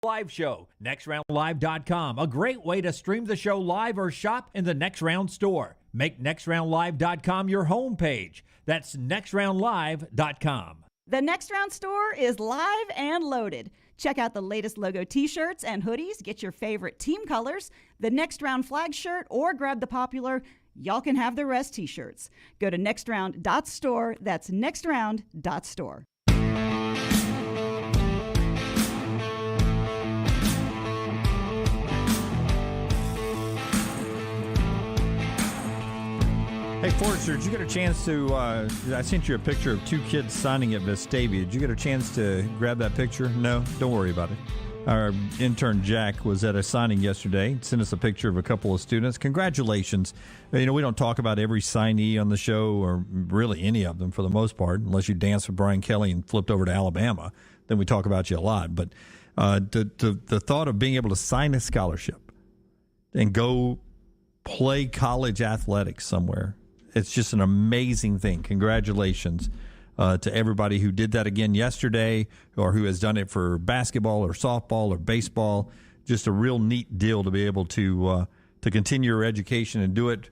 Live show, nextroundlive.com, a great way to stream the show live or shop in the Next Round store. Make nextroundlive.com your homepage. That's nextroundlive.com. The Next Round store is live and loaded. Check out the latest logo t-shirts and hoodies, get your favorite team colors, the Next Round flag shirt, or grab the popular Y'all Can Have the Rest t-shirts. Go to nextround.store, that's nextround.store. Hey, Forrester, did you get a chance to, I sent you a picture of two kids signing at Vestavia. Did you get a chance to grab that picture? No? Don't worry about it. Our intern, Jack, was at a signing yesterday. Sent us a picture of a couple of students. Congratulations. You know, we don't talk about every signee on the show, or really any of them for the most part, unless you danced with Brian Kelly and flipped over to Alabama. Then we talk about you a lot. But the thought of being able to sign a scholarship and go play college athletics somewhere, it's just an amazing thing. Congratulations to everybody who did that again yesterday, or who has done it for basketball or softball or baseball. Just a real neat deal to be able to continue your education and do it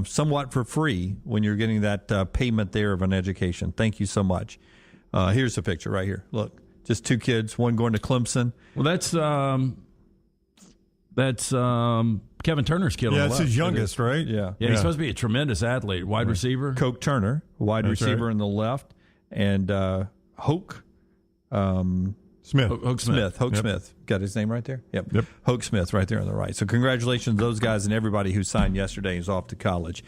somewhat for free when you're getting that payment there of an education. Thank you so much. Here's a picture right here. Look, just two kids, one going to Clemson. Well, that's Kevin Turner's kid. Yeah, it's his youngest, right? Yeah. Yeah, he's supposed to be a tremendous athlete, wide receiver. Coke Turner, wide That's receiver right. in the left, and Hoke Smith. Hoke Smith. Hoke Yep. Smith. Got his name right there? Yep. Hoke Smith right there on the right. So congratulations to those guys and everybody who signed yesterday is off to college.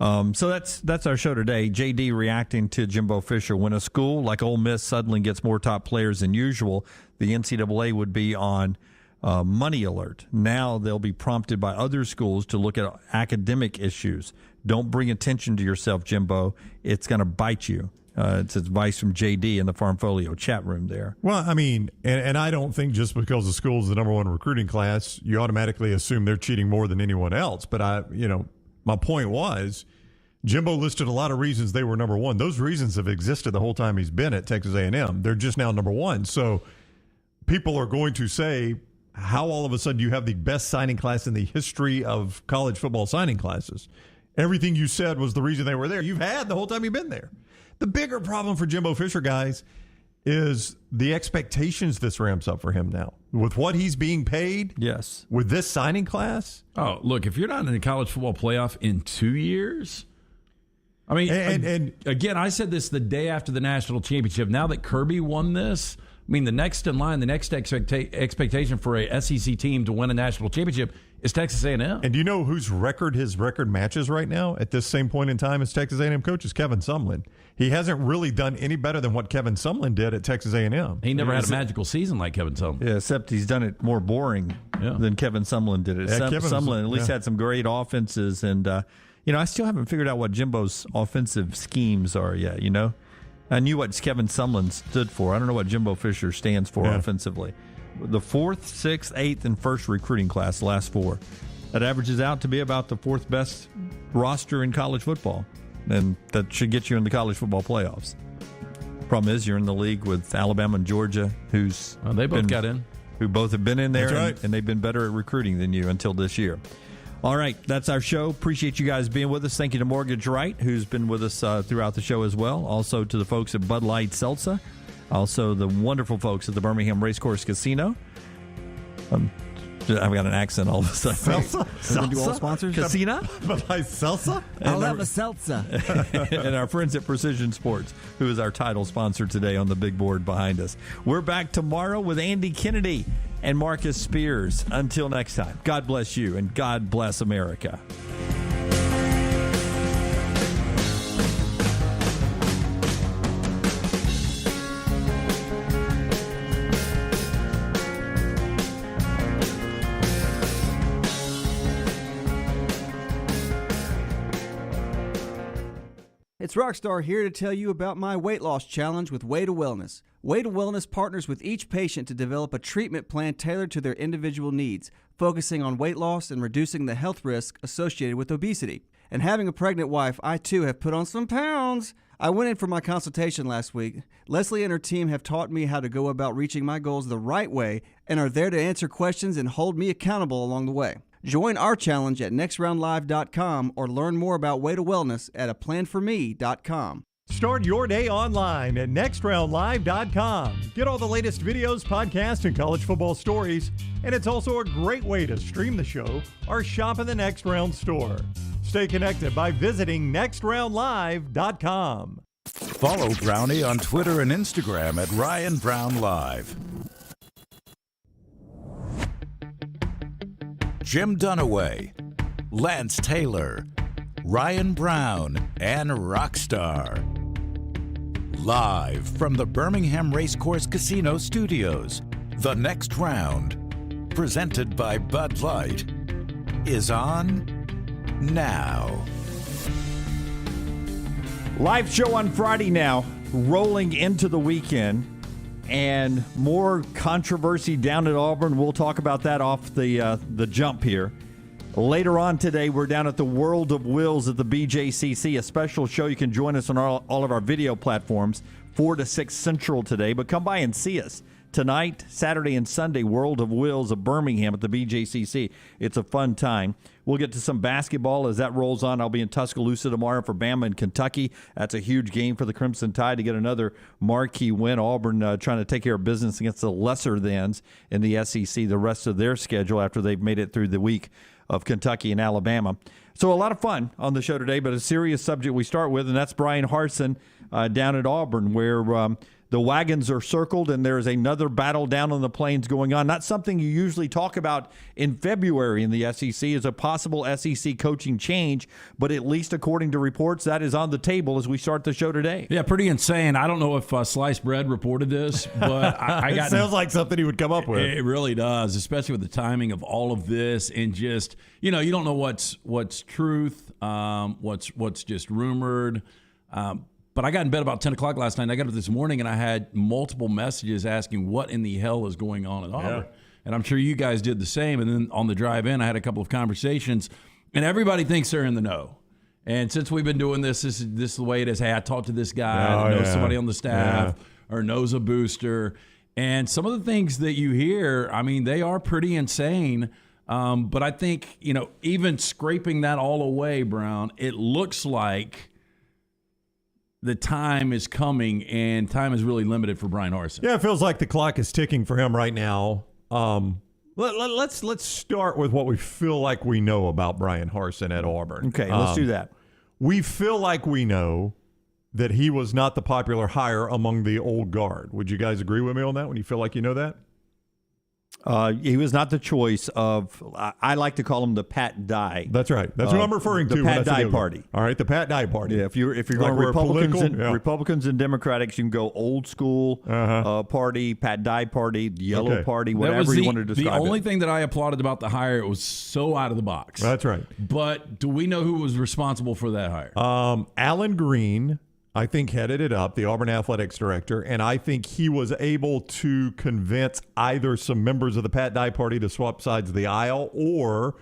So that's our show today. JD reacting to Jimbo Fisher. When a school like Ole Miss suddenly gets more top players than usual, the NCAA would be on money alert. Now they'll be prompted by other schools to look at academic issues. Don't bring attention to yourself, Jimbo. It's going to bite you. It's advice from JD in the Farmfolio chat room there. Well, I mean, and I don't think just because the school's the number one recruiting class, you automatically assume they're cheating more than anyone else. But my point was, Jimbo listed a lot of reasons they were number one. Those reasons have existed the whole time he's been at Texas A&M. They're just now number one. So people are going to say, how all of a sudden you have the best signing class in the history of college football signing classes. Everything you said was the reason they were there. You've had the whole time you've been there. The bigger problem for Jimbo Fisher, guys, is the expectations this ramps up for him now. With what he's being paid, Yes. with this signing class. Oh, look, if you're not in the college football playoff in 2 years, I mean, And again, I said this the day after the national championship. Now that Kirby won this, I mean, the next in line, the next expectation for a SEC team to win a national championship is Texas A&M. And do you know whose record his record matches right now at this same point in time as Texas A&M coach is Kevin Sumlin. He hasn't really done any better than what Kevin Sumlin did at Texas A&M. He never had a magical season like Kevin Sumlin. Yeah, except he's done it more boring than Kevin Sumlin did it. Yeah, Sumlin at least had some great offenses. And, I still haven't figured out what Jimbo's offensive schemes are yet, I knew what Kevin Sumlin stood for. I don't know what Jimbo Fisher stands for offensively. The 4th, 6th, 8th, and 1st recruiting class, the last 4. That averages out to be about the 4th best roster in college football. And that should get you in the college football playoffs. Problem is, you're in the league with Alabama and Georgia, They both got in. who both have been in there, That's right. and they've been better at recruiting than you until this year. All right, that's our show. Appreciate you guys being with us. Thank you to Mortgage Right, who's been with us throughout the show as well. Also to the folks at Bud Light Seltzer. Also the wonderful folks at the Birmingham Racecourse Casino. I've got an accent all of a sudden. Seltzer? Do all sponsors? Casino? But like salsa? I'll have a seltzer. And our friends at Precision Sports, who is our title sponsor today on the big board behind us. We're back tomorrow with Andy Kennedy and Marcus Spears. Until next time, God bless you and God bless America. It's Rockstar here to tell you about my weight loss challenge with Way to Wellness. Way to Wellness partners with each patient to develop a treatment plan tailored to their individual needs, focusing on weight loss and reducing the health risk associated with obesity. And having a pregnant wife, I too have put on some pounds. I went in for my consultation last week. Leslie and her team have taught me how to go about reaching my goals the right way and are there to answer questions and hold me accountable along the way. Join our challenge at nextroundlive.com or learn more about Way to Wellness at aplanforme.com. Start your day online at nextroundlive.com. Get all the latest videos, podcasts, and college football stories. And it's also a great way to stream the show or shop in the Next Round store. Stay connected by visiting nextroundlive.com. Follow Brownie on Twitter and Instagram at Ryan Brown Live. Jim Dunaway, Lance Taylor, Ryan Brown, and Rockstar. Live from the Birmingham Racecourse Casino Studios, the Next Round, presented by Bud Light, is on now. Live show on Friday now, rolling into the weekend, and more controversy down at Auburn. We'll talk about that off the jump here. Later on today, we're down at the World of Wills at the BJCC, a special show. You can join us on all of our video platforms, 4 to 6 Central today, but come by and see us. Tonight, Saturday and Sunday, World of Wills of Birmingham at the BJCC. It's a fun time. We'll get to some basketball as that rolls on. I'll be in Tuscaloosa tomorrow for Bama and Kentucky. That's a huge game for the Crimson Tide to get another marquee win. Auburn trying to take care of business against the lesser-thans in the SEC the rest of their schedule after they've made it through the week of Kentucky and Alabama. So a lot of fun on the show today, but a serious subject we start with, and that's Bryan Harsin down at Auburn, where the wagons are circled and there's another battle down on the plains going on. Not something you usually talk about in February in the SEC as a possible SEC coaching change, but at least according to reports, that is on the table as we start the show today. Yeah, pretty insane. I don't know if Sliced Bread reported this, but I got... It sounds like something he would come up with. It really does, especially with the timing of all of this and just, you don't know what's truth, what's just rumored. But I got in bed about 10 o'clock last night, and I got up this morning, and I had multiple messages asking what in the hell is going on at Auburn. Yeah. And I'm sure you guys did the same. And then on the drive in, I had a couple of conversations, and everybody thinks they're in the know. And since we've been doing this is the way it is. Hey, I talked to this guy that knows somebody on the staff or knows a booster. And some of the things that you hear, I mean, they are pretty insane. But I think, even scraping that all away, Brown, it looks like the time is coming, and time is really limited for Bryan Harsin. Yeah, it feels like the clock is ticking for him right now. Let's start with what we feel like we know about Bryan Harsin at Auburn. Okay, let's do that. We feel like we know that he was not the popular hire among the old guard. Would you guys agree with me on that when you feel like you know that? He was not the choice of, I like to call him the Pat Dye. That's right. That's what I'm referring to. The Pat Dye Party. All right, the Pat Dye Party. Yeah, if you're going Republicans and Democrats, you can go old school party, Pat Dye Party, Yellow Party, whatever you want to describe the only thing that I applauded about the hire, it was so out of the box. That's right. But do we know who was responsible for that hire? Alan Green, I think, headed it up, the Auburn athletics director, and I think he was able to convince either some members of the Pat Dye Party to swap sides of the aisle or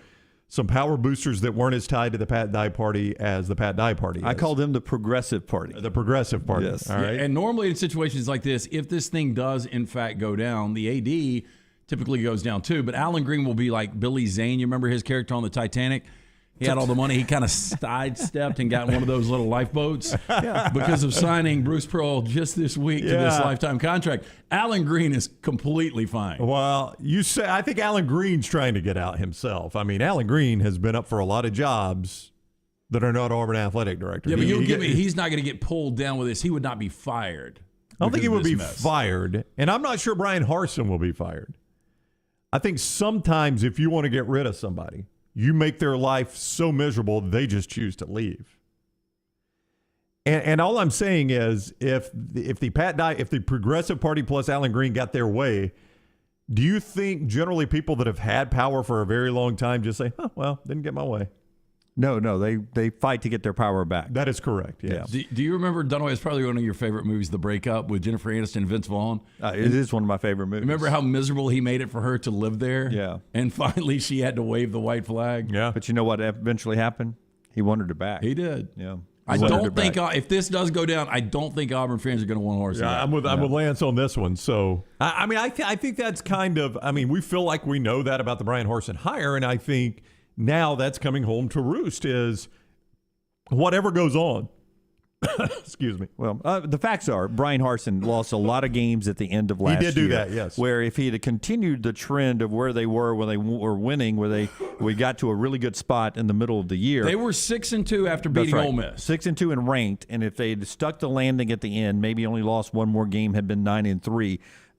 some power boosters that weren't as tied to the Pat Dye Party as the Pat Dye Party is. I call them the Progressive Party. The Progressive Party. Yes. All right. Yeah, and normally in situations like this, if this thing does in fact go down, the AD typically goes down too, but Alan Green will be like Billy Zane. You remember his character on the Titanic? He had all the money. He kind of sidestepped and got in one of those little lifeboats because of signing Bruce Pearl just this week to this lifetime contract. Alan Green is completely fine. Well, I think Alan Green's trying to get out himself. I mean, Alan Green has been up for a lot of jobs that are not Auburn athletic director. Yeah, but he's not going to get pulled down with this. He would not be fired. I don't think he would be fired, and I'm not sure Bryan Harsin will be fired. I think sometimes if you want to get rid of somebody, you make their life so miserable they just choose to leave. And all I'm saying is, if the Progressive Party plus Alan Green got their way, do you think generally people that have had power for a very long time just say, "Oh, well, didn't get my way"? No, they fight to get their power back. That is correct. Yes. Yeah. Do you remember, Dunaway, it's probably one of your favorite movies, The Breakup, with Jennifer Aniston and Vince Vaughn? It is one of my favorite movies. Remember how miserable he made it for her to live there? Yeah. And finally she had to wave the white flag? Yeah. But you know what eventually happened? He wanted her back. He did. Yeah. I don't think if this does go down, I don't think Auburn fans are going to want Harsin. Yeah, I'm with Lance on this one. So I think that's kind of. I mean, we feel like we know that about the Bryan Harsin hire, and I think now that's coming home to roost. Is whatever goes on. Excuse me. Well, the facts are Bryan Harsin lost a lot of games at the end of last year. He did do that, yes. Where if he had continued the trend of where they were when they were winning, we got to a really good spot in the middle of the year. They were 6-2 after beating Ole Miss. 6-2 and ranked, and if they had stuck the landing at the end, maybe only lost one more game, had been 9-3.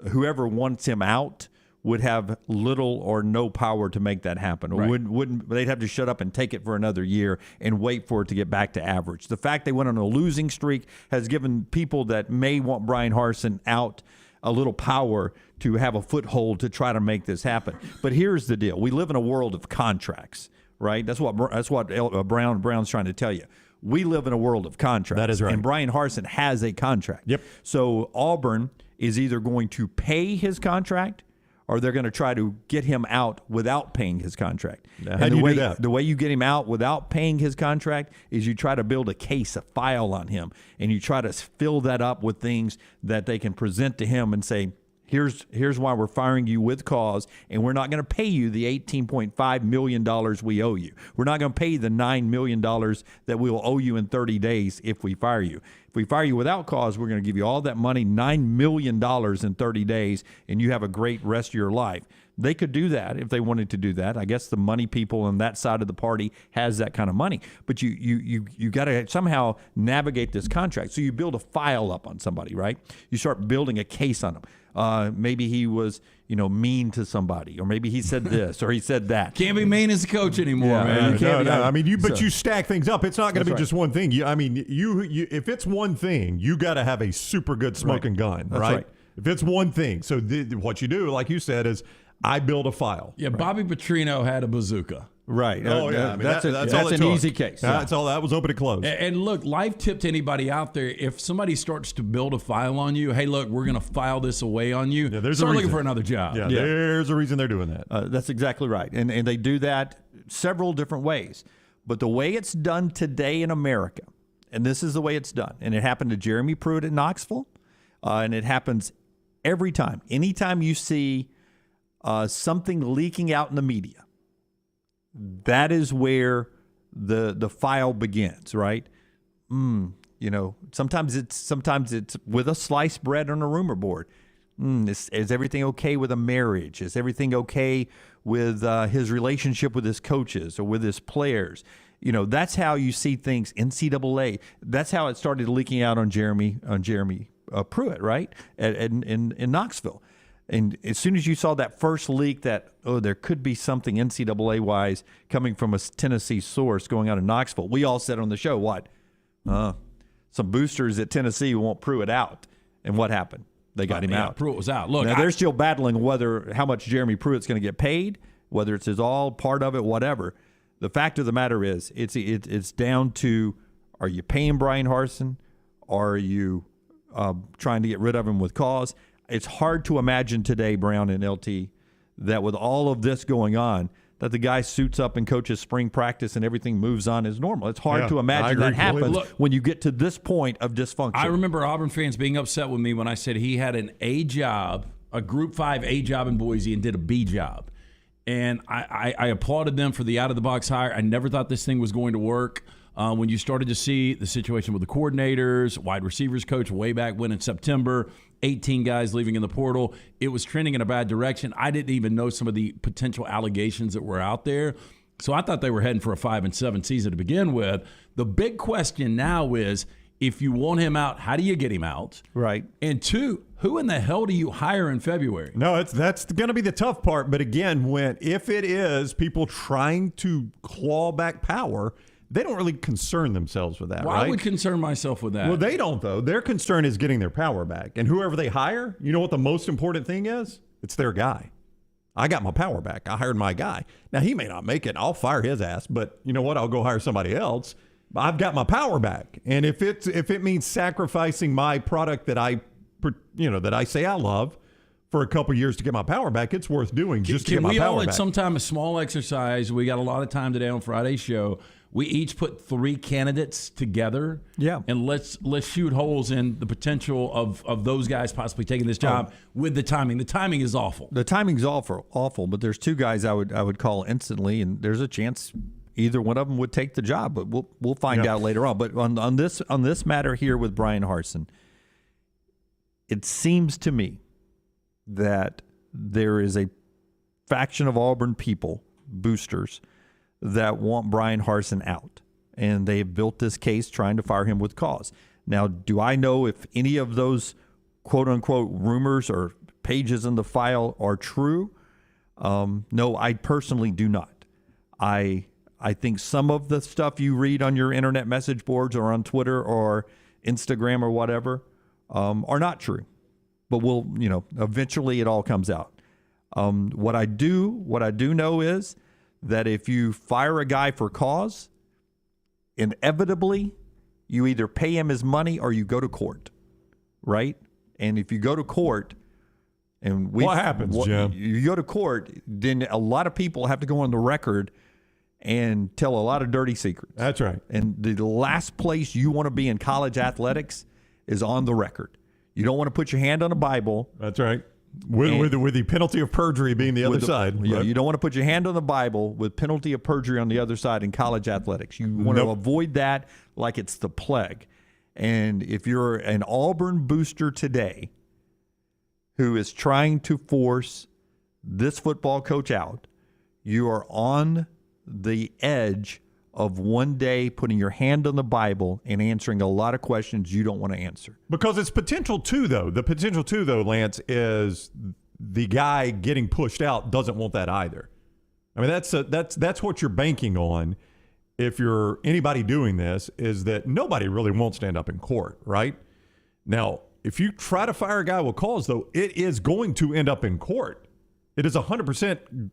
Whoever wants him out would have little or no power to make that happen. Or wouldn't they'd have to shut up and take it for another year and wait for it to get back to average. The fact they went on a losing streak has given people that may want Bryan Harsin out a little power to have a foothold to try to make this happen. But here's the deal. We live in a world of contracts, right? That's what Brown's trying to tell you. We live in a world of contracts. That is right. And Bryan Harsin has a contract. Yep. So Auburn is either going to pay his contract or they're going to try to get him out without paying his contract. How do you do that? The way you get him out without paying his contract is you try to build a case, a file on him, and you try to fill that up with things that they can present to him and say, here's why we're firing you with cause, and we're not going to pay you the $18.5 million we owe you. We're not going to pay you the $9 million that we will owe you in 30 days if we fire you. If we fire you without cause, we're going to give you all that money, $9 million in 30 days, and you have a great rest of your life. They could do that if they wanted to do that. I guess the money people on that side of the party has that kind of money. But you got to somehow navigate this contract. So you build a file up on somebody, right? You start building a case on them. Maybe he was, mean to somebody, or maybe he said this, or he said that. Can't be mean as a coach anymore, man. No. I mean, you stack things up. It's not going to be just one thing. You if it's one thing, you got to have a super good smoking gun, right? If it's one thing, so what you do, like you said, is I build a file. Yeah, Bobby Petrino had a bazooka. Right. Oh, yeah. That's all an easy case. That's all. That was open and closed. And look, life tip to anybody out there, if somebody starts to build a file on you, hey, look, we're going to file this away on you. Yeah, start looking for another job. Yeah, there's a reason they're doing that. That's exactly right. And they do that several different ways. But the way it's done today in America, and this is the way it's done, and it happened to Jeremy Pruitt at Knoxville, and it happens every time. Anytime you see something leaking out in the media, that is where the file begins, right? Sometimes it's with a sliced bread on a rumor board. Is everything okay with a marriage? Is everything okay with his relationship with his coaches or with his players? That's how you see things. NCAA. That's how it started leaking out on Jeremy Pruitt, right? In Knoxville. And as soon as you saw that first leak that, there could be something NCAA-wise coming from a Tennessee source going out of Knoxville, we all said on the show, what? Some boosters at Tennessee want Pruitt out. And what happened? They got him out. Pruitt was out. Look, now, they're still battling how much Jeremy Pruitt's going to get paid, whether it's all part of it, whatever. The fact of the matter is it's down to, are you paying Bryan Harsin? Or are you trying to get rid of him with cause? It's hard to imagine today, Brown and LT, that with all of this going on, that the guy suits up and coaches spring practice and everything moves on as normal. It's hard to imagine that happens when you get to this point of dysfunction. I remember Auburn fans being upset with me when I said he had an A job, a Group 5 A job in Boise, and did a B job. And I applauded them for the out-of-the-box hire. I never thought this thing was going to work. When you started to see the situation with the coordinators, wide receivers coach way back when in September, 18 guys leaving in the portal, it was trending in a bad direction. I didn't even know some of the potential allegations that were out there. So I thought they were heading for a 5-7 season to begin with. The big question now is, if you want him out, how do you get him out? Right. And two, who in the hell do you hire in February? No, that's going to be the tough part. But again, if it is people trying to claw back power, they don't really concern themselves with that, well, right? I would concern myself with that. Well, they don't, though. Their concern is getting their power back. And whoever they hire, you know what the most important thing is? It's their guy. I got my power back. I hired my guy. Now, he may not make it. I'll fire his ass. But you know what? I'll go hire somebody else. I've got my power back. And if it means sacrificing my product that I say I love for a couple years to get my power back, it's worth doing just to get my Can we all power at back. sometime a small exercise? We got a lot of time today on Friday's show. We each put 3 candidates together. Yeah. And let's shoot holes in the potential of those guys possibly taking this job with the timing. The timing is awful. The timing's awful, but there's 2 guys I would call instantly, and there's a chance either one of them would take the job, but we'll find out later on. But on this matter here with Bryan Harsin, it seems to me that there is a faction of Auburn people, boosters, that want Bryan Harsin out, and they've built this case trying to fire him with cause. Now, do I know if any of those quote-unquote rumors or pages in the file are true? No, I personally do not. I think some of the stuff you read on your internet message boards or on Twitter or Instagram or whatever are not true. But eventually it all comes out. What I do know is that if you fire a guy for cause, inevitably you either pay him his money or you go to court, right? And if you go to court, and what happens, Jim? You go to court, then a lot of people have to go on the record and tell a lot of dirty secrets. That's right. And the last place you want to be in college athletics is on the record. You don't want to put your hand on a Bible. That's right. With the penalty of perjury being the other side. Yeah, you don't want to put your hand on the Bible with penalty of perjury on the other side in college athletics. You want to avoid that like it's the plague. And if you're an Auburn booster today who is trying to force this football coach out, you are on the edge of one day putting your hand on the Bible and answering a lot of questions you don't want to answer. Because it's potential too, though. The potential too, though, Lance, is the guy getting pushed out doesn't want that either. I mean, that's what you're banking on. If you're anybody doing this, is that nobody really won't stand up in court, right? Now, if you try to fire a guy with cause, though, it is going to end up in court. It is 100%.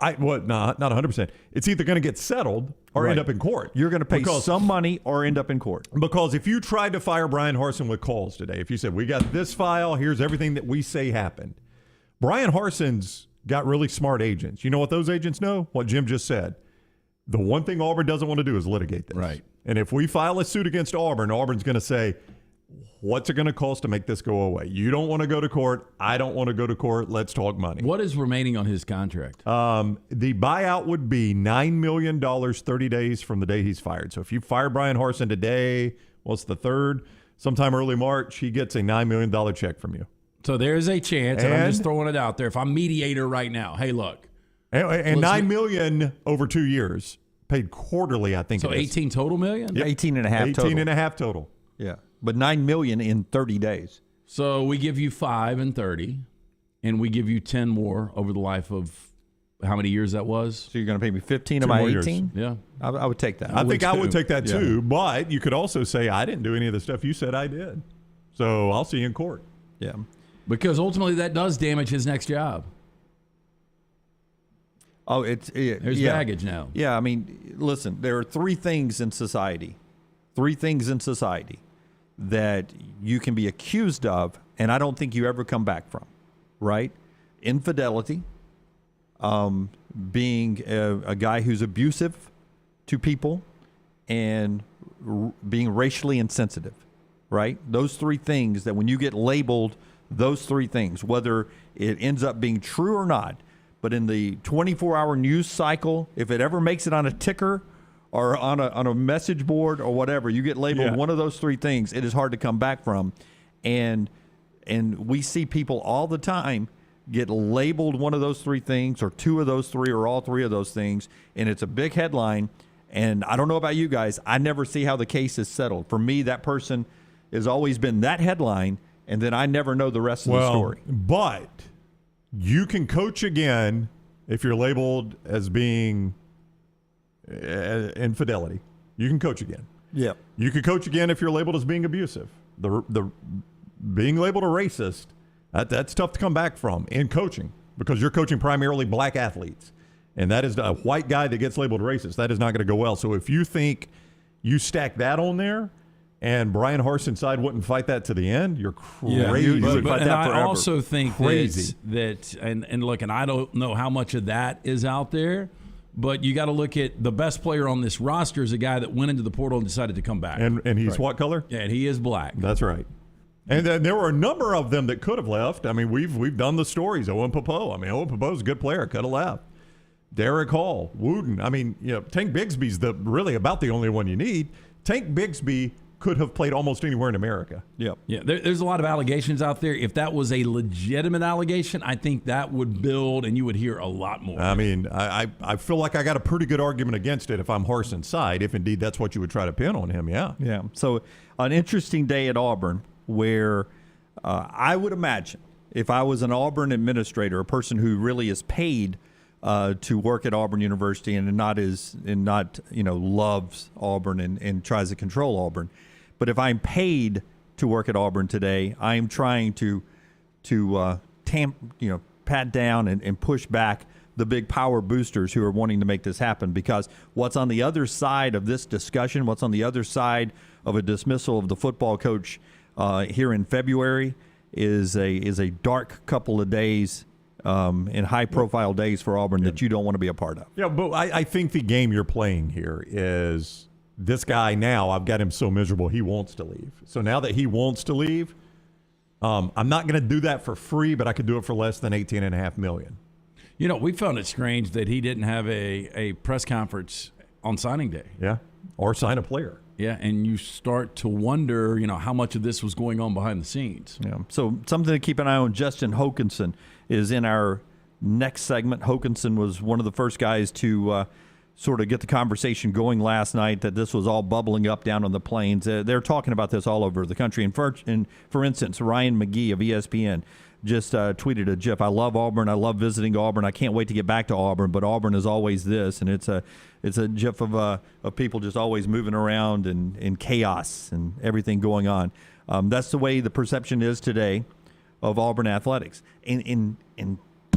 Not 100%. It's either going to get settled or end up in court. You're going to pay some money or end up in court. Because if you tried to fire Bryan Harsin with calls today, if you said, we got this file, here's everything that we say happened. Bryan Harsin's got really smart agents. You know what those agents know? What Jim just said. The one thing Auburn doesn't want to do is litigate this. Right. And if we file a suit against Auburn, Auburn's going to say, what's it going to cost to make this go away? You don't want to go to court. I don't want to go to court. Let's talk money. What is remaining on his contract? The buyout would be $9 million 30 days from the day he's fired. So if you fire Bryan Harsin today, what's the 3rd? Sometime early March, he gets a $9 million check from you. So there's a chance, and I'm just throwing it out there. If I'm mediator right now, hey, look. And $9 million over 2 years, paid quarterly, I think. So 18 total million? Yep. 18 and a half total. 18 and a half total. Yeah. But $9 million in 30 days. So we give you 5 and 30, and we give you 10 more over the life of how many years that was? So you're going to pay me 15 of my 18? Yeah. I would take that. I think I would take that too, but you could also say, I didn't do any of the stuff you said I did. So I'll see you in court. Yeah. Because ultimately that does damage his next job. Oh, There's baggage now. Yeah, I mean, listen, there are 3 things in society that you can be accused of, and I don't think you ever come back from, right? Infidelity, being a guy who's abusive to people, and being racially insensitive, right? Those 3 things that when you get labeled those 3 things, whether it ends up being true or not, but in the 24-hour news cycle, if it ever makes it on a ticker or on a message board or whatever, you get labeled one of those 3 things, it is hard to come back from. And we see people all the time get labeled one of those 3 things or 2 of those 3 or all 3 of those things, and it's a big headline. And I don't know about you guys, I never see how the case is settled. For me, that person has always been that headline, and then I never know the rest of the story. But you can coach again if you're labeled as being infidelity. You can coach again. Yeah. You can coach again if you're labeled as being abusive. The being labeled a racist, that's tough to come back from in coaching because you're coaching primarily black athletes. And that is a white guy that gets labeled racist. That is not going to go well. So if you think you stack that on there and Bryan Harsin's side wouldn't fight that to the end, you're crazy. Yeah, You would but fight and that I forever. also think Crazy. that and look, and I don't know how much of that is out there, but you got to look at the best player on this roster is a guy that went into the portal and decided to come back. And he's what color? Yeah, and he is black. That's right. And there were a number of them that could have left. I mean, we've done the stories. Owen Popo. I mean, Owen Popo's a good player. Could have left. Derek Hall, Wooden. I mean, Tank Bigsby's really about the only one you need. Tank Bigsby could have played almost anywhere in America. Yep. Yeah, there's a lot of allegations out there. If that was a legitimate allegation, I think that would build and you would hear a lot more. I mean, I feel like I got a pretty good argument against it if I'm Harsin's side, if indeed that's what you would try to pin on him, yeah. Yeah. So an interesting day at Auburn where I would imagine if I was an Auburn administrator, a person who really is paid to work at Auburn University and not loves Auburn and tries to control Auburn. But if I'm paid to work at Auburn today, I am trying to pat down and push back the big power boosters who are wanting to make this happen, because what's on the other side of this discussion, what's on the other side of a dismissal of the football coach here in February is a dark couple of days and high-profile days for Auburn that you don't want to be a part of. Yeah, but I think the game you're playing here is this guy now, I've got him so miserable, he wants to leave. So now that he wants to leave, I'm not going to do that for free, but I could do it for less than $18.5 million. We found it strange that he didn't have a press conference on signing day. Yeah, or sign a player. Yeah, and you start to wonder, how much of this was going on behind the scenes. Yeah. So something to keep an eye on. Justin Hokanson is in our next segment. Hokanson was one of the first guys to sort of get the conversation going last night that this was all bubbling up down on the plains. They're talking about this all over the country. And for instance, Ryan McGee of ESPN just tweeted a GIF. I love Auburn. I love visiting Auburn. I can't wait to get back to Auburn, but Auburn is always this. And it's a GIF of people just always moving around and in chaos and everything going on. That's the way the perception is today of Auburn athletics. And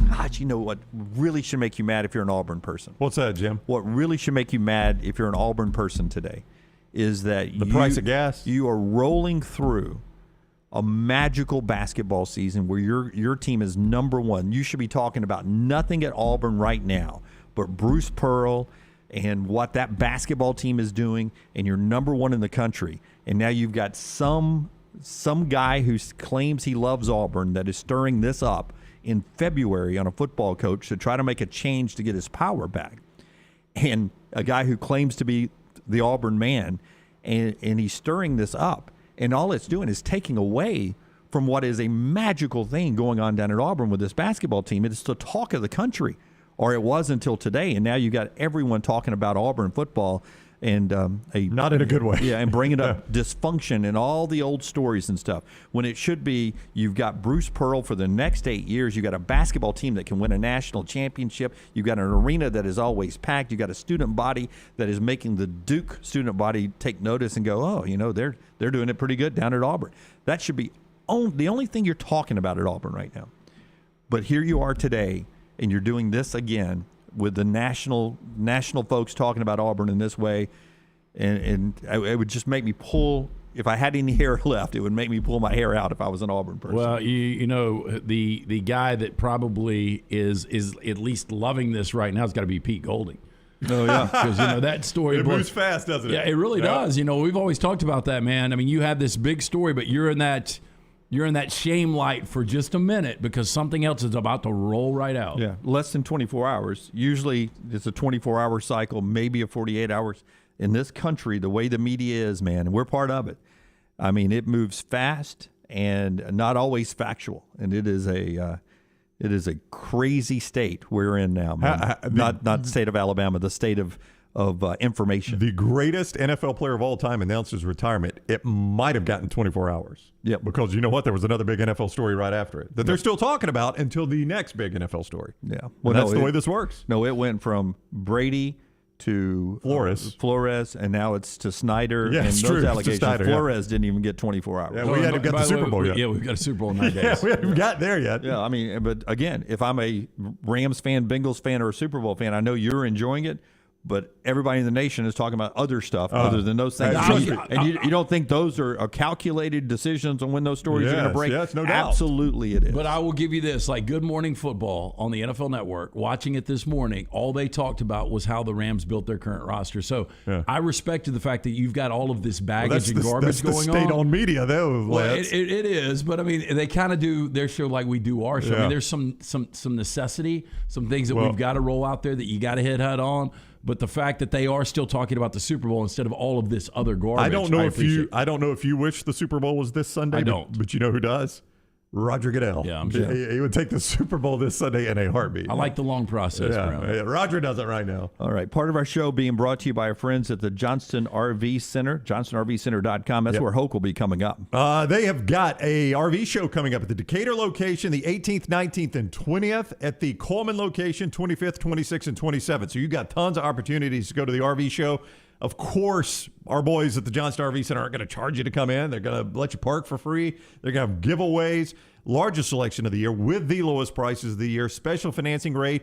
gosh, you know what really should make you mad if you're an Auburn person? What's that, Jim? What really should make you mad if you're an Auburn person today is that the price of gas. You are rolling through a magical basketball season where your team is number one. You should be talking about nothing at Auburn right now but Bruce Pearl and what that basketball team is doing, and you're number one in the country. And now you've got some guy who claims he loves Auburn that is stirring this up in February on a football coach to try to make a change to get his power back. And a guy who claims to be the Auburn man, and he's stirring this up. And all it's doing is taking away from what is a magical thing going on down at Auburn with this basketball team. It is the talk of the country, or it was until today. And now you got everyone talking about Auburn football and not in a good way. Yeah, and bringing up dysfunction and all the old stories and stuff. When it should be, you've got Bruce Pearl for the next 8 years. You've got a basketball team that can win a national championship. You've got an arena that is always packed. You've got a student body that is making the Duke student body take notice and go, oh, they're doing it pretty good down at Auburn. That should be the only thing you're talking about at Auburn right now. But here you are today, and you're doing this again with the national folks talking about Auburn in this way, and it would just make me pull. If I had any hair left, it would make me pull my hair out if I was an Auburn person. Well, the guy that probably is at least loving this right now has got to be Pete Golding. Oh yeah, because that story it moves fast, doesn't it? Yeah, it really does. We've always talked about that, man. I mean, you have this big story, but you're in that shame light for just a minute because something else is about to roll right out. Yeah, less than 24 hours. Usually it's a 24-hour cycle, maybe a 48 hours. In this country, the way the media is, man, and we're part of it, I mean, it moves fast and not always factual. And it is a crazy state we're in now, man. Not the state of Alabama, the state of information. The greatest NFL player of all time announced his retirement. It might have gotten 24 hours. Yep. Because you know what? There was another big NFL story right after it that they're still talking about until the next big NFL story. Yeah. Well, that's the way this works. No, it went from Brady to Flores, and now it's to Snyder. Yeah, and it's those true. allegations. Snyder, Flores didn't even get 24 hours. Yeah, we hadn't got the Super Bowl yet. Yeah, we've got a Super Bowl in 9 days. Yeah, we haven't got there yet. Yeah, I mean, but again, if I'm a Rams fan, Bengals fan, or a Super Bowl fan, I know you're enjoying it. but everybody in the nation is talking about other stuff other than those things. You don't think those are calculated decisions on when those stories are going to break? Yes, no doubt. Absolutely it is. But I will give you this, like Good Morning Football on the NFL Network, watching it this morning, all they talked about was how the Rams built their current roster. So I respected the fact that you've got all of this baggage and garbage going on. That's the state-owned media, though. Well, it is, but I mean, they kind of do their show like we do our show. I mean, there's some necessity, some things that we've got to roll out there that you got to hit head on. But the fact that they are still talking about the Super Bowl instead of all of this other garbage, I don't know if you wish the Super Bowl was this Sunday. I don't. But you know who does? Roger Goodell. Yeah, I'm sure. He would take the Super Bowl this Sunday in a heartbeat. I like the long process, Brown. Roger does it right now. All right. Part of our show being brought to you by our friends at the Johnston RV Center, johnstonrvcenter.com. That's where Hoke will be coming up. They have got a RV show coming up at the Decatur location, the 18th, 19th, and 20th. At the Coleman location, 25th, 26th, and 27th. So you've got tons of opportunities to go to the RV show. Of course, our boys at the Johnston RV Center aren't going to charge you to come in. They're going to let you park for free. They're going to have giveaways, largest selection of the year with the lowest prices of the year, special financing rate.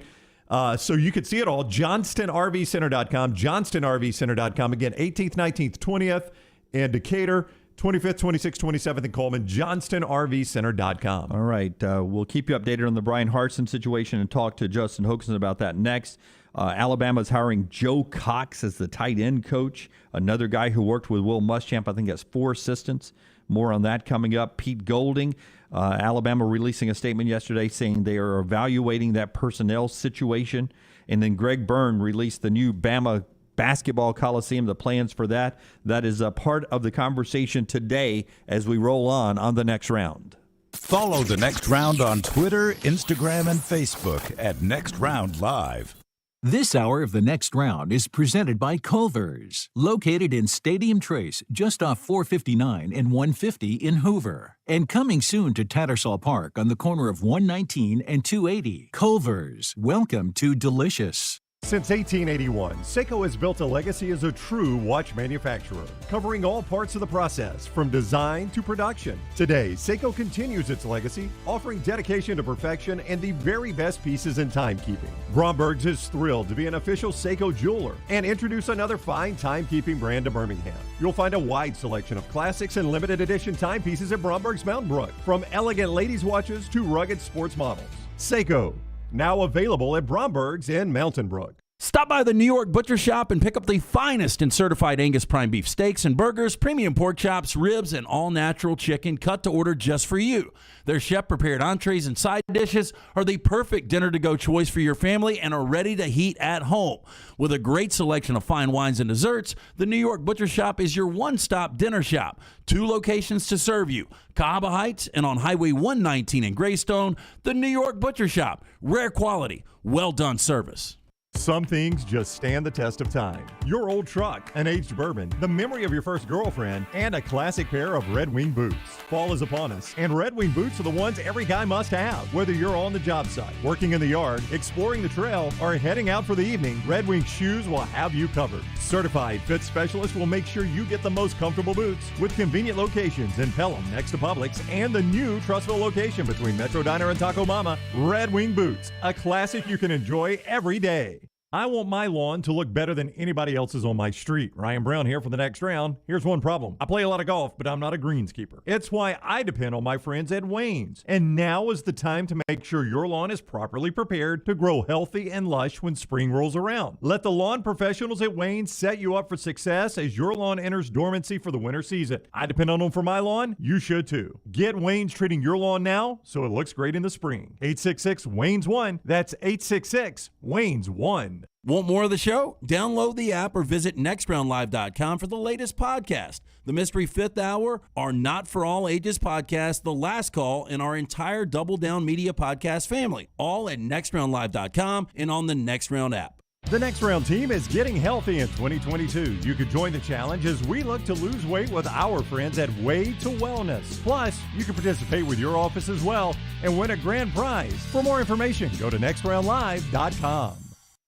So you can see it all. JohnstonRVCenter.com, JohnstonRVCenter.com. Again, 18th, 19th, 20th in Decatur, 25th, 26th, 27th in Coleman, JohnstonRVCenter.com. All right. We'll keep you updated on the Bryan Harsin situation and talk to Justin Hokanson about that next. Alabama's hiring Joe Cox as the tight end coach, another guy who worked with Will Muschamp. I think that's 4 assistants. More on that coming up. Pete Golding, Alabama releasing a statement yesterday saying they are evaluating that personnel situation. And then Greg Byrne released the new Bama Basketball Coliseum, the plans for that. That is a part of the conversation today as we roll on the next round. Follow the Next Round on Twitter, Instagram, and Facebook at Next Round Live. This hour of the Next Round is presented by Culver's, located in Stadium Trace, just off 459 and 150 in Hoover. And coming soon to Tattersall Park on the corner of 119 and 280. Culver's, welcome to delicious. Since 1881, Seiko has built a legacy as a true watch manufacturer, covering all parts of the process, from design to production. Today, Seiko continues its legacy, offering dedication to perfection and the very best pieces in timekeeping. Bromberg's is thrilled to be an official Seiko jeweler and introduce another fine timekeeping brand to Birmingham. You'll find a wide selection of classics and limited edition timepieces at Bromberg's Mountain Brook, from elegant ladies' watches to rugged sports models. Seiko, now available at Bromberg's in Mountain Brook. Stop by the New York Butcher Shop and pick up the finest in certified Angus prime beef steaks and burgers, premium pork chops, ribs, and all-natural chicken cut to order just for you. Their chef-prepared entrees and side dishes are the perfect dinner-to-go choice for your family and are ready to heat at home. With a great selection of fine wines and desserts, the New York Butcher Shop is your one-stop dinner shop. 2 locations to serve you, Cahaba Heights and on Highway 119 in Greystone. The New York Butcher Shop, rare quality, well-done service. Some things just stand the test of time. Your old truck, an aged bourbon, the memory of your first girlfriend, and a classic pair of Red Wing boots. Fall is upon us, and Red Wing boots are the ones every guy must have. Whether you're on the job site, working in the yard, exploring the trail, or heading out for the evening, Red Wing shoes will have you covered. Certified fit specialists will make sure you get the most comfortable boots with convenient locations in Pelham next to Publix and the new Trussville location between Metro Diner and Taco Mama. Red Wing boots, a classic you can enjoy every day. I want my lawn to look better than anybody else's on my street. Ryan Brown here for the Next Round. Here's one problem. I play a lot of golf, but I'm not a greenskeeper. It's why I depend on my friends at Wayne's. And now is the time to make sure your lawn is properly prepared to grow healthy and lush when spring rolls around. Let the lawn professionals at Wayne's set you up for success as your lawn enters dormancy for the winter season. I depend on them for my lawn. You should too. Get Wayne's treating your lawn now so it looks great in the spring. 866-WAYNES-1. That's 866-WAYNES-1. Want more of the show? Download the app or visit nextroundlive.com for the latest podcast. The Mystery Fifth Hour, our Not For All Ages podcast, The Last Call, and our entire Double Down Media podcast family. All at nextroundlive.com and on the Next Round app. The Next Round team is getting healthy in 2022. You could join the challenge as we look to lose weight with our friends at Way to Wellness. Plus, you can participate with your office as well and win a grand prize. For more information, go to nextroundlive.com.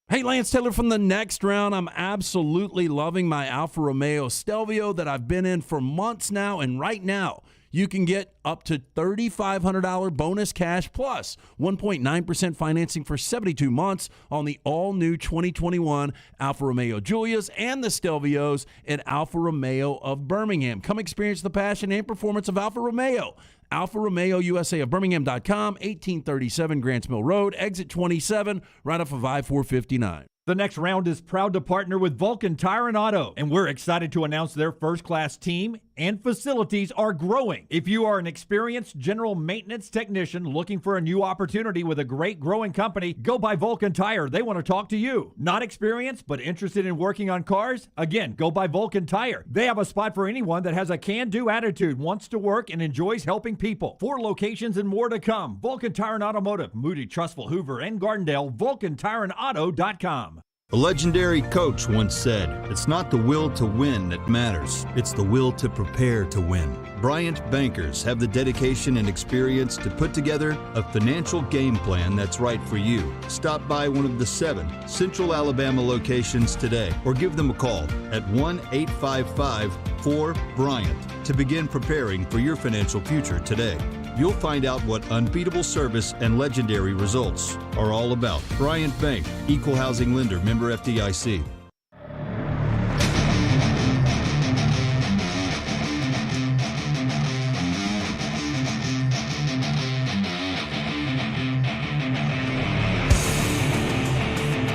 Hey, Lance Taylor from the Next Round. I'm absolutely loving my Alfa Romeo Stelvio that I've been in for months now, and right now you can get up to $3,500 bonus cash plus 1.9% financing for 72 months on the all-new 2021 Alfa Romeo Giulias and the Stelvios at Alfa Romeo of Birmingham. Come experience the passion and performance of Alfa Romeo. Alfa Romeo USA of Birmingham.com, 1837 Grants Mill Road, exit 27, right off of I-459. The Next Round is proud to partner with Vulcan Tire and Auto, and we're excited to announce their first-class team and facilities are growing. If you are an experienced general maintenance technician looking for a new opportunity with a great growing company, go by Vulcan Tire. They want to talk to you. Not experienced, but interested in working on cars? Again, go by Vulcan Tire. They have a spot for anyone that has a can-do attitude, wants to work, and enjoys helping people. 4 locations and more to come. Vulcan Tire and Automotive, Moody, Trustful, Hoover, and Gardendale, VulcanTireandAuto.com. A legendary coach once said, "It's not the will to win that matters, it's the will to prepare to win." Bryant bankers have the dedication and experience to put together a financial game plan that's right for you. Stop by one of the 7 Central Alabama locations today or give them a call at 1-855-4-BRYANT to begin preparing for your financial future today. You'll find out what unbeatable service and legendary results are all about. Bryant Bank, Equal Housing Lender, member FDIC.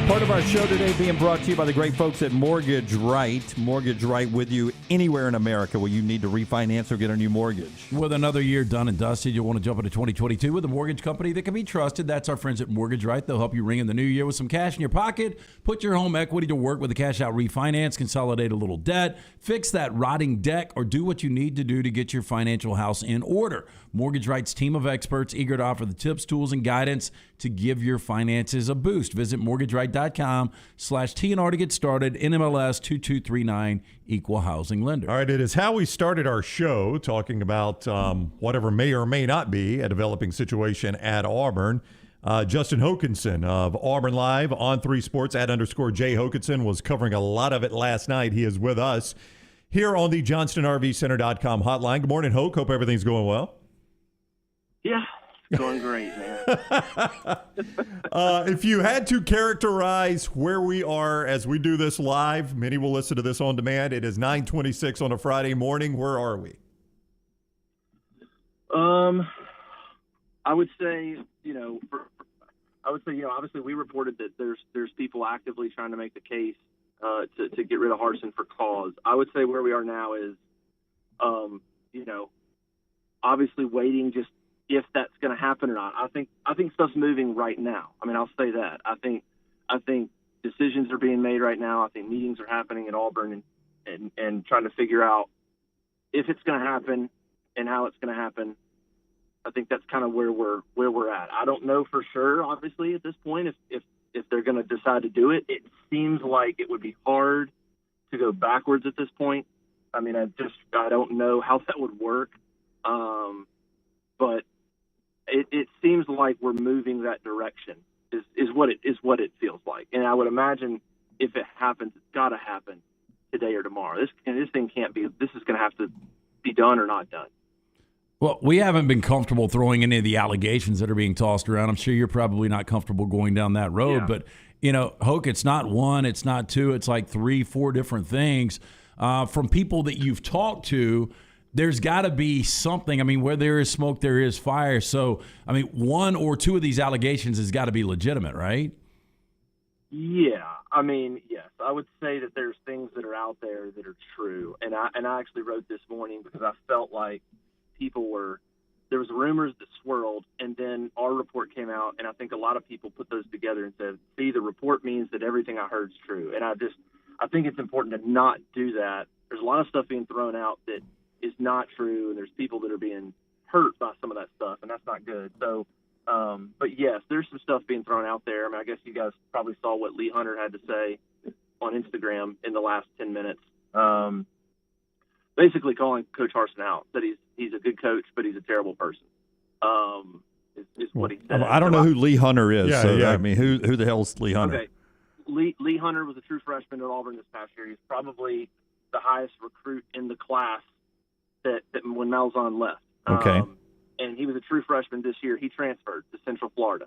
Part of our show today being brought to you by the great folks at Mortgage Right. Mortgage Right with you anywhere in America where you need to refinance or get a new mortgage. With another year done and dusted, you'll want to jump into 2022 with a mortgage company that can be trusted. That's our friends at Mortgage Right. They'll help you ring in the new year with some cash in your pocket, put your home equity to work with a cash-out refinance, consolidate a little debt, fix that rotting deck, or do what you need to do to get your financial house in order. Mortgage Right's team of experts eager to offer the tips, tools, and guidance to give your finances a boost. Visit mortgageright.com/TNR to get started. NMLS 2239, Equal Housing Lender. All right, it is how we started our show, talking about whatever may or may not be a developing situation at Auburn. Justin Hokanson of Auburn Live on 3 Sports @_J Hokanson was covering a lot of it last night. He is with us here on the JohnstonRVCenter.com hotline. Good morning, Hoke. Hope everything's going well. Yeah, it's going great, man. If you had to characterize where we are as we do this live, many will listen to this on demand. It is 9:26 on a Friday morning. Where are we? I would say, obviously we reported that there's people actively trying to make the case to get rid of Harsin for cause. I would say where we are now is, obviously waiting just if that's going to happen or not. I think stuff's moving right now. I mean, I'll say that. I think decisions are being made right now. I think meetings are happening at Auburn and trying to figure out if it's going to happen and how it's going to happen. I think that's kind of where we're at. I don't know for sure, obviously, at this point, if they're going to decide to do it. It seems like it would be hard to go backwards at this point. I mean, I don't know how that would work. But it seems like we're moving that direction is what it feels like. And I would imagine if it happens, it's got to happen today or tomorrow. This thing can't be. This is going to have to be done or not done. Well, we haven't been comfortable throwing any of the allegations that are being tossed around. I'm sure you're probably not comfortable going down that road. Yeah. But, Hoke, it's not one, it's not two, it's like 3, 4 different things. From people that you've talked to, there's got to be something. I mean, where there is smoke, there is fire. So, I mean, 1 or 2 of these allegations has got to be legitimate, right? Yeah. I mean, yes. I would say that there's things that are out there that are true. And I actually wrote this morning because I felt like there was rumors that swirled, and then our report came out, and I think a lot of people put those together and said, see, the report means that everything I heard is true. And I think it's important to not do that. There's a lot of stuff being thrown out that is not true, and there's people that are being hurt by some of that stuff, and that's not good. So, but yes, there's some stuff being thrown out there. I mean, I guess you guys probably saw what Lee Hunter had to say on Instagram in the last 10 minutes, basically calling Coach Harsin out, that he's a good coach, but he's a terrible person, is what he said. I don't know who Lee Hunter is. Yeah. I mean, who the hell's Lee Hunter? Okay. Lee Hunter was a true freshman at Auburn this past year. He's probably the highest recruit in the class that when Malzahn left. Okay. And he was a true freshman this year. He transferred to Central Florida.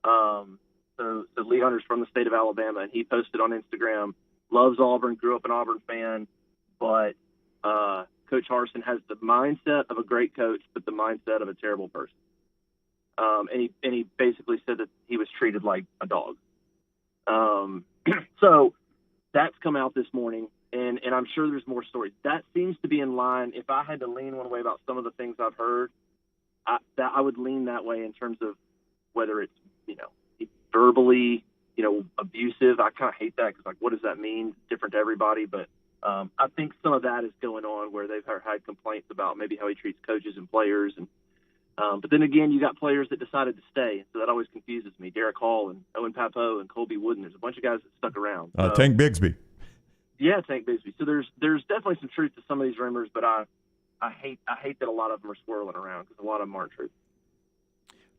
So Lee Hunter's from the state of Alabama, and he posted on Instagram, loves Auburn, grew up an Auburn fan, but Coach Harsin has the mindset of a great coach, but the mindset of a terrible person. And he basically said that he was treated like a dog. So that's come out this morning, and I'm sure there's more stories. That seems to be in line. If I had to lean one way about some of the things I've heard, I would lean that way in terms of whether it's, verbally, abusive. I kind of hate that because, what does that mean? Different to everybody. But I think some of that is going on where they've had complaints about maybe how he treats coaches and players. And but then again, you got players that decided to stay. So that always confuses me. Derek Hall and Owen Papo and Colby Wooden. There's a bunch of guys that stuck around. Tank Bigsby. Yeah, Tank Bigsby. So there's definitely some truth to some of these rumors, but I hate that a lot of them are swirling around because a lot of them aren't true.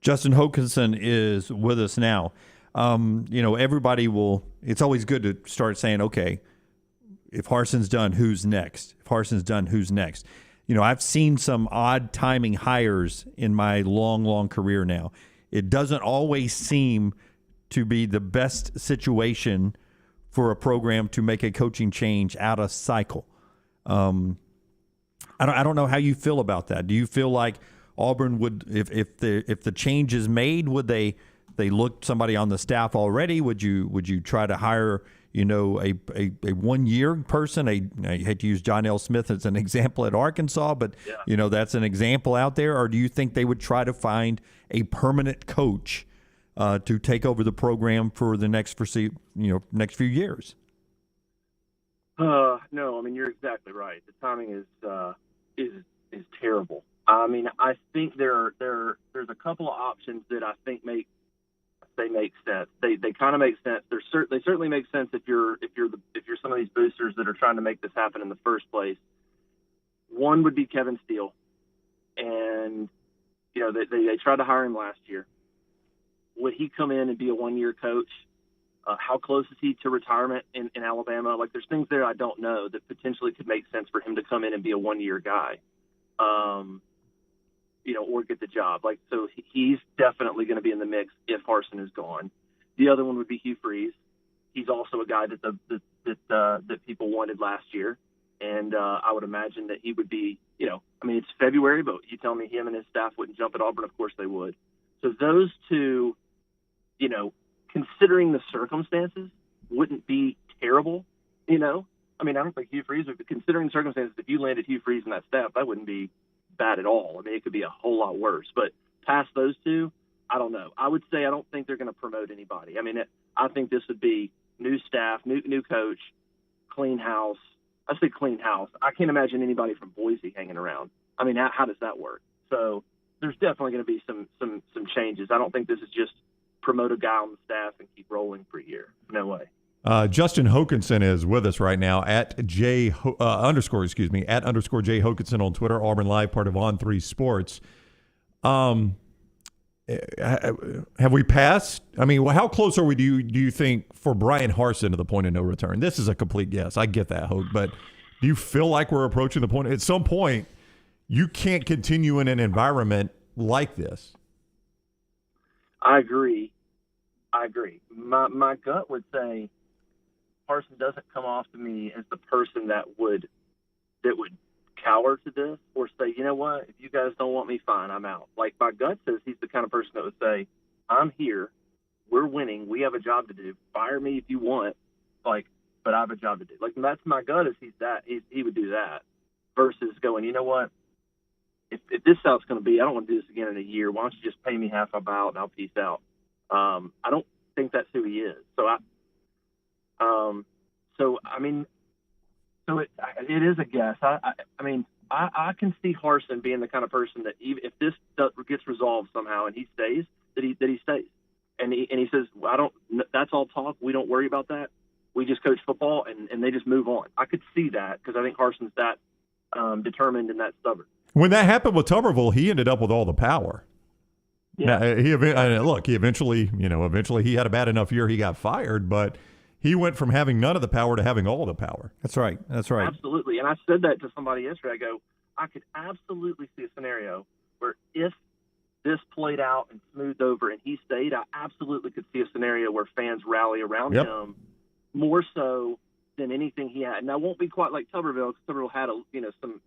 Justin Hokanson is with us now. Everybody it's always good to start saying, okay, if Harsin's done, who's next? If Harsin's done, who's next? I've seen some odd timing hires in my long, long career now. It doesn't always seem to be the best situation for a program to make a coaching change out of cycle. I don't know how you feel about that. Do you feel like Auburn would, if the change is made, would they look somebody on the staff already? Would you try to hire a 1 year person? I hate to use John L. Smith as an example at Arkansas, but that's an example out there. Or do you think they would try to find a permanent coach to take over the program for the next few years? No, you're exactly right. The timing is terrible. I think there's a couple of options that I think make sense. They kind of make sense. They certainly make sense if you're some of these boosters that are trying to make this happen in the first place. One would be Kevin Steele, and they tried to hire him last year. Would he come in and be a 1-year coach? How close is he to retirement in Alabama? There's things there I don't know that potentially could make sense for him to come in and be a 1-year guy. Or get the job. So he's definitely going to be in the mix if Harsin is gone. The other one would be Hugh Freeze. He's also a guy that people wanted last year, and I would imagine that he would be. It's February, but you tell me him and his staff wouldn't jump at Auburn. Of course they would. So those two, considering the circumstances, wouldn't be terrible. I don't think Hugh Freeze would be, considering the circumstances. If you landed Hugh Freeze in that staff, that wouldn't be bad at all. It could be a whole lot worse. But past those two, I don't know. I would say I don't think they're going to promote anybody. I think this would be new staff, new coach, clean house. I say clean house. I can't imagine anybody from Boise hanging around. How does that work? So there's definitely going to be some changes. I don't think this is just promote a guy on the staff and keep rolling for a year. No way. Justin Hokanson is with us right now at at _J Hokanson on Twitter. Auburn Live, part of On3 Sports. Have we passed? How close are we? Do you think for Bryan Harsin to the point of no return? This is a complete guess. I get that, Hoke, but do you feel like we're approaching the point? At some point, you can't continue in an environment like this. I agree. My gut would say Harsin doesn't come off to me as the person that would cower to this or say, you know what, if you guys don't want me, fine, I'm out. My gut says he's the kind of person that would say, I'm here, we're winning, we have a job to do, fire me if you want, but I have a job to do. That's my gut is he would do that versus going, you know what, if this is how it's going to be, I don't want to do this again in a year, why don't you just pay me half I'm out and I'll peace out. I don't think that's who he is. So it is a guess. I can see Harsin being the kind of person that even if this gets resolved somehow and he stays, that he stays, and he says, that's all talk. We don't worry about that. We just coach football and they just move on. I could see that because I think Harsin's that determined and that stubborn. When that happened with Tuberville, he ended up with all the power. Yeah. Now, he eventually he had a bad enough year he got fired, but he went from having none of the power to having all the power. That's right. Absolutely. And I said that to somebody yesterday. I go, I could absolutely see a scenario where if this played out and smoothed over and he stayed, I absolutely could see a scenario where fans rally around him more so than anything he had. Now, it won't be quite like Tuberville, because Tuberville had some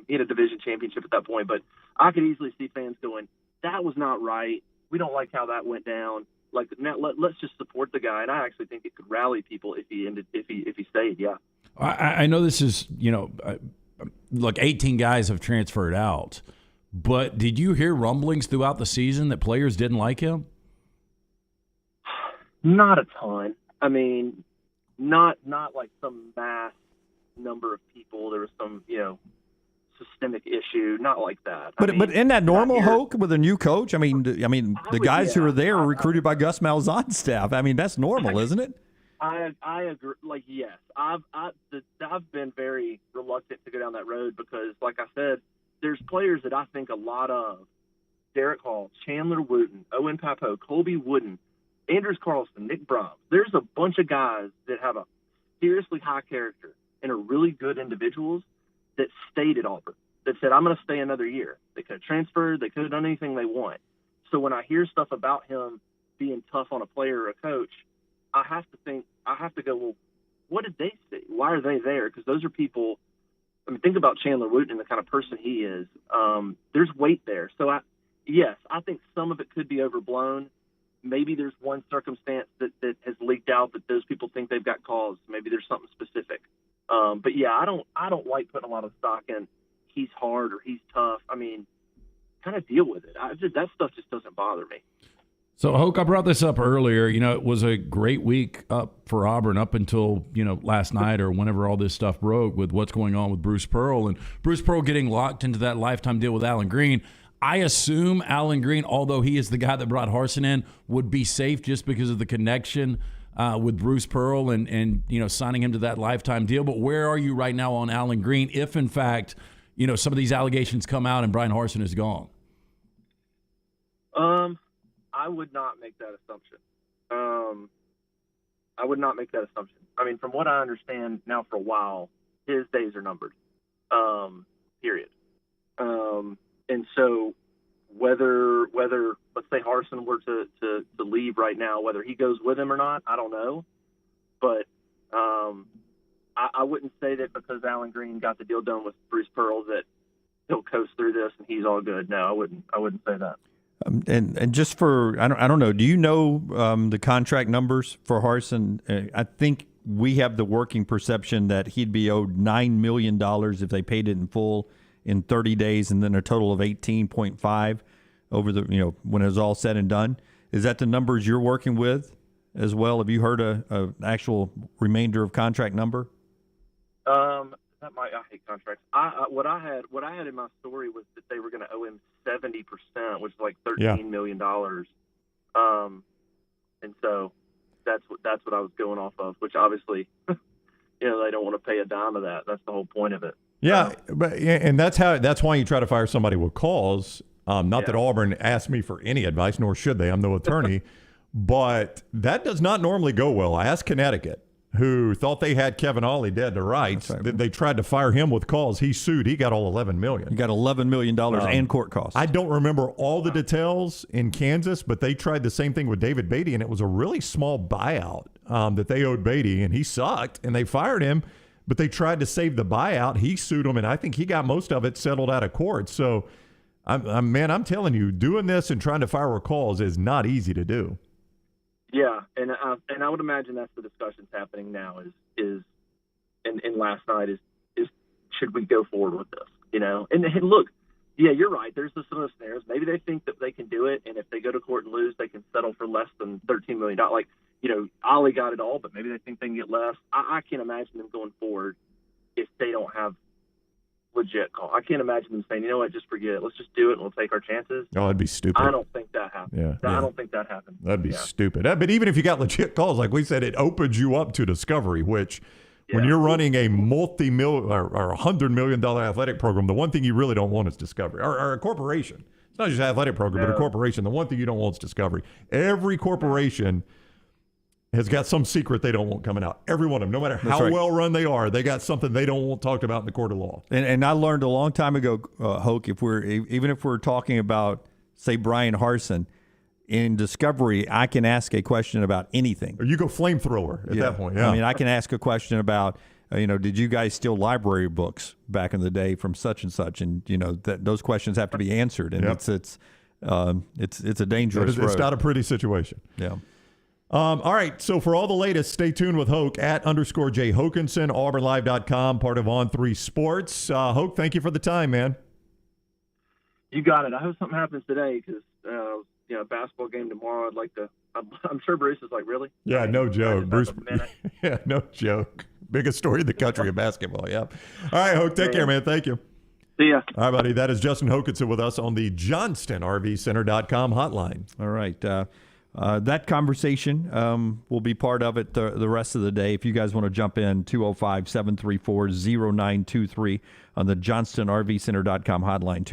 division championship at that point, but I could easily see fans going, that was not right. We don't like how that went down. Like, now let's just support the guy. And I actually think it could rally people if he stayed. Yeah. I know this is, look, 18 guys have transferred out, but did you hear rumblings throughout the season that players didn't like him? Not a ton. I mean, not like some mass number of people. There was some, systemic issue, not like that. But isn't that normal, Hoke, with a new coach? I mean, the guys who are there are recruited by Gus Malzahn's staff. I mean, that's normal, isn't it? I agree. Like, yes, I've been very reluctant to go down that road because, like I said, there's players that I think a lot of: Derek Hall, Chandler Wooten, Owen Papo, Colby Wooden, Andrews Carlson, Nick Brahms. There's a bunch of guys that have a seriously high character and are really good individuals that stayed at Auburn, that said, I'm going to stay another year. They could have transferred. They could have done anything they want. So when I hear stuff about him being tough on a player or a coach, I have to go, well, what did they see? Why are they there? Because those are people. I mean, think about Chandler Wooten and the kind of person he is. There's weight there. So I think some of it could be overblown. Maybe there's one circumstance that has leaked out that those people think they've got cause. Maybe there's something specific. But yeah, I don't like putting a lot of stock in he's hard or he's tough. I mean, kind of deal with it. That stuff just doesn't bother me. So, Hoke, I brought this up earlier. It was a great week up for Auburn up until, last night or whenever all this stuff broke with what's going on with Bruce Pearl. And Bruce Pearl getting locked into that lifetime deal with Allen Green. I assume Allen Green, although he is the guy that brought Harsin in, would be safe just because of the connection with Bruce Pearl and signing him to that lifetime deal. But where are you right now on Allen Green if, in fact, some of these allegations come out and Bryan Harsin is gone? I would not make that assumption. I would not make that assumption. I mean, from what I understand now for a while, his days are numbered, period. And so whether let's say Harsin were to leave right now, whether he goes with him or not, I don't know. But I wouldn't say that because Allen Green got the deal done with Bruce Pearl that he'll coast through this and he's all good. No, I wouldn't say that. And just for I don't know. Do you know the contract numbers for Harsin? I think we have the working perception that he'd be owed $9 million if they paid it in full in 30 days, and then a total of 18.5 over the when it was all said and done. Is that the numbers you're working with as well? Have you heard a actual remainder of contract number? I hate contracts. What I had in my story was that they were going to owe him 70%, which is like $13 million. And so that's what I was going off of. Which obviously, they don't want to pay a dime of that. That's the whole point of it. Yeah, and that's why you try to fire somebody with cause. Not that Auburn asked me for any advice, nor should they. I'm no attorney, but that does not normally go well. I asked Connecticut, who thought they had Kevin Ollie dead to rights. Right. They tried to fire him with cause. He sued. He got all $11 million. He got $11 million and court costs. I don't remember all the details in Kansas, but they tried the same thing with David Beatty, and it was a really small buyout that they owed Beatty, and he sucked, and they fired him. But they tried to save the buyout. He sued them, and I think he got most of it settled out of court. So, I'm telling you, doing this and trying to fire a cause is not easy to do. Yeah, and I would imagine that's the discussions happening now. And last night is should we go forward with this? And look, yeah, you're right. There's some of the scenarios. Maybe they think that they can do it, and if they go to court and lose, they can settle for less than $13 million. Like, Ollie got it all, but maybe they think they can get less. I can't imagine them going forward if they don't have legit call. I can't imagine them saying, just forget it. Let's just do it and we'll take our chances. Oh, that'd be stupid. I don't think that happens. I don't think that happens. That'd be stupid. But even if you got legit calls, like we said, it opens you up to discovery, which when you're running a multi-million or $100 million athletic program, the one thing you really don't want is discovery. Or a corporation. It's not just an athletic program, but a corporation. The one thing you don't want is discovery. Every corporation has got some secret they don't want coming out. Every one of them, no matter how well run they are, they got something they don't want talked about in the court of law. And I learned a long time ago, Hoke, even if we're talking about, say, Bryan Harsin, in discovery, I can ask a question about anything. Or you go flamethrower at that point. Yeah. I mean, I can ask a question about, did you guys steal library books back in the day from such and such? And those questions have to be answered, and it's a dangerous road. It's not a pretty situation. Yeah. All right, so for all the latest, stay tuned with Hoke at _J Hokanson, AuburnLive.com, part of On3 Sports. Hoke, thank you for the time, man. You got it. I hope something happens today because, basketball game tomorrow. I'm sure Bruce is like, really? Yeah, no joke. Bruce, yeah, no joke. Biggest story in the country of basketball, yeah. All right, Hoke, take care, man. Thank you. See ya. All right, buddy. That is Justin Hokanson with us on the JohnstonRVCenter.com hotline. All right. That conversation will be part of it the rest of the day. If you guys want to jump in, 205-734-0923 on the JohnstonRVCenter.com hotline,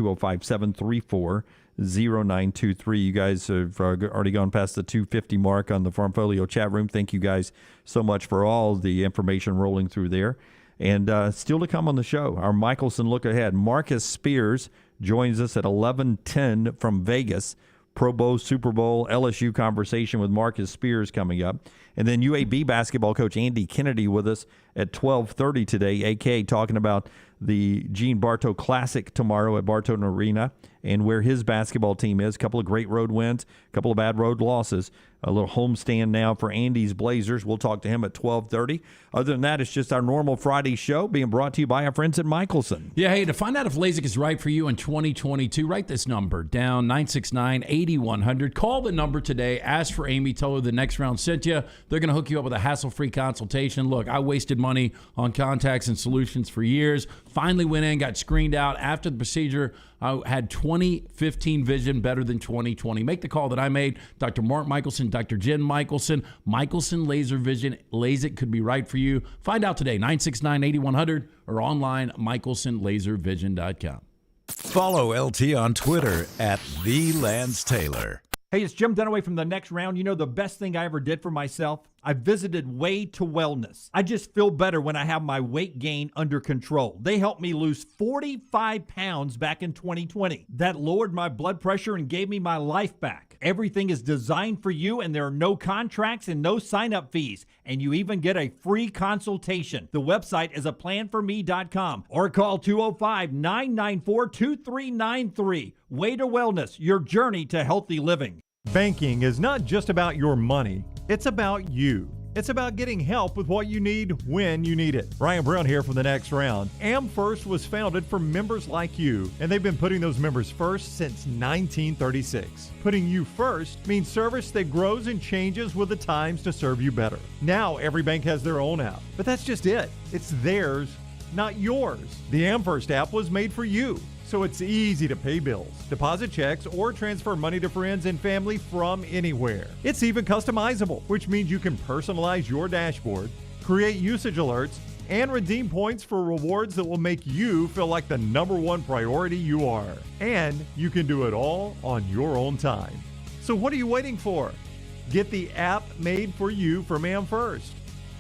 205-734-0923. You guys have already gone past the 250 mark on the Farmfolio chat room. Thank you guys so much for all the information rolling through there. And still to come on the show, our Michelson look ahead. Marcus Spears joins us at 11:10 from Vegas. Pro Bowl, Super Bowl, LSU conversation with Marcus Spears coming up. And then UAB basketball coach Andy Kennedy with us at 12:30 today. AK talking about the Gene Bartow Classic tomorrow at Bartow Arena and where his basketball team is. A couple of great road wins, a couple of bad road losses. A little homestand now for Andy's Blazers. We'll talk to him at 12:30. Other than that, it's just our normal Friday show being brought to you by our friends at Michelson. Yeah, hey, to find out if LASIK is right for you in 2022, write this number down, 969-8100. Call the number today. Ask for Amy. Tell her the next round sent you. They're going to hook you up with a hassle-free consultation. Look, I wasted money on contacts and solutions for years. Finally went in, got screened out. After the procedure, I had 20/15 vision, better than 20/20. Make the call that I made. Dr. Mark Michelson, Dr. Jen Michelson, Michelson Laser Vision. LASIK could be right for you. Find out today, 969-8100 or online, michelsonlaservision.com. Follow LT on Twitter at @TheLanceTaylor. Hey, it's Jim Dunaway from The Next Round. You know the best thing I ever did for myself? I visited Way to Wellness. I just feel better when I have my weight gain under control. They helped me lose 45 pounds back in 2020. That lowered my blood pressure and gave me my life back. Everything is designed for you, and there are no contracts and no sign-up fees. And you even get a free consultation. The website is aplanforme.com or call 205-994-2393. Way to Wellness, your journey to healthy living. Banking is not just about your money. It's about you. It's about getting help with what you need when you need it. Ryan Brown here for The Next Round. AmFirst was founded for members like you, and they've been putting those members first since 1936. Putting you first means service that grows and changes with the times to serve you better. Now every bank has their own app, but that's just it. It's theirs, not yours. The AmFirst app was made for you, so it's easy to pay bills, deposit checks, or transfer money to friends and family from anywhere. It's even customizable, which means you can personalize your dashboard, create usage alerts, and redeem points for rewards that will make you feel like the #1 priority you are. And you can do it all on your own time. So what are you waiting for? Get the app made for you from AmFirst.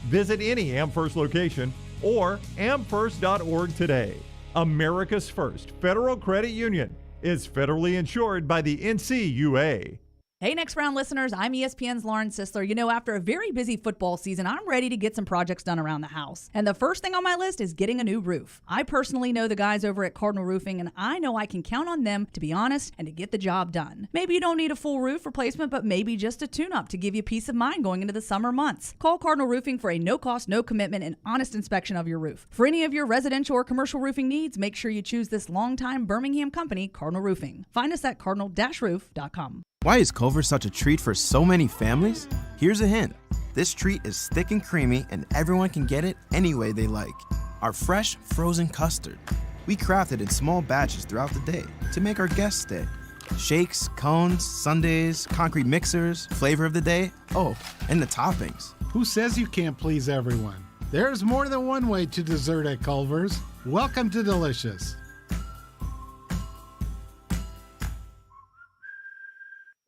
Visit any AmFirst location or amfirst.org today. America's first federal credit union is federally insured by the NCUA. Hey, Next Round listeners, I'm ESPN's Lauren Sisler. You know, after a very busy football season, I'm ready to get some projects done around the house. And the first thing on my list is getting a new roof. I personally know the guys over at Cardinal Roofing, and I know I can count on them to be honest and to get the job done. Maybe you don't need a full roof replacement, but maybe just a tune-up to give you peace of mind going into the summer months. Call Cardinal Roofing for a no-cost, no-commitment, and honest inspection of your roof. For any of your residential or commercial roofing needs, make sure you choose this longtime Birmingham company, Cardinal Roofing. Find us at cardinal-roof.com. Why is Culver's such a treat for so many families? Here's a hint. This treat is thick and creamy, and everyone can get it any way they like. Our fresh, frozen custard. We craft it in small batches throughout the day to make our guests stay. Shakes, cones, sundaes, concrete mixers, flavor of the day, oh, and the toppings. Who says you can't please everyone? There's more than one way to dessert at Culver's. Welcome to Delicious.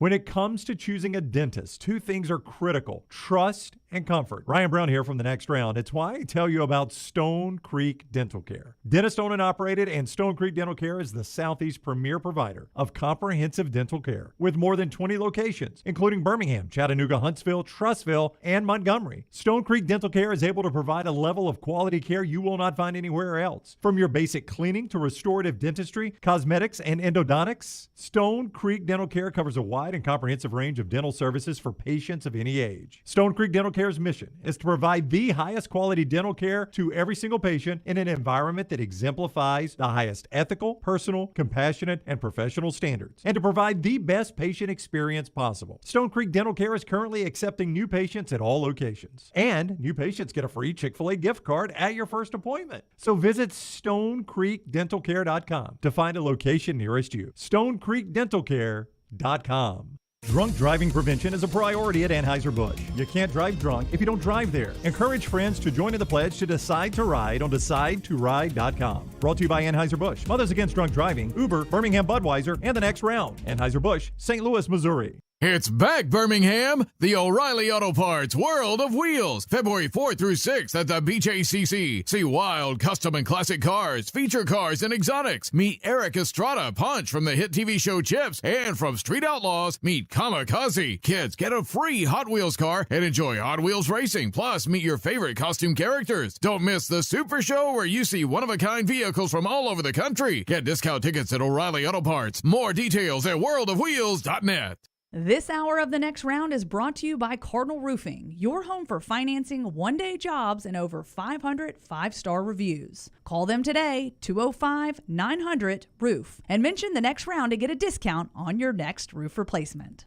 When it comes to choosing a dentist, two things are critical: trust and comfort. Ryan Brown here from The Next Round. It's why I tell you about Stone Creek Dental Care. Dentist owned and operated, and Stone Creek Dental Care is the Southeast premier provider of comprehensive dental care with more than 20 locations, including Birmingham, Chattanooga, Huntsville, Trussville, and Montgomery. Stone Creek Dental Care is able to provide a level of quality care you will not find anywhere else. From your basic cleaning to restorative dentistry, cosmetics, and endodontics, Stone Creek Dental Care covers a wide and comprehensive range of dental services for patients of any age. Stone Creek Dental Care's mission is to provide the highest quality dental care to every single patient in an environment that exemplifies the highest ethical, personal, compassionate, and professional standards, and to provide the best patient experience possible. Stone Creek Dental Care is currently accepting new patients at all locations, and new patients get a free Chick-fil-A gift card at your first appointment. So visit StoneCreekDentalCare.com to find a location nearest you. StoneCreekDentalCare.com. Drunk driving prevention is a priority at Anheuser-Busch. You can't drive drunk if you don't drive there. Encourage friends to join in the pledge to Decide to Ride on DecideToRide.com. Brought to you by Anheuser-Busch, Mothers Against Drunk Driving, Uber, Birmingham Budweiser, and The Next Round. Anheuser-Busch, St. Louis, Missouri. It's back, Birmingham! The O'Reilly Auto Parts World of Wheels, February 4th through 6th at the BJCC. See wild, custom, and classic cars, feature cars, and exotics. Meet Eric Estrada, Punch from the hit TV show Chips, and from Street Outlaws, meet Kamikaze. Kids, get a free Hot Wheels car and enjoy Hot Wheels racing. Plus, meet your favorite costume characters. Don't miss the Super Show where you see one-of-a-kind vehicles from all over the country. Get discount tickets at O'Reilly Auto Parts. More details at worldofwheels.net. This hour of The Next Round is brought to you by Cardinal Roofing, your home for financing one-day jobs and over 500 five-star reviews. Call them today, 205-900-ROOF, and mention The Next Round to get a discount on your next roof replacement.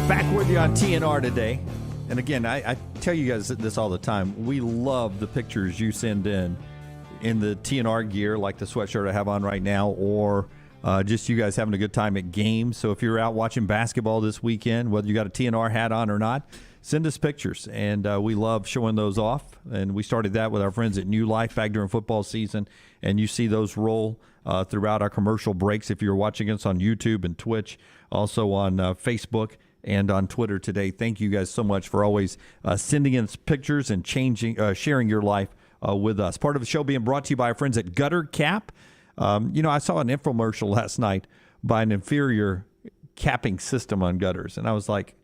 Back with you on TNR today. And again, I tell you guys this all the time. We love the pictures you send in the TNR gear, like the sweatshirt I have on right now, or just you guys having a good time at games. So if you're out watching basketball this weekend, whether you got a TNR hat on or not, send us pictures. And we love showing those off. And we started that with our friends at New Life back during football season. And you see those roll throughout our commercial breaks if you're watching us on YouTube and Twitch, also on Facebook and on Twitter today. Thank you guys so much for always sending in pictures and sharing your life with us. Part of the show being brought to you by our friends at Gutter Cap. I saw an infomercial last night by an inferior capping system on gutters, and I was like,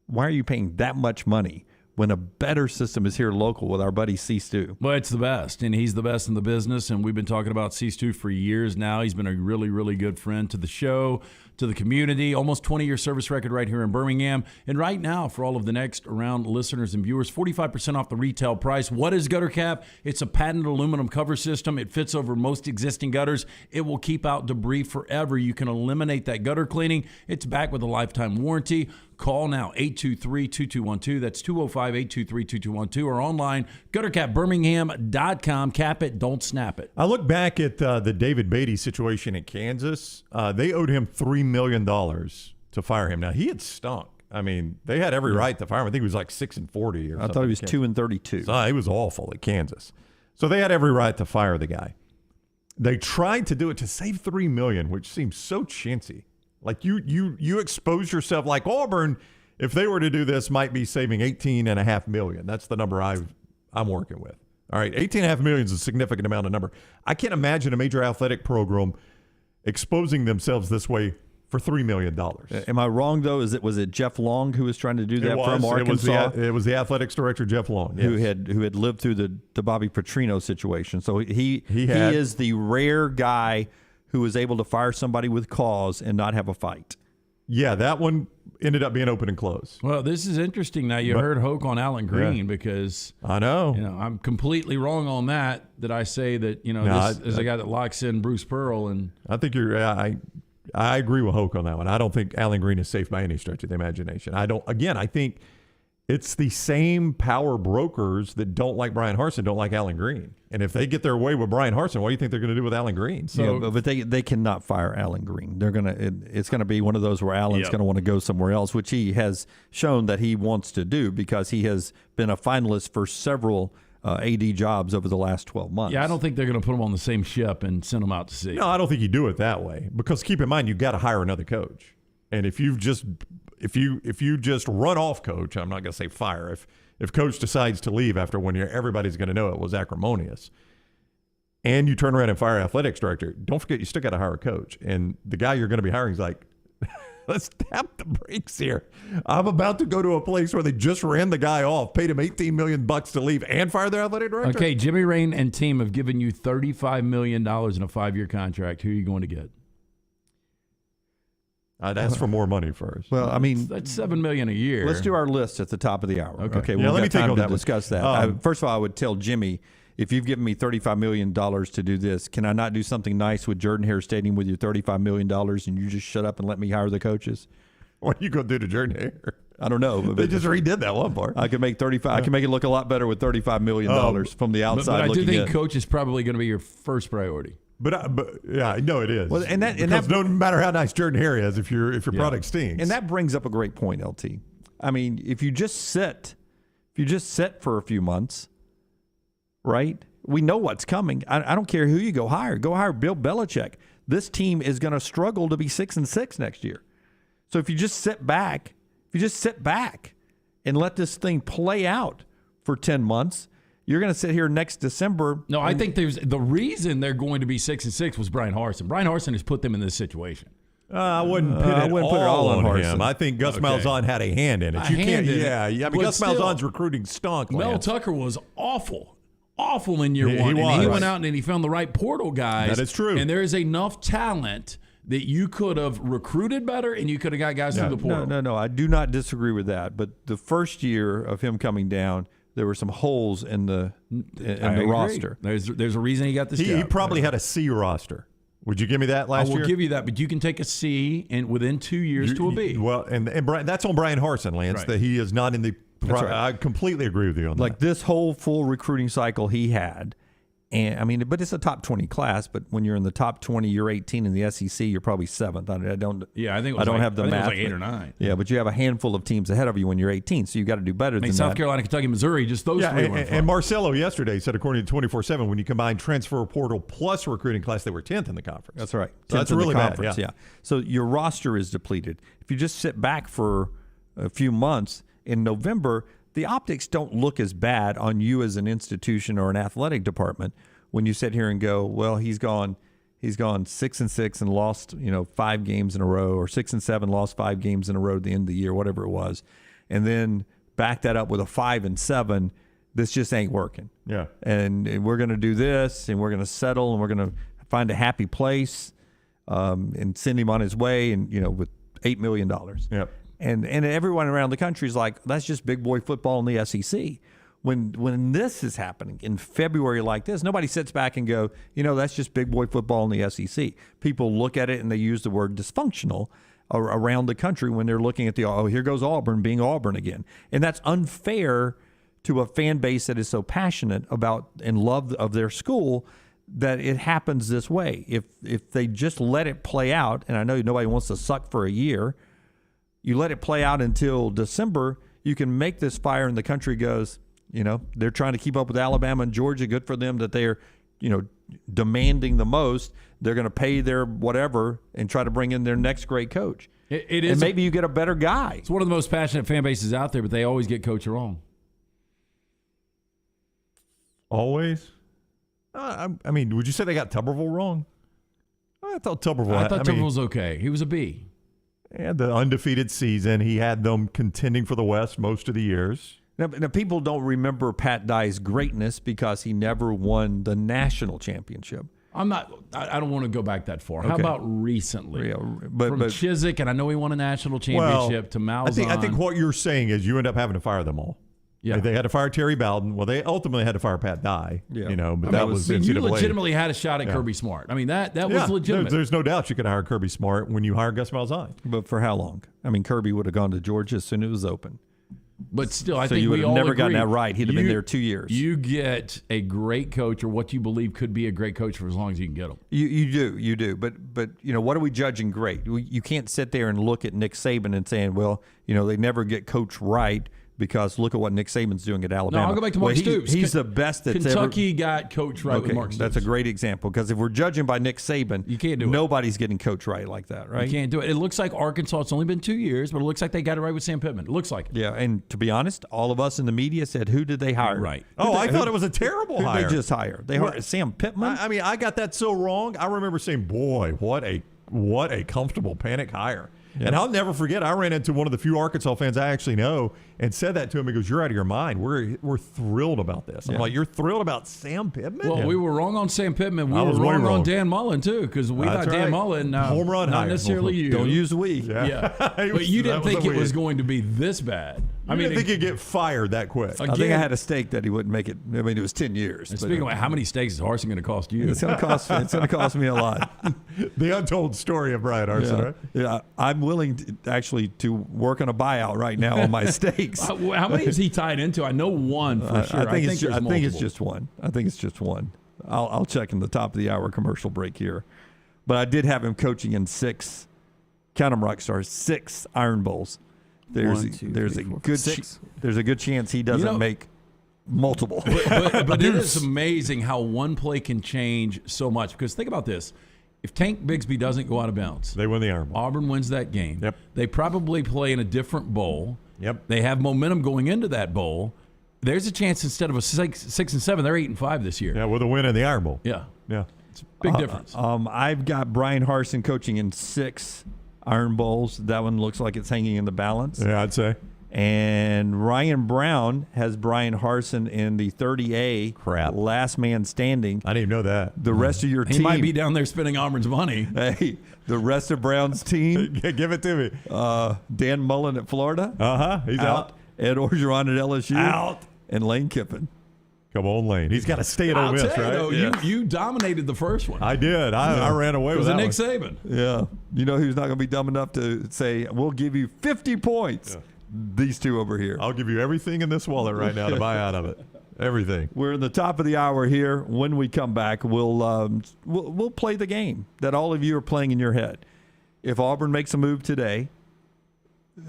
why are you paying that much money when a better system is here local with our buddy C-Stu? Well, it's the best, and he's the best in the business, and we've been talking about C-Stu for years now. He's been a really, really good friend to the show, to the community, almost 20-year service record right here in Birmingham. And right now, for all of the Next Round listeners and viewers, 45% off the retail price. What is Gutter Cap? It's a patented aluminum cover system. It fits over most existing gutters. It will keep out debris forever. You can eliminate that gutter cleaning. It's back with a lifetime warranty. Call now, 823-2212. That's 205-823-2212, or online, guttercapbirmingham.com. Cap it, don't snap it. I look back at the David Beatty situation at Kansas. They owed him $3 million to fire him. Now, he had stunk. I mean, they had every right to fire him. I think he was like 6-40 or something. I thought he was 2-32. So he was awful at Kansas. So they had every right to fire the guy. They tried to do it to save $3 million, which seems so chintzy. Like you expose yourself, like Auburn, if they were to do this, might be saving $18.5 million. That's the number I'm working with. All right, $18.5 million is a significant amount of number. I can't imagine a major athletic program exposing themselves this way for $3 million. Am I wrong, though? Was it Jeff Long who was trying to do that from Arkansas? It was the athletics director, Jeff Long, yes, who had lived through the Bobby Petrino situation. So he is the rare guy who was able to fire somebody with cause and not have a fight. Yeah, that one ended up being open and closed. Well, this is interesting. Now, you heard Hoke on Allen Green, because I know. I'm completely wrong on that I say that, this is a guy that locks in Bruce Pearl. And I think I agree with Hoke on that one. I don't think Allen Green is safe by any stretch of the imagination. I think it's the same power brokers that don't like Bryan Harsin don't like Allen Green. And if they get their way with Bryan Harsin, what do you think they're going to do with Allen Green? So, yeah, but they cannot fire Allen Green. It's going to be one of those where Allen's going to want to go somewhere else, which he has shown that he wants to do, because he has been a finalist for several AD jobs over the last 12 months. Yeah, I don't think they're going to put them on the same ship and send them out to sea. No, I don't think you do it that way, because keep in mind, you've got to hire another coach. And if you just run off coach, I'm not going to say fire. If coach decides to leave after 1 year, everybody's going to know it was acrimonious. And you turn around and fire athletics director, don't forget you still got to hire a coach. And the guy you're going to be hiring is like, let's tap the brakes here. I'm about to go to a place where they just ran the guy off, paid him $18 million to leave, and fire their athletic director. Okay, Jimmy Rain and team have given you $35 million in a 5-year contract. Who are you going to get? I'd ask for more money first. Well, I mean, that's $7 million a year. Let's do our list at the top of the hour. Okay, let me take to discuss that. First of all, I would tell Jimmy, if you've given me $35 million to do this, can I not do something nice with Jordan-Hare Stadium with your $35 million and you just shut up and let me hire the coaches? What are you going to do to Jordan-Hare? I don't know. They just redid that one part. I can make I can make it look a lot better with $35 million from the outside. But I do think in. coach is probably going to be your first priority. But yeah, I know it is. Well, because no matter how nice Jordan-Hare is, if your product stinks. And that brings up a great point, LT. I mean, if you just sit for a few months, right? We know what's coming. I don't care who you go hire. Go hire Bill Belichick. This team is going to struggle to be 6-6 next year. So if you just sit back and let this thing play out for 10 months, you're going to sit here next December. No, I think the reason they're going to be 6-6 was Bryan Harsin. Bryan Harsin has put them in this situation. I wouldn't put it all on him. I think Gus Malzahn had a hand in it. I mean, Gus Malzahn's recruiting stunk. Mel Tucker was awful in year one. He went out and he found the right portal guys. That is true. And there is enough talent that you could have recruited better and you could have got guys through the portal. No. I do not disagree with that. But the first year of him coming down, there were some holes in the roster. There's a reason he got this job. He probably had a C roster. Would you give me that last year? I will give you that, but you can take a C and within 2 years to a B. Well, and Brian, that's on Bryan Harsin, Lance, that he is not in the right. I completely agree with you on that. Like this whole full recruiting cycle he had, and I mean, but it's a top 20 class. But when you're in the top 20, you're 18 in the SEC. You're probably 7th. I don't. Yeah, I think I don't have the math. It was like 8 or 9. Yeah, but you have a handful of teams ahead of you when you're 18, so you got to do better than South that. Carolina, Kentucky, Missouri, just those three. And Marcelo yesterday said, according to 24/7, when you combine transfer portal plus recruiting class, they were 10th in the conference. That's right. So that's really bad. Yeah. So your roster is depleted. If you just sit back for a few months in November, the optics don't look as bad on you as an institution or an athletic department when you sit here and go, well, he's gone 6-6 and lost 5 games in a row, or 6-7, lost 5 games in a row at the end of the year, whatever it was, and then back that up with a 5-7. This just ain't working. Yeah, and we're going to do this, and we're going to settle, and we're going to find a happy place, and send him on his way, and with $8 million. Yep. And everyone around the country is like, that's just big boy football in the SEC. When this is happening in February like this, nobody sits back and go, that's just big boy football in the SEC. People look at it and they use the word dysfunctional around the country when they're looking at here goes Auburn being Auburn again. And that's unfair to a fan base that is so passionate about and love of their school that it happens this way. If they just let it play out, and I know nobody wants to suck for a year, you let it play out until December, you can make this fire and the country goes, they're trying to keep up with Alabama and Georgia. Good for them that they're, demanding the most. They're going to pay their whatever and try to bring in their next great coach. It is. And maybe you get a better guy. It's one of the most passionate fan bases out there, but they always get coach wrong. Always? I mean, would you say they got Tuberville wrong? I thought Tuberville was okay. He was a B. And the undefeated season, he had them contending for the West most of the years. Now, people don't remember Pat Dye's greatness because he never won the national championship. I don't want to go back that far. Okay. How about recently? But Chizik, and I know he won a national championship, to Malzahn. I think what you're saying is you end up having to fire them all. Yeah. They had to fire Terry Bowden. Well, they ultimately had to fire Pat Dye. Yeah. But that was NCAA. You legitimately had a shot at Kirby Smart. I mean, that was legitimate. There's no doubt you could hire Kirby Smart when you hire Gus Malzahn. But for how long? I mean, Kirby would have gone to Georgia as soon as it was open. But still, I so think you would we have all never agree, gotten that right. He'd have been there 2 years. You get a great coach, or what you believe could be a great coach, for as long as you can get them. You do. But what are we judging great? You can't sit there and look at Nick Saban and saying, well, they never get coached right. because look at what Nick Saban's doing at Alabama. No, I'll go back to Mark Stoops. He's the best that's Kentucky got coach right with Mark Stoops. That's a great example, because if we're judging by Nick Saban, you can't do nobody's getting coach right like that, right? You can't do it. It looks like Arkansas, it's only been 2 years, but it looks like they got it right with Sam Pittman. It looks like it. Yeah, and to be honest, all of us in the media said, who did they hire? Right. I thought it was a terrible hire. Who they just hire? They hired Sam Pittman? I mean, I got that so wrong. I remember saying, boy, what a comfortable panic hire. Yeah. And I'll never forget, I ran into one of the few Arkansas fans I actually know and said that to him. He goes, "You're out of your mind. We're thrilled about this." I'm like, "You're thrilled about Sam Pittman?" Well, we were wrong on Sam Pittman. We were wrong on Dan Mullen, too, because we thought Dan Mullen, home run not hire. necessarily you. Don't use we. Yeah. But you didn't think it was going to be this bad. I didn't think he'd get fired that quick. I think I had a stake that he wouldn't make it. I mean, it was 10 years. And speaking of how many stakes is Harsin going to cost you? It's going to cost me a lot. The untold story of Bryan Harsin, right? Yeah, I'm willing to work on a buyout right now on my stakes. How many is he tied into? I know one for sure. I think it's just one. I think it's just one. I'll check in the top of the hour commercial break here. But I did have him coaching in 6, count them rock stars, 6 Iron Bowls. There's a good chance he doesn't make multiple. But it is amazing how one play can change so much. Because think about this. If Tank Bigsby doesn't go out of bounds, they win the Iron Bowl. Auburn wins that game. Yep. They probably play in a different bowl. Yep. They have momentum going into that bowl. There's a chance instead of a 6 and 7, they're 8 and 5 this year. Yeah, with a win in the Iron Bowl. Yeah. It's a big difference. I've got Bryan Harsin coaching in 6 Iron Bowls. That one looks like it's hanging in the balance. Yeah, I'd say. And Ryan Brown has Bryan Harsin in the 30A. Crap. Last man standing. I didn't even know that. The rest of your team. He might be down there spending Auburn's money. Hey, the rest of Brown's team. Give it to me. Dan Mullen at Florida. He's out. Ed Orgeron at LSU. Out. And Lane Kiffin. Come on, Lane. He's got to stay at Ole Miss, right? Though, you dominated the first one. I did. I ran away with that Nick Saban. Yeah. You know who's not going to be dumb enough to say, we'll give you 50 points. Yeah. These two over here. I'll give you everything in this wallet right now to buy out of it. Everything. We're in the top of the hour here. When we come back, we'll play the game that all of you are playing in your head. If Auburn makes a move today,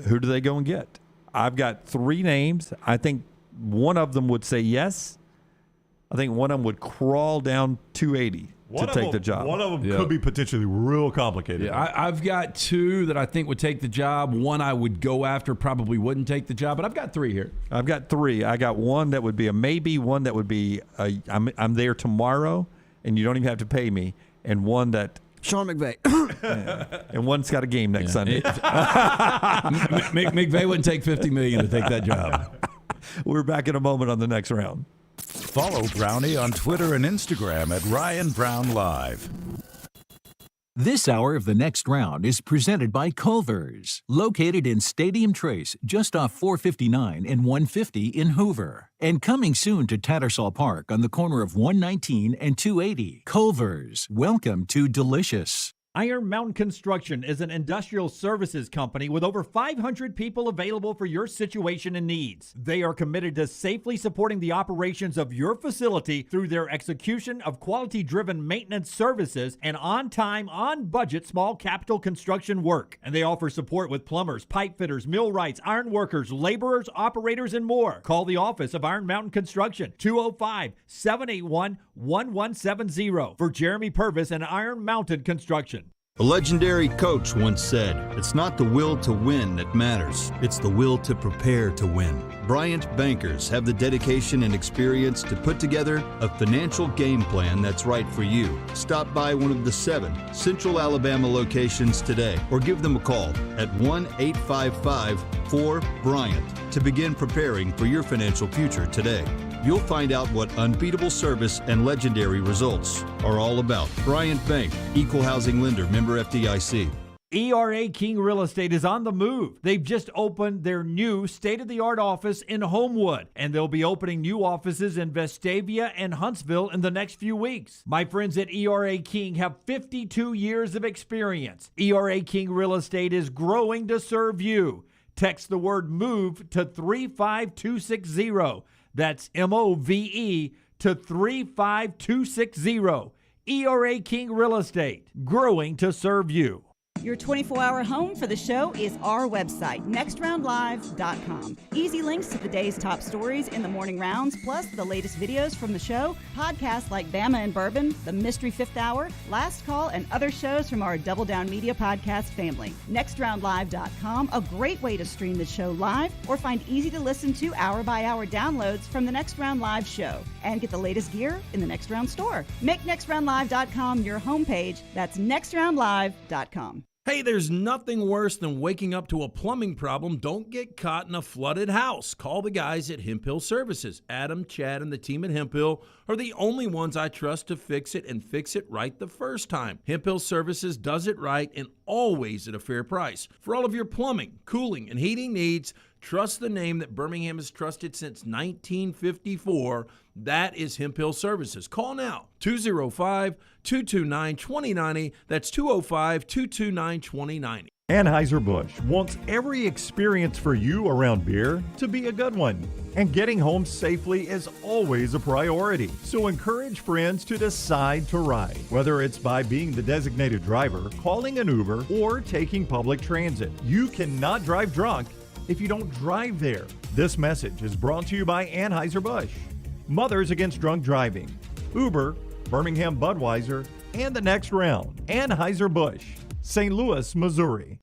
who do they go and get? I've got 3 names. I think one of them would say yes. I think one of them would crawl down 280 to take the job. One of them could be potentially real complicated. Yeah, I've got 2 that I think would take the job. One I would go after, probably wouldn't take the job, but I've got 3 here. I've got 3. I got one that would be a maybe, one that would be I'm there tomorrow, and you don't even have to pay me, and one that Sean McVay. And one's got a game next Sunday. McVay wouldn't take $50 million to take that job. We're back in a moment on the next round. Follow Brownie on Twitter and Instagram at Ryan Brown Live. This hour of the next round is presented by Culver's, located in Stadium Trace, just off 459 and 150 in Hoover. And coming soon to Tattersall Park on the corner of 119 and 280. Culver's, welcome to delicious. Iron Mountain Construction is an industrial services company with over 500 people available for your situation and needs. They are committed to safely supporting the operations of your facility through their execution of quality-driven maintenance services and on-time, on-budget small capital construction work. And they offer support with plumbers, pipe fitters, millwrights, iron workers, laborers, operators, and more. Call the office of Iron Mountain Construction, 205-781-1170 for Jeremy Purvis and Iron Mountain Construction. A legendary coach once said, "It's not the will to win that matters, it's the will to prepare to win." Bryant bankers have the dedication and experience to put together a financial game plan that's right for you. Stop by one of the 7 Central Alabama locations today or give them a call at 1-855-4-BRYANT to begin preparing for your financial future today. You'll find out what unbeatable service and legendary results are all about. Bryant Bank, Equal Housing Lender, member FDIC. ERA King Real Estate is on the move. They've just opened their new state-of-the-art office in Homewood, and they'll be opening new offices in Vestavia and Huntsville in the next few weeks. My friends at ERA King have 52 years of experience. ERA King Real Estate is growing to serve you. Text the word MOVE to 35260. That's MOVE to 35260. ERA King Real Estate, growing to serve you. Your 24-hour home for the show is our website, nextroundlive.com. Easy links to the day's top stories in the morning rounds, plus the latest videos from the show, podcasts like Bama and Bourbon, The Mystery Fifth Hour, Last Call, and other shows from our Double Down Media podcast family. Nextroundlive.com, a great way to stream the show live or find easy-to-listen to hour-by-hour downloads from the Next Round Live show. And get the latest gear in the Next Round store. Make nextroundlive.com your homepage. That's nextroundlive.com. Hey, there's nothing worse than waking up to a plumbing problem. Don't get caught in a flooded house. Call the guys at Hemp Hill Services. Adam, Chad, and the team at Hemp Hill are the only ones I trust to fix it and fix it right the first time. Hemp Hill Services does it right and always at a fair price. For all of your plumbing, cooling, and heating needs, trust the name that Birmingham has trusted since 1954. That is Hemp Hill Services. Call now, 205-229-2090. That's 205-229-2090. Anheuser-Busch wants every experience for you around beer to be a good one. And getting home safely is always a priority. So encourage friends to decide to ride, whether it's by being the designated driver, calling an Uber, or taking public transit. You cannot drive drunk if you don't drive there. This message is brought to you by Anheuser-Busch, Mothers Against Drunk Driving, Uber, Birmingham Budweiser, and the Next Round. Anheuser-Busch, St. Louis, Missouri.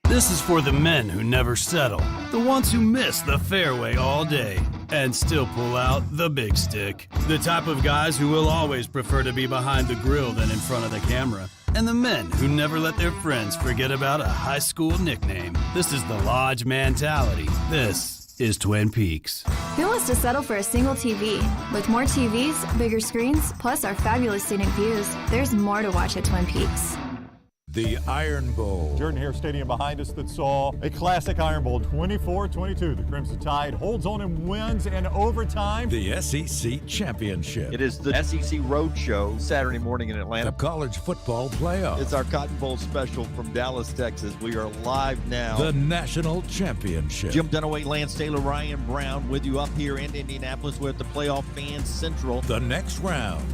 This is for the men who never settle, the ones who miss the fairway all day and still pull out the big stick, the type of guys who will always prefer to be behind the grill than in front of the camera, and the men who never let their friends forget about a high school nickname. This is the Lodge mentality. This is Twin Peaks. Who wants to settle for a single TV? With more TVs, bigger screens, plus our fabulous scenic views, there's more to watch at Twin Peaks. The Iron Bowl. Jordan-Hare Stadium behind us that saw a classic Iron Bowl, 24-22. The Crimson Tide holds on and wins in overtime. The SEC Championship. It is the SEC Roadshow Saturday morning in Atlanta. The College Football Playoff. It's our Cotton Bowl special from Dallas, Texas. We are live now. The National Championship. Jim Dunaway, Lance Taylor, Ryan Brown with you up here in Indianapolis with the Playoff Fans Central. The Next Round.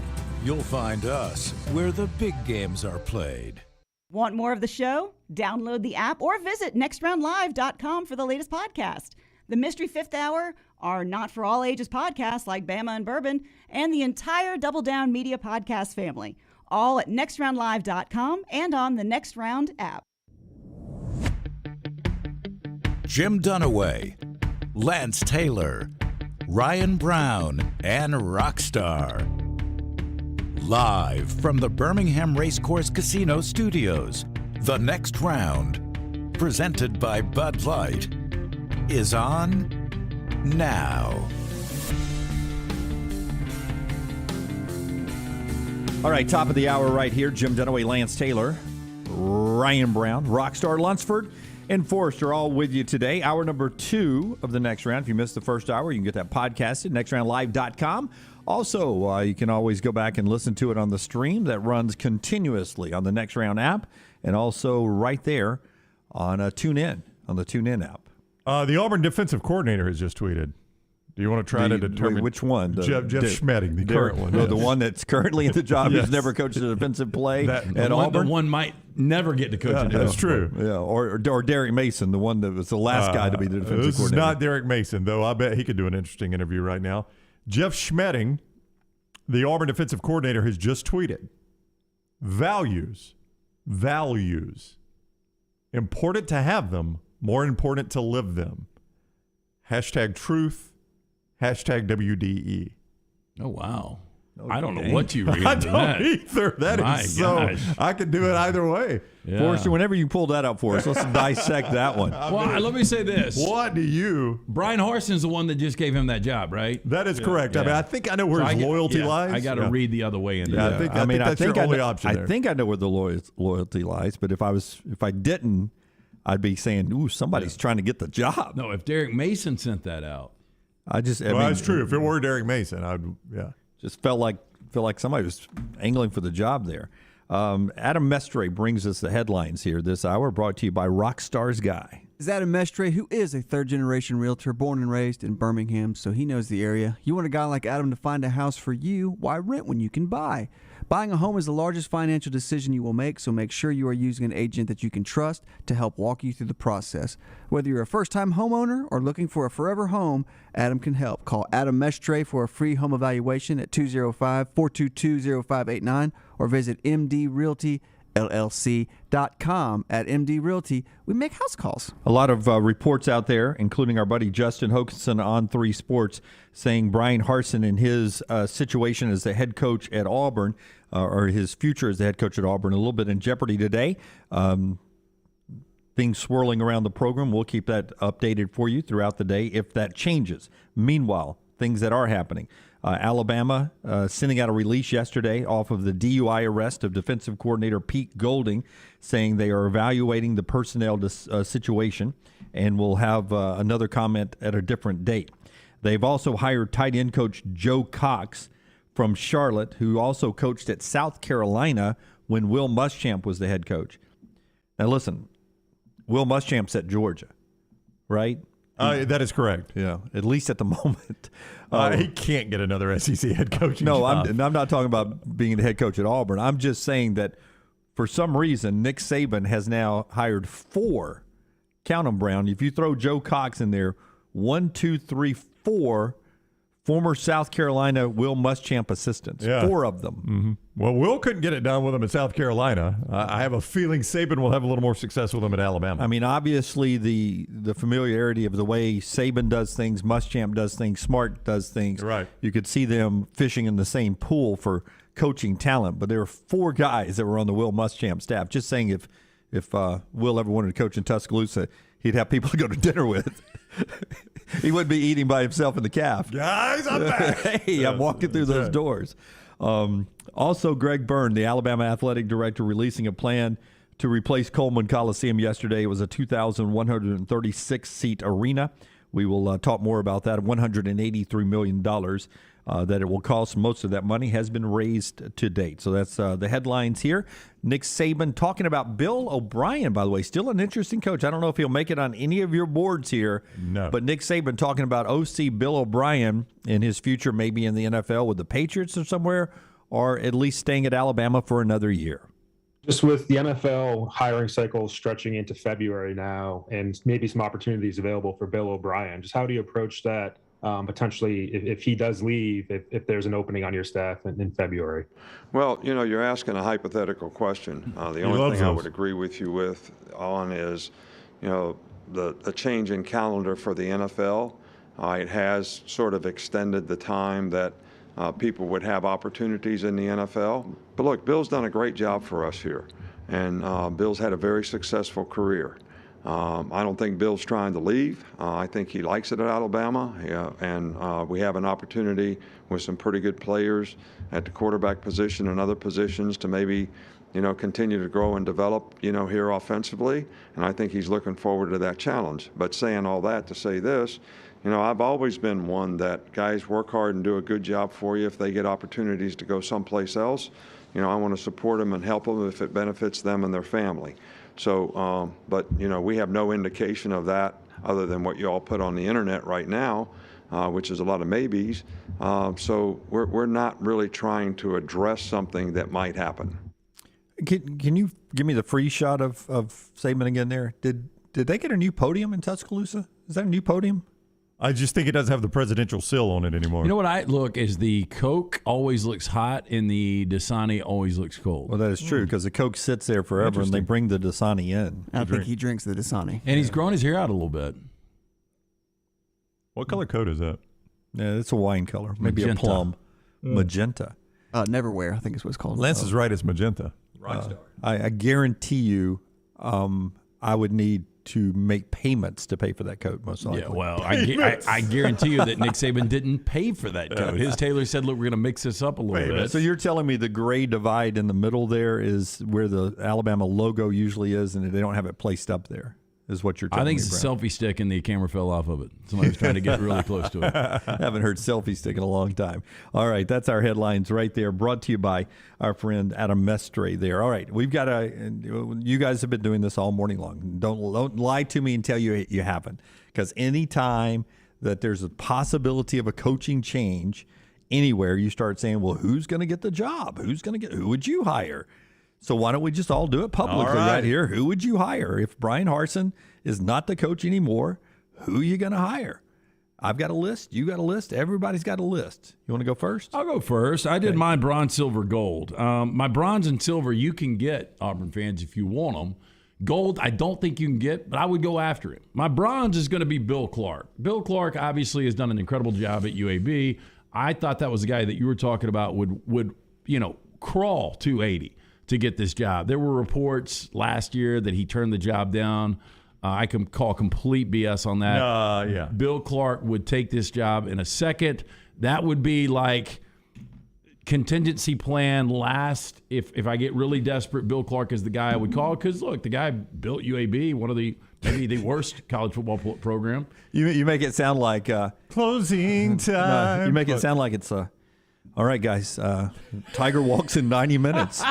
You'll find us where the big games are played. Want more of the show? Download the app or visit nextroundlive.com for the latest podcast. The Mystery Fifth Hour, our Not For All Ages podcasts like Bama and Bourbon, and the entire Double Down Media podcast family. All at nextroundlive.com and on the Next Round app. Jim Dunaway, Lance Taylor, Ryan Brown, and Rockstar. Live from the Birmingham Racecourse Casino Studios, The Next Round, presented by Bud Light, is on now. All right, top of the hour right here. Jim Dunaway, Lance Taylor, Ryan Brown, Rockstar Lunsford, and Forrester all with you today. Hour number 2 of the Next Round. If you missed the first hour, you can get that podcasted, nextroundlive.com. Also, you can always go back and listen to it on the stream that runs continuously on the Next Round app and also right there on TuneIn, on the TuneIn app. The Auburn defensive coordinator has just tweeted. Do you want to try to determine which one? Jeff Schmedding, the current one. No, the one that's currently in the job who's never coached a defensive play at Auburn. The one might never get to coach a defensive That's true. Yeah, or Derek Mason, the one that was the last guy to be the defensive this coordinator. This is not Derek Mason, though. I bet he could do an interesting interview right now. Jeff Schmedding, the Auburn defensive coordinator, has just tweeted, values, important to have them, more important to live them. #truth, #WDE. Oh, wow. Okay. I don't know what you read. I don't either. That My is gosh. so. I could do it either way. Yeah. Forrester, whenever you pull that out for us, let's dissect that one. Well, let me say this. What do you? Bryan Harsin's the one that just gave him that job, right? That is correct. Yeah. I mean, I think I know where his loyalty lies. I got to read the other way into Yeah, that. I think that's your only option there. I think I know where the loyalty lies, but if I didn't, I'd be saying, "Ooh, somebody's trying to get the job." No, if Derek Mason sent that out, I mean, that's true. If it were Derek Mason, just felt like somebody was angling for the job there. Adam Mestre brings us the headlines here this hour, brought to you by Rockstar's Guy. is Adam Mestre, who is a third-generation realtor born and raised in Birmingham, so he knows the area. You want a guy like Adam to find a house for you? Why rent when you can buy? Buying a home is the largest financial decision you will make, so make sure you are using an agent that you can trust to help walk you through the process. Whether you're a first-time homeowner or looking for a forever home, Adam can help. Call Adam Mestre for a free home evaluation at 205-422-0589 or visit mdrealtyllc.com. At MD Realty, we make house calls. A lot of reports out there, including our buddy Justin Hokanson on 3 Sports, saying Bryan Harsin and his situation as the head coach at Auburn, or his future as the head coach at Auburn, a little bit in jeopardy today. Things swirling around the program. We'll keep that updated for you throughout the day if that changes. Meanwhile, things that are happening. Alabama sending out a release yesterday off of the DUI arrest of defensive coordinator Pete Golding, saying they are evaluating the personnel situation and will have another comment at a different date. They've also hired tight end coach Joe Cox from Charlotte, who also coached at South Carolina when Will Muschamp was the head coach. Now listen, Will Muschamp's at Georgia, right? That is correct. Yeah, at least at the moment. He can't get another SEC head coaching job. I'm not talking about being the head coach at Auburn. I'm just saying that for some reason, Nick Saban has now hired 4, count them, Brown, if you throw Joe Cox in there, 1, 2, 3, 4 former South Carolina Will Muschamp assistants. Yeah. 4 of them. Mm-hmm. Well, Will couldn't get it done with him in South Carolina. I have a feeling Saban will have a little more success with him at Alabama. I mean, obviously the familiarity of the way Saban does things, Muschamp does things, Smart does things. Right. You could see them fishing in the same pool for coaching talent. But there were 4 guys that were on the Will Muschamp staff. Just saying, if Will ever wanted to coach in Tuscaloosa, he'd have people to go to dinner with. He wouldn't be eating by himself in the calf. Guys, I'm back. Hey, I'm walking through those doors. Also, Greg Byrne, the Alabama athletic director, releasing a plan to replace Coleman Coliseum yesterday. It was a 2,136-seat arena. We will talk more about that. $183 million that it will cost. Most of that money has been raised to date. So that's the headlines here. Nick Saban talking about Bill O'Brien, by the way, still an interesting coach. I don't know if he'll make it on any of your boards here. No. But Nick Saban talking about OC Bill O'Brien in his future, maybe in the NFL with the Patriots or somewhere, or at least staying at Alabama for another year. Just with the NFL hiring cycle stretching into February now and maybe some opportunities available for Bill O'Brien, just how do you approach that potentially if he does leave, if there's an opening on your staff in February? Well, you're asking a hypothetical question. The only thing I would agree with you on is, the change in calendar for the NFL. It has sort of extended the time that people would have opportunities in the NFL. But look, Bill's done a great job for us here, and Bill's had a very successful career. I don't think Bill's trying to leave. I think he likes it at Alabama, and we have an opportunity with some pretty good players at the quarterback position and other positions to maybe, continue to grow and develop, here offensively. And I think he's looking forward to that challenge. But saying all that to say this, I've always been one that guys work hard and do a good job for you. If they get opportunities to go someplace else, I want to support them and help them if it benefits them and their family. So, but, we have no indication of that other than what you all put on the internet right now, which is a lot of maybes. So we're not really trying to address something that might happen. Can you give me the free shot of Saban again there? Did they get a new podium in Tuscaloosa? Is that a new podium? I just think it doesn't have the presidential seal on it anymore. You know what I look is the Coke always looks hot and the Dasani always looks cold. Well, that is true because the Coke sits there forever and they bring the Dasani in. I think he drinks the Dasani. And he's growing his hair out a little bit. What color coat is that? Yeah, it's a wine color. Maybe Magenta. a plum. Magenta. Neverwear, I think is what it's called. Lance is right, it's magenta. I guarantee you I would need to make payments to pay for that coat, most likely. Yeah, well, I guarantee you that Nick Saban didn't pay for that coat. His tailor said, look, we're going to mix this up a little bit. So you're telling me the gray divide in the middle there is where the Alabama logo usually is, and they don't have it placed up there? is what you're telling me. I think it's a selfie stick and the camera fell off of it. Somebody was trying to get really close to it. I haven't heard selfie stick in a long time. All right, that's our headlines right there, brought to you by our friend Adam Mestre there. All right, we've got you guys have been doing this all morning long. Don't lie to me and tell you haven't, because anytime that there's a possibility of a coaching change anywhere, you start saying, well, who's going to get the job? Who would you hire? So why don't we just all do it publicly right here? Who would you hire? If Bryan Harsin is not the coach anymore, who are you going to hire? I've got a list. You got a list. Everybody's got a list. You want to go first? I'll go first. I did mine bronze, silver, gold. My bronze and silver you can get, Auburn fans, if you want them. Gold, I don't think you can get, but I would go after it. My bronze is going to be Bill Clark. Bill Clark obviously has done an incredible job at UAB. I thought that was the guy that you were talking about would crawl 280 to get this job. There were reports last year that he turned the job down. I can call complete BS on that. Bill Clark would take this job in a second. That would be like contingency plan last. If I get really desperate, Bill Clark is the guy I would call, because, look, the guy built UAB, one of maybe the worst college football program. You make it sound like closing time. No, you make it sound like it's all right, guys. Tiger Walk's in 90 minutes.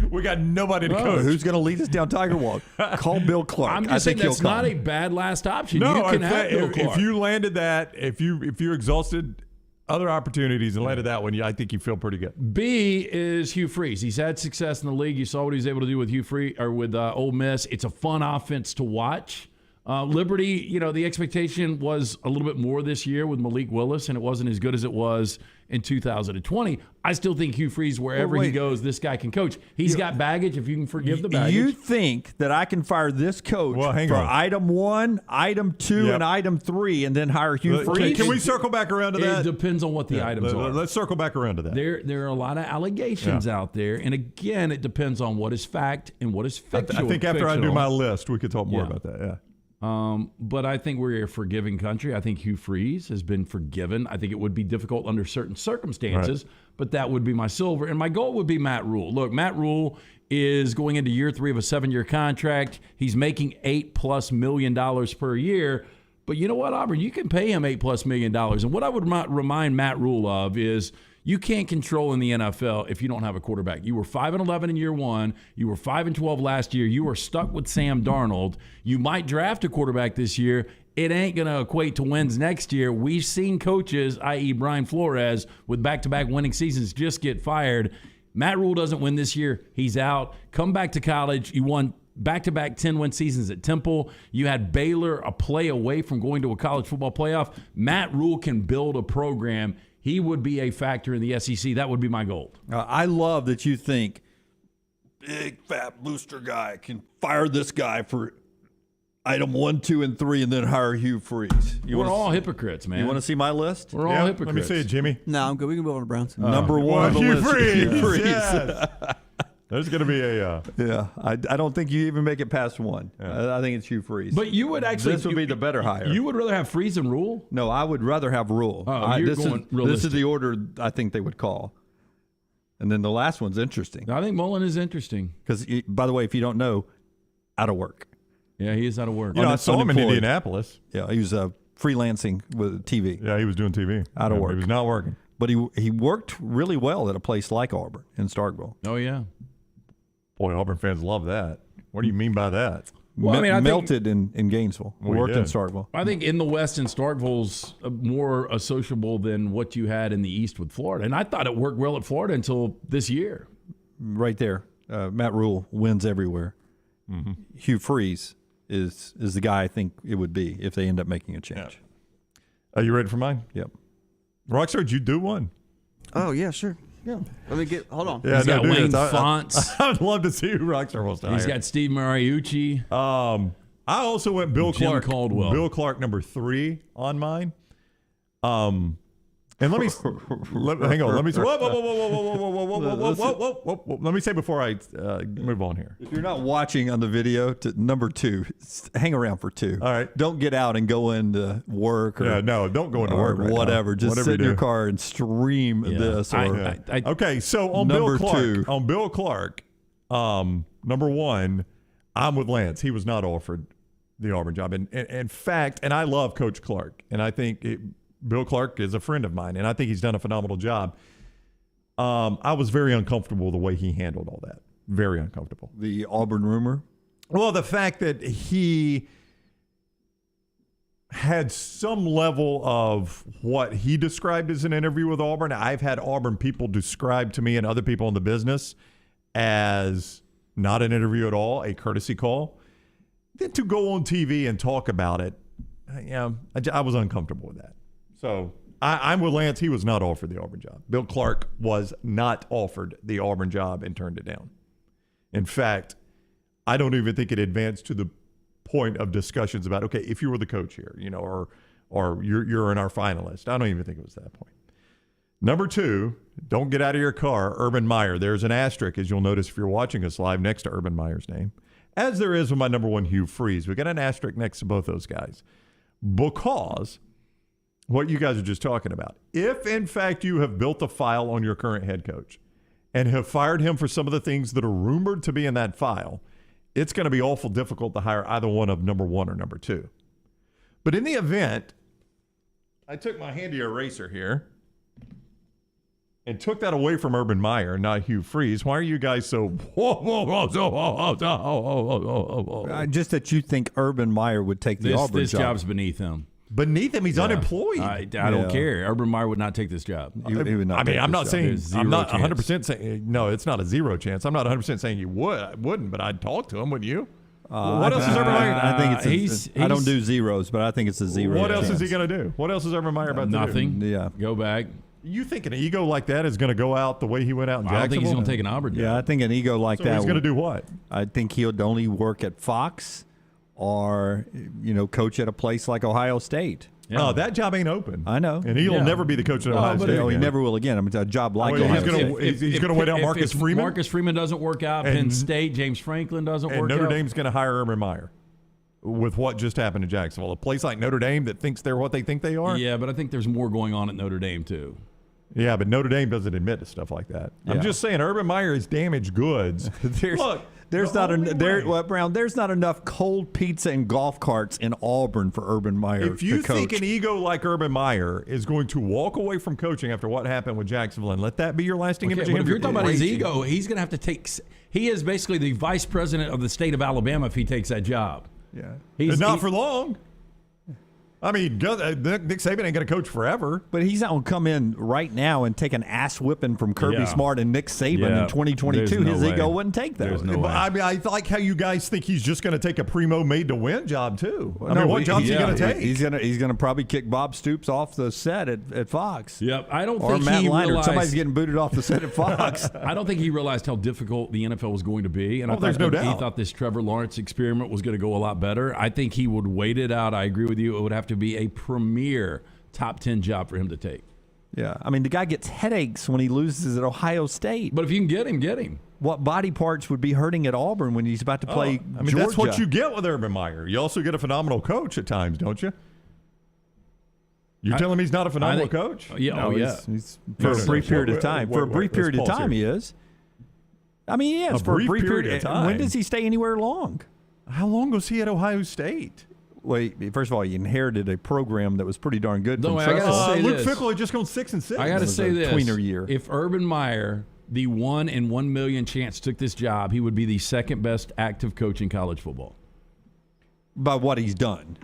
We got nobody to coach. Who's going to lead us down Tiger Walk? Call Bill Clark. I'm just saying that's not a bad last option. No, you can have Bill Clark. If you landed that, if you exhausted other opportunities and landed that one, I think you feel pretty good. B is Hugh Freeze. He's had success in the league. You saw what he was able to do with with Ole Miss. It's a fun offense to watch. Liberty, the expectation was a little bit more this year with Malik Willis, and it wasn't as good as it was in 2020. I still think Hugh Freeze, wherever he goes, this guy can coach. He's got baggage, if you can forgive the baggage. You think that I can fire this coach for item 1, item 2, and item 3, and then hire Hugh Freeze? Can we circle back around to that? It depends on what the items are. Let's circle back around to that. There are a lot of allegations out there, and again, it depends on what is fact and what is fictional. I think after I do my list, we could talk more about that. But I think we're a forgiving country. I think Hugh Freeze has been forgiven. I think it would be difficult under certain circumstances, but that would be my silver. And my goal would be Matt Rule. Look, Matt Rule is going into year 3 of a 7-year contract. He's making $8+ million per year. But you know what, Auburn? You can pay him $8+ million. And what I would remind Matt Rule of is, you can't control in the NFL if you don't have a quarterback. You were 5-11 in year 1. You were 5-12 last year. You were stuck with Sam Darnold. You might draft a quarterback this year. It ain't going to equate to wins next year. We've seen coaches, i.e. Brian Flores, with back-to-back winning seasons just get fired. Matt Rule doesn't win this year. He's out. Come back to college. You won back-to-back 10-win seasons at Temple. You had Baylor a play away from going to a college football playoff. Matt Rule can build a program. He would be a factor in the SEC. That would be my goal. I love that you think big, fat booster guy can fire this guy for item 1, 2, and 3 and then hire Hugh Freeze. We're all hypocrites, man. You want to see my list? We're all hypocrites. Let me see it, Jimmy. No, I'm good. We can move on to Browns. Number 1 on the Hugh list. Freeze. Hugh Freeze. Yes. There's going to be a... I don't think you even make it past 1. I think it's Hugh Freeze. But you would actually... This would be the better hire. You would rather have Freeze than Rule? No, I would rather have Rule. This is the order I think they would call. And then the last one's interesting. I think Mullen is interesting. Because, by the way, if you don't know, out of work. Yeah, he is out of work. I saw him in Indianapolis. Yeah, he was freelancing with TV. Yeah, he was doing TV. Out of work. He was not working. But he worked really well at a place like Auburn in Starkville. Oh, yeah. Boy, Auburn fans love that. What do you mean by that? Well, I melted in Gainesville. Worked in Starkville. I think in the West in Starkville's more associable than what you had in the East with Florida. And I thought it worked well at Florida until this year. Right there. Matt Rule wins everywhere. Mm-hmm. Hugh Freeze is the guy I think it would be if they end up making a change. Yeah. Are you ready for mine? Yep. Rockstar, did you do one? Oh, yeah, sure. Yeah. Let me hold on. Yeah, He's got Wayne Fonts. I'd love to see who Rockstar wants to hire. He's got Steve Mariucci. I also went Bill Jim Clark. Caldwell. Bill Clark, number 3 on mine. And let me hang on. Let me whoa. Let me say before I move on here. If you're not watching on the video, to number 2, hang around for 2. All right. Don't get out and go into work. Don't go into work. Right whatever. now. Just whatever sit in your car and stream this. Okay. So on number Bill Clark, 2. on Bill Clark, number 1, I'm with Lance. He was not offered the Auburn job. And in fact, and I love Coach Clark, and I think Bill Clark is a friend of mine, and I think he's done a phenomenal job. I was very uncomfortable with the way he handled all that. Very uncomfortable. The Auburn rumor? Well, the fact that he had some level of what he described as an interview with Auburn. I've had Auburn people describe to me and other people in the business as not an interview at all, a courtesy call. Then to go on TV and talk about it, I was uncomfortable with that. So I'm with Lance. He was not offered the Auburn job. Bill Clark was not offered the Auburn job and turned it down. In fact, I don't even think it advanced to the point of discussions about, okay, if you were the coach here, or you're in our finalist. I don't even think it was that point. Number 2, don't get out of your car, Urban Meyer. There's an asterisk, as you'll notice if you're watching us live, next to Urban Meyer's name, as there is with my number 1, Hugh Freeze. We got an asterisk next to both those guys because what you guys are just talking about. If, in fact, you have built a file on your current head coach and have fired him for some of the things that are rumored to be in that file, it's going to be awful difficult to hire either one of number 1 or number 2. But in the event, I took my handy eraser here and took that away from Urban Meyer, not Hugh Freeze. Why are you guys so... Just that you think Urban Meyer would take the Auburn job. This job's beneath him. Beneath him, he's unemployed. I don't care. Urban Meyer would not take this job. He would not. I mean, I'm not saying, I'm not 100% saying, no, it's not a 0 chance. I'm not 100% saying you wouldn't, but I'd talk to him, wouldn't you? What else is Urban Meyer? I think I don't do zeros, but I think it's a 0 What else chance. is he going to do? What else is Urban Meyer about nothing. to do? Yeah. Go back. You think an ego like that is going to go out the way he went out in Jacksonville? I don't think he's going to take an Auburn job. Yeah, I think an ego like that. He's going to do what? I think he'll only work at Fox or, coach at a place like Ohio State. Yeah. Oh, that job ain't open. I know. And he'll never be the coach at Ohio State. No, he never will again. I mean, a job like Ohio State. He's going to wait out Marcus Freeman? Marcus Freeman doesn't work out. Penn State, James Franklin doesn't work out. And Notre Dame's going to hire Urban Meyer with what just happened in Jacksonville. A place like Notre Dame that thinks they're what they think they are? Yeah, but I think there's more going on at Notre Dame, too. Yeah, but Notre Dame doesn't admit to stuff like that. Yeah. I'm just saying, Urban Meyer is damaged goods. There's not enough cold pizza and golf carts in Auburn for Urban Meyer. If you to coach. think an ego like Urban Meyer is going to walk away from coaching after what happened with Jacksonville and let that be your lasting image of him, if you're talking about his ego, he's going to have to take. He is basically the vice president of the state of Alabama if he takes that job. Yeah, he's not for long. I mean, Nick Saban ain't going to coach forever. But he's not going to come in right now and take an ass whipping from Kirby Smart and Nick Saban in 2022. His ego wouldn't take that. There's no way. I mean, I like how you guys think he's just going to take a primo made-to-win job, too. I mean, what job's he going to take? He's going to probably kick Bob Stoops off the set at Fox. Yep. I don't or think Matt he Leinart. realized. Somebody's getting booted off the set at Fox. I don't think he realized how difficult the NFL was going to be. And there's no doubt. He thought this Trevor Lawrence experiment was going to go a lot better. I think he would wait it out. I agree with you. It would have to be a premier top 10 job for him to take. Yeah. I mean, the guy gets headaches when he loses at Ohio State. But if you can get him, get him. What body parts would be hurting at Auburn when he's about to play Georgia? That's what you get with Urban Meyer. You also get a phenomenal coach at times, don't you? You're telling me he's not a phenomenal coach? Yeah. He's for a brief period of time. For a brief period of time, he is. I mean, he is. For a brief period of time. When does he stay anywhere long? How long was he at Ohio State? Wait, first of all, he inherited a program that was pretty darn good. No, I gotta say Luke this. Fickell had just gone 6-6. I got to say this. Tweener year. If Urban Meyer, the 1 in 1 million chance, took this job, he would be the second best active coach in college football. By what he's done.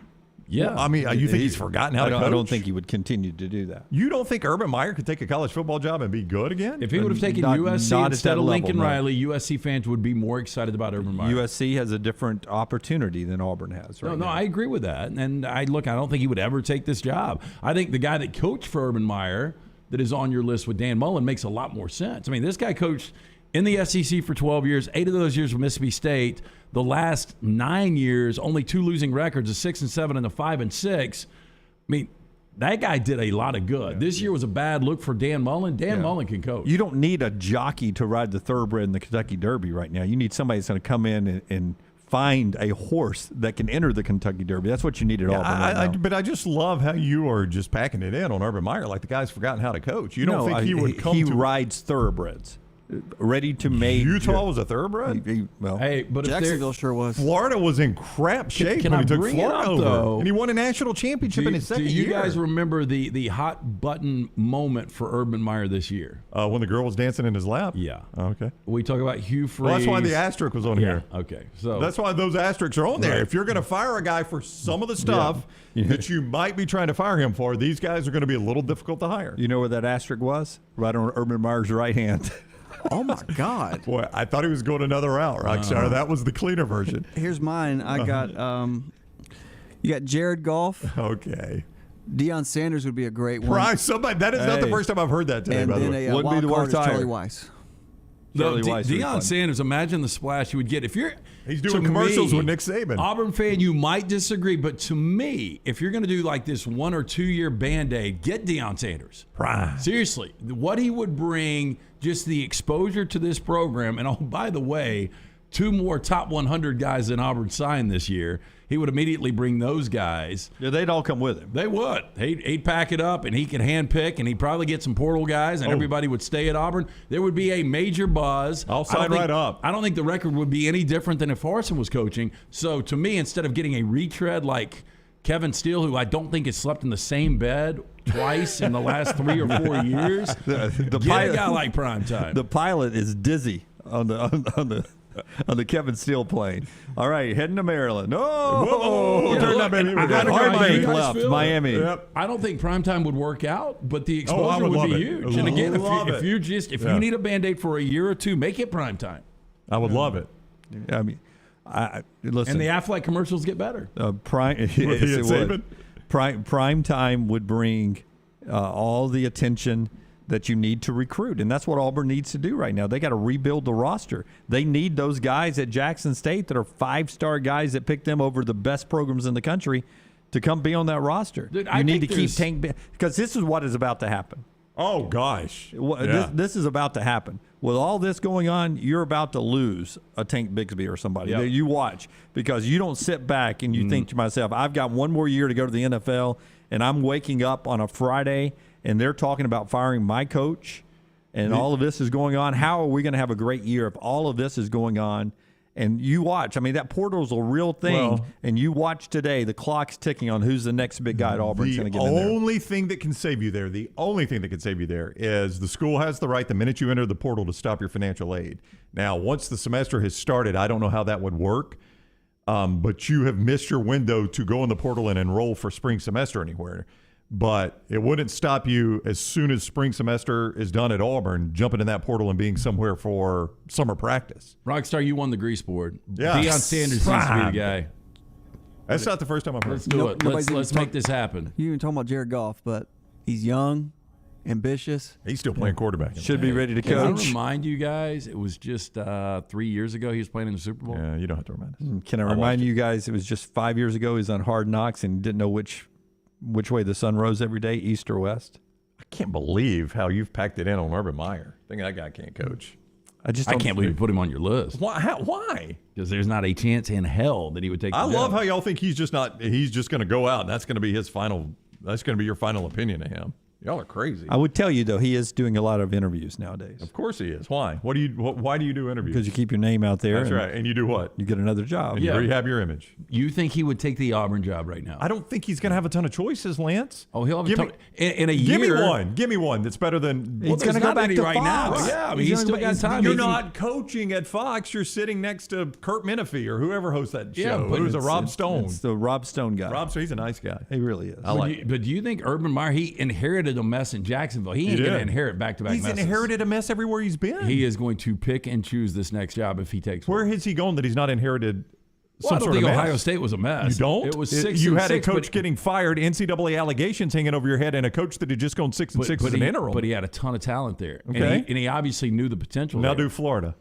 Yeah. Well, I mean, you think he's forgotten how to coach? I don't think he would continue to do that. You don't think Urban Meyer could take a college football job and be good again? If he would have taken USC instead of Lincoln Riley, USC fans would be more excited about Urban Meyer. USC has a different opportunity than Auburn has right now. I agree with that. And I don't think he would ever take this job. I think the guy that coached for Urban Meyer that is on your list with Dan Mullen makes a lot more sense. I mean, this guy coached in the SEC for 12 years, 8 of those years with Mississippi State. The last 9 years, only 2 losing records, a 6-7 and a 5-6. I mean, that guy did a lot of good. This year was a bad look for Dan Mullen. Dan Mullen can coach. You don't need a jockey to ride the thoroughbred in the Kentucky Derby right now. You need somebody that's going to come in and find a horse that can enter the Kentucky Derby. That's what you need at Auburn right now. But I just love how you are just packing it in on Urban Meyer like the guy's forgotten how to coach. You don't think he would come He to rides thoroughbreds. ready to make. Utah was a thoroughbred? Well, hey, but Jacksonville sure was. Florida was in crap shape Can when I he took bring it Florida up, over. though? And he won a national championship in his second year. Do you guys remember the hot button moment for Urban Meyer this year? When the girl was dancing in his lap? Yeah. Oh, okay. We talk about Hugh Freeze. Well, that's why the asterisk was on here. Okay. So that's why those asterisks are on there. Right. If you're going to fire a guy for some of the stuff that you might be trying to fire him for, these guys are going to be a little difficult to hire. You know where that asterisk was? Right on Urban Meyer's right hand. Oh, my God. Boy, I thought he was going another route, Rockstar. That was the cleaner version. Here's mine. I got you got Jared Goff. Okay. Deion Sanders would be a great one. That is not the first time I've heard that today, And by the then way. a Wouldn't be the wild worst card is hire. Charlie Weiss. Deion Sanders, imagine the splash you would get. If you're He's doing commercials with Nick Saban. Auburn fan, you might disagree, but to me, if you're going to do like this 1 or 2 year Band-Aid, get Deion Sanders. Prime. Seriously, what he would bring, just the exposure to this program, and oh, by the way, 2 more top 100 guys in Auburn signed this year. He would immediately bring those guys. Yeah, they'd all come with him. They would. He'd pack it up, and he could handpick, and he'd probably get some portal guys, and everybody would stay at Auburn. There would be a major buzz. I'll sign right up. I don't think the record would be any different than if Harsin was coaching. So, to me, instead of getting a retread like Kevin Steele, who I don't think has slept in the same bed twice in the last 3 or 4 years, get a guy like Primetime. The pilot is dizzy on the Kevin Steele plane. All right, heading to Maryland. Whoa, turn that baby. We got hard bank left. Miami. Yep. I don't think Primetime would work out, but the exposure would would be love it. huge. And again, if Yeah. you need a Band-Aid for a year or two, make it Primetime. I would love it. I mean, listen. And the Aflac commercials get better. Prime time would bring all the attention that you need to recruit, and that's what Auburn needs to do right now. They got to rebuild the roster. They need those guys at Jackson State that are 5-star guys that pick them over the best programs in the country to come be on that roster. Dude, you need to keep Tank because this is what is about to happen. Oh gosh, this is about to happen. With all this going on, you're about to lose a Tank Bigsby or somebody. Yep. You watch, because you don't sit back and you think to myself, I've got one more year to go to the NFL, and I'm waking up on a Friday and they're talking about firing my coach, and all of this is going on. How are we going to have a great year if all of this is going on? And you watch. I mean, that portal's a real thing, and you watch today. The clock's ticking on who's the next big guy at Auburn's going to get in there. The only thing that can save you there, is the school has the right the minute you enter the portal to stop your financial aid. Now, once the semester has started, I don't know how that would work, but you have missed your window to go in the portal and enroll for spring semester anywhere. But it wouldn't stop you as soon as spring semester is done at Auburn, jumping in that portal and being somewhere for summer practice. Rockstar, you won the grease board. Yeah. Deion Sanders needs to be the guy. That's not the first time I've heard. Let's do it. Let's make this happen. You even talking about Jared Goff, but he's young, ambitious. He's still playing quarterback. Should be ready to Can I coach. remind you guys, it was just 3 years ago he was playing in the Super Bowl. Yeah, you don't have to remind us. Can I remind you guys, it was just 5 years ago he was on Hard Knocks and didn't know which way the sun rose every day, east or west. I can't believe how you've packed it in on Urban Meyer. I think that guy can't coach. I can't believe you put him on your list. Why? Because there's not a chance in hell that he would take the I love job. how y'all think he's just going to go out and that's going to be his final. That's going to be your final opinion of him. Y'all are crazy. I would tell you, though, he is doing a lot of interviews nowadays. Of course he is. Why? Why do you do interviews? Because you keep your name out there. That's right. And you do what? You get another job. And you rehab your image. You think he would take the Auburn job right now? I don't think he's going to have a ton of choices, Lance. Oh, he'll have a ton. In a Give year. Give me one that's better than. He's going to go back to right Fox. now. Yeah, I mean, he's still got time. You're not coaching at Fox. You're sitting next to Kurt Menefee or whoever hosts that show. Who's a Rob Stone. It's the Rob Stone guy. Rob Stone, he's a nice guy. He really is. But do you think Urban Meyer, he inherited a mess in Jacksonville? He ain't going to inherit back-to-back messes. He's inherited a mess everywhere he's been. He is going to pick and choose this next job if he takes Where one. has he gone that he's not inherited Well, I don't think Ohio State was a mess. You don't? It was 6 You and had 6, a coach getting fired, NCAA allegations hanging over your head, and a coach that had just gone 6 and 6 as an interim. But he had a ton of talent there. Okay. And he obviously knew the potential Now there. do Florida.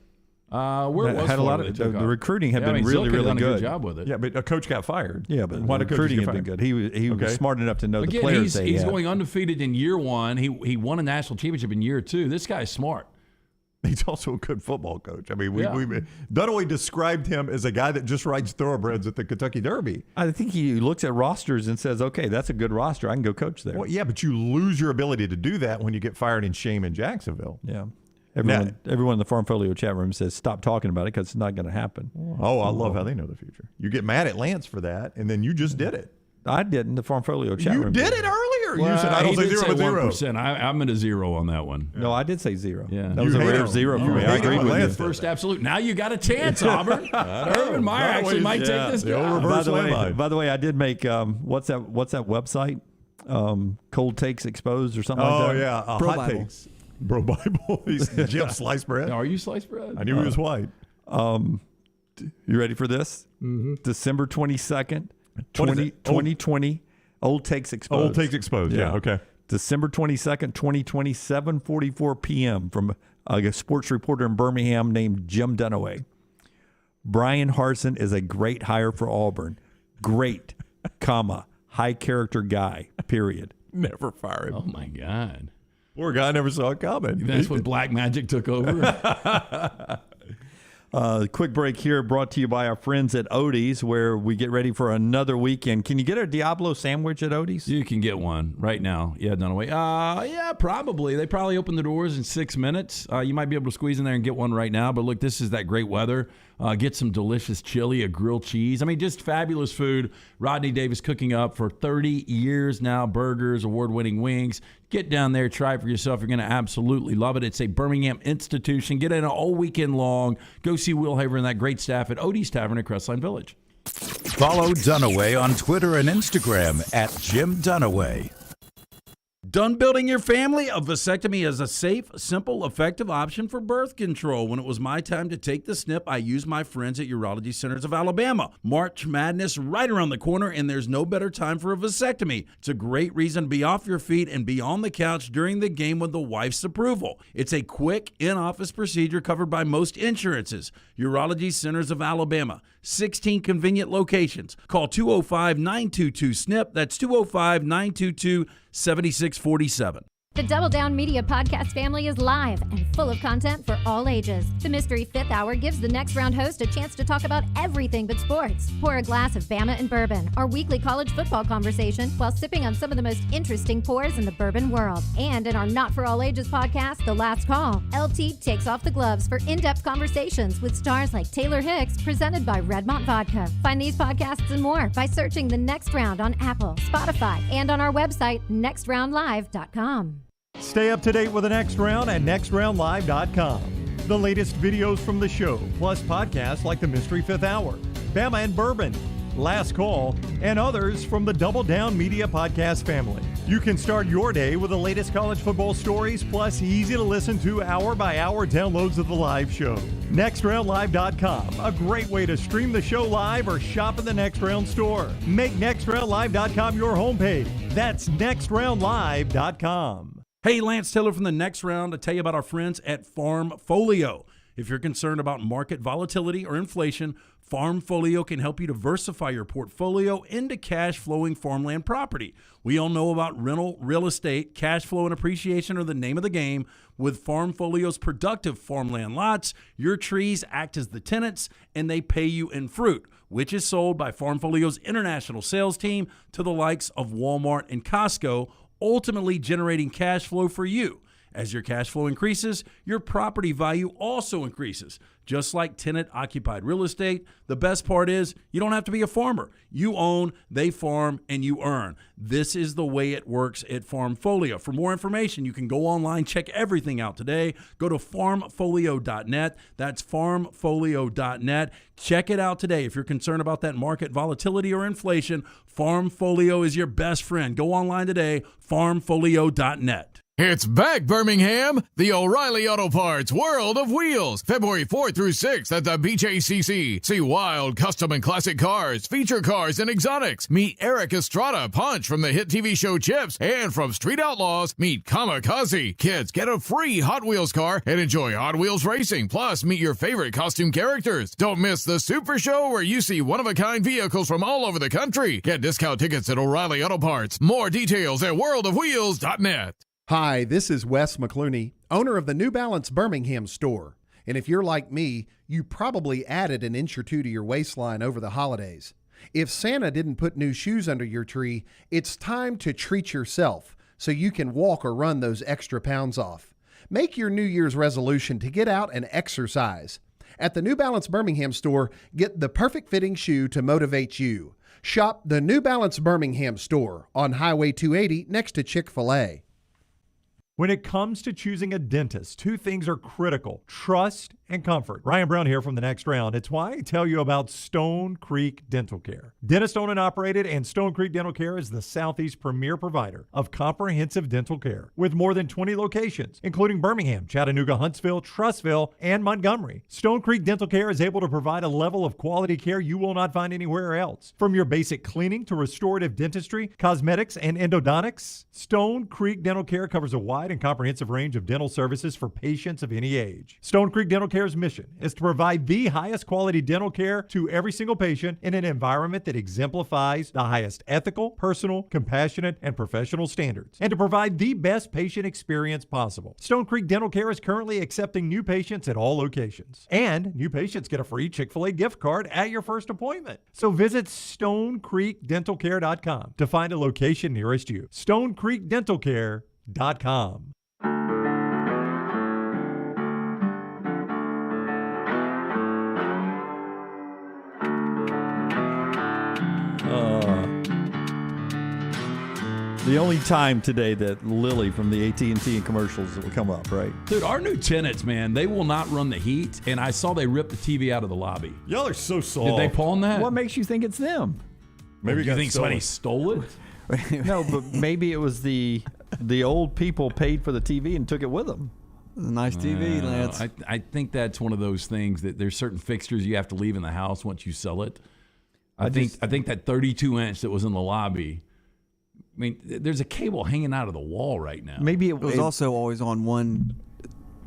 Where was had a lot Florida of they took the off? recruiting had Yeah, I been mean, really, Zilk really done a good. good job with it. Yeah, but a coach got fired. Yeah, but why the did coaches recruiting get had been fired? good. He was smart enough to know Again, the players he's had. going undefeated in year one. He won a national championship in year two. This guy's smart. He's also a good football coach. I mean, we Dunaway described him as a guy that just rides thoroughbreds at the Kentucky Derby. I think he looks at rosters and says, okay, that's a good roster. I can go coach there. Well, yeah, but you lose your ability to do that when you get fired in shame in Jacksonville. Yeah. Everyone in the Farm Folio chat room says stop talking about it because it's not going to happen. Oh, I love how they know the future. You get mad at Lance for that, and then you just did it. I didn't. The Farm Folio chat room. You did it earlier. Well, you said I don't say 0 but 0. 1%. I'm at a 0 on that one. No, I did say 0. Yeah. That was a rare 0 for me. I agreed with you. First absolute. Now you got a chance, Auburn. Urban Meyer actually might take this job. By the way, I did make what's that website? Cold Takes Exposed or something like that. Oh yeah, Hot Takes. Bro Bible. He's Jim Sliced Bread. Are you Sliced Bread? I knew he was white. You ready for this? Mm-hmm. December 22nd, 2020. Old Takes Exposed. Old Takes Exposed. Yeah. Okay. December 22nd, 2020, 7:44 p.m. from a sports reporter in Birmingham named Jim Dunaway. Bryan Harsin is a great hire for Auburn. Great, high character guy. Period. Never fire him. Oh my God. Poor guy never saw it coming. That's when black magic took over. Quick break here brought to you by our friends at Odie's, where we get ready for another weekend. Can you get a Diablo sandwich at Odie's? You can get one right now. Yeah, Dunaway. Yeah, probably. They probably open the doors in 6 minutes. You might be able to squeeze in there and get one right now. But look, this is that great weather. Get some delicious chili, a grilled cheese. I mean, just fabulous food. Rodney Davis cooking up for 30 years now. Burgers, award-winning wings. Get down there, try it for yourself. You're going to absolutely love it. It's a Birmingham institution. Get in all weekend long. Go see Will Haver and that great staff at Odie's Tavern at Crestline Village. Follow Dunaway on Twitter and Instagram at Jim Dunaway. Done building your family? A vasectomy is a safe, simple, effective option for birth control. When it was my time to take the snip, I used my friends at Urology Centers of Alabama. March Madness right around the corner, and there's no better time for a vasectomy. It's a great reason to be off your feet and be on the couch during the game with the wife's approval. It's a quick, in-office procedure covered by most insurances. Urology Centers of Alabama. 16 convenient locations. Call 205-922-SNP. That's 205-922-7647. The Double Down Media podcast family is live and full of content for all ages. The Mystery Fifth Hour gives the Next Round host a chance to talk about everything but sports. Pour a glass of Bama and bourbon, our weekly college football conversation, while sipping on some of the most interesting pours in the bourbon world. And in our Not For All Ages podcast, The Last Call, LT takes off the gloves for in-depth conversations with stars like Taylor Hicks, presented by Redmont Vodka. Find these podcasts and more by searching The Next Round on Apple, Spotify, and on our website, nextroundlive.com. Stay up to date with the Next Round at nextroundlive.com. The latest videos from the show, plus podcasts like the Mystery Fifth Hour, Bama and Bourbon, Last Call, and others from the Double Down Media podcast family. You can start your day with the latest college football stories, plus easy to listen to hour-by-hour downloads of the live show. NextRoundLive.com, a great way to stream the show live or shop in the Next Round store. Make NextRoundLive.com your homepage. That's NextRoundLive.com. Hey, Lance Taylor from the Next Round to tell you about our friends at Farm Folio. If you're concerned about market volatility or inflation, Farm Folio can help you diversify your portfolio into cash-flowing farmland property. We all know about rental real estate. Cash flow and appreciation are the name of the game. With Farm Folio's productive farmland lots, your trees act as the tenants, and they pay you in fruit, which is sold by Farm Folio's international sales team to the likes of Walmart and Costco, ultimately generating cash flow for you. As your cash flow increases, your property value also increases. Just like tenant-occupied real estate, the best part is you don't have to be a farmer. You own, they farm, and you earn. This is the way it works at Farm Folio. For more information, you can go online, check everything out today. Go to farmfolio.net. That's farmfolio.net. Check it out today. If you're concerned about that market volatility or inflation, Farm Folio is your best friend. Go online today, farmfolio.net. It's back, Birmingham! The O'Reilly Auto Parts World of Wheels, February 4th through 6th at the BJCC. See wild, custom, and classic cars, feature cars, and exotics. Meet Eric Estrada, Punch from the hit TV show Chips, and from Street Outlaws, meet Kamikaze. Kids, get a free Hot Wheels car and enjoy Hot Wheels racing. Plus, meet your favorite costume characters. Don't miss the Super Show where you see one-of-a-kind vehicles from all over the country. Get discount tickets at O'Reilly Auto Parts. More details at worldofwheels.net. Hi, this is Wes McClooney, owner of the New Balance Birmingham store. And if you're like me, you probably added an inch or two to your waistline over the holidays. If Santa didn't put new shoes under your tree, it's time to treat yourself so you can walk or run those extra pounds off. Make your New Year's resolution to get out and exercise. At the New Balance Birmingham store, get the perfect fitting shoe to motivate you. Shop the New Balance Birmingham store on Highway 280 next to Chick-fil-A. When it comes to choosing a dentist, two things are critical: trust and comfort. Ryan Brown here from The Next Round. It's why I tell you about Stone Creek Dental Care. Dentist owned and operated, and Stone Creek Dental Care is the Southeast premier provider of comprehensive dental care with more than 20 locations, including Birmingham, Chattanooga, Huntsville, Trussville, and Montgomery. Stone Creek Dental Care is able to provide a level of quality care you will not find anywhere else. From your basic cleaning to restorative dentistry, cosmetics, and endodontics, Stone Creek Dental Care covers a wide and comprehensive range of dental services for patients of any age. Stone Creek Dental Care's mission is to provide the highest quality dental care to every single patient in an environment that exemplifies the highest ethical, personal, compassionate, and professional standards, and to provide the best patient experience possible. Stone Creek Dental Care is currently accepting new patients at all locations, and new patients get a free Chick-fil-A gift card at your first appointment. So visit StoneCreekDentalCare.com to find a location nearest you. StoneCreekDentalCare.com. The only time today that Lily from the AT&T and commercials will come up, right? Dude, our new tenants, man, they will not run the heat, and I saw they ripped the TV out of the lobby. Y'all are so soft. Did they pawn that? What makes you think it's them? Maybe you think somebody stole it? No, but maybe it was the old people paid for the TV and took it with them. Nice TV, Lance. I think that's one of those things that there's certain fixtures you have to leave in the house once you sell it. I think that 32-inch that was in the lobby. I mean, there's a cable hanging out of the wall right now. Maybe it was also always on one.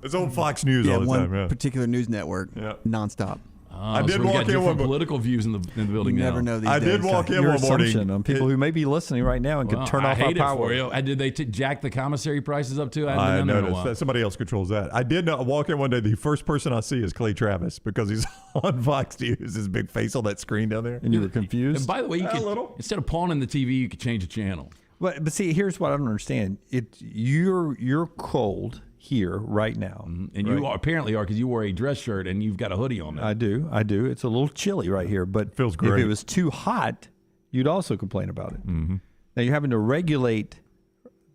It's on Fox News all the time. Yeah, particular news network, nonstop. I did walk in one political views in the building. You now. never know these I days. did walk in Your one morning. assumption on people who may be listening right now and could turn off our power. For you. Did they jack the commissary prices up too? I noticed that somebody else controls that. I did walk in one day. The first person I see is Clay Travis because he's on Fox News. His big face on that screen down there. And you were confused? And by the way, you could, instead of pawning the TV, you could change the channel. But see, here's what I don't understand. You're cold here right now. And you apparently are because you wore a dress shirt and you've got a hoodie on. I do. It's a little chilly right here, but feels great. If it was too hot, you'd also complain about it. Mm-hmm. Now you're having to regulate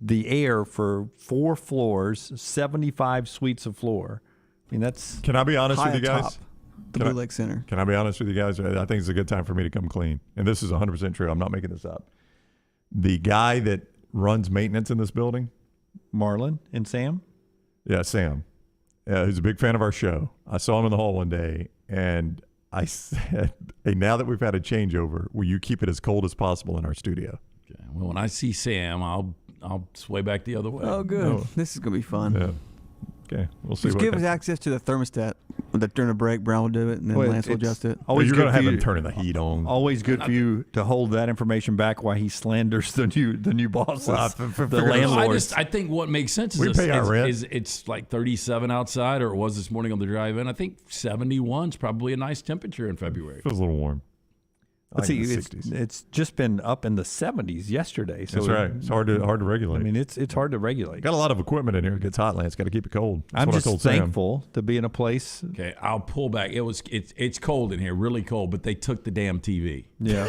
the air for 4 floors, 75 suites of floor. I mean, that's Can I be honest with you guys? The Blue Lake Center. Can I be honest with you guys? I think it's a good time for me to come clean. And this is 100% true. I'm not making this up. The guy that runs maintenance in this building, Marlon and Sam? Yeah, Sam, who's a big fan of our show. I saw him in the hall one day, and I said, hey, now that we've had a changeover, will you keep it as cold as possible in our studio? Okay. Well, when I see Sam, I'll sway back the other way. Oh, good. No. This is going to be fun. Yeah. Okay, we'll see. Just give us access to the thermostat. During a break, Brown will do it, and then Lance will adjust it. Always you're going to have him turning the heat on. Always good for you to hold that information back while he slanders the new bosses, the landlords. I think what makes sense is, we pay our rent. It's like 37 outside, or it was this morning on the drive-in. I think 71 is probably a nice temperature in February. Feels a little warm. But see, it's just been up in the 70s yesterday. So that's right. It's hard to regulate. I mean, it's hard to regulate. Got a lot of equipment in here. It gets hot, Lance. Got to keep it cold. That's I'm just thankful to be in a place. Okay, I'll pull back. It's cold in here, really cold. But they took the damn TV. Yeah.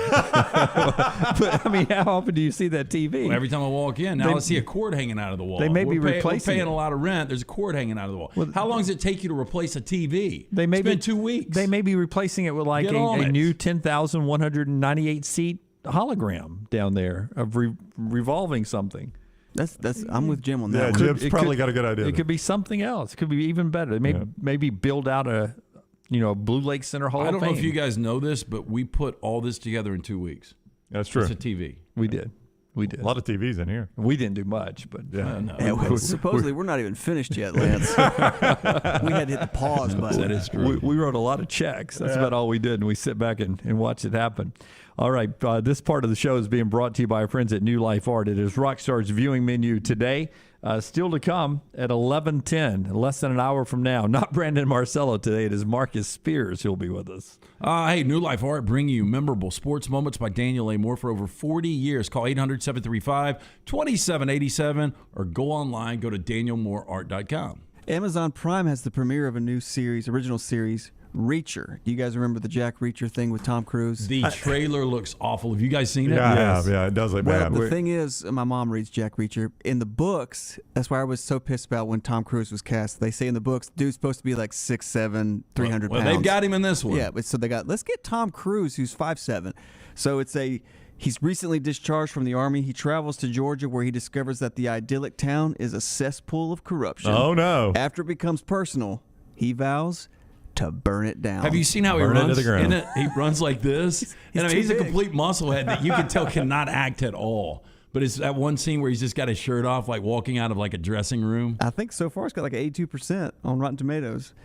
But I mean, how often do you see that TV? Well, every time I walk in, now I see a cord hanging out of the wall. They may be replacing. We're paying a lot of rent. There's a cord hanging out of the wall. Well, how long does it take you to replace a TV? It's been 2 weeks. They may be replacing it with like a new 10,198 seat hologram down there of revolving something. That's I'm with Jim on that. Yeah, Jim's probably got a good idea. It could be something else. It could be even better. Maybe build out a Blue Lake Center Hall of Fame. I don't know if you guys know this, but we put all this together in 2 weeks. That's true. It's a TV. We did. A lot of TVs in here. We didn't do much, but supposedly we're not even finished yet, Lance. We had to hit the pause button. That is true. We wrote a lot of checks. That's about all we did, and we sit back and watch it happen. All right, this part of the show is being brought to you by our friends at New Life Art. It is Rockstar's viewing menu today. Still to come at 11:10, less than an hour from now. Not Brandon Marcello today. It is Marcus Spears who'll be with us. Hey, New Life Art bring you memorable sports moments by Daniel A. Moore for over 40 years. Call 800-735-2787 or go online. Go to danielmooreart.com. Amazon Prime has the premiere of a new original series, Reacher. Do you guys remember the Jack Reacher thing with Tom Cruise? The trailer looks awful. Have you guys seen it? Yeah, I have. Yeah, it does look bad. The thing is, my mom reads Jack Reacher. In the books, that's why I was so pissed about when Tom Cruise was cast. They say in the books, dude's supposed to be like 6'7", 300 pounds. Well, they've got him in this one. Yeah, but so let's get Tom Cruise, who's 5'7". So he's recently discharged from the Army. He travels to Georgia where he discovers that the idyllic town is a cesspool of corruption. Oh, no. After it becomes personal, he vows to burn it down. Have you seen how he runs in it? He runs like this. He's a complete musclehead that you can tell cannot act at all. But it's that one scene where he's just got his shirt off, like walking out of like a dressing room. I think so far it's got like 82% on Rotten Tomatoes.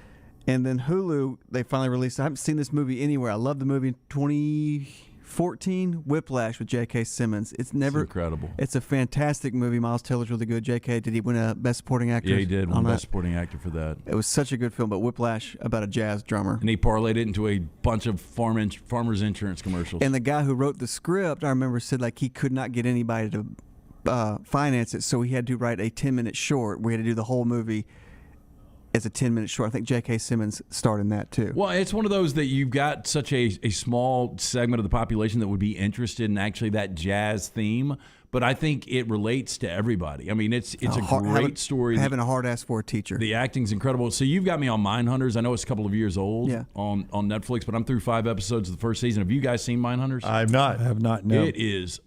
And then Hulu, they finally released, I haven't seen this movie anywhere. I love the movie 2014, Whiplash with J.K. Simmons. It's incredible. It's a fantastic movie. Miles Teller's really good. J.K., did he win a Best Supporting Actor? Yeah, he did win Best Supporting Actor for that. It was such a good film, but Whiplash about a jazz drummer. And he parlayed it into a bunch of farmers insurance commercials. And the guy who wrote the script, I remember, said like he could not get anybody to finance it, so he had to write a 10-minute short. We had to do the whole movie as a 10-minute short. I think J.K. Simmons starred in that too. Well, it's one of those that you've got such a small segment of the population that would be interested in actually that jazz theme, but I think it relates to everybody. I mean, it's a great story. Having a hard ass for a teacher. The acting's incredible. So you've got me on Mindhunters. I know it's a couple of years old on Netflix, but I'm through 5 episodes of the first season. Have you guys seen Mindhunters? I have not. No. It is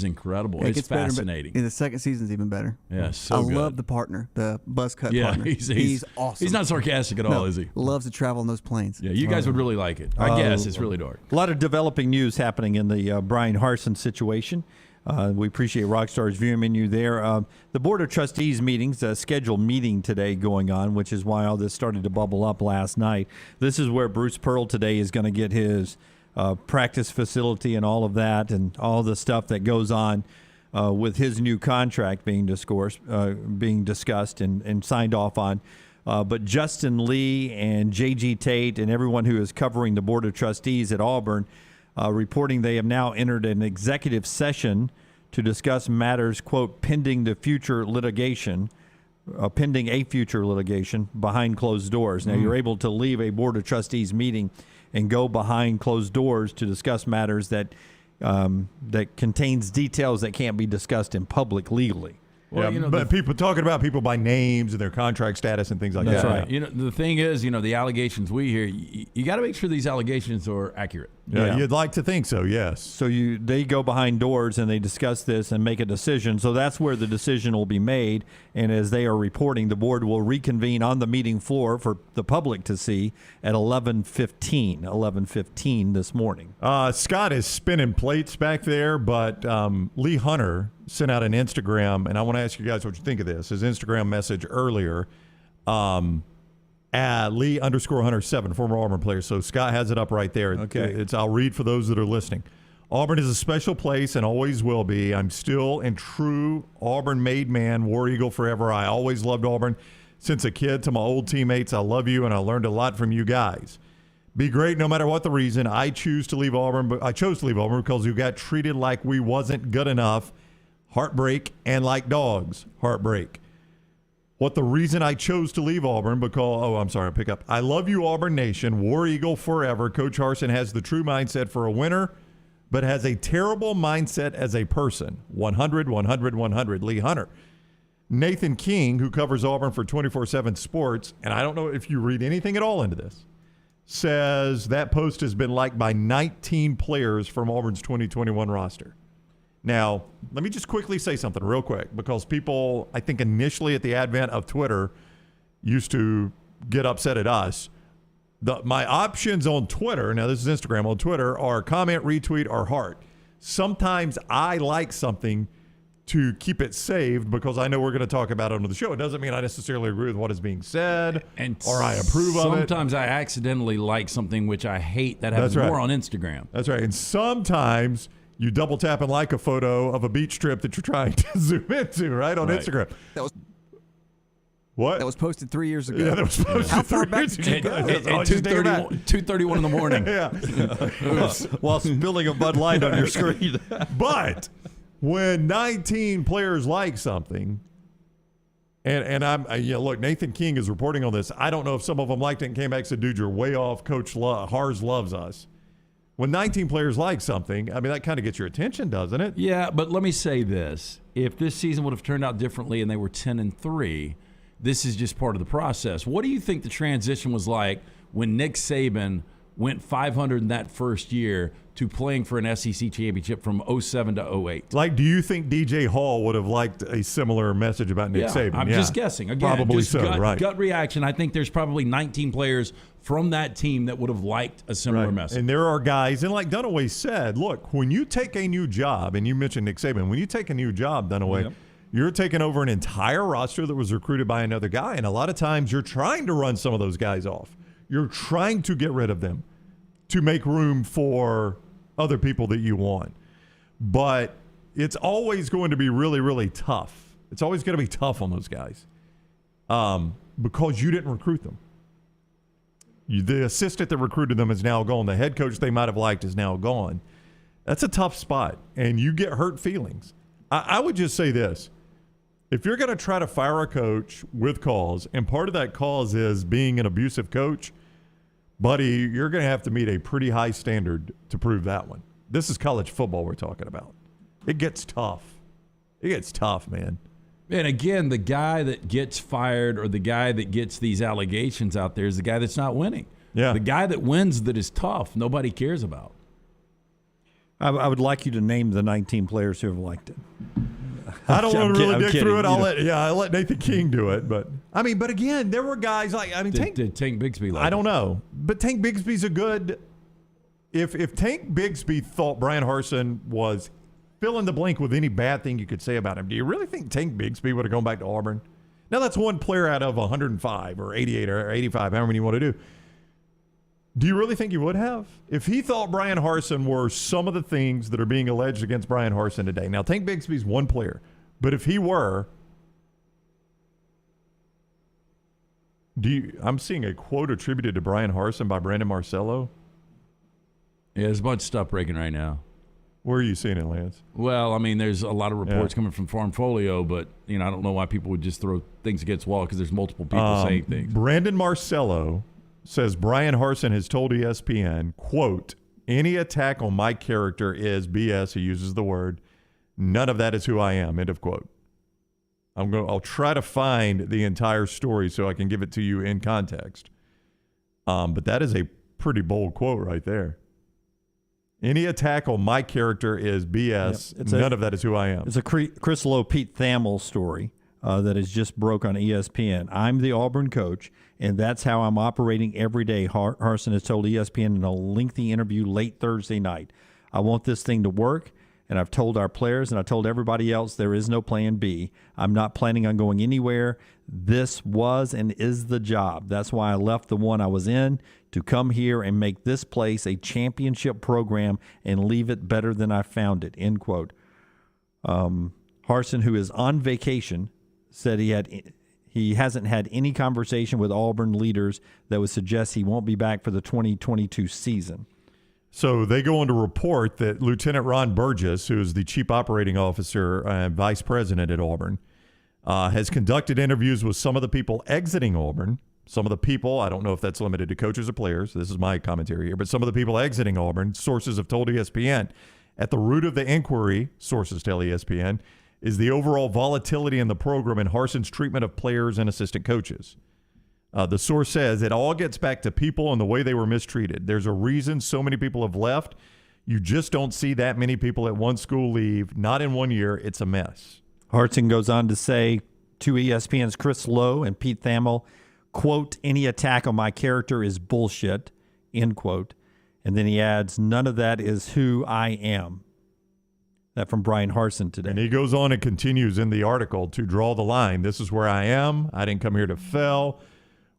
incredible. It's fascinating. The second season's even better. Yeah, so I good. love the partner, the buzz cut partner. He's awesome. He's not sarcastic at all, is he? Loves to travel in those planes. Yeah, you guys would really like it. I guess it's really dark. A lot of developing news happening in the Bryan Harsin situation. We appreciate Rockstar's viewing menu there. The Board of Trustees meetings, a scheduled meeting today going on, which is why all this started to bubble up last night. This is where Bruce Pearl today is going to get his practice facility and all of that and all the stuff that goes on with his new contract being discussed and signed off on. But Justin Lee and J.G. Tate and everyone who is covering the Board of Trustees at Auburn reporting they have now entered an executive session to discuss matters, quote, pending a future litigation behind closed doors. Now, you're able to leave a Board of Trustees meeting and go behind closed doors to discuss matters that contains details that can't be discussed in public legally. Well, but people talking about people by names and their contract status and things like that. That's right. The thing is, the allegations we hear, you got to make sure these allegations are accurate. Yeah, you'd like to think so, yes. So they go behind doors and they discuss this and make a decision. So that's where the decision will be made. And as they are reporting, the board will reconvene on the meeting floor for the public to see at 11:15 this morning. Scott is spinning plates back there, but Lee Hunter sent out an Instagram, and I want to ask you guys what you think of this. His Instagram message earlier, at Lee_Hunter7, former Auburn player. So Scott has it up right there. Okay. I'll read for those that are listening. Auburn is a special place and always will be. I'm still and true Auburn-made man, War Eagle forever. I always loved Auburn since a kid. To my old teammates, I love you, and I learned a lot from you guys. Be great no matter what the reason. I chose to leave Auburn because you got treated like we wasn't good enough. Heartbreak, and like dogs, heartbreak. What the reason I chose to leave Auburn because, I love you, Auburn Nation. War Eagle forever. Coach Harsin has the true mindset for a winner, but has a terrible mindset as a person. 100, 100, 100. Lee Hunter. Nathan King, who covers Auburn for 24/7 Sports, and I don't know if you read anything at all into this, says that post has been liked by 19 players from Auburn's 2021 roster. Now, let me just quickly say something real quick, because people, I think initially at the advent of Twitter, used to get upset at us. My options on Twitter, now this is Instagram, on Twitter, are comment, retweet, or heart. Sometimes I like something to keep it saved because I know we're going to talk about it on the show. It doesn't mean I necessarily agree with what is being said or I approve of it. Sometimes I accidentally like something which I hate. That happens more on Instagram. That's right. And sometimes you double tap and like a photo of a beach trip that you're trying to zoom into, right, on Instagram. That was what? That was posted 3 years ago. Yeah, that was posted How far 3 back years did you ago. go? That's all At you think about. 2:31 in the morning. Yeah. While spilling a Bud Light on your screen. But when 19 players like something, And look, Nathan King is reporting on this. I don't know if some of them liked it and came back and said, dude, you're way off. Coach Hars loves us. When 19 players like something, I mean, that kind of gets your attention, doesn't it? Yeah, but let me say this. If this season would have turned out differently and they were 10-3, this is just part of the process. What do you think the transition was like when Nick Saban went 500 in that first year to playing for an SEC championship from 07 to 08? Like, do you think DJ Hall would have liked a similar message about Nick Saban? I'm just guessing. Again, probably just so, right. gut reaction. I think there's probably 19 players from that team that would have liked a similar message. And there are guys, and like Dunaway said, look, when you take a new job, and you mentioned Nick Saban, when you take a new job, Dunaway, you're taking over an entire roster that was recruited by another guy, and a lot of times you're trying to run some of those guys off. You're trying to get rid of them to make room for other people that you want. But it's always going to be really, really tough. It's always going to be tough on those guys because you didn't recruit them. The assistant that recruited them is now gone. The head coach they might have liked is now gone. That's a tough spot, and you get hurt feelings. I would just say this. If you're going to try to fire a coach with cause, and part of that cause is being an abusive coach, buddy, you're going to have to meet a pretty high standard to prove that one. This is college football we're talking about. It gets tough. It gets tough, man. And again, the guy that gets fired or the guy that gets these allegations out there is the guy that's not winning. Yeah. The guy that wins that is tough, nobody cares about. I would like you to name the 19 players who have liked it. I don't want to really dig through it. I'll let Nathan King do it. But again, there were guys like did Tank Bigsby like I don't know, but Tank Bigsby's a good. If Tank Bigsby thought Bryan Harsin was fill in the blank with any bad thing you could say about him, do you really think Tank Bigsby would have gone back to Auburn? Now that's one player out of 105 or 88 or 85, however many you want to do. Do you really think he would have? If he thought Bryan Harsin were some of the things that are being alleged against Bryan Harsin today. Now, Tank Bigsby's one player, but if he were, I'm seeing a quote attributed to Bryan Harsin by Brandon Marcello. Yeah, there's a bunch of stuff breaking right now. Where are you seeing it, Lance? Well, I mean, there's a lot of reports coming from Farmfolio, but I don't know why people would just throw things against the wall because there's multiple people saying things. Brandon Marcello says Bryan Harsin has told ESPN, quote, any attack on my character is BS. He uses the word. None of that is who I am, end of quote. I'll try to find the entire story so I can give it to you in context. But that is a pretty bold quote right there. Any attack on my character is BS. Yep. None of that is who I am. It's a Chris Lowe, Pete Thamel story that is just broke on ESPN. I'm the Auburn coach, and that's how I'm operating every day, Harsin has told ESPN in a lengthy interview late Thursday night. I want this thing to work, and I've told our players and I told everybody else there is no plan B. I'm not planning on going anywhere. This was and is the job. That's why I left the one I was in to come here and make this place a championship program and leave it better than I found it, end quote. Harsin, who is on vacation, said he hasn't had any conversation with Auburn leaders that would suggest he won't be back for the 2022 season. So they go on to report that Lieutenant Ron Burgess, who is the chief operating officer and vice president at Auburn, has conducted interviews with some of the people exiting Auburn. Some of the people, I don't know if that's limited to coaches or players. This is my commentary here. But some of the people exiting Auburn, sources have told ESPN, at the root of the inquiry, sources tell ESPN, is the overall volatility in the program and Harsin's treatment of players and assistant coaches. The source says it all gets back to people and the way they were mistreated. There's a reason so many people have left. You just don't see that many people at one school leave. Not in 1 year. It's a mess. Harsin goes on to say to ESPN's Chris Lowe and Pete Thamel, quote, any attack on my character is bullshit, end quote. And then he adds, none of that is who I am. That from Bryan Harsin today. And he goes on and continues in the article to draw the line. This is where I am. I didn't come here to fail.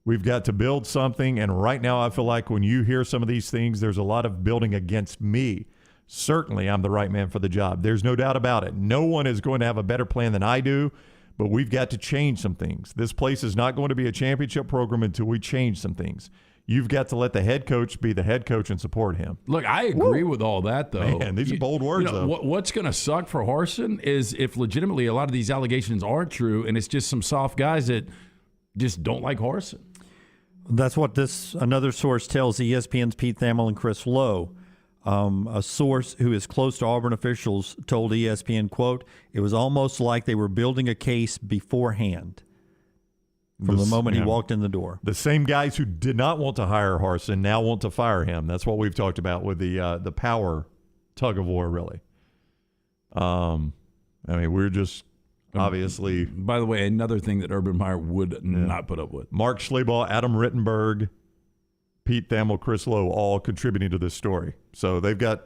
We've got to build something. And right now I feel like when you hear some of these things, there's a lot of building against me. Certainly I'm the right man for the job. There's no doubt about it. No one is going to have a better plan than I do. But we've got to change some things. This place is not going to be a championship program until we change some things. You've got to let the head coach be the head coach and support him. Look, I agree with all that, though. Man, these are bold words, though. What's going to suck for Harsin is if legitimately a lot of these allegations aren't true and it's just some soft guys that just don't like Harsin. That's what another source tells ESPN's Pete Thamel and Chris Lowe. A source who is close to Auburn officials told ESPN, quote, "It was almost like they were building a case beforehand from the moment he walked in the door." The same guys who did not want to hire Harsin now want to fire him. That's what we've talked about with the power tug of war, really. I mean, we're just obviously. By the way, another thing that Urban Meyer would not put up with. Mark Schlabach, Adam Rittenberg, Pete Thamel, Chris Lowe, all contributing to this story. So they've got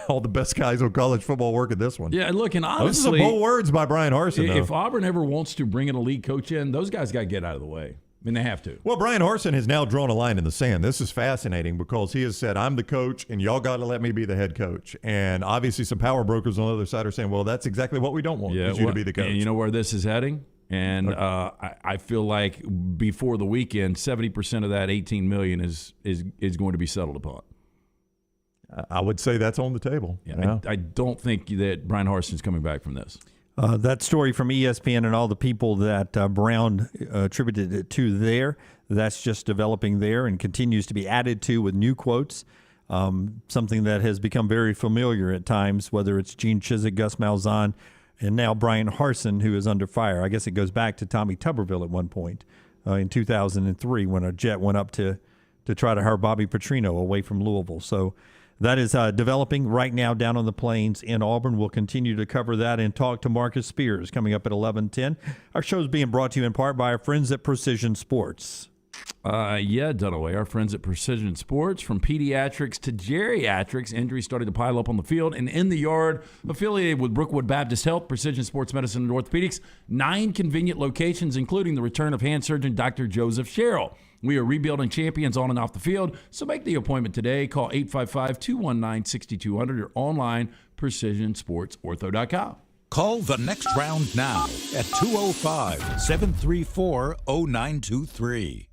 all the best guys on college football working this one. Yeah, look, and honestly, this is some bold words by Bryan Harsin, though. If Auburn ever wants to bring an elite coach in, those guys got to get out of the way. I mean, they have to. Well, Bryan Harsin has now drawn a line in the sand. This is fascinating because he has said, I'm the coach, and y'all got to let me be the head coach. And obviously some power brokers on the other side are saying, well, that's exactly what we don't want, is you to be the coach. And you know where this is heading? And I feel like before the weekend, 70% of that $18 million is going to be settled upon. I would say that's on the table. Yeah. I don't think that Bryan Harsin is coming back from this. That story from ESPN and all the people that Brown attributed it to there, that's just developing there and continues to be added to with new quotes, something that has become very familiar at times, whether it's Gene Chizik, Gus Malzahn, and now Bryan Harsin, who is under fire. I guess it goes back to Tommy Tuberville at one point in 2003 when a jet went up to try to hire Bobby Petrino away from Louisville. So that is developing right now down on the plains in Auburn. We'll continue to cover that and talk to Marcus Spears coming up at 11:10. Our show is being brought to you in part by our friends at Precision Sports. Dunaway, our friends at Precision Sports, from pediatrics to geriatrics, injuries started to pile up on the field and in the yard. Affiliated with Brookwood Baptist Health, Precision Sports Medicine and Orthopedics, 9 convenient locations, including the return of hand surgeon Dr. Joseph Sherrill. We are rebuilding champions on and off the field, so make the appointment today. Call 855-219-6200 or online, precisionsportsortho.com. Call the next round now at 205-734-0923.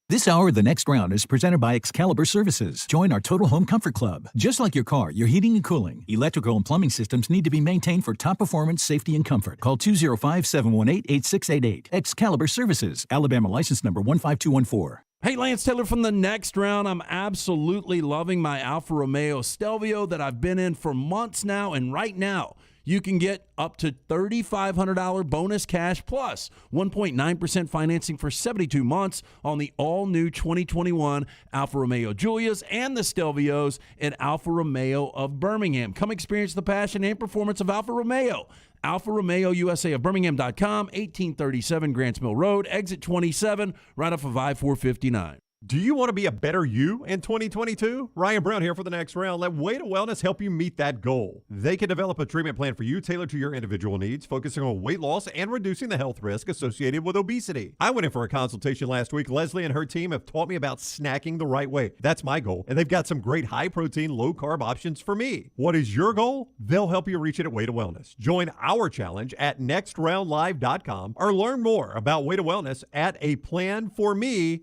This hour of The Next Round is presented by Excalibur Services. Join our Total Home Comfort Club. Just like your car, your heating and cooling, electrical and plumbing systems need to be maintained for top performance, safety, and comfort. Call 205-718-8688. Excalibur Services. Alabama license number 15214. Hey, Lance Taylor from The Next Round. I'm absolutely loving my Alfa Romeo Stelvio that I've been in for months now, and right now, you can get up to $3,500 bonus cash plus 1.9% financing for 72 months on the all-new 2021 Alfa Romeo Giulias and the Stelvios at Alfa Romeo of Birmingham. Come experience the passion and performance of Alfa Romeo. Alfa Romeo USA of Birmingham.com, 1837 Grants Mill Road, exit 27, right off of I-459. Do you want to be a better you in 2022? Ryan Brown here for The Next Round. Let Way to Wellness help you meet that goal. They can develop a treatment plan for you tailored to your individual needs, focusing on weight loss and reducing the health risk associated with obesity. I went in for a consultation last week. Leslie and her team have taught me about snacking the right way. That's my goal. And they've got some great high-protein, low-carb options for me. What is your goal? They'll help you reach it at Way to Wellness. Join our challenge at nextroundlive.com or learn more about Way to Wellness at aplanforme.com.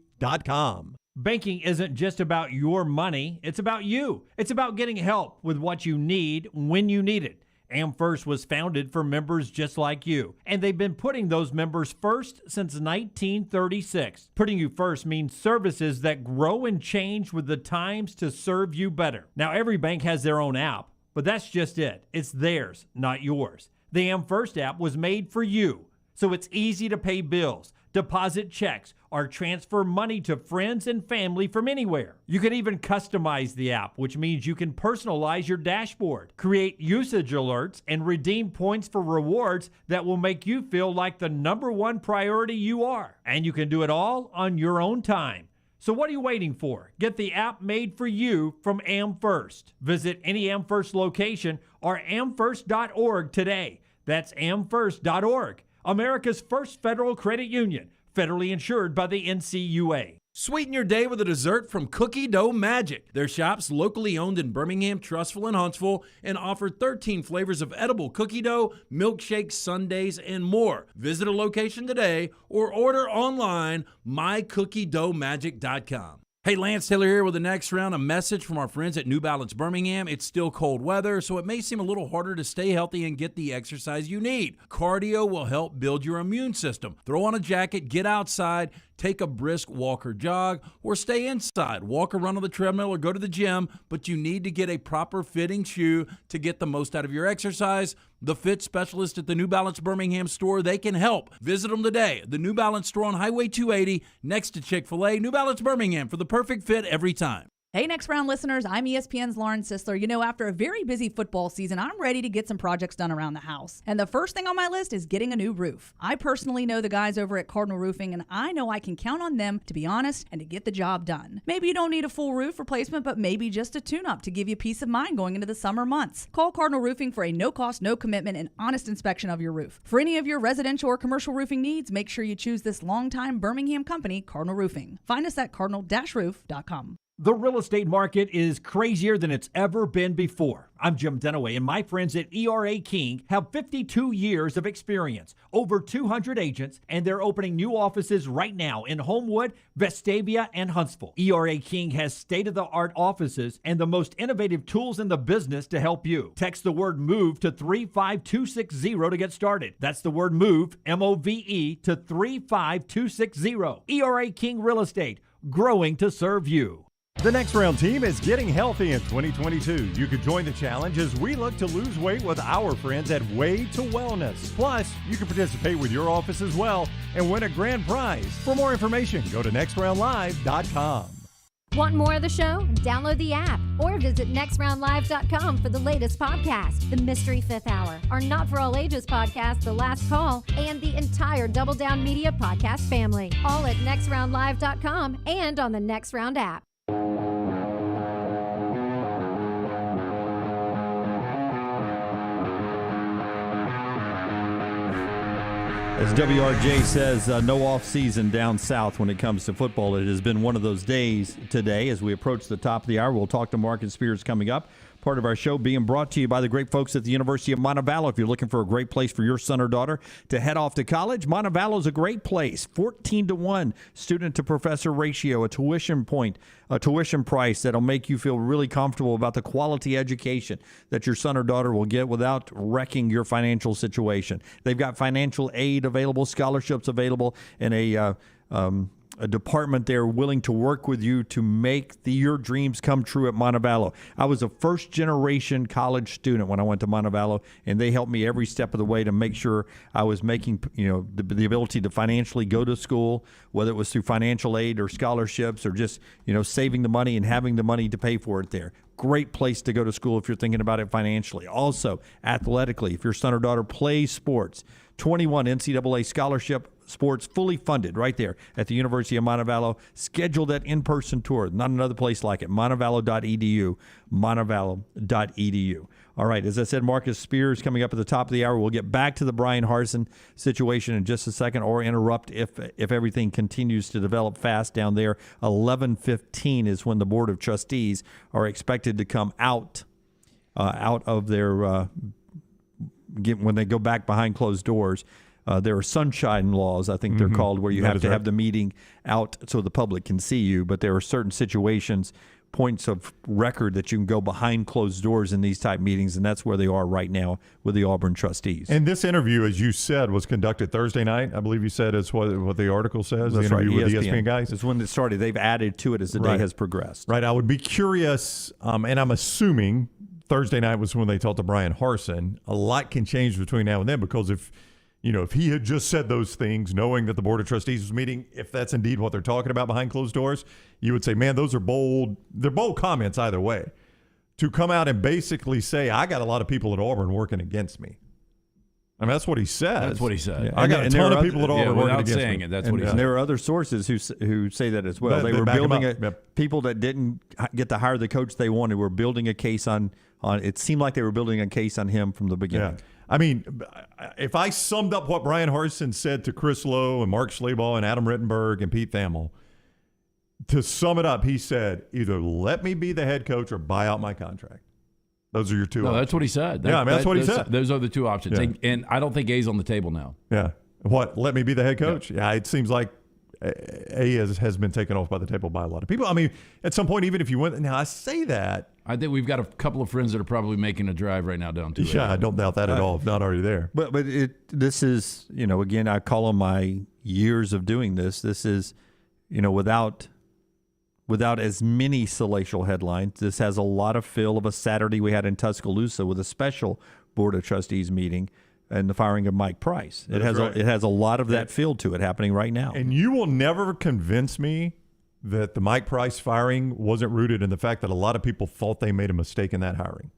Banking isn't just about your money, it's about you. It's about getting help with what you need when you need it. AmFirst was founded for members just like you, and they've been putting those members first since 1936. Putting you first means services that grow and change with the times to serve you better. Now, every bank has their own app, but that's just it. It's theirs, not yours. The AmFirst app was made for you, so it's easy to pay bills, deposit checks, or transfer money to friends and family from anywhere. You can even customize the app, which means you can personalize your dashboard, create usage alerts, and redeem points for rewards that will make you feel like the #1 priority you are. And you can do it all on your own time. So what are you waiting for? Get the app made for you from AmFirst. Visit any AmFirst location or amfirst.org today. That's amfirst.org. America's first federal credit union, federally insured by the NCUA. Sweeten your day with a dessert from Cookie Dough Magic. Their shop's locally owned in Birmingham, Trussville, and Huntsville, and offer 13 flavors of edible cookie dough, milkshakes, sundaes, and more. Visit a location today or order online, mycookiedoughmagic.com. Hey, Lance Taylor here with the next round. A message from our friends at New Balance Birmingham. It's still cold weather, so it may seem a little harder to stay healthy and get the exercise you need. Cardio will help build your immune system. Throw on a jacket, get outside, take a brisk walk or jog, or stay inside. Walk or run on the treadmill or go to the gym, but you need to get a proper fitting shoe to get the most out of your exercise. The fit specialist at the New Balance Birmingham store, they can help. Visit them today. The New Balance store on Highway 280 next to Chick-fil-A. New Balance Birmingham for the perfect fit every time. Hey, Next Round listeners, I'm ESPN's Lauren Sisler. You know, after a very busy football season, I'm ready to get some projects done around the house. And the first thing on my list is getting a new roof. I personally know the guys over at Cardinal Roofing, and I know I can count on them to be honest and to get the job done. Maybe you don't need a full roof replacement, but maybe just a tune-up to give you peace of mind going into the summer months. Call Cardinal Roofing for a no-cost, no-commitment, and honest inspection of your roof. For any of your residential or commercial roofing needs, make sure you choose this longtime Birmingham company, Cardinal Roofing. Find us at cardinal-roof.com. The real estate market is crazier than it's ever been before. I'm Jim Dunaway, and my friends at ERA King have 52 years of experience, over 200 agents, and they're opening new offices right now in Homewood, Vestavia, and Huntsville. ERA King has state-of-the-art offices and the most innovative tools in the business to help you. Text the word MOVE to 35260 to get started. That's the word MOVE, M-O-V-E, to 35260. ERA King Real Estate, growing to serve you. The Next Round team is getting healthy in 2022. You could join the challenge as we look to lose weight with our friends at Way to Wellness. Plus, you can participate with your office as well and win a grand prize. For more information, go to nextroundlive.com. Want more of the show? Download the app or visit nextroundlive.com for the latest podcast, The Mystery Fifth Hour, our Not For All Ages podcast, The Last Call, and the entire Double Down Media podcast family. All at nextroundlive.com and on the Next Round app. As WRJ says, no off season down south when it comes to football. It has been one of those days today. As we approach the top of the hour, we'll talk to Marcus Spears coming up. Part of our show being brought to you by the great folks at the University of Montevallo. If you're looking for a great place for your son or daughter to head off to college, Montevallo is a great place. 14-to-1 student-to-professor ratio, a tuition price that'll make you feel really comfortable about the quality education that your son or daughter will get without wrecking your financial situation. They've got financial aid available, scholarships available, and a department there willing to work with you to make your dreams come true at Montevallo. I was a first-generation college student when I went to Montevallo, and they helped me every step of the way to make sure I was making, the ability to financially go to school, whether it was through financial aid or scholarships or just, saving the money and having the money to pay for it there. Great place to go to school if you're thinking about it financially. Also, athletically, if your son or daughter plays sports, 21 NCAA scholarship sports fully funded right there at the University of Montevallo. Schedule that in-person tour. Not another place like it. Montevallo.edu. Montevallo.edu. All right, as I said, Marcus Spears coming up at the top of the hour. We'll get back to the Bryan Harsin situation in just a second, or interrupt if everything continues to develop fast down there. 11:15 is when the Board of Trustees are expected to come out of their when they go back behind closed doors. There are sunshine laws, I think they're called, where you have to have the meeting out so the public can see you. But there are certain situations, points of record that you can go behind closed doors in these type meetings, and that's where they are right now with the Auburn trustees. And this interview, as you said, was conducted Thursday night. I believe you said is what the article says. That's the interview right, with ESPN guys. It's when it started. They've added to it as the day has progressed. Right. I would be curious, and I'm assuming Thursday night was when they talked to Bryan Harsin. A lot can change between now and then, because if he had just said those things, knowing that the Board of Trustees was meeting, if that's indeed what they're talking about behind closed doors, you would say, man, those are bold. They're bold comments either way. To come out and basically say, I got a lot of people at Auburn working against me. I mean, that's what he said. That's what he said. Yeah. I got a ton of people at Auburn working against me. That's what he said. There are other sources who say that as well. They were building people that didn't get to hire the coach they wanted were building a case on. It seemed like they were building a case on him from the beginning. Yeah. I mean, if I summed up what Bryan Harsin said to Chris Lowe and Mark Schlabach and Adam Rittenberg and Pete Thamel, to sum it up, he said, either let me be the head coach or buy out my contract. Those are your two options. That's what he said. That's what he said. Those are the two options. Yeah. And I don't think A's on the table now. Yeah. What? Let me be the head coach? Yeah, it seems like has been taken off by the table by a lot of people. I mean, at some point, even if you went, now I say that. I think we've got a couple of friends that are probably making a drive right now down to it. Yeah, I don't doubt that at all, if not already there. But this is, again, I call on my years of doing this. This is, without as many salacial headlines. This has a lot of feel of a Saturday we had in Tuscaloosa with a special Board of Trustees meeting and the firing of Mike Price. It has a lot of that feel to it happening right now. And you will never convince me that the Mike Price firing wasn't rooted in the fact that a lot of people thought they made a mistake in that hiring.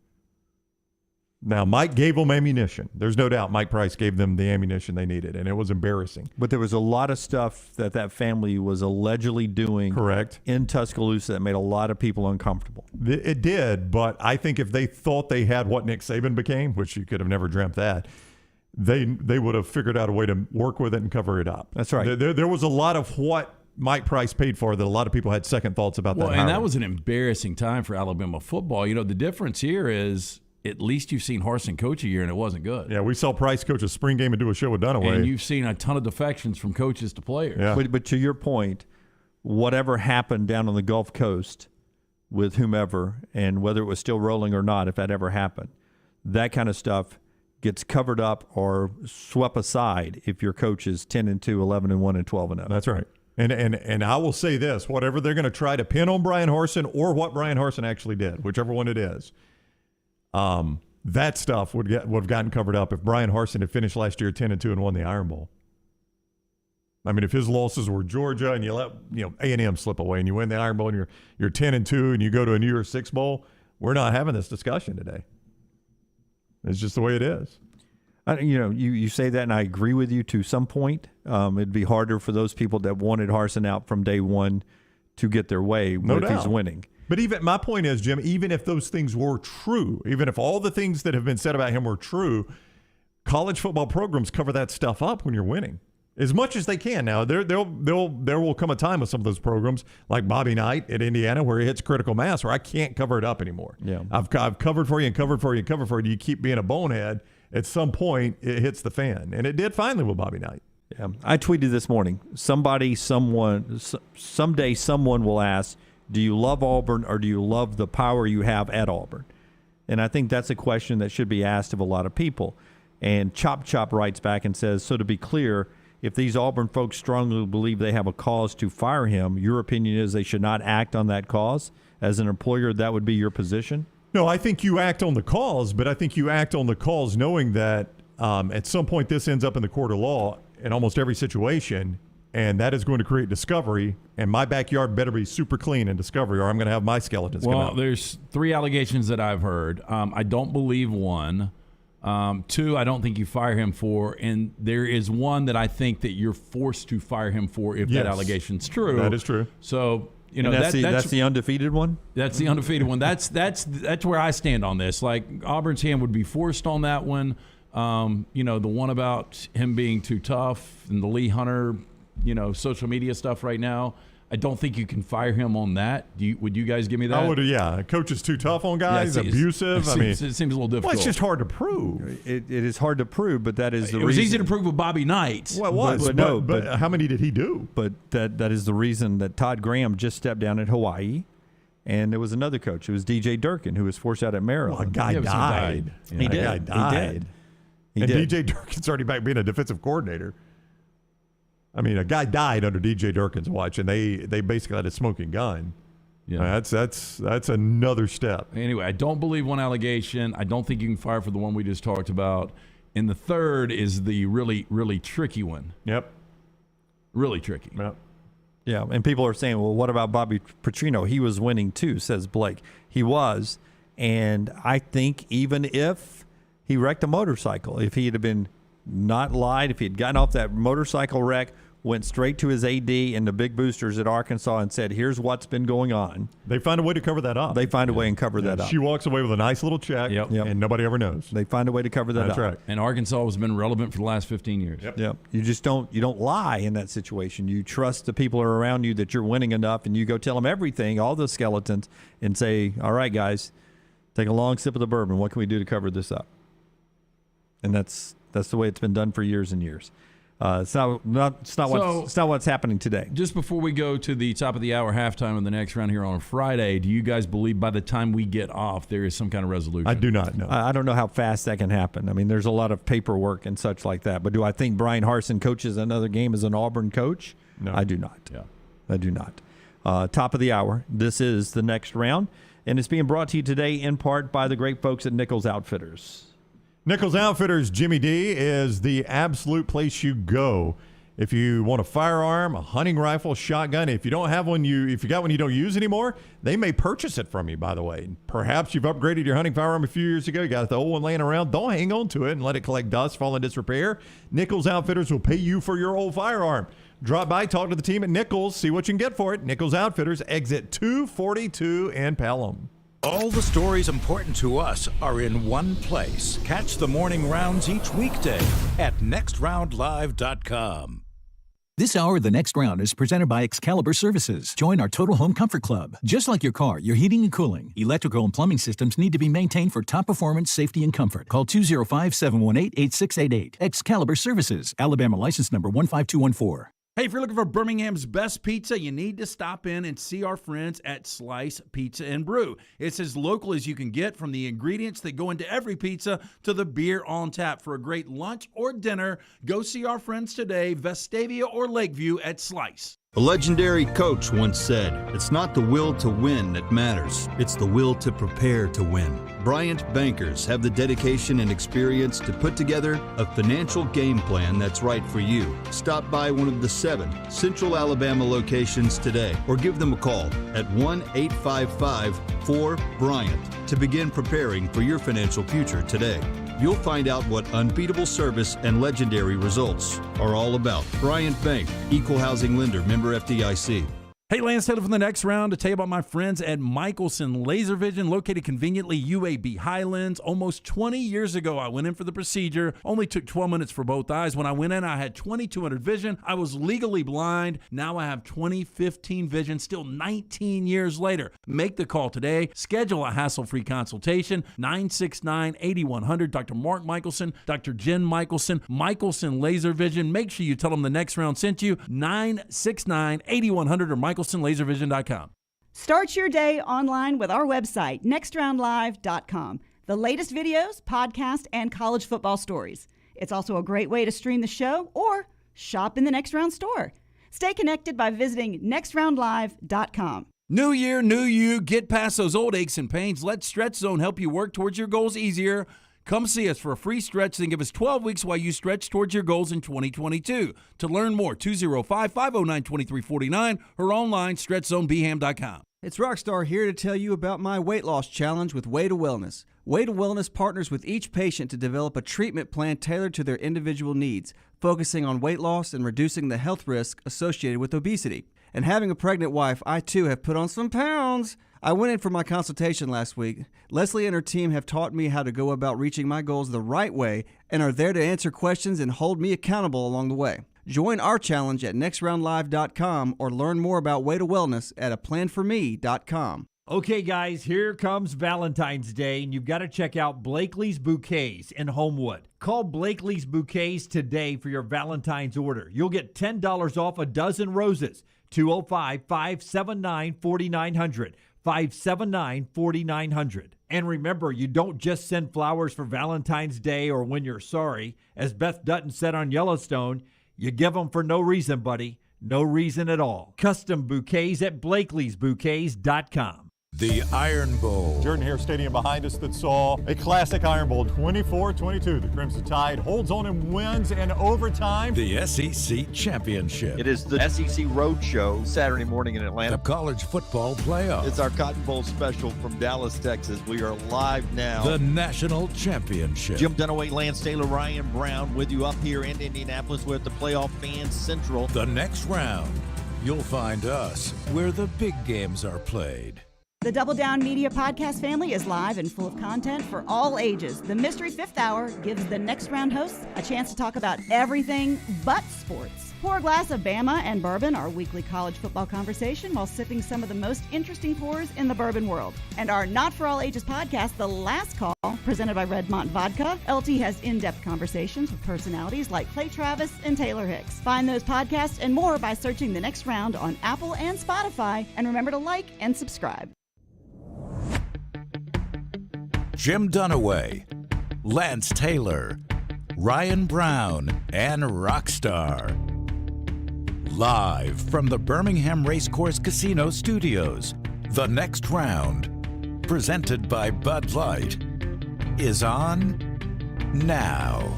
Now, Mike gave them ammunition. There's no doubt Mike Price gave them the ammunition they needed, and it was embarrassing. But there was a lot of stuff that family was allegedly doing in Tuscaloosa that made a lot of people uncomfortable. It did, but I think if they thought they had what Nick Saban became, which you could have never dreamt that, they would have figured out a way to work with it and cover it up. That's right. There was a lot of what Mike Price paid for that a lot of people had second thoughts about that. And that was an embarrassing time for Alabama football. The difference here is at least you've seen Harsin coach a year and it wasn't good. Yeah, we saw Price coach a spring game and do a show with Dunaway. And you've seen a ton of defections from coaches to players. Yeah. But to your point, whatever happened down on the Gulf Coast with whomever, and whether it was still rolling or not, if that ever happened, that kind of stuff gets covered up or swept aside if your coach is 10-2, 11-1, and 12-0. That's right. And I will say this, whatever they're going to try to pin on Bryan Harsin or what Bryan Harsin actually did, whichever one it is, that stuff would have gotten covered up if Bryan Harsin had finished last year 10-2 and won the Iron Bowl. I mean, if his losses were Georgia and you let A&M slip away and you win the Iron Bowl and you're 10-2 and you go to a New Year's Six Bowl, we're not having this discussion today. It's just the way it is. You say that, and I agree with you to some point. It'd be harder for those people that wanted Harsin out from day one to get their way if he's winning. But even my point is, Jim, even if those things were true, even if all the things that have been said about him were true, college football programs cover that stuff up when you're winning as much as they can. Now, there will come a time with some of those programs, like Bobby Knight at Indiana, where he hits critical mass, where I can't cover it up anymore. Yeah, I've covered for you and covered for you and covered for you. You keep being a bonehead. At some point, it hits the fan, and it did finally with Bobby Knight. Yeah, I tweeted this morning. Someday, someone will ask, "Do you love Auburn or do you love the power you have at Auburn?" And I think that's a question that should be asked of a lot of people. And Chop Chop writes back and says, "So to be clear, if these Auburn folks strongly believe they have a cause to fire him, your opinion is they should not act on that cause? As an employer, that would be your position?" No, I think you act on the cause, but I think you act on the cause knowing that at some point this ends up in the court of law in almost every situation, and that is going to create discovery, and my backyard better be super clean in discovery or I'm going to have my skeletons come out. Well, there's 3 allegations that I've heard. I don't believe one. 2, I don't think you fire him for, and there is one that I think that you're forced to fire him for if that allegation's true. That is true. So, that's the undefeated one? That's the undefeated one. That's where I stand on this. Like, Auburn's hand would be forced on that one. The one about him being too tough and the Lee Hunter, social media stuff right now. I don't think you can fire him on that. Would you guys give me that? I would, yeah. Coach is too tough on guys, abusive. It seems a little difficult. Well, it's just hard to prove. It is hard to prove, but that is the reason. It was easy to prove with Bobby Knight. Well, it was, but how many did he do? But that is the reason that Todd Graham just stepped down at Hawaii, and there was another coach. It was DJ Durkin, who was forced out at Maryland. Well, a guy died. He did. And DJ Durkin's already back being a defensive coordinator. I mean, a guy died under DJ Durkin's watch, and they basically had a smoking gun. Yeah, that's another step. Anyway, I don't believe one allegation. I don't think you can fire for the one we just talked about. And the third is the really, really tricky one. Yep. Really tricky. Yep. Yeah, and people are saying, well, what about Bobby Petrino? He was winning too, says Blake. He was, and I think even if he wrecked a motorcycle, if he had been not lied, if he had gotten off that motorcycle wreck, went straight to his AD and the big boosters at Arkansas and said, here's what's been going on. They find a way to cover that up. They find a way and cover that up. She walks away with a nice little check, and nobody ever knows. They find a way to cover that up. That's right. And Arkansas has been relevant for the last 15 years. Yep. You just don't lie in that situation. You trust the people around you that you're winning enough, and you go tell them everything, all the skeletons, and say, all right, guys, take a long sip of the bourbon. What can we do to cover this up? And that's the way it's been done for years and years. It's not what's happening today. Just before we go to the top of the hour halftime of the next round here on Friday, do you guys believe by the time we get off there is some kind of resolution? I do not know. I don't know how fast that can happen. I mean, there's a lot of paperwork and such like that. But do I think Bryan Harsin coaches another game as an Auburn coach? No. I do not. Yeah. I do not. Top of the hour. This is the next round, and it's being brought to you today in part by the great folks at Nichols Outfitters. Nichols Outfitters, Jimmy D, is the absolute place you go if you want a firearm, a hunting rifle, shotgun. If you don't have one, if you got one you don't use anymore, they may purchase it from you, by the way. Perhaps you've upgraded your hunting firearm a few years ago. You got the old one laying around. Don't hang on to it and let it collect dust, fall in disrepair. Nichols Outfitters will pay you for your old firearm. Drop by, talk to the team at Nichols, see what you can get for it. Nichols Outfitters, exit 242 in Pelham. All the stories important to us are in one place. Catch the morning rounds each weekday at nextroundlive.com. This hour of The Next Round is presented by Excalibur Services. Join our Total Home Comfort Club. Just like your car, your heating and cooling, electrical and plumbing systems need to be maintained for top performance, safety, and comfort. Call 205-718-8688. Excalibur Services. Alabama license number 15214. Hey, if you're looking for Birmingham's best pizza, you need to stop in and see our friends at Slice Pizza and Brew. It's as local as you can get, from the ingredients that go into every pizza to the beer on tap. For a great lunch or dinner, go see our friends today, Vestavia or Lakeview at Slice. A legendary coach once said, "It's not the will to win that matters, it's the will to prepare to win." Bryant bankers have the dedication and experience to put together a financial game plan that's right for you. Stop by one of the 7 Central Alabama locations today or give them a call at 1-855-4-BRYANT to begin preparing for your financial future today. You'll find out what unbeatable service and legendary results are all about. Bryant Bank, Equal Housing Lender, member FDIC. Hey, Lance Taylor from the next round to tell you about my friends at Michelson Laser Vision, located conveniently UAB Highlands. Almost 20 years ago, I went in for the procedure. Only took 12 minutes for both eyes. When I went in, I had 20/200 vision. I was legally blind. Now I have 20/15 vision, still 19 years later. Make the call today. Schedule a hassle-free consultation. 969-8100. Dr. Mark Michelson, Dr. Jen Michelson, Michelson Laser Vision. Make sure you tell them the next round sent you. 969-8100 or MichelsonLaserVision.com. Start your day online with our website, nextroundlive.com. The latest videos, podcasts, and college football stories. It's also a great way to stream the show or shop in the Next Round store. Stay connected by visiting nextroundlive.com. New year, new you. Get past those old aches and pains. Let Stretch Zone help you work towards your goals easier. Come see us for a free stretch, then give us 12 weeks while you stretch towards your goals in 2022. To learn more, 205-509-2349 or online, stretchzonebeham.com. It's Rockstar here to tell you about my weight loss challenge with Way to Wellness. Way to Wellness partners with each patient to develop a treatment plan tailored to their individual needs, focusing on weight loss and reducing the health risk associated with obesity. And having a pregnant wife, I too have put on some pounds. I went in for my consultation last week. Leslie and her team have taught me how to go about reaching my goals the right way and are there to answer questions and hold me accountable along the way. Join our challenge at nextroundlive.com or learn more about Way to Wellness at aplanforme.com. Okay, guys, here comes Valentine's Day, and you've got to check out Blakely's Bouquets in Homewood. Call Blakely's Bouquets today for your Valentine's order. You'll get $10 off a dozen roses. 205-579-4900. 579-4900. And remember, you don't just send flowers for Valentine's Day or when you're sorry. As Beth Dutton said on Yellowstone, you give them for no reason, buddy. No reason at all. Custom bouquets at Blakely'sBouquets.com. The Iron Bowl. Jordan Hare Stadium behind us that saw a classic Iron Bowl, 24-22. The Crimson Tide holds on and wins in overtime. The SEC Championship. It is the SEC Roadshow Saturday morning in Atlanta. The College Football Playoff. It's our Cotton Bowl special from Dallas, Texas. We are live now. The National Championship. Jim Dunaway, Lance Taylor, Ryan Brown with you up here in Indianapolis with the Playoff Fans Central. The next round. You'll find us where the big games are played. The Double Down Media podcast family is live and full of content for all ages. The Mystery Fifth Hour gives the Next Round hosts a chance to talk about everything but sports. Pour a glass of Bama and bourbon, our weekly college football conversation, while sipping some of the most interesting pours in the bourbon world. And our Not For All Ages podcast, The Last Call, presented by Redmont Vodka. LT has in-depth conversations with personalities like Clay Travis and Taylor Hicks. Find those podcasts and more by searching The Next Round on Apple and Spotify. And remember to like and subscribe. Jim Dunaway, Lance Taylor, Ryan Brown, and Rockstar. Live from the Birmingham Racecourse Casino Studios, The Next Round, presented by Bud Light, is on now.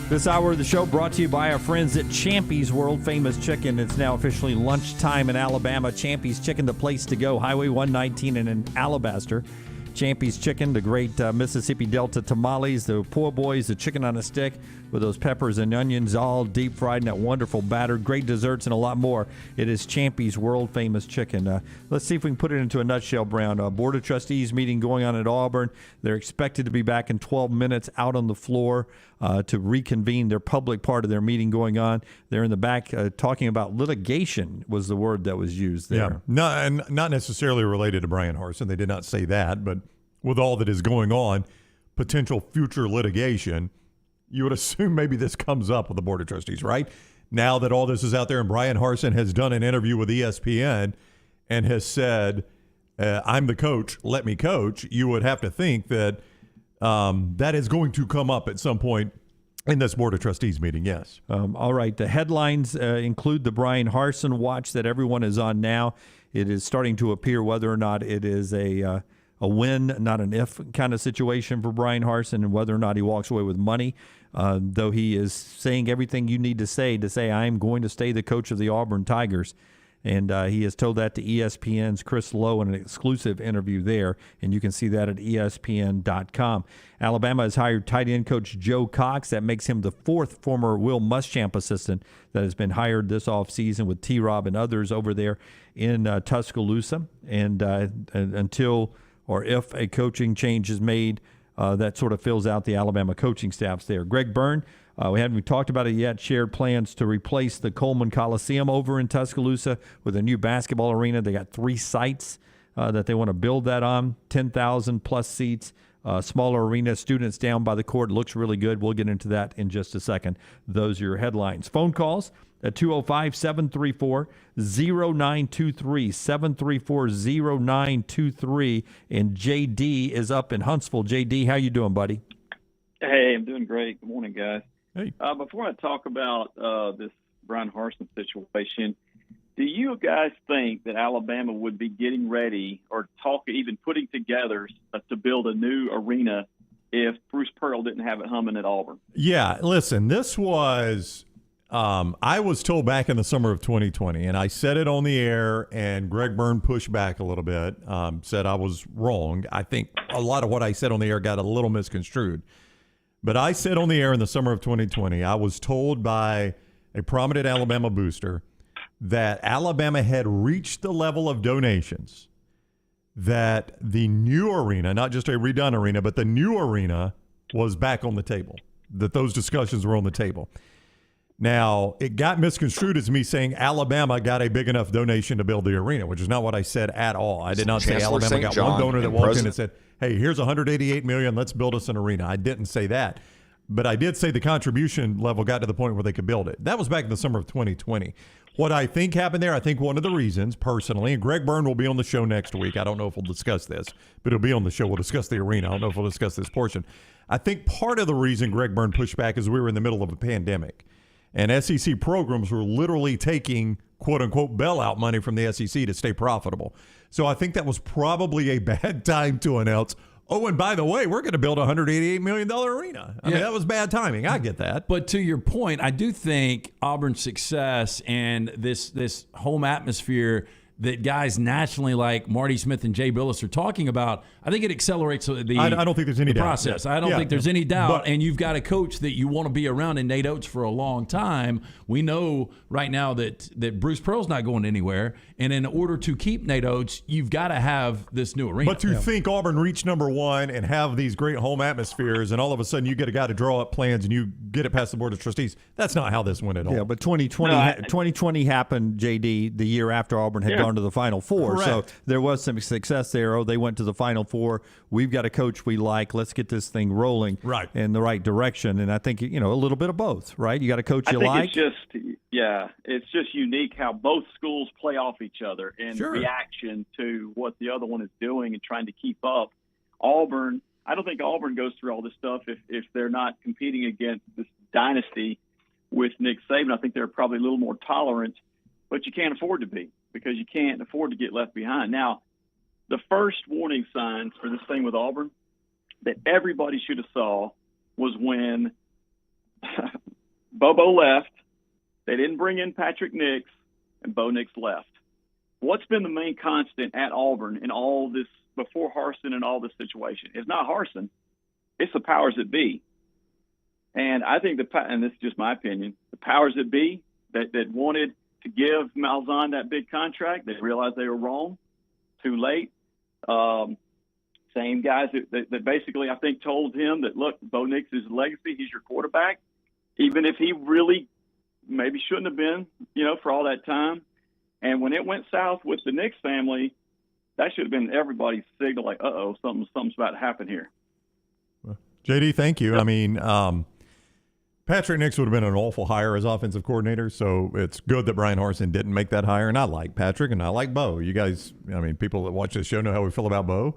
This hour of the show brought to you by our friends at Champy's World Famous Chicken. It's now officially lunchtime in Alabama. Champy's Chicken, the place to go. Highway 119 and in Alabaster. Champy's Chicken, the great Mississippi Delta tamales, the po' boys, the chicken on a stick with those peppers and onions all deep fried in that wonderful batter. Great desserts and a lot more. It is Champy's World Famous Chicken. Let's see if we can put it into a nutshell, Brown. Board of Trustees meeting going on at Auburn. They're expected to be back in 12 minutes out on the floor to reconvene their public part of their meeting going on. They're in the back talking about litigation was the word that was used there. Yeah, no, and not necessarily related to Bryan Harsin. They did not say that, but with all that is going on, potential future litigation, you would assume maybe this comes up with the Board of Trustees, right? Now that all this is out there and Bryan Harsin has done an interview with ESPN and has said, I'm the coach, let me coach, you would have to think that that is going to come up at some point in this Board of Trustees meeting, yes. All right, the headlines include the Bryan Harsin watch that everyone is on now. It is starting to appear whether or not it is a win, not an if kind of situation for Bryan Harsin, and whether or not he walks away with money, though he is saying everything you need to say I am going to stay the coach of the Auburn Tigers. And he has told that to ESPN's Chris Lowe in an exclusive interview there, and you can see that at ESPN.com. Alabama has hired tight end coach Joe Cox. That makes him the fourth former Will Muschamp assistant that has been hired this offseason with T-Rob and others over there in Tuscaloosa. And until or if a coaching change is made, that sort of fills out the Alabama coaching staffs there. Greg Byrne, we haven't talked about it yet, shared plans to replace the Coleman Coliseum over in Tuscaloosa with a new basketball arena. They got 3 sites that they want to build that on, 10,000 plus seats, smaller arena, students down by the court. Looks really good. We'll get into that in just a second. Those are your headlines. Phone calls at 205-734-0923, 734-0923, and JD is up in Huntsville. JD, how you doing, buddy? Hey, I'm doing great. Good morning, guys. Hey. Before I talk about this Bryan Harsin situation, do you guys think that Alabama would be getting ready or even putting together to build a new arena if Bruce Pearl didn't have it humming at Auburn? Yeah, listen, this was I was told back in the summer of 2020, and I said it on the air, and Greg Byrne pushed back a little bit, said I was wrong. I think a lot of what I said on the air got a little misconstrued. But I said on the air in the summer of 2020, I was told by a prominent Alabama booster that Alabama had reached the level of donations that the new arena, not just a redone arena, but the new arena was back on the table, that those discussions were on the table. Now, it got misconstrued as me saying Alabama got a big enough donation to build the arena, which is not what I said at all. I did not say Alabama got one donor that walked in and said, hey, here's $188 million, let's build us an arena. I didn't say that. But I did say the contribution level got to the point where they could build it. That was back in the summer of 2020. What I think happened there, I think one of the reasons, personally, and Greg Byrne will be on the show next week. I don't know if we'll discuss this, but he'll be on the show. We'll discuss the arena. I don't know if we'll discuss this portion. I think part of the reason Greg Byrne pushed back is we were in the middle of a pandemic. And SEC programs were literally taking, quote-unquote, bailout money from the SEC to stay profitable. So I think that was probably a bad time to announce, oh, and by the way, we're going to build a $188 million arena. I mean, that was bad timing. I get that. But to your point, I do think Auburn's success and this home atmosphere that guys nationally like Marty Smith and Jay Billis are talking about, I think it accelerates the I don't think there's any doubt. process. Yeah. I don't think there's any doubt. But, and you've got a coach that you want to be around in Nate Oates for a long time. We know right now that Bruce Pearl's not going anywhere. And in order to keep Nate Oates, you've got to have this new arena. But to think Auburn reach number one and have these great home atmospheres, and all of a sudden you get a guy to draw up plans and you get it past the Board of Trustees, that's not how this went at all. Yeah, but 2020 happened, JD, the year after Auburn had gone to the Final Four. Correct. So there was some success there. Oh, they went to the Final Four. We've got a coach we like. Let's get this thing rolling in the right direction. And I think, a little bit of both, right? You got a coach you like. It's just unique how both schools play off each other in reaction to what the other one is doing and trying to keep up. Auburn, I don't think Auburn goes through all this stuff if they're not competing against this dynasty with Nick Saban. I think they're probably a little more tolerant, but you can't afford to be, because you can't afford to get left behind. Now, the first warning signs for this thing with Auburn that everybody should have saw was when Bobo left. They didn't bring in Patrick Nix, and Bo Nix left. What's been the main constant at Auburn in all this, before Harsin and all this situation? It's not Harsin. It's the powers that be. And I think and this is just my opinion, the powers that be that wanted to give Malzahn that big contract, they realized they were wrong too late. Same guys that basically, I think, told him that, look, Bo Nix is legacy. He's your quarterback. Even if he really maybe shouldn't have been, for all that time. And when it went south with the Nix family, that should have been everybody's signal, like, something's about to happen here. JD, thank you. I mean, Patrick Nix would have been an awful hire as offensive coordinator, so it's good that Bryan Harsin didn't make that hire. And I like Patrick, and I like Bo. You guys, people that watch this show know how we feel about Bo.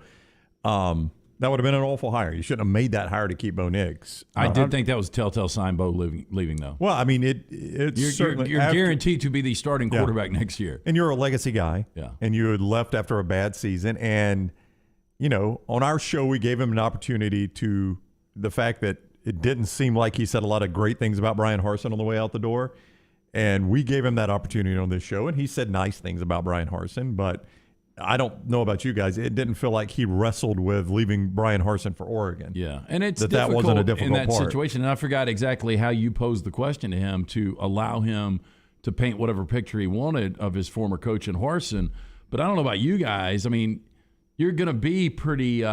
That would have been an awful hire. You shouldn't have made that hire to keep Bo Nix. I did think that was a telltale sign Bo leaving though. Well, I mean, it's you're guaranteed to be the starting quarterback next year. And you're a legacy guy. Yeah. And you had left after a bad season. And, on our show, we gave him an opportunity to the fact that it didn't seem like he said a lot of great things about Bryan Harsin on the way out the door. And we gave him that opportunity on this show. And he said nice things about Bryan Harsin, but I don't know about you guys. It didn't feel like he wrestled with leaving Bryan Harsin for Oregon. Yeah, and it's that wasn't a difficult in that part. situation. And I forgot exactly how you posed the question to him to allow him to paint whatever picture he wanted of his former coach in Harsin. But I don't know about you guys. I mean, you're going to be pretty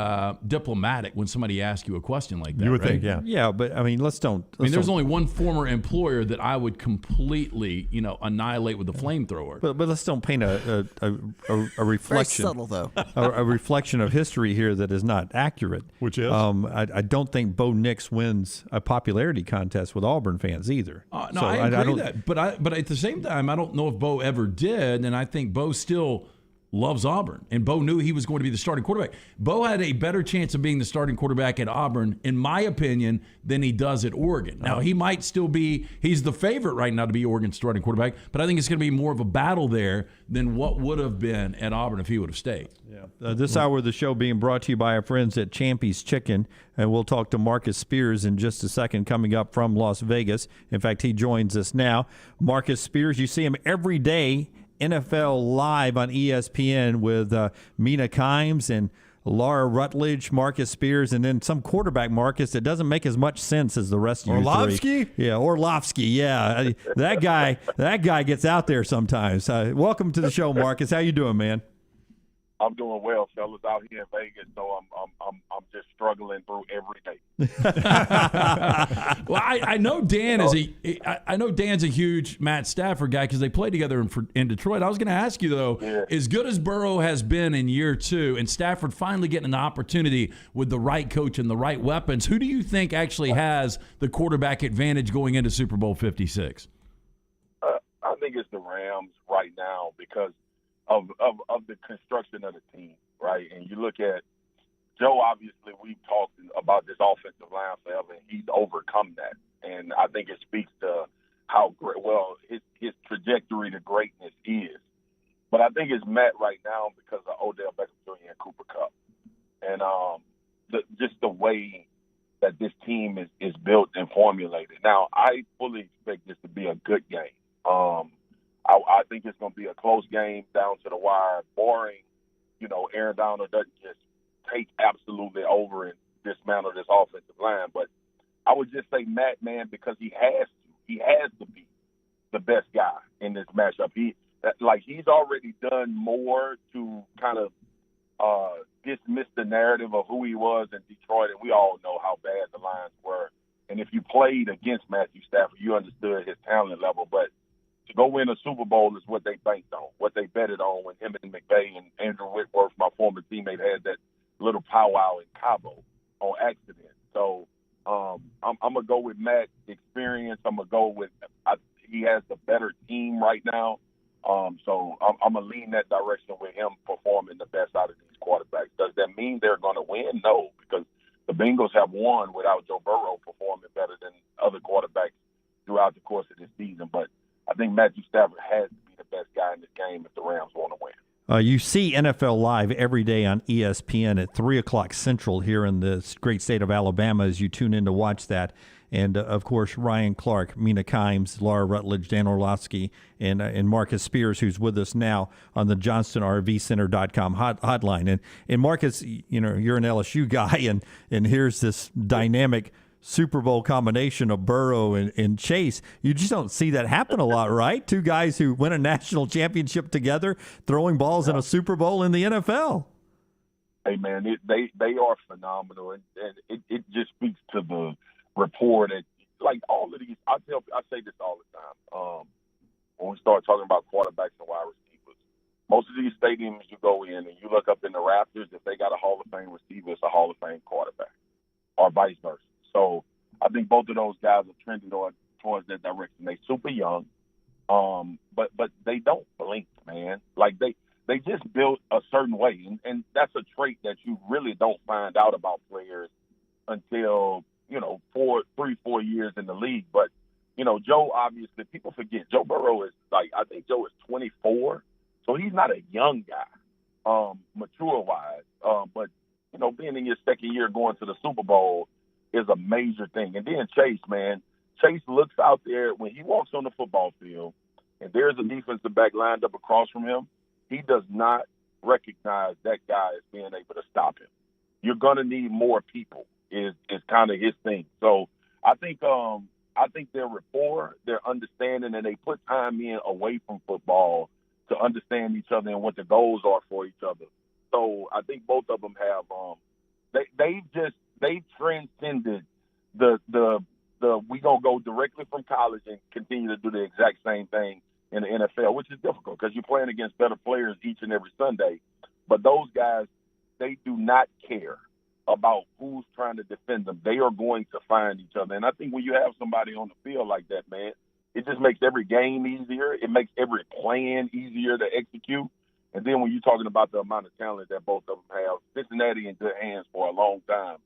diplomatic when somebody asks you a question like that. You would right? think, yeah. Yeah, but there's only one former employer that I would completely, annihilate with a flamethrower. But let's don't paint a reflection. Very subtle, though. a reflection of history here that is not accurate. Which is? I don't think Bo Nix wins a popularity contest with Auburn fans either. No, I agree with that. But at the same time, I don't know if Bo ever did, and I think Bo still loves Auburn, and Bo knew he was going to be the starting quarterback. Bo had a better chance of being the starting quarterback at Auburn, in my opinion, than he does at Oregon. Now, he might still be – he's the favorite right now to be Oregon's starting quarterback, but I think it's going to be more of a battle there than what would have been at Auburn if he would have stayed. Yeah. This hour of the show being brought to you by our friends at Champy's Chicken, and we'll talk to Marcus Spears in just a second, coming up from Las Vegas. In fact, he joins us now. Marcus Spears, you see him every day NFL Live on ESPN with Mina Kimes and Laura Rutledge, Marcus Spears, and then some quarterback, Marcus, that doesn't make as much sense as the rest of you Orlovsky? three. Yeah, Orlovsky, yeah. That guy gets out there sometimes. Welcome to the show, Marcus. How you doing, man? I'm doing well, fellas, out here in Vegas, so I'm just struggling through every day. Well, I know Dan I know Dan's a huge Matt Stafford guy because they played together in Detroit. I was going to ask you though, as good as Burrow has been in year 2, and Stafford finally getting an opportunity with the right coach and the right weapons, who do you think actually has the quarterback advantage going into Super Bowl 56? I think it's the Rams right now because of the construction of the team, right? And you look at Joe, obviously we've talked about this offensive line forever, and he's overcome that. And I think it speaks to how great, his trajectory to greatness is. But I think it's met right now because of Odell Beckham Jr. and Cooper Kupp. And just the way that this team is built and formulated. Now, I fully expect this to be a good game. I think it's going to be a close game down to the wire, barring, Aaron Donald doesn't just take absolutely over and dismantle this offensive line. But I would just say Matt, man, because he has to be the best guy in this matchup. He's already done more to kind of dismiss the narrative of who he was in Detroit, and we all know how bad the Lions were. And if you played against Matthew Stafford, you understood his talent level. But to go win a Super Bowl is what they banked on, what they betted on when him and McVay and Andrew Whitworth, my former teammate, had that little powwow in Cabo on accident. So I'm going to go with Matt experience. I'm going to go with he has the better team right now. So I'm going to lean that direction with him performing the best out of these quarterbacks. Does that mean they're going to win? No, because the Bengals have won without Joe Burrow performing better than other quarterbacks throughout the course of this season. But I think Matthew Stafford has to be the best guy in this game if the Rams want to win. You see NFL Live every day on ESPN at 3 o'clock Central here in the great state of Alabama as you tune in to watch that. And, of course, Ryan Clark, Mina Kimes, Laura Rutledge, Dan Orlovsky, and Marcus Spears, who's with us now on the JohnstonRVCenter.com hotline. And Marcus, you're an LSU guy, and here's this dynamic Super Bowl combination of Burrow and Chase. You just don't see that happen a lot, right? Two guys who win a national championship together, throwing balls in a Super Bowl in the NFL. Hey, man, they are phenomenal, and it just speaks to the rapport that, like, all of these, I say this all the time. When we start talking about quarterbacks and wide receivers, most of these stadiums you go in and you look up in the rafters, if they got a Hall of Fame receiver, it's a Hall of Fame quarterback, or vice versa. So I think both of those guys are trending towards that direction. They super young, but they don't blink, man. Like they just built a certain way, and that's a trait that you really don't find out about players until 3-4 years in the league. But Joe, obviously, people forget Joe Burrow is I think Joe is 24, so he's not a young guy, mature wise. But being in your second year going to the Super Bowl is a major thing. And then Chase, man, Chase looks out there when he walks on the football field and there's a defensive back lined up across from him, he does not recognize that guy as being able to stop him. You're going to need more people is kind of his thing. So I think their rapport, their understanding, and they put time in away from football to understand each other and what the goals are for each other. So I think both of them have they transcended the we gonna go directly from college and continue to do the exact same thing in the NFL, which is difficult because you're playing against better players each and every Sunday. But those guys, they do not care about who's trying to defend them. They are going to find each other. And I think when you have somebody on the field like that, man, it just makes every game easier. It makes every plan easier to execute. And then when you're talking about the amount of talent that both of them have, Cincinnati in good hands for a long time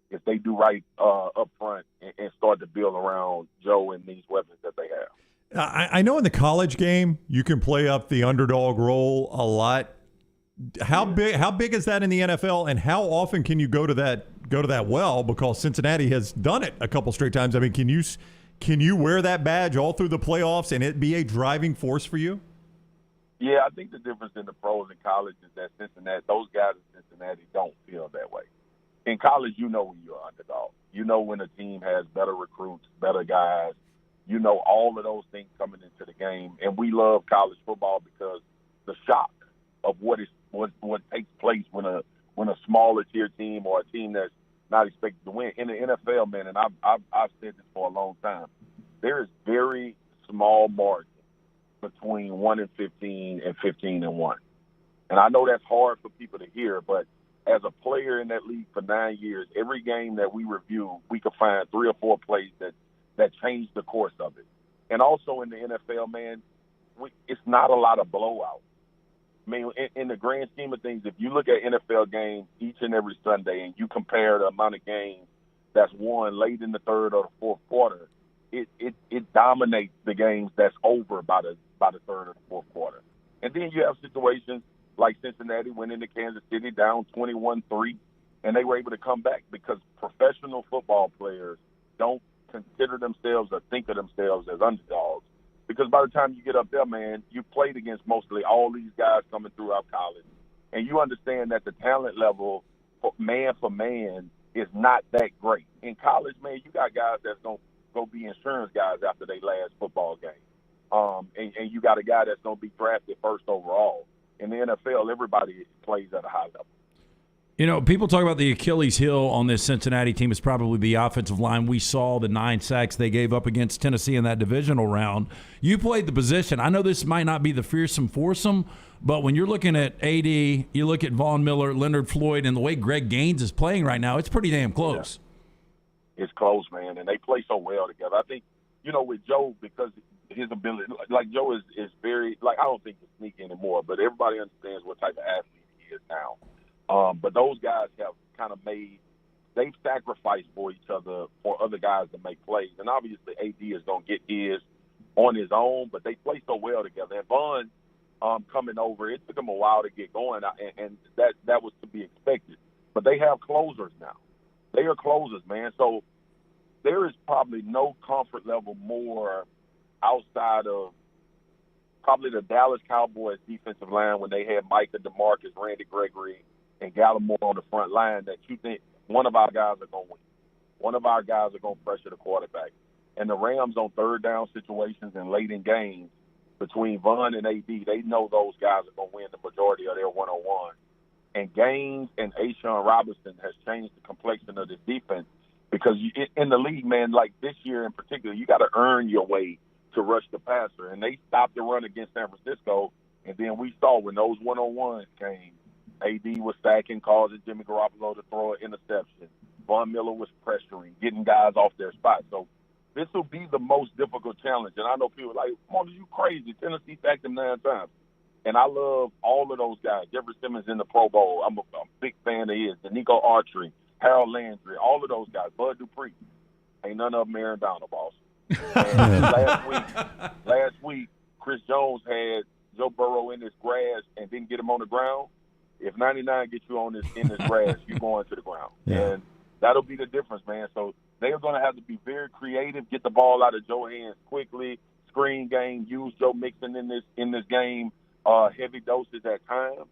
if they do right up front and start to build around Joe and these weapons that they have. I know in the college game you can play up the underdog role a lot. How big is that in the NFL, and how often can you go to that well? Because Cincinnati has done it a couple straight times. I mean, can you wear that badge all through the playoffs and it be a driving force for you? Yeah, I think the difference in the pros and college is that those guys in Cincinnati don't feel that way. In college, you know when you're an underdog. You know when a team has better recruits, better guys. You know all of those things coming into the game. And we love college football because the shock of what takes place when a smaller tier team or a team that's not expected to win. In the NFL, man, and I've said this for a long time, there is very small margin between 1-15 and 15-1. And I know that's hard for people to hear, but as a player in that league for 9 years, every game that we review, we could find 3 or 4 plays that changed the course of it. And also in the NFL, man, it's not a lot of blowouts. I mean, in the grand scheme of things, if you look at NFL games each and every Sunday and you compare the amount of games that's won late in the third or the fourth quarter, it dominates the games that's over by the third or the fourth quarter. And then you have situations like Cincinnati went into Kansas City down 21-3, and they were able to come back because professional football players don't consider themselves or think of themselves as underdogs. Because by the time you get up there, man, you played against mostly all these guys coming throughout college. And you understand that the talent level for man is not that great. In college, man, you got guys that's going to go be insurance guys after their last football game. And you got a guy that's going to be drafted first overall. In the NFL, everybody plays at a high level. You know, people talk about the Achilles heel on this Cincinnati team is probably the offensive line. We saw the 9 sacks they gave up against Tennessee in that divisional round. You played the position. I know this might not be the fearsome foursome, but when you're looking at AD, you look at Von Miller, Leonard Floyd, and the way Greg Gaines is playing right now, it's pretty damn close. Yeah. It's close, man, and they play so well together. I think, you know, with Joe, because his ability, like Joe is very, like, I don't think he's sneaky anymore, but everybody understands what type of athlete he is now. But those guys have kind of they've sacrificed for each other, for other guys to make plays. And obviously AD is going to get his on his own, but they play so well together. And Von coming over, it took him a while to get going, and that was to be expected. But they have closers now. They are closers, man. So there is probably no comfort level more outside of probably the Dallas Cowboys defensive line when they had Micah, DeMarcus, Randy Gregory, and Gallimore on the front line, that you think one of our guys are going to win. One of our guys are going to pressure the quarterback. And the Rams on third down situations and late in games between Von and AD, they know those guys are going to win the majority of their one-on-one. And Gaines and Ashawn Robinson has changed the complexion of this defense because in the league, man, like this year in particular, you got to earn your way to rush the passer. And they stopped the run against San Francisco, and then we saw when those one-on-ones came, AD was sacking, causing Jimmy Garoppolo to throw an interception. Von Miller was pressuring, getting guys off their spot. So this will be the most difficult challenge. And I know people are like, Marcus, you crazy. Tennessee sacked him 9 times. And I love all of those guys. Jeffrey Simmons in the Pro Bowl. I'm a big fan of his. Danico Autry, Harold Landry, all of those guys. Bud Dupree. Ain't none of them Aaron Donald, boss. And last week, Chris Jones had Joe Burrow in his grass and didn't get him on the ground. If 99 gets you in this grass, you're going to the ground. Yeah. And that'll be the difference, man. So they are going to have to be very creative, get the ball out of Joe's hands quickly, screen game, use Joe Mixon in this game, heavy doses at times,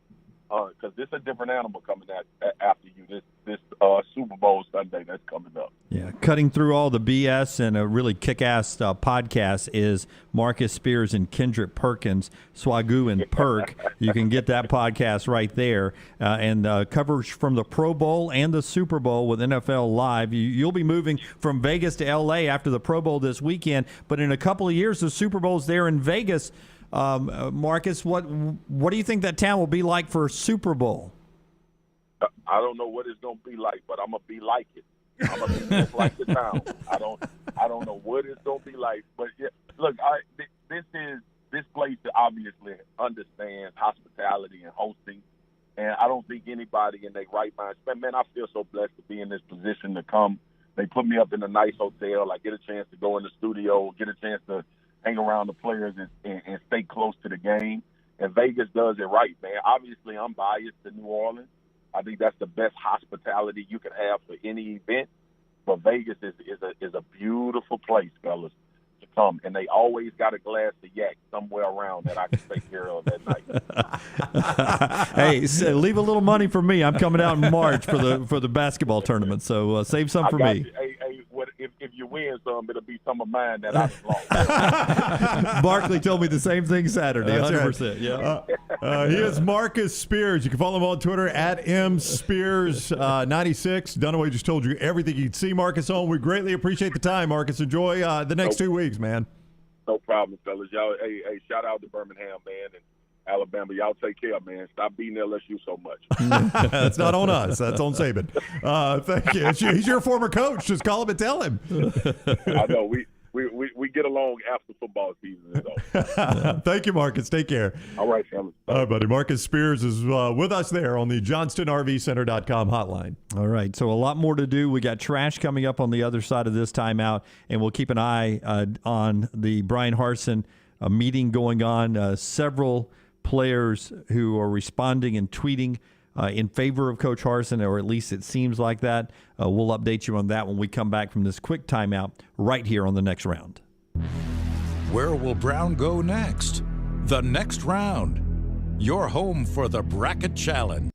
because this is a different animal coming after you this Super Bowl Sunday that's coming up. Yeah, cutting through all the BS and a really kick-ass podcast is Marcus Spears and Kendrick Perkins, Swagoo and Perk. You can get that podcast right there. And coverage from the Pro Bowl and the Super Bowl with NFL Live. You'll be moving from Vegas to L.A. after the Pro Bowl this weekend, but in a couple of years, the Super Bowl's there in Vegas. Marcus, what do you think that town will be like for Super Bowl? I don't know what it's going to be like, but I'm going to be like it. I'm going to be just like the town. I don't know what it's going to be like. But, yeah, look, this place obviously understands hospitality and hosting, and I don't think anybody in their right mind. Man, I feel so blessed to be in this position to come. They put me up in a nice hotel. I get a chance to go in the studio, get a chance to hang around the players and stay close to the game. And Vegas does it right, man. Obviously, I'm biased to New Orleans. I think that's the best hospitality you can have for any event. But Vegas is a beautiful place, fellas, to come. And they always got a glass of yak somewhere around that I can take care of that night. Hey, so leave a little money for me. I'm coming out in March for the basketball tournament, so save some for me. If you win some, it'll be some of mine that I lost. Barkley told me the same thing Saturday. 100%. Right. Yeah. He is Marcus Spears. You can follow him on Twitter at mspears96. Dunaway just told you everything you'd see Marcus on. We greatly appreciate the time, Marcus. Enjoy the next 2 weeks, man. No problem, fellas. Y'all, hey, shout out to Birmingham, man, and Alabama. Y'all take care, man. Stop beating LSU so much. That's not on us. That's on Saban. Thank you. He's your former coach. Just call him and tell him. I know. We get along after football season. So. Thank you, Marcus. Take care. All right, fellas. All right, buddy. Marcus Spears is with us there on the JohnstonRVCenter.com hotline. All right, so a lot more to do. We got trash coming up on the other side of this timeout, and we'll keep an eye on the Bryan Harsin meeting going on. Several players who are responding and tweeting in favor of Coach Harsin, or at least it seems like that. We'll update you on that when we come back from this quick timeout right here on the Next Round. Where will Brown go next? The Next Round. Your home for the Bracket Challenge.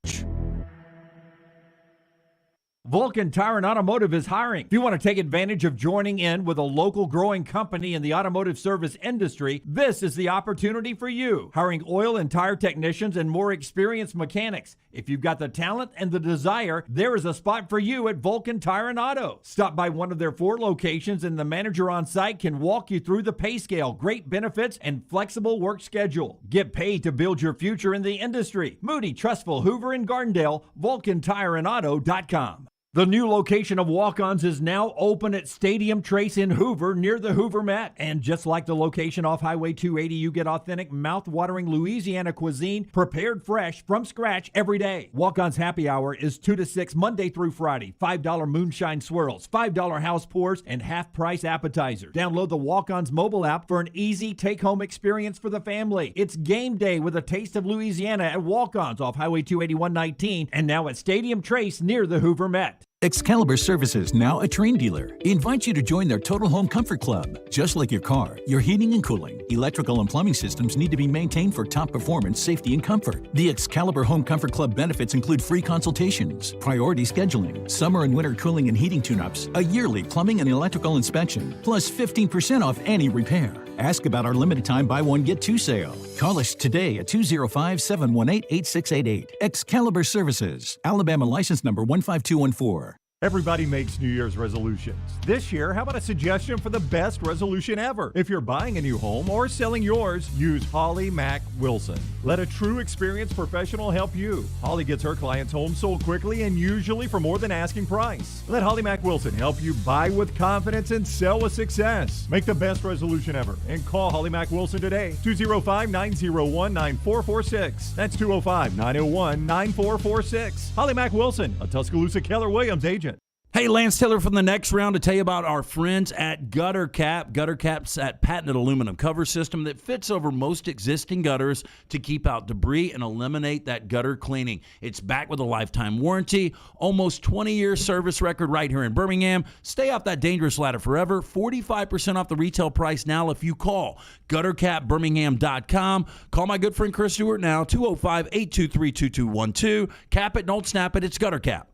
Vulcan Tire and Automotive is hiring. If you want to take advantage of joining in with a local growing company in the automotive service industry, this is the opportunity for you. Hiring oil and tire technicians and more experienced mechanics. If you've got the talent and the desire, there is a spot for you at Vulcan Tire and Auto. Stop by one of their 4 locations and the manager on site can walk you through the pay scale, great benefits, and flexible work schedule. Get paid to build your future in the industry. Moody, Trustful, Hoover, and Gardendale, VulcanTireandAuto.com. The new location of Walk-Ons is now open at Stadium Trace in Hoover near the Hoover Met. And just like the location off Highway 280, you get authentic, mouth-watering Louisiana cuisine prepared fresh from scratch every day. Walk-Ons Happy Hour is 2 to 6 Monday through Friday. $5 moonshine swirls, $5 house pours, and half-price appetizers. Download the Walk-Ons mobile app for an easy take-home experience for the family. It's game day with a taste of Louisiana at Walk-Ons off Highway 281-19 and now at Stadium Trace near the Hoover Met. Excalibur Services, now a Train dealer, invites you to join their Total Home Comfort Club. Just like your car, your heating and cooling, electrical and plumbing systems need to be maintained for top performance, safety, and comfort. The Excalibur Home Comfort Club benefits include free consultations, priority scheduling, summer and winter cooling and heating tune-ups, a yearly plumbing and electrical inspection, plus 15% off any repair. Ask about our limited time buy one, get two sale. Call us today at 205-718-8688. Excalibur Services, Alabama license number 15214. Everybody makes New Year's resolutions. This year, how about a suggestion for the best resolution ever? If you're buying a new home or selling yours, use Holly Mack Wilson. Let a true experienced professional help you. Holly gets her clients' homes sold quickly and usually for more than asking price. Let Holly Mack Wilson help you buy with confidence and sell with success. Make the best resolution ever and call Holly Mack Wilson today. 205-901-9446. That's 205-901-9446. Holly Mack Wilson, a Tuscaloosa Keller Williams agent. Hey, Lance Taylor from the Next Round to tell you about our friends at Gutter Cap. Gutter Cap's that patented aluminum cover system that fits over most existing gutters to keep out debris and eliminate that gutter cleaning. It's backed with a lifetime warranty, almost 20-year service record right here in Birmingham. Stay off that dangerous ladder forever. 45% off the retail price now if you call guttercapbirmingham.com. Call my good friend Chris Stewart now, 205-823-2212. Cap it, don't snap it. It's Gutter Cap.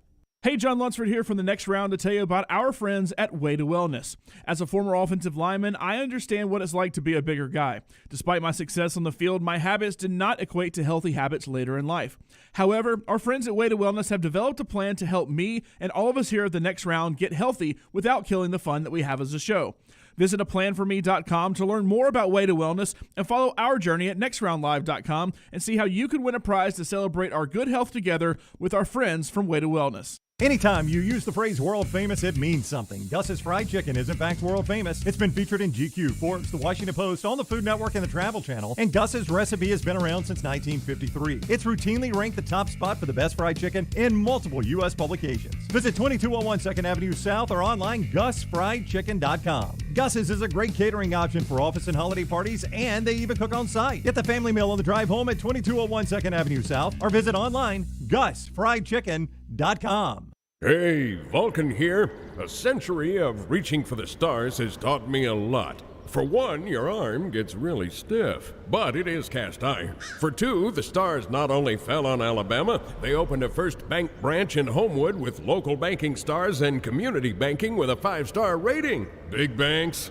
Hey, John Lunsford here from the Next Round to tell you about our friends at Way to Wellness. As a former offensive lineman, I understand what it's like to be a bigger guy. Despite my success on the field, my habits did not equate to healthy habits later in life. However, our friends at Way to Wellness have developed a plan to help me and all of us here at the Next Round get healthy without killing the fun that we have as a show. Visit aplanforme.com to learn more about Way to Wellness and follow our journey at nextroundlive.com and see how you can win a prize to celebrate our good health together with our friends from Way to Wellness. Anytime you use the phrase world famous, it means something. Gus's Fried Chicken is in fact world famous. It's been featured in GQ, Forbes, The Washington Post, on the Food Network, and the Travel Channel. And Gus's recipe has been around since 1953. It's routinely ranked the top spot for the best fried chicken in multiple U.S. publications. Visit 2201 2nd Avenue South or online GusFriedChicken.com. Gus's is a great catering option for office and holiday parties, and they even cook on site. Get the family meal on the drive home at 2201 2nd Avenue South or visit online GusFriedChicken.com. Hey, Vulcan here. A century of reaching for the stars has taught me a lot. For one, your arm gets really stiff, but it is cast iron. For two, the stars not only fell on Alabama, they opened a First Bank branch in Homewood with local banking stars and community banking with a 5-star rating. Big banks?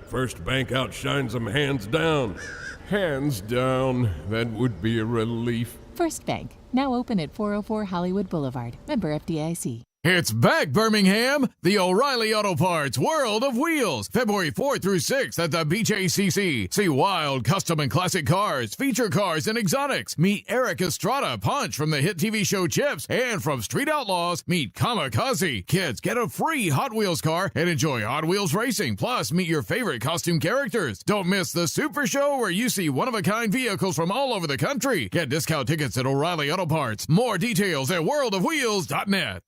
First Bank outshines them hands down. Hands down. That would be a relief. First Bank, now open at 404 Hollywood Boulevard. Member FDIC. It's back, Birmingham! The O'Reilly Auto Parts World of Wheels, February 4th through 6th at the BJCC. See wild custom and classic cars, feature cars, and exotics. Meet Eric Estrada, Punch from the hit TV show Chips, and from Street Outlaws, meet Kamikaze. Kids, get a free Hot Wheels car and enjoy Hot Wheels racing. Plus, meet your favorite costume characters. Don't miss the Super Show where you see one-of-a-kind vehicles from all over the country. Get discount tickets at O'Reilly Auto Parts. More details at worldofwheels.net.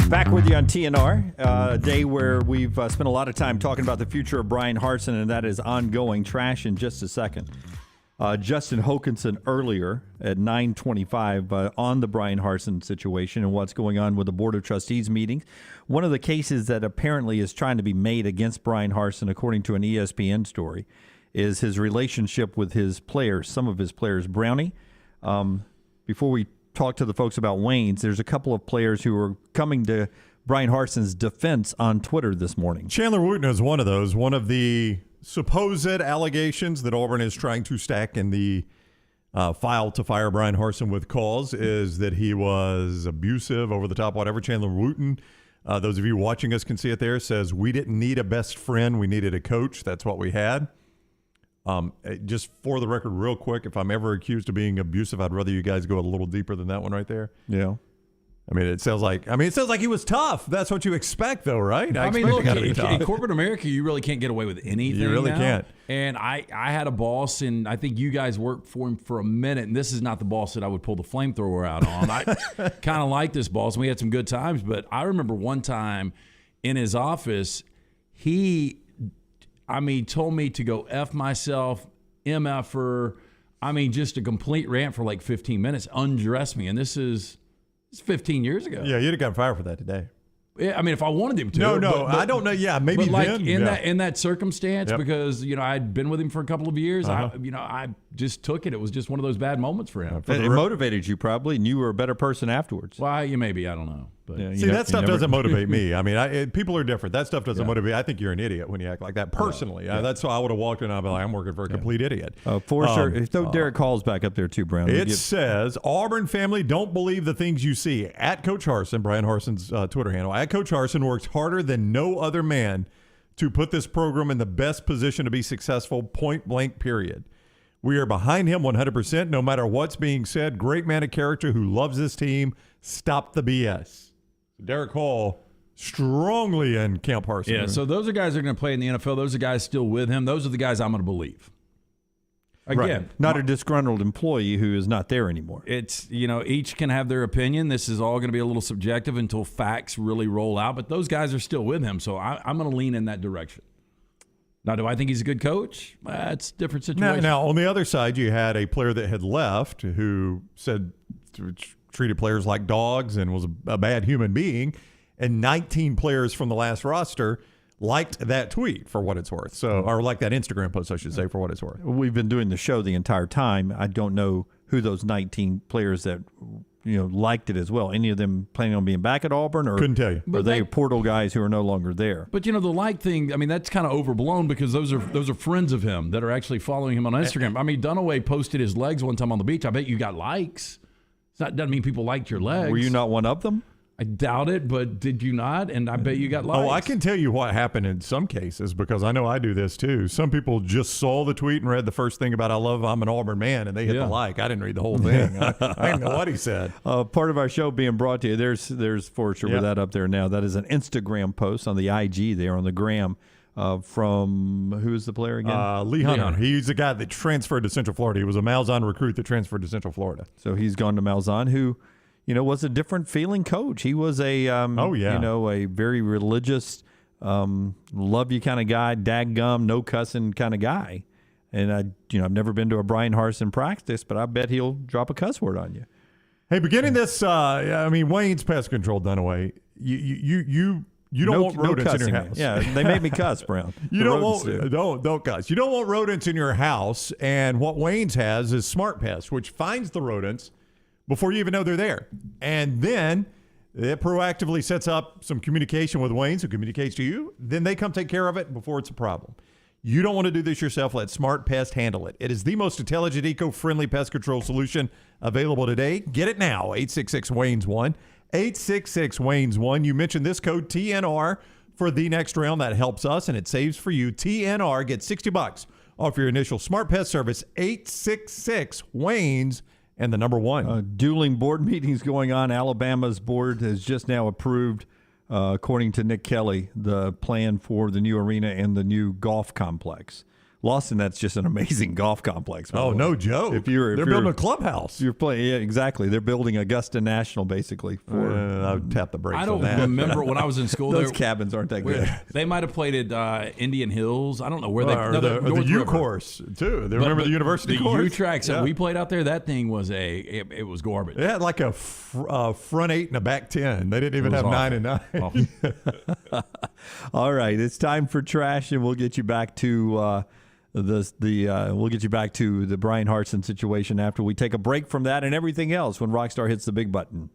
Back with you on TNR, a day where we've spent a lot of time talking about the future of Bryan Harsin, and that is ongoing. Trash in just a second. Justin Hokanson earlier at 9:25 on the Bryan Harsin situation and what's going on with the Board of Trustees meetings. One of the cases that apparently is trying to be made against Bryan Harsin, according to an ESPN story, is his relationship with his players, some of his players. Brownie, before we talk to the folks about Wayne's, there's a couple of players who are coming to Bryan Harsin's defense on Twitter this morning. Chandler Wooten is one of those. One of the supposed allegations that Auburn is trying to stack in the file to fire Bryan Harsin with cause is that he was abusive, over the top, whatever. Chandler Wooten, those of you watching us can see it there, says, we didn't need a best friend, we needed a coach. That's what we had. Just for the record, real quick, if I'm ever accused of being abusive, I'd rather you guys go a little deeper than that one right there. Yeah. I mean, it sounds like he was tough. That's what you expect, though, right? I mean, look, in corporate America, you really can't get away with anything. You really can't. And I had a boss, and I think you guys worked for him for a minute, and this is not the boss that I would pull the flamethrower out on. I kind of like this boss, and we had some good times, but I remember one time in his office, he told me to go F myself, MFer, just a complete rant for like 15 minutes, undress me, and it's 15 years ago. Yeah, you'd have gotten fired for that today. Yeah, if I wanted him to. No, but I don't know. Yeah, maybe but like then. in that circumstance, because I'd been with him for a couple of years. I just took it. It was just one of those bad moments for him. It motivated you probably, and you were a better person afterwards. Well, maybe, I don't know. But see, that stuff doesn't motivate me. I mean, people are different. That stuff doesn't motivate. I think you're an idiot when you act like that. Personally, that's why I would have walked in and I'd be like, I'm working for a complete idiot. For sure. Throw Derek Hall's back up there too, Brown. It says, Auburn family, don't believe the things you see. At Coach Harsin, Bryan Harsin's Twitter handle, at Coach Harsin works harder than no other man to put this program in the best position to be successful, point blank, period. We are behind him 100%, no matter what's being said. Great man of character who loves this team. Stop the BS. Derek Hall strongly in Camp Harsin. Yeah, so those are guys that are going to play in the NFL. Those are guys still with him. Those are the guys I'm going to believe. Again, not a disgruntled employee who is not there anymore. It's, each can have their opinion. This is all going to be a little subjective until facts really roll out. But those guys are still with him, so I'm going to lean in that direction. Now, do I think he's a good coach? It's a different situation. Now, on the other side, you had a player that had left who said treated players like dogs and was a bad human being, and 19 players from the last roster liked that tweet for what it's worth. So, or like that Instagram post, I should say, for what it's worth. We've been doing the show the entire time. I don't know who those 19 players that liked it as well. Any of them planning on being back at Auburn, or couldn't tell you? Are they portal guys who are no longer there? But the like thing, that's kind of overblown because those are friends of him that are actually following him on Instagram. Dunaway posted his legs one time on the beach. I bet you got likes. That doesn't mean people liked your legs. Were you not one of them? I doubt it, but did you not? And I bet you got likes. Oh, I can tell you what happened in some cases because I know I do this too. Some people just saw the tweet and read the first thing about I'm an Auburn man, and they hit the like. I didn't read the whole thing. I didn't know what he said. Part of our show being brought to you. There's Forrester with that up there now. That is an Instagram post on the IG there on the gram. From who is the player again? Lee Hunter. He's the guy that transferred to Central Florida. He was a Malzahn recruit that transferred to Central Florida. So he's gone to Malzahn, who, was a different feeling coach. He was a, a very religious, love you kind of guy, daggum, no cussing kind of guy. And I've never been to a Bryan Harsin practice, but I bet he'll drop a cuss word on you. Hey, beginning this, Wayne's pest control done away. You don't want rodents in your house. Yeah, they made me cuss, Brown. Don't cuss. You don't want rodents in your house. And what Wayne's has is Smart Pest, which finds the rodents before you even know they're there. And then it proactively sets up some communication with Wayne's, who communicates to you. Then they come take care of it before it's a problem. You don't want to do this yourself. Let Smart Pest handle it. It is the most intelligent, eco-friendly pest control solution available today. Get it now. 866-WAYNES-1. 866-WAYNES-1. You mentioned this code TNR for the next round. That helps us, and it saves for you. TNR gets $60 off your initial Smart Pest service. 866-WAYNES and the number 1. Dueling board meetings going on. Alabama's board has just now approved, according to Nick Kelly, the plan for the new arena and the new golf complex. Lawson, that's just an amazing golf complex. Oh, no joke. They're building a clubhouse. You're playing, yeah, exactly. They're building Augusta National, basically. I would tap the brakes I on don't that. remember when I was in school. Those cabins aren't that good. They might have played at Indian Hills. I don't know where they. Or the U course too. Remember the university course? The U tracks that we played out there. That thing was it was garbage. It had like a front 8 and a back 10. They didn't even have awful. 9 and 9. All right, it's time for trash, and we'll get you back to we'll get you back to the Bryan Harsin situation after we take a break from that and everything else when Rockstar hits the big button.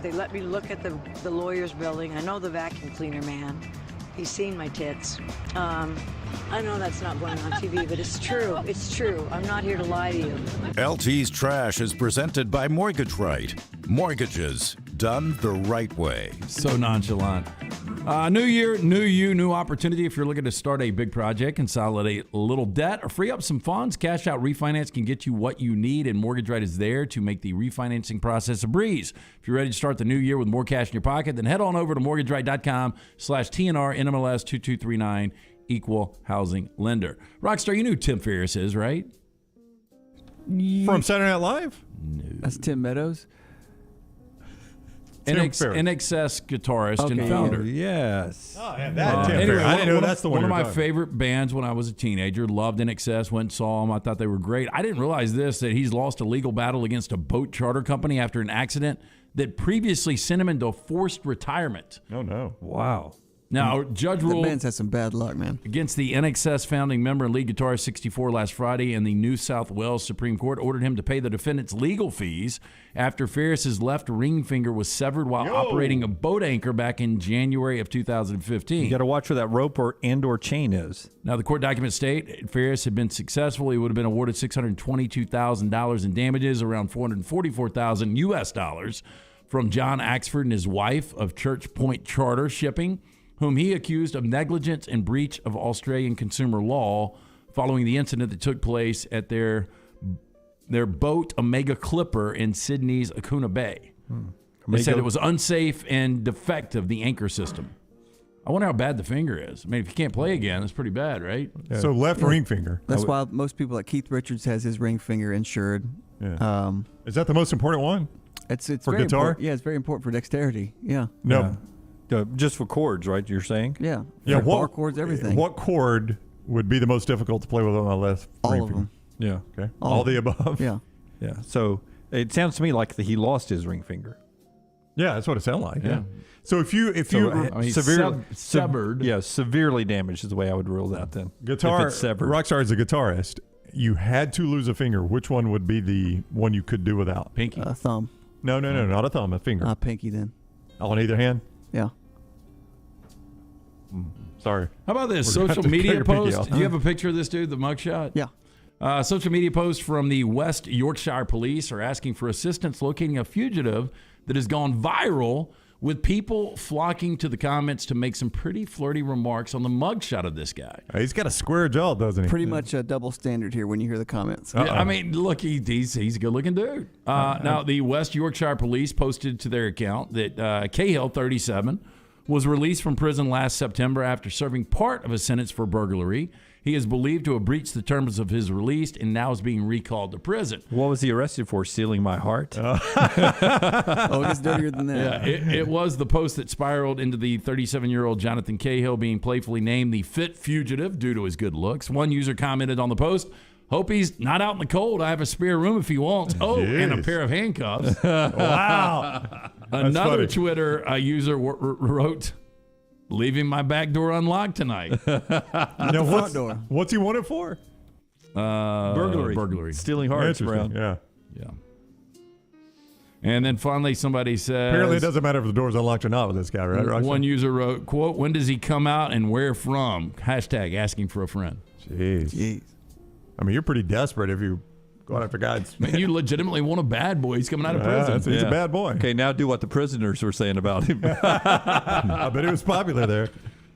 They let me look at the lawyer's building. I know the vacuum cleaner man. He's seen my tits. I know that's not going on TV, but it's true. It's true. I'm not here to lie to you. LT's Trash is presented by Mortgage Right. Mortgages done the right way. So nonchalant. New year, new you, new opportunity. If you're looking to start a big project, consolidate a little debt, or free up some funds, Cash Out Refinance can get you what you need, and Mortgage Right is there to make the refinancing process a breeze. If you're ready to start the new year with more cash in your pocket, then head on over to mortgageright.com/TNR NMLS 2239 Equal Housing Lender. Rockstar, you knew Tim Ferriss is, right? From Saturday Night Live? No. That's Tim Meadows. NXS guitarist and founder. Yes. Oh, yeah, that Tim Ferriss. I didn't know that's the one. One of my favorite bands when I was a teenager. Loved NXS. Went and saw them. I thought they were great. I didn't realize that he's lost a legal battle against a boat charter company after an accident that previously sent him into forced retirement. Oh, no. Wow. Now, judge ruled The band's had some bad luck, man. against the NXS founding member and lead guitarist 64 last Friday, and the New South Wales Supreme Court ordered him to pay the defendant's legal fees after Ferris's left ring finger was severed while operating a boat anchor back in January of 2015. You got to watch where that rope or chain is. Now, the court documents state Ferris had been successful. He would have been awarded $622,000 in damages, around $444,000 US dollars, from John Axford and his wife of Church Point Charter Shipping, whom he accused of negligence and breach of Australian consumer law following the incident that took place at their boat Omega Clipper in Sydney's Akuna Bay. They said it was unsafe and defective, the anchor system. I wonder how bad the finger is. I mean, if you can't play again, that's pretty bad, right? Yeah. So left ring finger. That's why most people, like Keith Richards, has his ring finger insured. Yeah. Is that the most important one? It's for very guitar? Yeah, it's very important for dexterity. Yeah. No. Yeah. Just for chords, right? You're saying? Yeah. Yeah. For bar chords, everything. What chord would be the most difficult to play with on my left All ring of finger? them. Yeah. Okay. All the above. Yeah. Yeah. So it sounds to me like he lost his ring finger. Yeah, that's what it sounded like. Yeah. So if you severed. Yeah, severely damaged is the way I would rule that then. Guitar, if it's severed. Rockstar is a guitarist. You had to lose a finger. Which one would be the one you could do without? Pinky. Thumb. No, not a thumb, a finger. Pinky then. On either hand? Yeah. Sorry. How about this We're gonna social have to cut media your pinky post? off. Do you have a picture of this dude, the mugshot? Yeah. Social media posts from the West Yorkshire police are asking for assistance locating a fugitive that has gone viral, with people flocking to the comments to make some pretty flirty remarks on the mugshot of this guy. He's got a square jaw, doesn't he? Pretty much a double standard here when you hear the comments. Yeah, I mean, look, he's a good-looking dude. Now, the West Yorkshire police posted to their account that Cahill, 37, was released from prison last September after serving part of a sentence for burglary. He is believed to have breached the terms of his release and now is being recalled to prison. What was he arrested for? Stealing my heart? Oh, it gets dirtier than that. Yeah, it was the post that spiraled into the 37-year-old Jonathan Cahill being playfully named the fit fugitive due to his good looks. One user commented on the post, "Hope he's not out in the cold. I have a spare room if he wants. Oh, and a pair of handcuffs." Wow. Another Twitter user wrote, "Leaving my back door unlocked tonight." What's he wanted for? Burglary. Stealing hearts, Brown. Yeah. And then finally somebody says, Apparently it doesn't matter if the door's unlocked or not with this guy, right? Rockstar? One user wrote, quote, "When does he come out and where from?" Hashtag asking for a friend. Jeez. I mean, you're pretty desperate if you go out after guys. Man, you legitimately want a bad boy. He's coming out of prison. He's a bad boy. Okay, now do what the prisoners were saying about him. I bet it was popular there.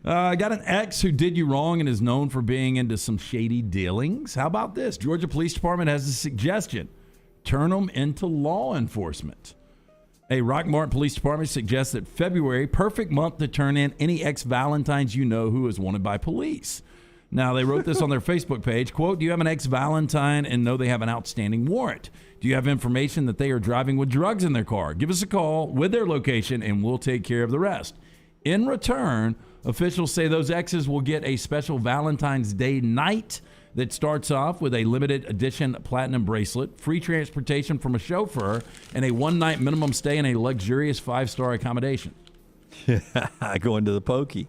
I got an ex who did you wrong and is known for being into some shady dealings. How about this? Georgia Police Department has a suggestion. Turn them into law enforcement. A Rockmart Police Department suggests that February, perfect month to turn in any ex-Valentines you know who is wanted by police. Now, they wrote this on their Facebook page, quote, do you have an ex-Valentine and know they have an outstanding warrant? Do you have information that they are driving with drugs in their car? Give us a call with their location and we'll take care of the rest. In return, officials say those exes will get a special Valentine's Day night that starts off with a limited edition platinum bracelet, free transportation from a chauffeur, and a one-night minimum stay in a luxurious 5-star accommodation. Going to the pokey.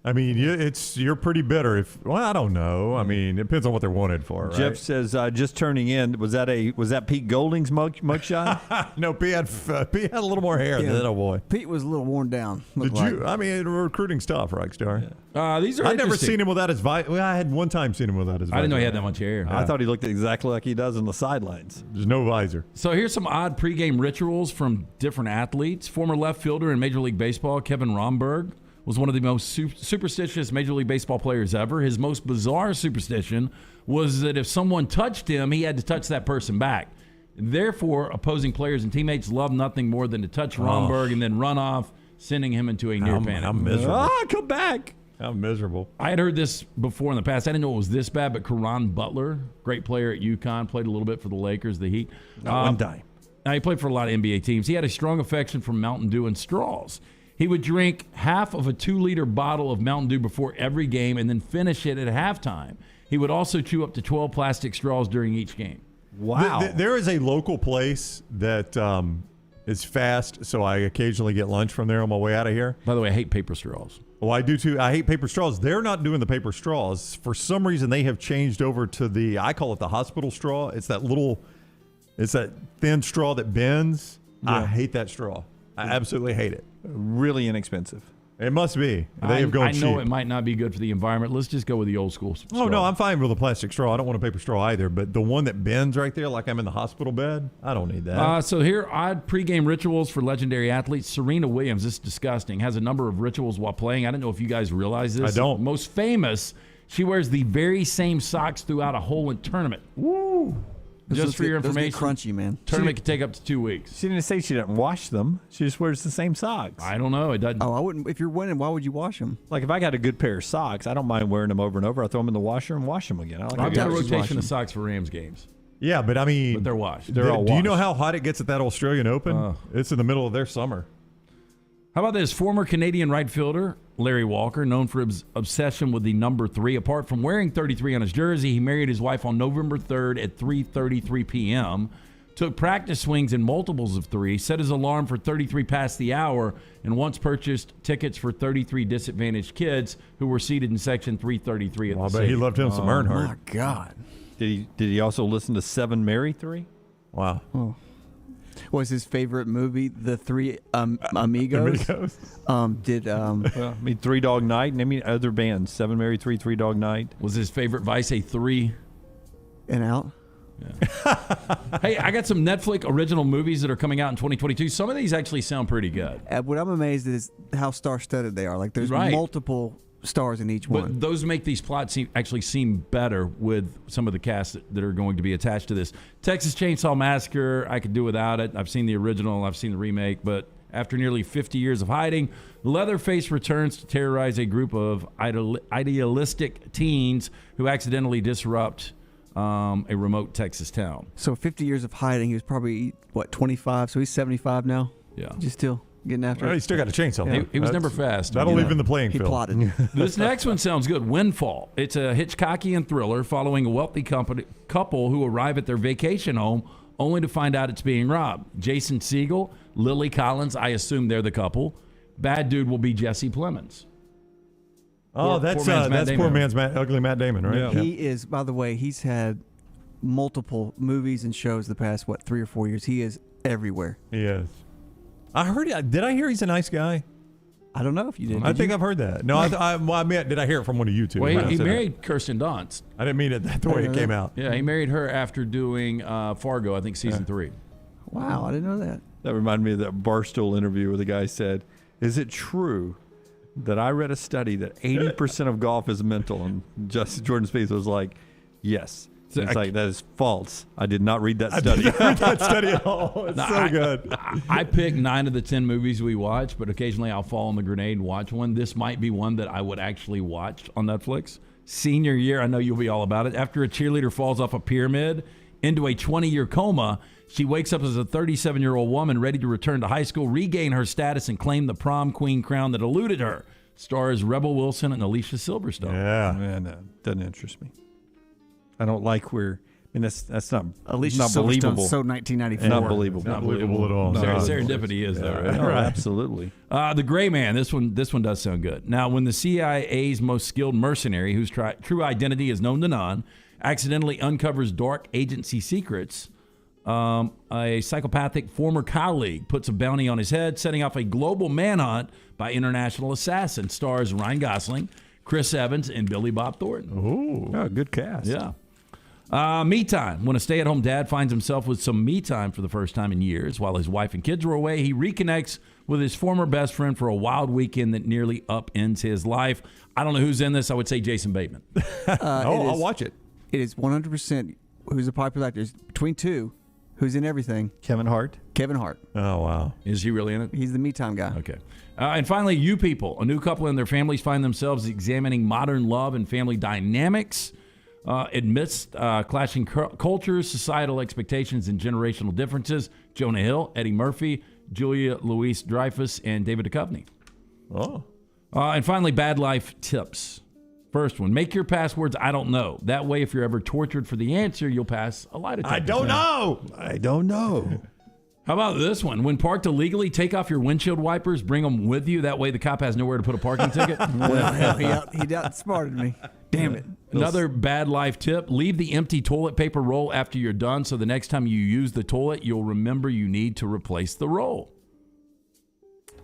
I mean, you're pretty bitter. I don't know. I mean, it depends on what they're wanted for, right? Jeff says, just turning in. Was that Pete Golding's mugshot? No, Pete had a little more hair than that old boy. Pete was a little worn down. Did you? I mean, recruiting stuff, Rockstar. These are I've never seen him without his visor. Well, I had one time seen him without his visor. I didn't know he had that much hair. I thought he looked exactly like he does on the sidelines. There's no visor. So here's some odd pregame rituals from different athletes. Former left fielder in Major League Baseball, Kevin Romberg, was one of the most superstitious Major League Baseball players ever. His most bizarre superstition was that if someone touched him, he had to touch that person back. Therefore, opposing players and teammates love nothing more than to touch Romberg and then run off, sending him into a near panic. I'm miserable. Come back. I'm miserable. I had heard this before in the past. I didn't know it was this bad, but Caron Butler, great player at UConn, played a little bit for the Lakers, the Heat. One time. Now, he played for a lot of NBA teams. He had a strong affection for Mountain Dew and straws. He would drink half of a 2-liter bottle of Mountain Dew before every game and then finish it at halftime. He would also chew up to 12 plastic straws during each game. Wow. There is a local place that is fast, so I occasionally get lunch from there on my way out of here. By the way, I hate paper straws. Oh, I do too. I hate paper straws. They're not doing the paper straws. For some reason, they have changed over to I call it the hospital straw. It's that thin straw that bends. Yeah. I hate that straw. I absolutely hate it. Really inexpensive. It must be. They have gone cheap. I know it might not be good for the environment. Let's just go with the old school straw. Oh, no, I'm fine with a plastic straw. I don't want a paper straw either. But the one that bends right there like I'm in the hospital bed, I don't need that. So here, odd pregame rituals for legendary athletes. Serena Williams, this is disgusting, has a number of rituals while playing. I don't know if you guys realize this. I don't. Most famous, she wears the very same socks throughout a whole tournament. Woo! Just for your information, crunchy, man. Tournament could take up to 2 weeks. She didn't say she didn't wash them. She just wears the same socks. I don't know. It doesn't. Oh, I wouldn't. If you're winning, why would you wash them? Like if I got a good pair of socks, I don't mind wearing them over and over. I throw them in the washer and wash them again. I've got a rotation of socks for Rams games. Yeah, but I mean, but they're washed. They're all washed. Do you know how hot it gets at that Australian Open? It's in the middle of their summer. How about this? Former Canadian right fielder Larry Walker, known for his obsession with the number 3. Apart from wearing 33 on his jersey, he married his wife on November 3rd at 3:33 p.m., took practice swings in multiples of 3, set his alarm for 33 past the hour, and once purchased tickets for 33 disadvantaged kids who were seated in section 333 at the I bet stadium. he loved him some Earnhardt. My God. Did he also listen to 7 Mary 3? Wow. Oh. Was his favorite movie The Three Amigos? Three Dog Night, and I mean other bands. 7 Mary 3, 3 Dog Night. Was his favorite Vice a 3? And Out? Yeah. Hey, I got some Netflix original movies that are coming out in 2022. Some of these actually sound pretty good. What I'm amazed is how star-studded they are. Like there's multiple stars in each one. But those make these plots actually seem better with some of the cast that are going to be attached to this. Texas Chainsaw Massacre, I could do without it. I've seen the original, I've seen the remake, but after nearly 50 years of hiding, Leatherface returns to terrorize a group of idealistic teens who accidentally disrupt a remote Texas town. So 50 years of hiding, he was probably, 25? So he's 75 now? Yeah. Just still getting after it. He's still got a chainsaw. Yeah. He was never fast. That'll leave in the playing field. He plotted. This next one sounds good. Windfall. It's a Hitchcockian thriller following a wealthy couple who arrive at their vacation home only to find out it's being robbed. Jason Segel, Lily Collins, I assume they're the couple. Bad dude will be Jesse Plemons. Oh, that's poor man's ugly Matt Damon, right? Yeah. He is, by the way, he's had multiple movies and shows the past, 3 or 4 years. He is everywhere. He is. I heard. Did I hear he's a nice guy? I don't know if you did. I think I've heard that. No, I meant, did I hear it from one of you two? Well, he married Kirsten Dunst. I didn't mean it the way it came out. Yeah, he married her after doing Fargo, I think season 3. Wow, I didn't know that. That reminded me of that Barstool interview where the guy said, "Is it true that I read a study that 80% of golf is mental?" And Jordan Spieth was like, "Yes, It's like, that is false. I did not read that study. I didn't read that study at all. It's so good. I pick 9 of the 10 movies we watch, but occasionally I'll fall on the grenade and watch one. This might be one that I would actually watch on Netflix. Senior year, I know you'll be all about it. After a cheerleader falls off a pyramid into a 20-year coma, she wakes up as a 37-year-old woman ready to return to high school, regain her status, and claim the prom queen crown that eluded her. Stars Rebel Wilson and Alicia Silverstone. Yeah. Man, doesn't interest me. I don't like that's not Alicia not Silverstone's believable. so 1994. Not believable. Not believable at all. No. Serendipity is though, right? Oh, absolutely. The Gray Man. This one does sound good. Now, when the CIA's most skilled mercenary, whose true identity is known to none, accidentally uncovers dark agency secrets, a psychopathic former colleague puts a bounty on his head, setting off a global manhunt by international assassins. Stars Ryan Gosling, Chris Evans, and Billy Bob Thornton. Ooh, oh, good cast. Yeah. Me time. When a stay-at-home dad finds himself with some me time for the first time in years, while his wife and kids are away, he reconnects with his former best friend for a wild weekend that nearly upends his life. I don't know who's in this. I would say Jason Bateman. I'll watch it. It is 100% who's a popular actor. It's between two. Who's in everything? Kevin Hart. Kevin Hart. Oh, wow. Is he really in it? He's the me time guy. Okay. And finally, You People. A new couple and their families find themselves examining modern love and family dynamics amidst clashing cultures, societal expectations, and generational differences. Jonah Hill, Eddie Murphy, Julia Louis-Dreyfus, and David Duchovny. Oh. And finally, Bad Life Tips. First one, make your passwords I don't know. That way, if you're ever tortured for the answer, you'll pass a lie detector. I don't know. I don't know. How about this one? When parked illegally, take off your windshield wipers, bring them with you. That way the cop has nowhere to put a parking ticket. Well, hell, he outsmarted me. Damn it. Another bad life tip, leave the empty toilet paper roll after you're done so the next time you use the toilet, you'll remember you need to replace the roll.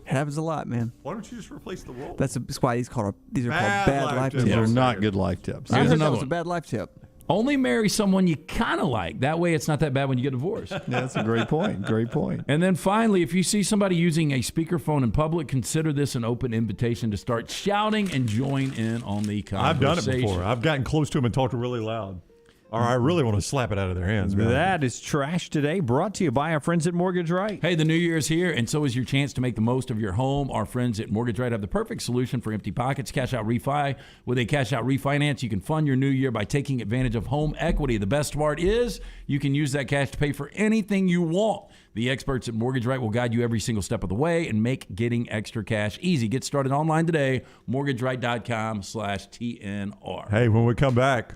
It happens a lot, man. Why don't you just replace the roll? That's why these are called Bad bad life life tips. tips. These are not good life tips. I Here's heard another that was one. a bad life tip. Only marry someone you kind of like. That way it's not that bad when you get divorced. Yeah, that's a great point. Great point. And then finally, if you see somebody using a speakerphone in public, consider this an open invitation to start shouting and join in on the conversation. I've done it before. I've gotten close to them and talked really loud. Or I really want to slap it out of their hands, man. That is Trash Today, brought to you by our friends at Mortgage Right. Hey, the new year is here, and so is your chance to make the most of your home. Our friends at Mortgage Right have the perfect solution for empty pockets. Cash out refi. With a cash out refinance, you can fund your new year by taking advantage of home equity. The best part is you can use that cash to pay for anything you want. The experts at Mortgage Right will guide you every single step of the way and make getting extra cash easy. Get started online today, mortgageright.com/TNR. Hey, when we come back,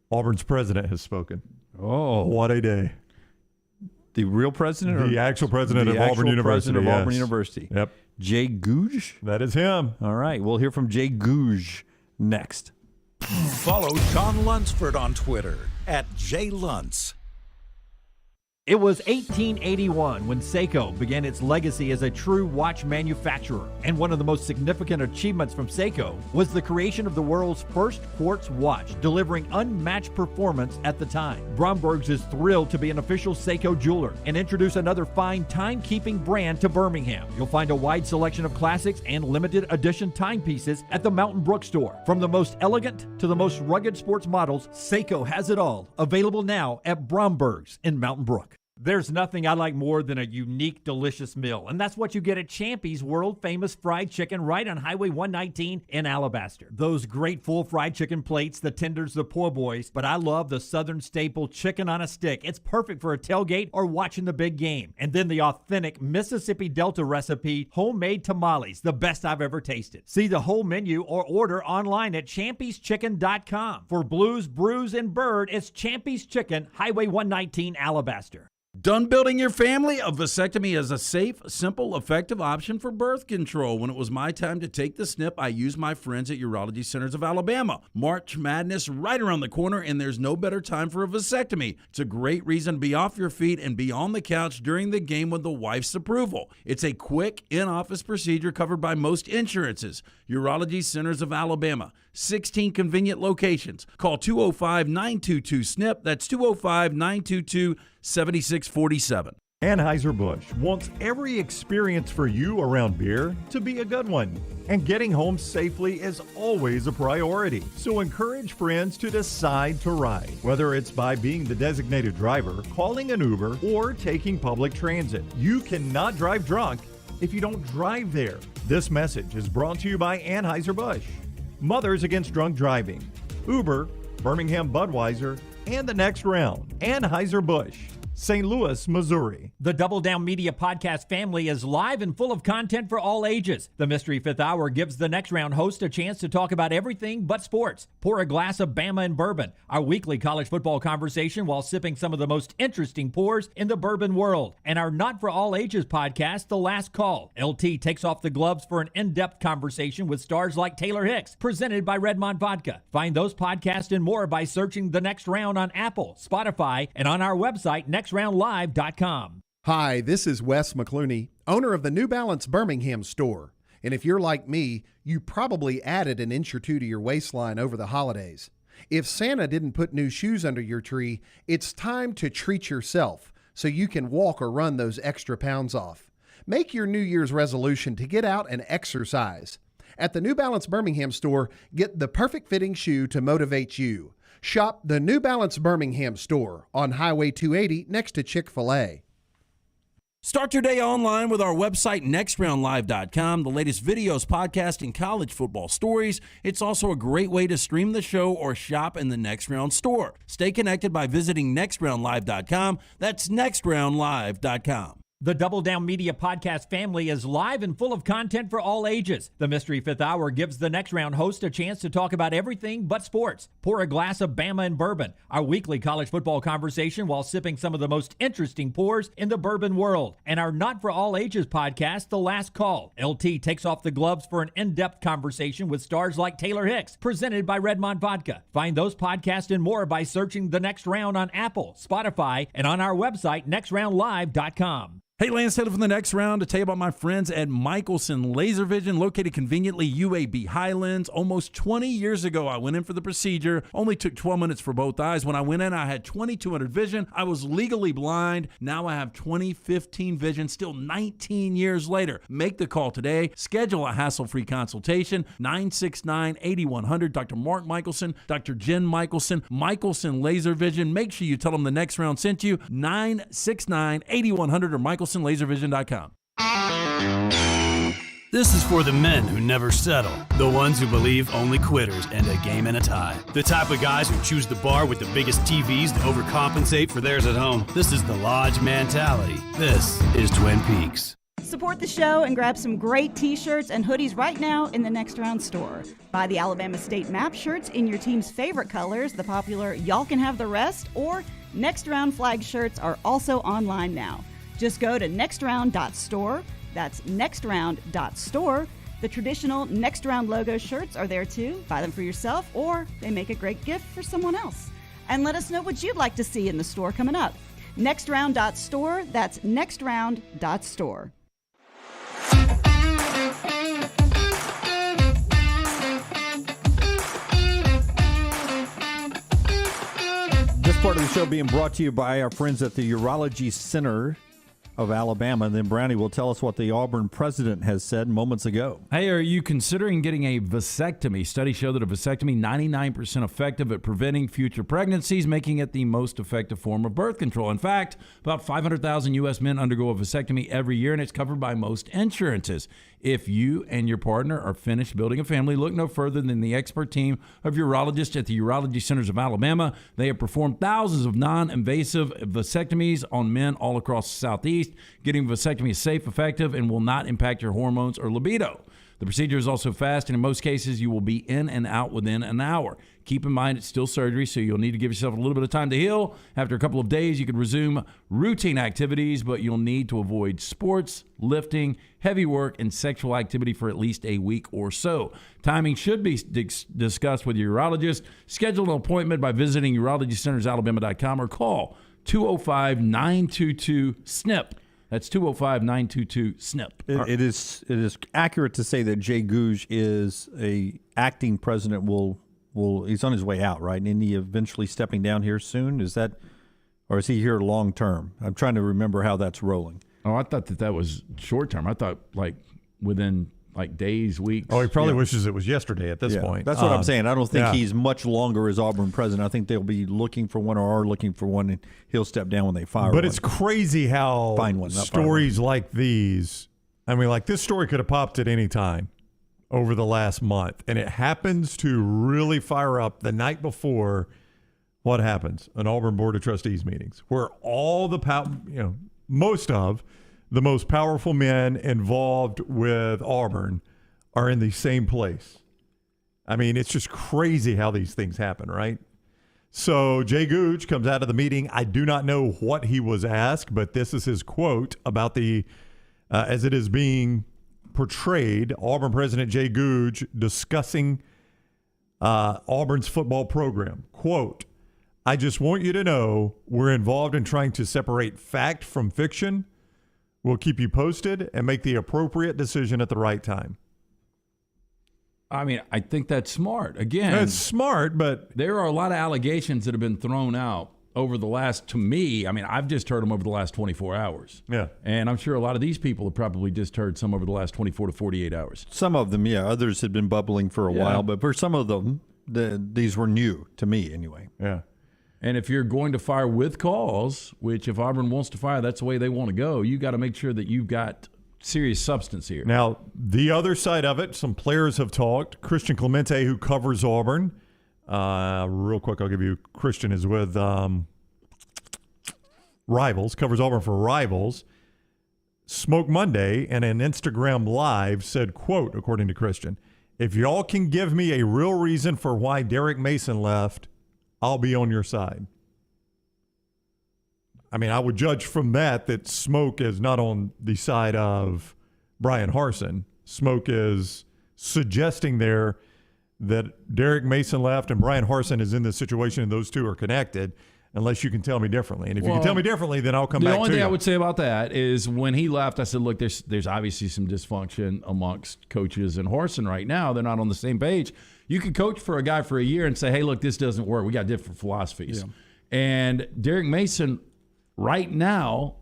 Auburn's president has spoken. Oh, what a day. The real president? The actual president of Auburn University. President of Auburn University. Yep. Jay Gouge? That is him. All right. We'll hear from Jay Gouge next. Follow Sean Lunsford on Twitter @JLuntz. It was 1881 when Seiko began its legacy as a true watch manufacturer, and one of the most significant achievements from Seiko was the creation of the world's first quartz watch, delivering unmatched performance at the time. Bromberg's is thrilled to be an official Seiko jeweler and introduce another fine timekeeping brand to Birmingham. You'll find a wide selection of classics and limited edition timepieces at the Mountain Brook store. From the most elegant to the most rugged sports models, Seiko has it all. Available now at Bromberg's in Mountain Brook. There's nothing I like more than a unique, delicious meal, and that's what you get at Champy's world-famous fried chicken right on Highway 119 in Alabaster. Those great full fried chicken plates, the tenders, the po' boys, but I love the southern staple chicken on a stick. It's perfect for a tailgate or watching the big game. And then the authentic Mississippi Delta recipe, homemade tamales, the best I've ever tasted. See the whole menu or order online at champyschicken.com. For Blues, Brews, and Bird, it's Champy's Chicken, Highway 119, Alabaster. Done building your family? A vasectomy is a safe, simple, effective option for birth control. When it was my time to take the snip, I used my friends at Urology Centers of Alabama. March Madness right around the corner, and there's no better time for a vasectomy. It's a great reason to be off your feet and be on the couch during the game with the wife's approval. It's a quick, in-office procedure covered by most insurances. Urology Centers of Alabama. 16 convenient locations. Call 205-922-SNP. That's 205-922-7647. Anheuser-Busch wants every experience for you around beer to be a good one. And getting home safely is always a priority. So encourage friends to decide to ride, whether it's by being the designated driver, calling an Uber, or taking public transit. You cannot drive drunk if you don't drive there. This message is brought to you by Anheuser-Busch, Mothers Against Drunk Driving, Uber, Birmingham Budweiser, and the Next Round. Anheuser-Busch, St. Louis, Missouri. The Double Down Media podcast family is live and full of content for all ages. The Mystery Fifth Hour gives the Next Round host a chance to talk about everything but sports. Pour a glass of Bama and bourbon, our weekly college football conversation while sipping some of the most interesting pours in the bourbon world. And our Not For All Ages podcast, The Last Call. LT takes off the gloves for an in-depth conversation with stars like Taylor Hicks, presented by Redmond Vodka. Find those podcasts and more by searching The Next Round on Apple, Spotify, and on our website, nextroundlive.com. Hi, this is Wes McClooney, owner of the New Balance Birmingham store. And if you're like me, you probably added an inch or two to your waistline over the holidays. If Santa didn't put new shoes under your tree, it's time to treat yourself so you can walk or run those extra pounds off. Make your New Year's resolution to get out and exercise. At the New Balance Birmingham store, get the perfect fitting shoe to motivate you. Shop the New Balance Birmingham store on Highway 280 next to Chick-fil-A. Start your day online with our website, nextroundlive.com. The latest videos, podcasts, and college football stories. It's also a great way to stream the show or shop in the Next Round store. Stay connected by visiting nextroundlive.com. That's nextroundlive.com. The Double Down Media podcast family is live and full of content for all ages. The Mystery Fifth Hour gives the Next Round host a chance to talk about everything but sports. Pour a glass of Bama and bourbon, our weekly college football conversation while sipping some of the most interesting pours in the bourbon world. And our Not For All Ages podcast, The Last Call. LT takes off the gloves for an in-depth conversation with stars like Taylor Hicks, presented by Redmond Vodka. Find those podcasts and more by searching The Next Round on Apple, Spotify, and on our website, nextroundlive.com. Hey, Lance Taylor from the Next Round to tell you about my friends at Michelson Laser Vision, located conveniently UAB Highlands. Almost 20 years ago, I went in for the procedure. Only took 12 minutes for both eyes. When I went in, I had 2200 vision. I was legally blind. Now I have 20/15 vision, still 19 years later. Make the call today. Schedule a hassle-free consultation. 969-8100. Dr. Mark Michelson, Dr. Jen Michelson, Michelson Laser Vision. Make sure you tell them the Next Round sent you. 969-8100 or MichelsonLaserVision.com. This is for the men who never settle, the ones who believe only quitters end a game in a tie, the type of guys who choose the bar with the biggest TVs to overcompensate for theirs at home. This is the Lodge mentality. This is Twin Peaks. Support the show and grab some great t-shirts and hoodies right now in the Next Round store. Buy the Alabama State map shirts in your team's favorite colors, the popular Y'all Can Have the Rest, or Next Round flag shirts are also online now. Just go to nextround.store. That's nextround.store. The traditional Next Round logo shirts are there too. Buy them for yourself, or they make a great gift for someone else. And let us know what you'd like to see in the store coming up. Nextround.store. That's nextround.store. This part of the show being brought to you by our friends at the Urology Center of Alabama. And then Brownie will tell us what the Auburn president has said moments ago. Hey, are you considering getting a vasectomy? Studies show that a vasectomy 99% effective at preventing future pregnancies, making it the most effective form of birth control. In fact, about 500,000 U.S. men undergo a vasectomy every year, and it's covered by most insurances. If you and your partner are finished building a family, look no further than the expert team of urologists at the Urology Centers of Alabama. They have performed thousands of non-invasive vasectomies on men all across the Southeast. Getting a vasectomy is safe, effective, and will not impact your hormones or libido. The procedure is also fast, and in most cases, you will be in and out within an hour. Keep in mind, it's still surgery, so you'll need to give yourself a little bit of time to heal. After a couple of days, you can resume routine activities, but you'll need to avoid sports, lifting, heavy work, and sexual activity for at least a week or so. Timing should be discussed with your urologist. Schedule an appointment by visiting urologycentersalabama.com or call 205-922-SNP. That's 205-922-SNP. It is accurate to say that Jay Gouge is a acting president. He's on his way out, right? And he eventually stepping down here soon. Is that Or is he here long term? I'm trying to remember how that's rolling. Oh, I thought that was short term. I thought within days, weeks. Oh, he probably wishes it was yesterday at this point. That's what I'm saying. I don't think he's much longer as Auburn president. I think they'll be looking for one or are looking for one, and he'll step down when they fire one. But it's crazy how stories like these, this story could have popped at any time over the last month, and it happens to really fire up the night before what happens? An Auburn Board of Trustees meetings, where all the most of the most powerful men involved with Auburn are in the same place. It's just crazy how these things happen, right? So Jay Gooch comes out of the meeting. I do not know what he was asked, but this is his quote about the, as it is being portrayed, Auburn President Jay Gooch discussing Auburn's football program. Quote, "I just want you to know we're involved in trying to separate fact from fiction. We'll keep you posted and make the appropriate decision at the right time." I think that's smart. Again, it's smart, but there are a lot of allegations that have been thrown out over the last, to me, I've just heard them over the last 24 hours. Yeah. And I'm sure a lot of these people have probably just heard some over the last 24 to 48 hours. Some of them, yeah. Others had been bubbling for a while, but for some of them, these were new to me anyway. Yeah. And if you're going to fire with cause, which if Auburn wants to fire, that's the way they want to go, you got to make sure that you've got serious substance here. Now, the other side of it, some players have talked. Christian Clemente, who covers Auburn, real quick, I'll give you, Christian is with Rivals, covers Auburn for Rivals. Smoke Monday in an Instagram Live said, quote, according to Christian, "If y'all can give me a real reason for why Derek Mason left, I'll be on your side." I would judge from that Smoke is not on the side of Bryan Harsin. Smoke is suggesting there that Derek Mason left and Bryan Harsin is in this situation and those two are connected, unless you can tell me differently. And if you can tell me differently, then I'll come back to you. The only thing I would say about that is when he left, I said, look, there's obviously some dysfunction amongst coaches and Harsin right now. They're not on the same page. You can coach for a guy for a year and say, hey, look, this doesn't work. We got different philosophies. Yeah. And Derek Mason, right now,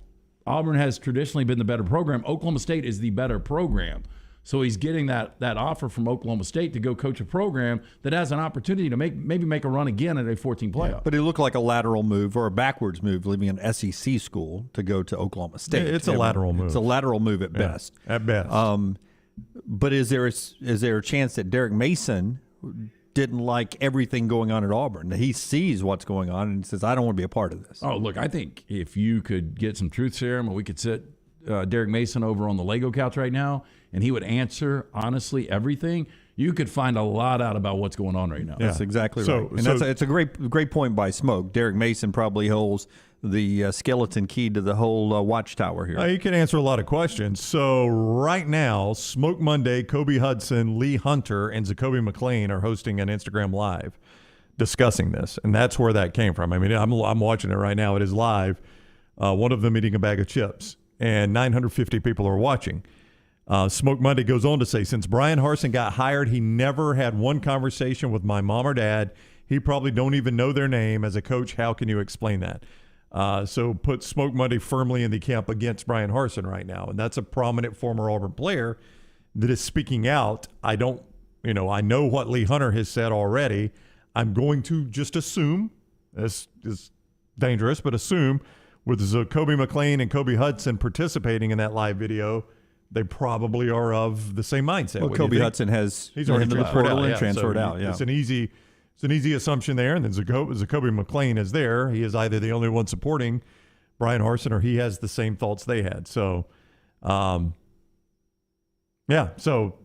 Auburn has traditionally been the better program. Oklahoma State is the better program. So he's getting that offer from Oklahoma State to go coach a program that has an opportunity to maybe make a run again at a 14 playoff. Yeah, but it looked like a lateral move or a backwards move, leaving an SEC school to go to Oklahoma State. Yeah, it's a lateral move. It's a lateral move at best. At best. But is there a chance that Derek Mason didn't like everything going on at Auburn, that he sees what's going on and says, I don't want to be a part of this? Oh, look, I think if you could get some truth serum and we could sit Derek Mason over on the Lego couch right now and he would answer honestly everything, you could find a lot out about what's going on right now. That's exactly right. And it's a great point by Smoke. Derek Mason probably holds the skeleton key to the whole watchtower here. You can answer a lot of questions. So right now, Smoke Monday, Kobe Hudson, Lee Hunter, and Zacoby McClain are hosting an Instagram Live discussing this, and that's where that came from. I mean, I'm watching it right now. It is live. One of them eating a bag of chips, and 950 people are watching. Smoke Monday goes on to say, since Bryan Harsin got hired, he never had one conversation with my mom or dad. He probably don't even know their name. As a coach, how can you explain that? So put Smoke Monday firmly in the camp against Bryan Harsin right now. And that's a prominent former Auburn player that is speaking out. I know what Lee Hunter has said already. I'm going to just assume, this is dangerous, but assume with Zacoby McClain and Kobe Hudson participating in that live video, they probably are of the same mindset. Well, Kobe Hudson he's already into the portal and transferred out. Yeah, it's an easy assumption there. And then Zacoby McClain is there. He is either the only one supporting Bryan Harsin or he has the same thoughts they had. So, so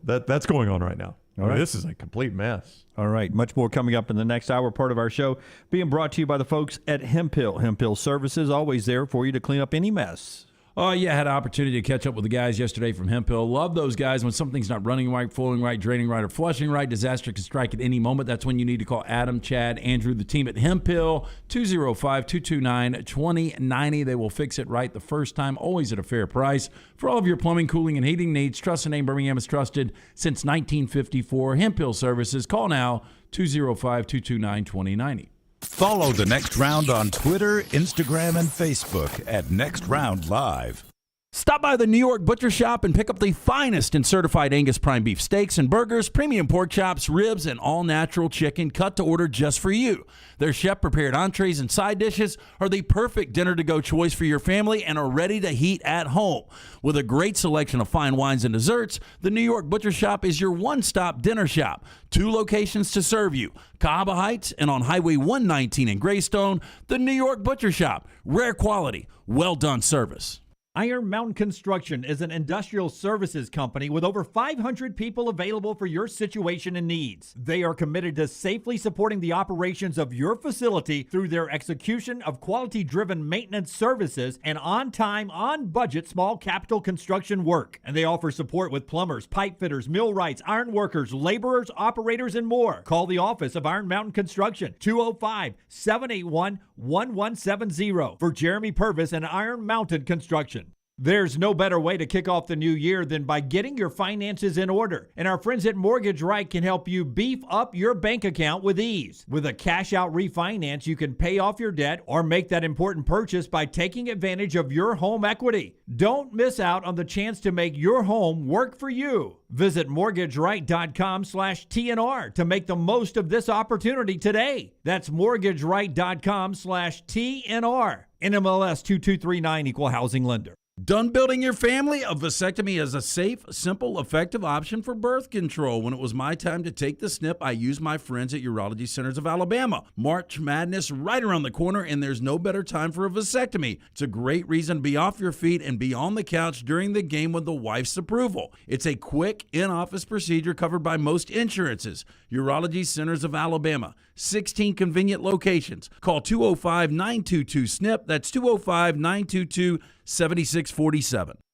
that's going on right now. All right. This is a complete mess. All right. Much more coming up in the next hour. Part of our show being brought to you by the folks at Hemp Hill. Hemp Hill Services, always there for you to clean up any mess. Oh, yeah, I had an opportunity to catch up with the guys yesterday from Hemp Hill. Love those guys. When something's not running right, flowing right, draining right, or flushing right, disaster can strike at any moment. That's when you need to call Adam, Chad, Andrew, the team at Hemp Hill, 205-229-2090. They will fix it right the first time, always at a fair price. For all of your plumbing, cooling, and heating needs, trust the name Birmingham has trusted since 1954. Hemp Hill Services. Call now, 205-229-2090. Follow The Next Round on Twitter, Instagram, and Facebook at Next Round Live. Stop by the New York Butcher Shop and pick up the finest in certified Angus prime beef steaks and burgers, premium pork chops, ribs, and all-natural chicken cut to order just for you. Their chef-prepared entrees and side dishes are the perfect dinner-to-go choice for your family and are ready to heat at home. With a great selection of fine wines and desserts, the New York Butcher Shop is your one-stop dinner shop. 2 locations to serve you, Cahaba Heights and on Highway 119 in Greystone. The New York Butcher Shop. Rare quality, well-done service. Iron Mountain Construction is an industrial services company with over 500 people available for your situation and needs. They are committed to safely supporting the operations of your facility through their execution of quality-driven maintenance services and on-time, on-budget small capital construction work. And they offer support with plumbers, pipe fitters, millwrights, iron workers, laborers, operators, and more. Call the office of Iron Mountain Construction, 205-781-1170 for Jeremy Purvis and Iron Mountain Construction. There's no better way to kick off the new year than by getting your finances in order. And our friends at Mortgage Right can help you beef up your bank account with ease. With a cash-out refinance, you can pay off your debt or make that important purchase by taking advantage of your home equity. Don't miss out on the chance to make your home work for you. Visit mortgageright.com/TNR to make the most of this opportunity today. That's mortgageright.com/TNR. NMLS 2239 Equal Housing Lender. Done building your family? A vasectomy is a safe, simple, effective option for birth control. When it was my time to take the snip, I used my friends at Urology Centers of Alabama. March Madness right around the corner, and there's no better time for a vasectomy. It's a great reason to be off your feet and be on the couch during the game with the wife's approval. It's a quick, in-office procedure covered by most insurances. Urology Centers of Alabama, 16 convenient locations. Call 205-922-SNP. That's 205-922-7647.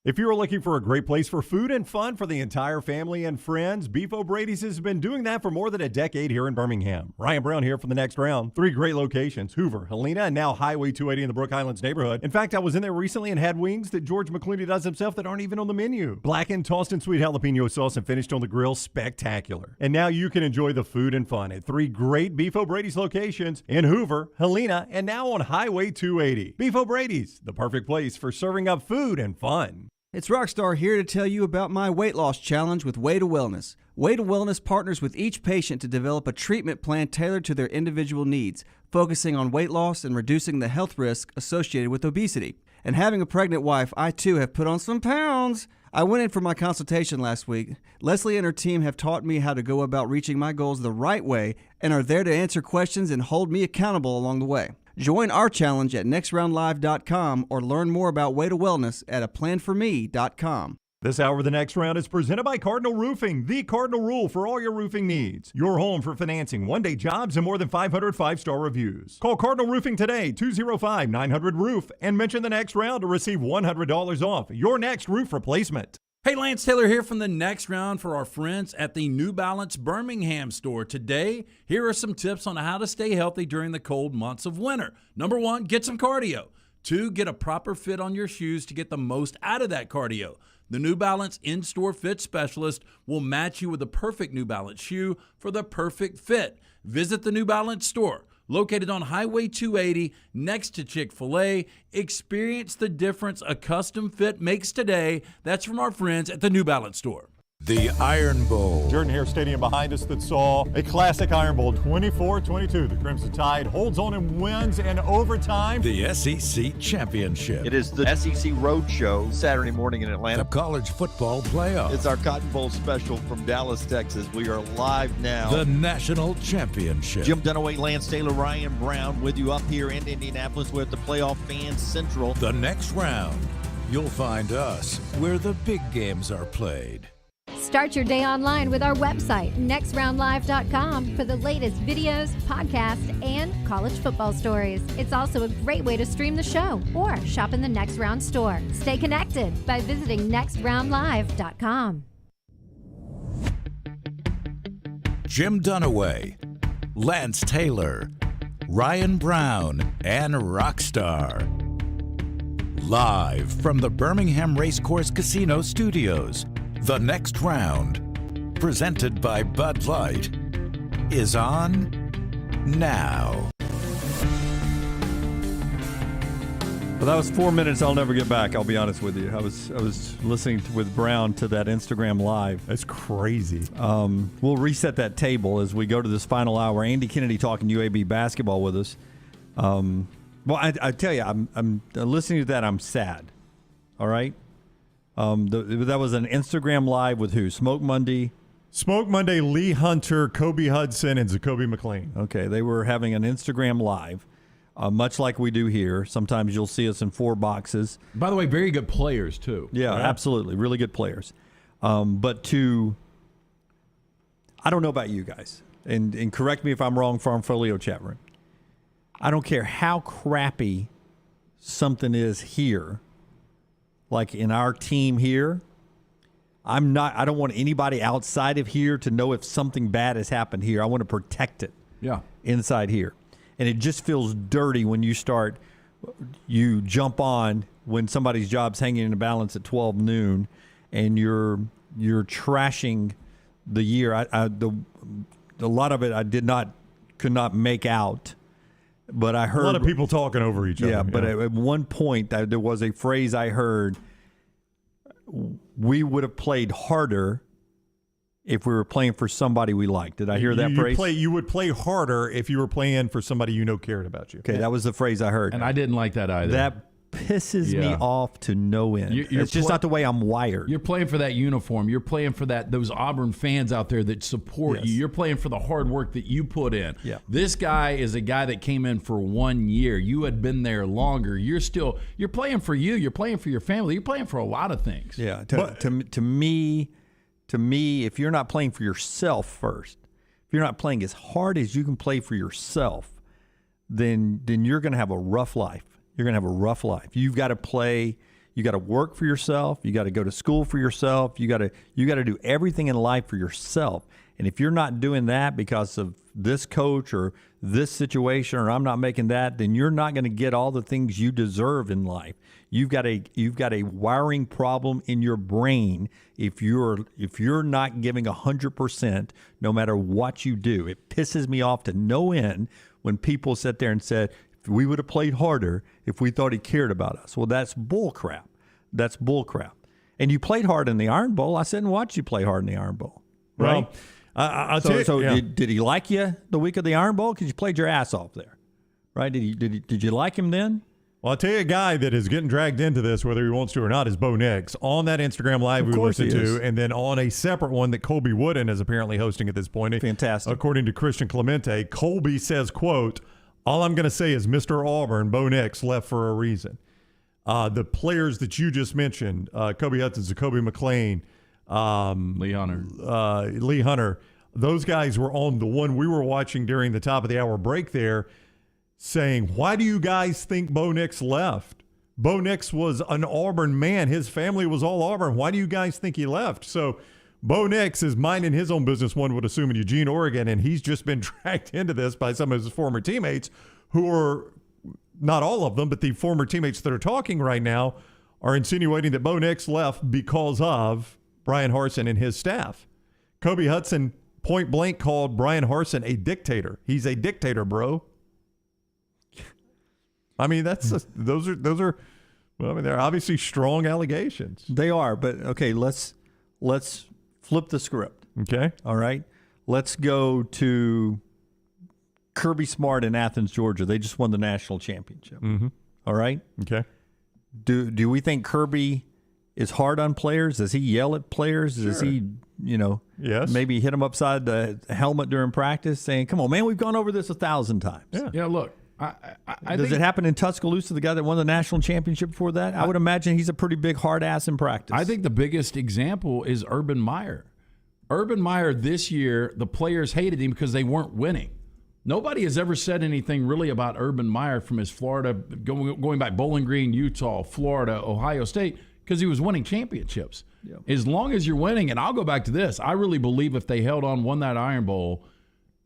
If you're looking for a great place for food and fun for the entire family and friends, Beef O'Brady's has been doing that for more than a decade here in Birmingham. Ryan Brown here for the Next Round. 3 great locations, Hoover, Helena, and now Highway 280 in the Brook Highlands neighborhood. In fact, I was in there recently and had wings that George McClooney does himself that aren't even on the menu. Blackened, tossed in sweet jalapeno sauce and finished on the grill, spectacular. And now you can enjoy the food and fun at 3 great Beef O'Brady's locations in Hoover, Helena, and now on Highway 280. Beef O'Brady's, the perfect place for serving up food and fun. It's Rockstar here to tell you about my weight loss challenge with Way to Wellness. Way to Wellness partners with each patient to develop a treatment plan tailored to their individual needs, focusing on weight loss and reducing the health risk associated with obesity. And having a pregnant wife, I too have put on some pounds. I went in for my consultation last week. Leslie and her team have taught me how to go about reaching my goals the right way and are there to answer questions and hold me accountable along the way. Join our challenge at nextroundlive.com or learn more about Way to Wellness at aplanforme.com. This hour of the Next Round is presented by Cardinal Roofing, the Cardinal Rule for all your roofing needs. Your home for financing, one-day jobs, and more than 500 5-star reviews. Call Cardinal Roofing today, 205-900-ROOF, and mention the Next Round to receive $100 off your next roof replacement. Hey, Lance Taylor here from the Next Round for our friends at the New Balance Birmingham store. Today, here are some tips on how to stay healthy during the cold months of winter. Number 1, get some cardio. 2, get a proper fit on your shoes to get the most out of that cardio. The New Balance in-store fit specialist will match you with the perfect New Balance shoe for the perfect fit. Visit the New Balance store, located on Highway 280 next to Chick-fil-A. Experience the difference a custom fit makes today. That's from our friends at the New Balance store. The Iron Bowl. Jordan Hare Stadium behind us that saw a classic Iron Bowl, 24-22. The Crimson Tide holds on and wins in overtime. The SEC Championship. It is the SEC Roadshow Saturday morning in Atlanta. The College Football Playoff. It's our Cotton Bowl special from Dallas, Texas. We are live now. The National Championship. Jim Dunaway, Lance Taylor, Ryan Brown with you up here in Indianapolis. We're at the Playoff Fans Central. The Next Round. You'll find us where the big games are played. Start your day online with our website, nextroundlive.com, for the latest videos, podcasts, and college football stories. It's also a great way to stream the show or shop in the Next Round store. Stay connected by visiting nextroundlive.com. Jim Dunaway, Lance Taylor, Ryan Brown, and Rockstar. Live from the Birmingham Racecourse Casino Studios. The Next Round, presented by Bud Light, is on now. Well, that was 4 minutes I'll never get back, I'll be honest with you. I was listening with Brown to that Instagram Live. That's crazy. We'll reset that table as we go to this final hour. Andy Kennedy talking UAB basketball with us. Well, I tell you, I'm listening to that, I'm sad. All right? That was an Instagram Live with who? Smoke Monday, Lee Hunter, Kobe Hudson, and Zacoby McLean. Okay, they were having an Instagram Live. Much like we do here. Sometimes you'll see us in 4 boxes. By the way, very good players, too. Yeah, right? Absolutely. Really good players. I don't know about you guys, and correct me if I'm wrong, Farmfolio chat room. I don't care how crappy something is here, like in our team here. I don't want anybody outside of here to know if something bad has happened here. I want to protect it. Yeah. Inside here. And it just feels dirty when you jump on when somebody's job's hanging in the balance at 12 noon and you're trashing the year. A lot of it I could not make out, but I heard a lot of people talking over each other. Yeah, but at one point there was a phrase I heard, we would have played harder if we were playing for somebody we liked. Did I hear that phrase? You would play harder if you were playing for somebody you know cared about you. Okay, that was the phrase I heard. And I didn't like that either. That pisses me off to no end. It's just not the way I'm wired. You're playing for that uniform. You're playing for those Auburn fans out there that support you. You're playing for the hard work that you put in. Yeah. This guy is a guy that came in for 1 year. You had been there longer. You're playing for you. You're playing for your family. You're playing for a lot of things. Yeah. To me, if you're not playing for yourself first, if you're not playing as hard as you can play for yourself, then you're going to have a rough life. You're going to have a rough life. You've got to play. You got to work for yourself. You got to go to school for yourself. You got to do everything in life for yourself. And if you're not doing that because of this coach or this situation, or I'm not making that, then you're not going to get all the things you deserve in life. You've got a wiring problem in your brain if you're not giving 100% no matter what you do. It pisses me off to no end when people sit there and said, we would have played harder if we thought he cared about us. Well, that's bull crap. That's bull crap. And you played hard in the Iron Bowl. I said and watched you play hard in the Iron Bowl. Right? Well, I'll tell you. So did he like you the week of the Iron Bowl? Because you played your ass off there. Right? Did you like him then? Well, I'll tell you a guy that is getting dragged into this, whether he wants to or not, is Bo Nix. On that Instagram Live we listened to, and then on a separate one that Colby Wooden is apparently hosting at this point. Fantastic. According to Christian Clemente, Colby says, quote, all I'm going to say is Mr. Auburn, Bo Nix, left for a reason. The players that you just mentioned, Kobe Hudson, Zacoby McLean, Lee Hunter, those guys were on the one we were watching during the top of the hour break there saying, why do you guys think Bo Nix left? Bo Nix was an Auburn man. His family was all Auburn. Why do you guys think he left? So Bo Nix is minding his own business, one would assume, in Eugene, Oregon, and he's just been dragged into this by some of his former teammates who are, not all of them, but the former teammates that are talking right now are insinuating that Bo Nix left because of Bryan Harsin and his staff. Kobe Hudson point blank called Bryan Harsin a dictator. He's a dictator, bro. I mean, those are. Well, I mean, they're obviously strong allegations. They are, but okay, let's flip the script. Okay, all right. Let's go to Kirby Smart in Athens, Georgia. They just won the national championship. Mm-hmm. All right. Okay. Do we think Kirby is hard on players? Does he yell at players? Sure. Does he, yes, maybe hit them upside the helmet during practice, saying, "Come on, man, we've gone over this 1,000 times." Yeah. Look. Does it happen in Tuscaloosa, the guy that won the national championship before that? I would imagine he's a pretty big hard ass in practice. I think the biggest example is Urban Meyer. Urban Meyer this year, the players hated him because they weren't winning. Nobody has ever said anything really about Urban Meyer from his Florida, going back Bowling Green, Utah, Florida, Ohio State, because he was winning championships. Yep. As long as you're winning, and I'll go back to this, I really believe if they held on, won that Iron Bowl,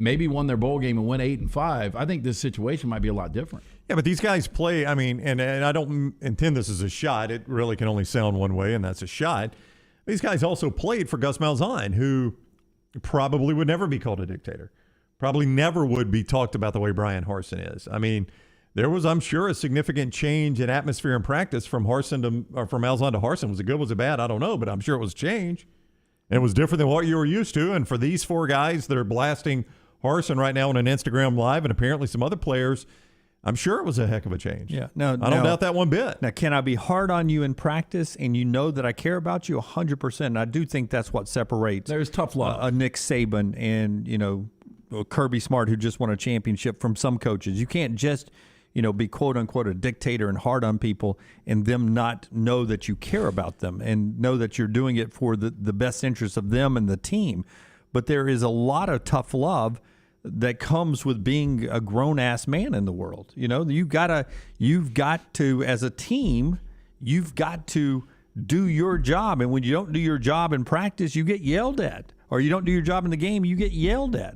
maybe won their bowl game and went 8-5, I think this situation might be a lot different. Yeah, but these guys play, I mean, and I don't intend this as a shot. It really can only sound one way, and that's a shot. These guys also played for Gus Malzahn, who probably would never be called a dictator. Probably never would be talked about the way Bryan Harsin is. I mean, there was, I'm sure, a significant change in atmosphere and practice from Harsin to from Malzahn to Harsin. Was it good? Was it bad? I don't know, but I'm sure it was change. And it was different than what you were used to. And for these four guys that are blasting Harsin right now on an Instagram Live, and apparently some other players, I'm sure it was a heck of a change. Yeah, I don't doubt that one bit. Now, can I be hard on you in practice, and you know that I care about you 100%? And I do think that's what separates. There's tough love. A Nick Saban and Kirby Smart, who just won a championship, from some coaches. You can't just be quote unquote a dictator and hard on people and them not know that you care about them and know that you're doing it for the best interest of them and the team. But there is a lot of tough love that comes with being a grown-ass man in the world. You've got to, as a team, you've got to do your job. And when you don't do your job in practice, you get yelled at. Or you don't do your job in the game, you get yelled at.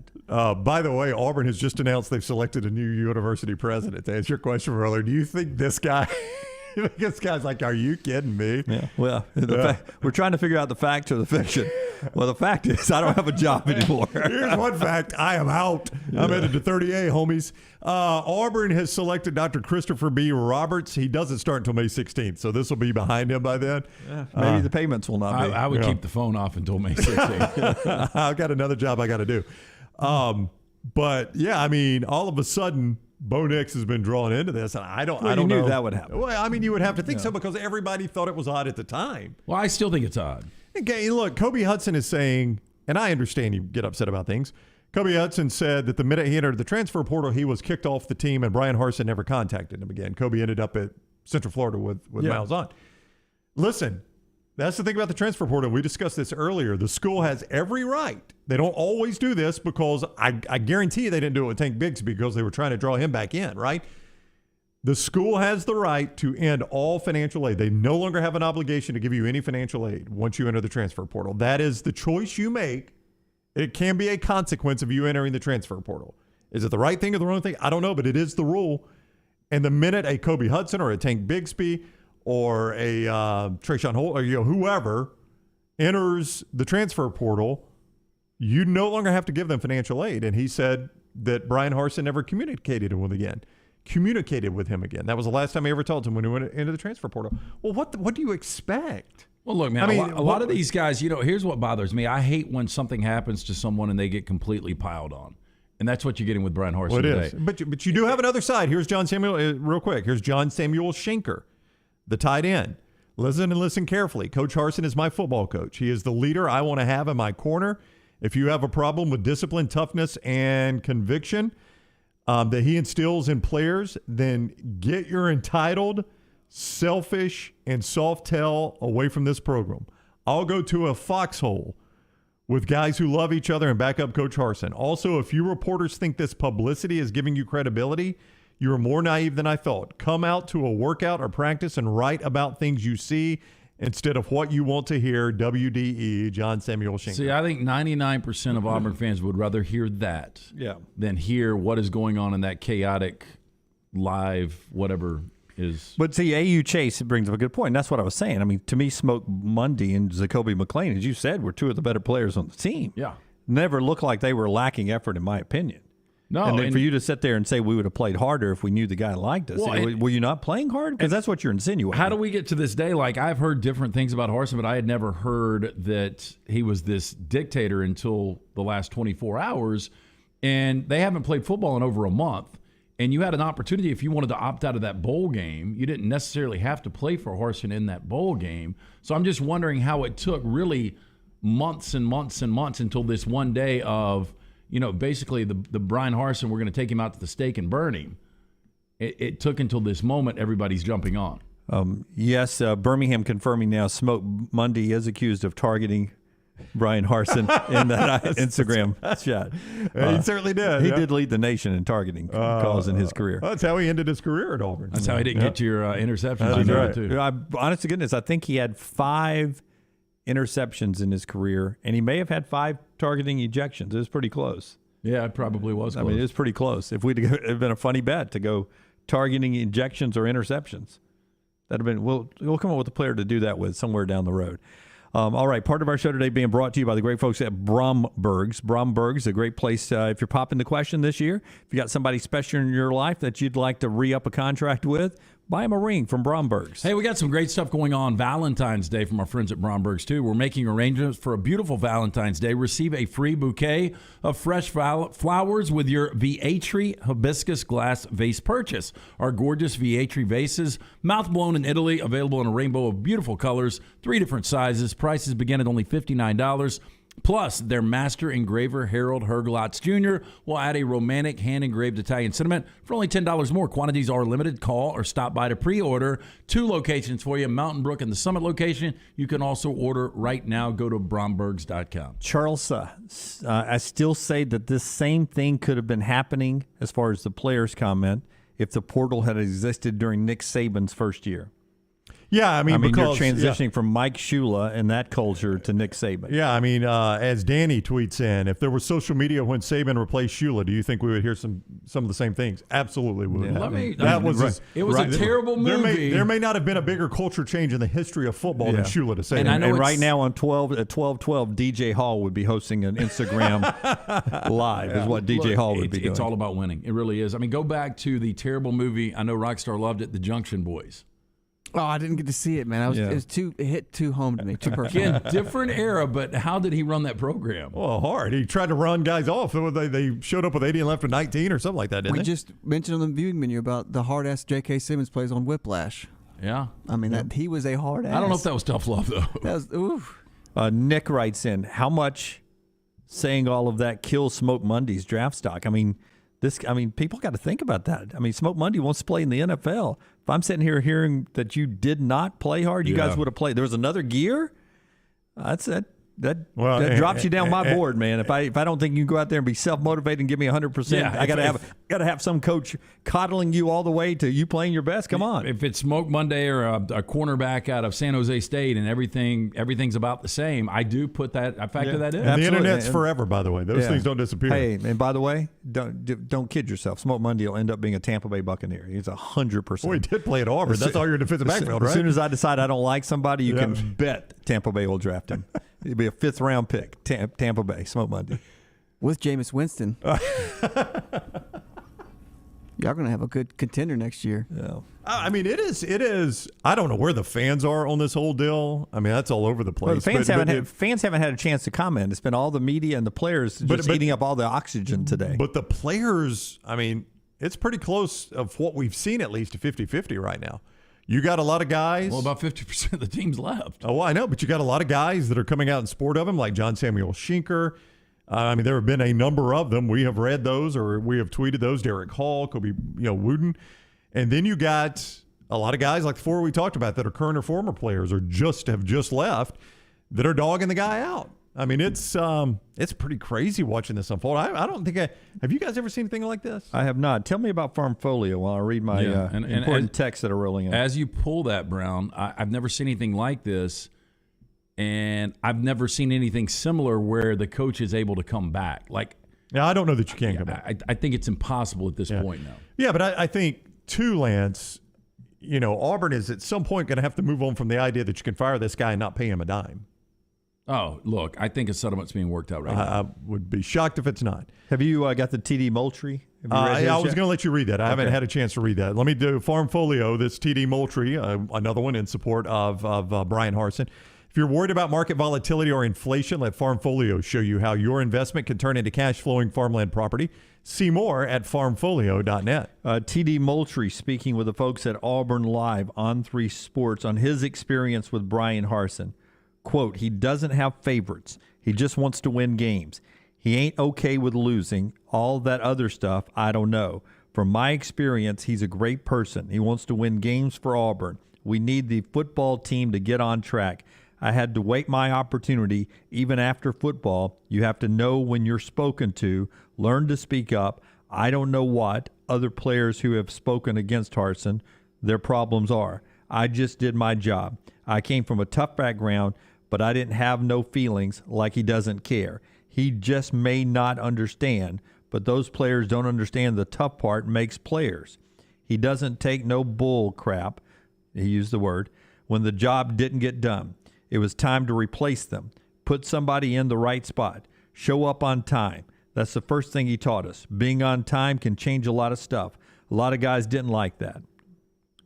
By the way, Auburn has just announced they've selected a new university president. To answer your question earlier, do you think this guy... This guy's like, are you kidding me? Yeah. Well, we're trying to figure out the fact or the fiction. Well, the fact is, I don't have a job anymore. Here's one fact. I am out. I'm headed to 30A, homies. Auburn has selected Dr. Christopher B. Roberts. He doesn't start until May 16th, so this will be behind him by then. Maybe the payments will not be. I would keep the phone off until May 16th. I've got another job I got to do. But, yeah, I mean, all of a sudden, Bo Nix has been drawn into this, and I don't you knew know. That would happen. Well, I mean, you would have to think so because everybody thought it was odd at the time. Well, I still think it's odd. Okay, look, Kobe Hudson is saying, and I understand you get upset about things. Kobe Hudson said that the minute he entered the transfer portal, he was kicked off the team, and Bryan Harsin never contacted him again. Kobe ended up at Central Florida with Malzahn. Listen, that's the thing about the transfer portal. We discussed this earlier. The school has every right. They don't always do this because I guarantee you they didn't do it with Tank Bixby because they were trying to draw him back in, right? The school has the right to end all financial aid. They no longer have an obligation to give you any financial aid once you enter the transfer portal. That is the choice you make. It can be a consequence of you entering the transfer portal. Is it the right thing or the wrong thing? I don't know, but it is the rule. And the minute a Kobe Hudson or a Tank Bixby or a Trayshawn Holt or whoever enters the transfer portal, you no longer have to give them financial aid. And he said that Bryan Harsin never communicated with him again. That was the last time he ever told him when he went into the transfer portal. Well, what do you expect? Well, look, man, a lot of these guys, here's what bothers me. I hate when something happens to someone and they get completely piled on. And that's what you're getting with Bryan Harsin today. Is. But you do have another side. Here's John Samuel, real quick. Here's John Samuel Schenker, the tight end. Listen and listen carefully. Coach Harsin is my football coach. He is the leader I want to have in my corner. If you have a problem with discipline, toughness, and conviction that he instills in players, then get your entitled, selfish, and soft tail away from this program. I'll go to a foxhole with guys who love each other and back up Coach Harsin. Also, if you reporters think this publicity is giving you credibility, you are more naive than I thought. Come out to a workout or practice and write about things you see instead of what you want to hear. WDE, John Samuel Schenker. See, I think 99% of Auburn fans would rather hear that than hear what is going on in that chaotic live whatever is. But see, AU Chase brings up a good point. That's what I was saying. I mean, to me, Smoke Mundy and Zacoby McClain, as you said, were two of the better players on the team. Yeah. Never looked like they were lacking effort, in my opinion. No, and then for you to sit there and say we would have played harder if we knew the guy liked us. Were you not playing hard? Because that's what you're insinuating. How do we get to this day? Like, I've heard different things about Harsin, but I had never heard that he was this dictator until the last 24 hours. And they haven't played football in over a month. And you had an opportunity, if you wanted to opt out of that bowl game, you didn't necessarily have to play for Harsin in that bowl game. So I'm just wondering how it took really months and months and months until this one day of, basically the Bryan Harsin, we're going to take him out to the stake and burn him. It took until this moment everybody's jumping on. Yes, Birmingham confirming now Smoke Mundy is accused of targeting Bryan Harsin in that Instagram shot. He certainly did. He did lead the nation in targeting calls in his career. That's how he ended his career at Auburn. That's how he didn't get your interceptions. That's right. Too. Honest to goodness, I think he had 5 interceptions in his career, and he may have had 5 targeting ejections. It was pretty close. Yeah, it probably was close. I mean, it was pretty close. If it'd been a funny bet to go targeting ejections or interceptions, that'd have been. We'll come up with a player to do that with somewhere down the road. All right, part of our show today being brought to you by the great folks at Bromberg's. Bromberg's, a great place if you're popping the question this year. If you got somebody special in your life that you'd like to re-up a contract with, buy them a ring from Bromberg's. Hey, we got some great stuff going on Valentine's Day from our friends at Bromberg's, too. We're making arrangements for a beautiful Valentine's Day. Receive a free bouquet of fresh flowers with your Vietri hibiscus glass vase purchase. Our gorgeous Vietri vases, mouth-blown in Italy, available in a rainbow of beautiful colors, 3 different sizes. Prices begin at only $59. Plus, their master engraver, Harold Herglotz Jr., will add a romantic hand-engraved Italian sentiment for only $10 more. Quantities are limited. Call or stop by to pre-order. 2 locations for you, Mountain Brook and the Summit location. You can also order right now. Go to brombergs.com. Charles, I still say that this same thing could have been happening as far as the players' comment if the portal had existed during Nick Saban's first year. Yeah, I mean because you're transitioning from Mike Shula and that culture to Nick Saban. Yeah, I mean, as Danny tweets in, if there was social media when Saban replaced Shula, do you think we would hear some of the same things? Absolutely, we would. It was a terrible movie. There may not have been a bigger culture change in the history of football than Shula to Saban. And right now on 12:12, DJ Hall would be hosting an Instagram live. Is what DJ Hall would be doing. It's all about winning. It really is. I mean, go back to the terrible movie. I know Rockstar loved it, The Junction Boys. Oh, I didn't get to see it, man. It hit too home to me, too personal. Again, different era, but how did he run that program? Well, hard. He tried to run guys off. They showed up with 80 and left with 19 or something like that, didn't they? We just mentioned on the viewing menu about the hard-ass J.K. Simmons plays on Whiplash. Yeah. I mean, he was a hard-ass. I don't know if that was tough love, though. That was, oof. Nick writes in, how much saying all of that kills Smoke Monday's draft stock? I mean, people got to think about that. I mean, Smoke Monday wants to play in the NFL. If I'm sitting here hearing that you did not play hard, you guys would have played. There was another gear. That drops you down my board, man. If I don't think you can go out there and be self-motivated and give me 100%, I got to have some coach coddling you all the way to you playing your best. Come on. If it's Smoke Monday or a cornerback out of San Jose State and everything's about the same, I do put that. I factor that in. And the internet's forever, by the way. Those things don't disappear. Hey, and by the way, don't kid yourself. Smoke Monday will end up being a Tampa Bay Buccaneer. He's 100%. Well, he did play at Auburn. That's all your defensive backfield, right? As soon as I decide I don't like somebody, you can bet Tampa Bay will draft him. It'll be a 5th-round pick, Tampa Bay, Smoke Monday. With Jameis Winston. Y'all going to have a good contender next year. Yeah. I mean, it is. I don't know where the fans are on this whole deal. I mean, that's all over the place. Well, the fans haven't had a chance to comment. It's been all the media and the players just eating up all the oxygen today. But the players, I mean, it's pretty close of what we've seen, at least to 50-50 right now. You got a lot of guys. Well, about 50% of the team's left. Oh, I know, but you got a lot of guys that are coming out in support of him, like John Samuel Schinker. I mean, there have been a number of them. We have read those or we have tweeted those. Derek Hall, Kobe, Wooden. And then you got a lot of guys like the 4 we talked about that are current or former players or have just left that are dogging the guy out. I mean, it's pretty crazy watching this unfold. I don't think have you guys ever seen anything like this? I have not. Tell me about Farmfolio while I read my important texts that are rolling in. As you pull that, Brown, I've never seen anything like this, and I've never seen anything similar where the coach is able to come back. Yeah, I don't know that you can come back. I think it's impossible at this point now. Yeah, but I think too, Lance, Auburn is at some point going to have to move on from the idea that you can fire this guy and not pay him a dime. Oh, look, I think a settlement's being worked out right now. I would be shocked if it's not. Have you got the TD Moultrie? I was going to let you read that. I haven't had a chance to read that. Let me do Farmfolio, this TD Moultrie, another one in support of Bryan Harsin. If you're worried about market volatility or inflation, let Farmfolio show you how your investment can turn into cash-flowing farmland property. See more at farmfolio.net. TD Moultrie speaking with the folks at Auburn Live on 3 Sports on his experience with Bryan Harsin. Quote, he doesn't have favorites. He just wants to win games. He ain't okay with losing. All that other stuff, I don't know. From my experience, he's a great person. He wants to win games for Auburn. We need the football team to get on track. I had to wait my opportunity. Even after football, you have to know when you're spoken to, learn to speak up. I don't know what other players who have spoken against Harsin, their problems are. I just did my job. I came from a tough background, but I didn't have no feelings like he doesn't care. He just may not understand, but those players don't understand the tough part makes players. He doesn't take no bull crap, he used the word, when the job didn't get done. It was time to replace them. Put somebody in the right spot. Show up on time. That's the first thing he taught us. Being on time can change a lot of stuff. A lot of guys didn't like that.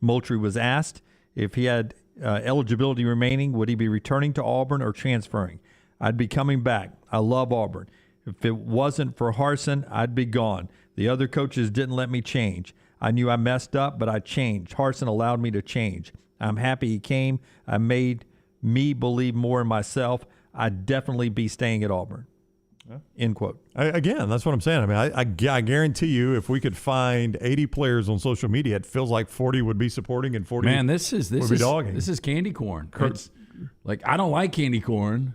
Moultrie was asked if he had eligibility remaining, would he be returning to Auburn or transferring? I'd be coming back. I love Auburn. If it wasn't for Harsin, I'd be gone. The other coaches didn't let me change. I knew I messed up, but I changed. Harsin allowed me to change. I'm happy he came. I made me believe more in myself. I'd definitely be staying at Auburn. End quote. Again, that's what I'm saying. I mean, I guarantee you, if we could find 80 players on social media, it feels like 40 would be supporting and 40 would be dogging. This is candy corn. It's, like, I don't like candy corn.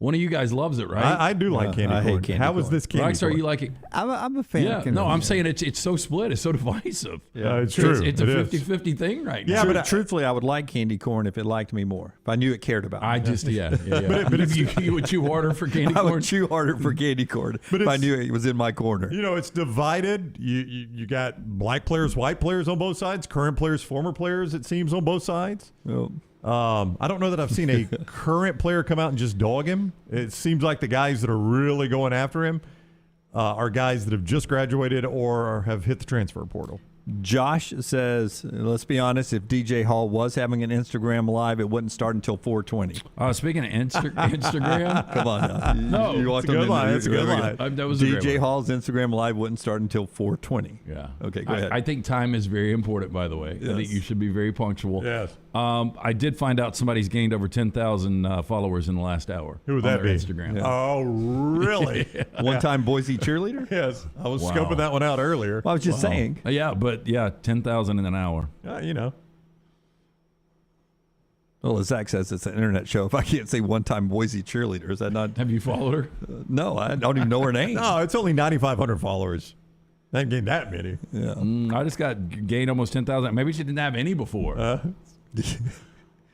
One of you guys loves it, right? I do like candy corn. I hate candy How corn. is this candy Rex, corn? are you like it? I'm a fan of candy corn. I'm saying it's so split. It's so divisive. Yeah, it's true. It's a It is. 50-50 thing right now. Yeah, but truthfully, I would like candy corn if it liked me more. If I knew it cared about me. I just, yeah. But if you would chew harder for candy I corn? would chew harder for candy corn if I knew it was in my corner. You know, it's divided. You got black players, white players on both sides, current players, former players, it seems, on both sides. Well, I don't know that I've seen a current player come out and just dog him. It seems like the guys that are really going after him are guys that have just graduated or have hit the transfer portal. Josh says, let's be honest, if DJ Hall was having an Instagram Live, it wouldn't start until 4:20. Speaking of Instagram. Come on now. No, you it's a good line. That's a good line. That was a great DJ one. Hall's Instagram Live wouldn't start until 4:20. Yeah. Okay, go ahead. I think time is very important, by the way. Yes. I think you should be very punctual. Yes. I did find out somebody's gained over 10,000 followers in the last hour. Who would on that their be? Instagram. Yeah. Oh, really? One-time Boise cheerleader? Yes. I was Wow. scoping that one out earlier. Well, I was just saying. Yeah, but 10,000 in an hour. You know. Well, as Zach says, it's an internet show. If I can't say one-time Boise cheerleader, is that not? Have you followed her? No, I don't even know her name. No, it's only 9,500 followers. I didn't gain that many. Yeah. I just gained almost 10,000. Maybe she didn't have any before.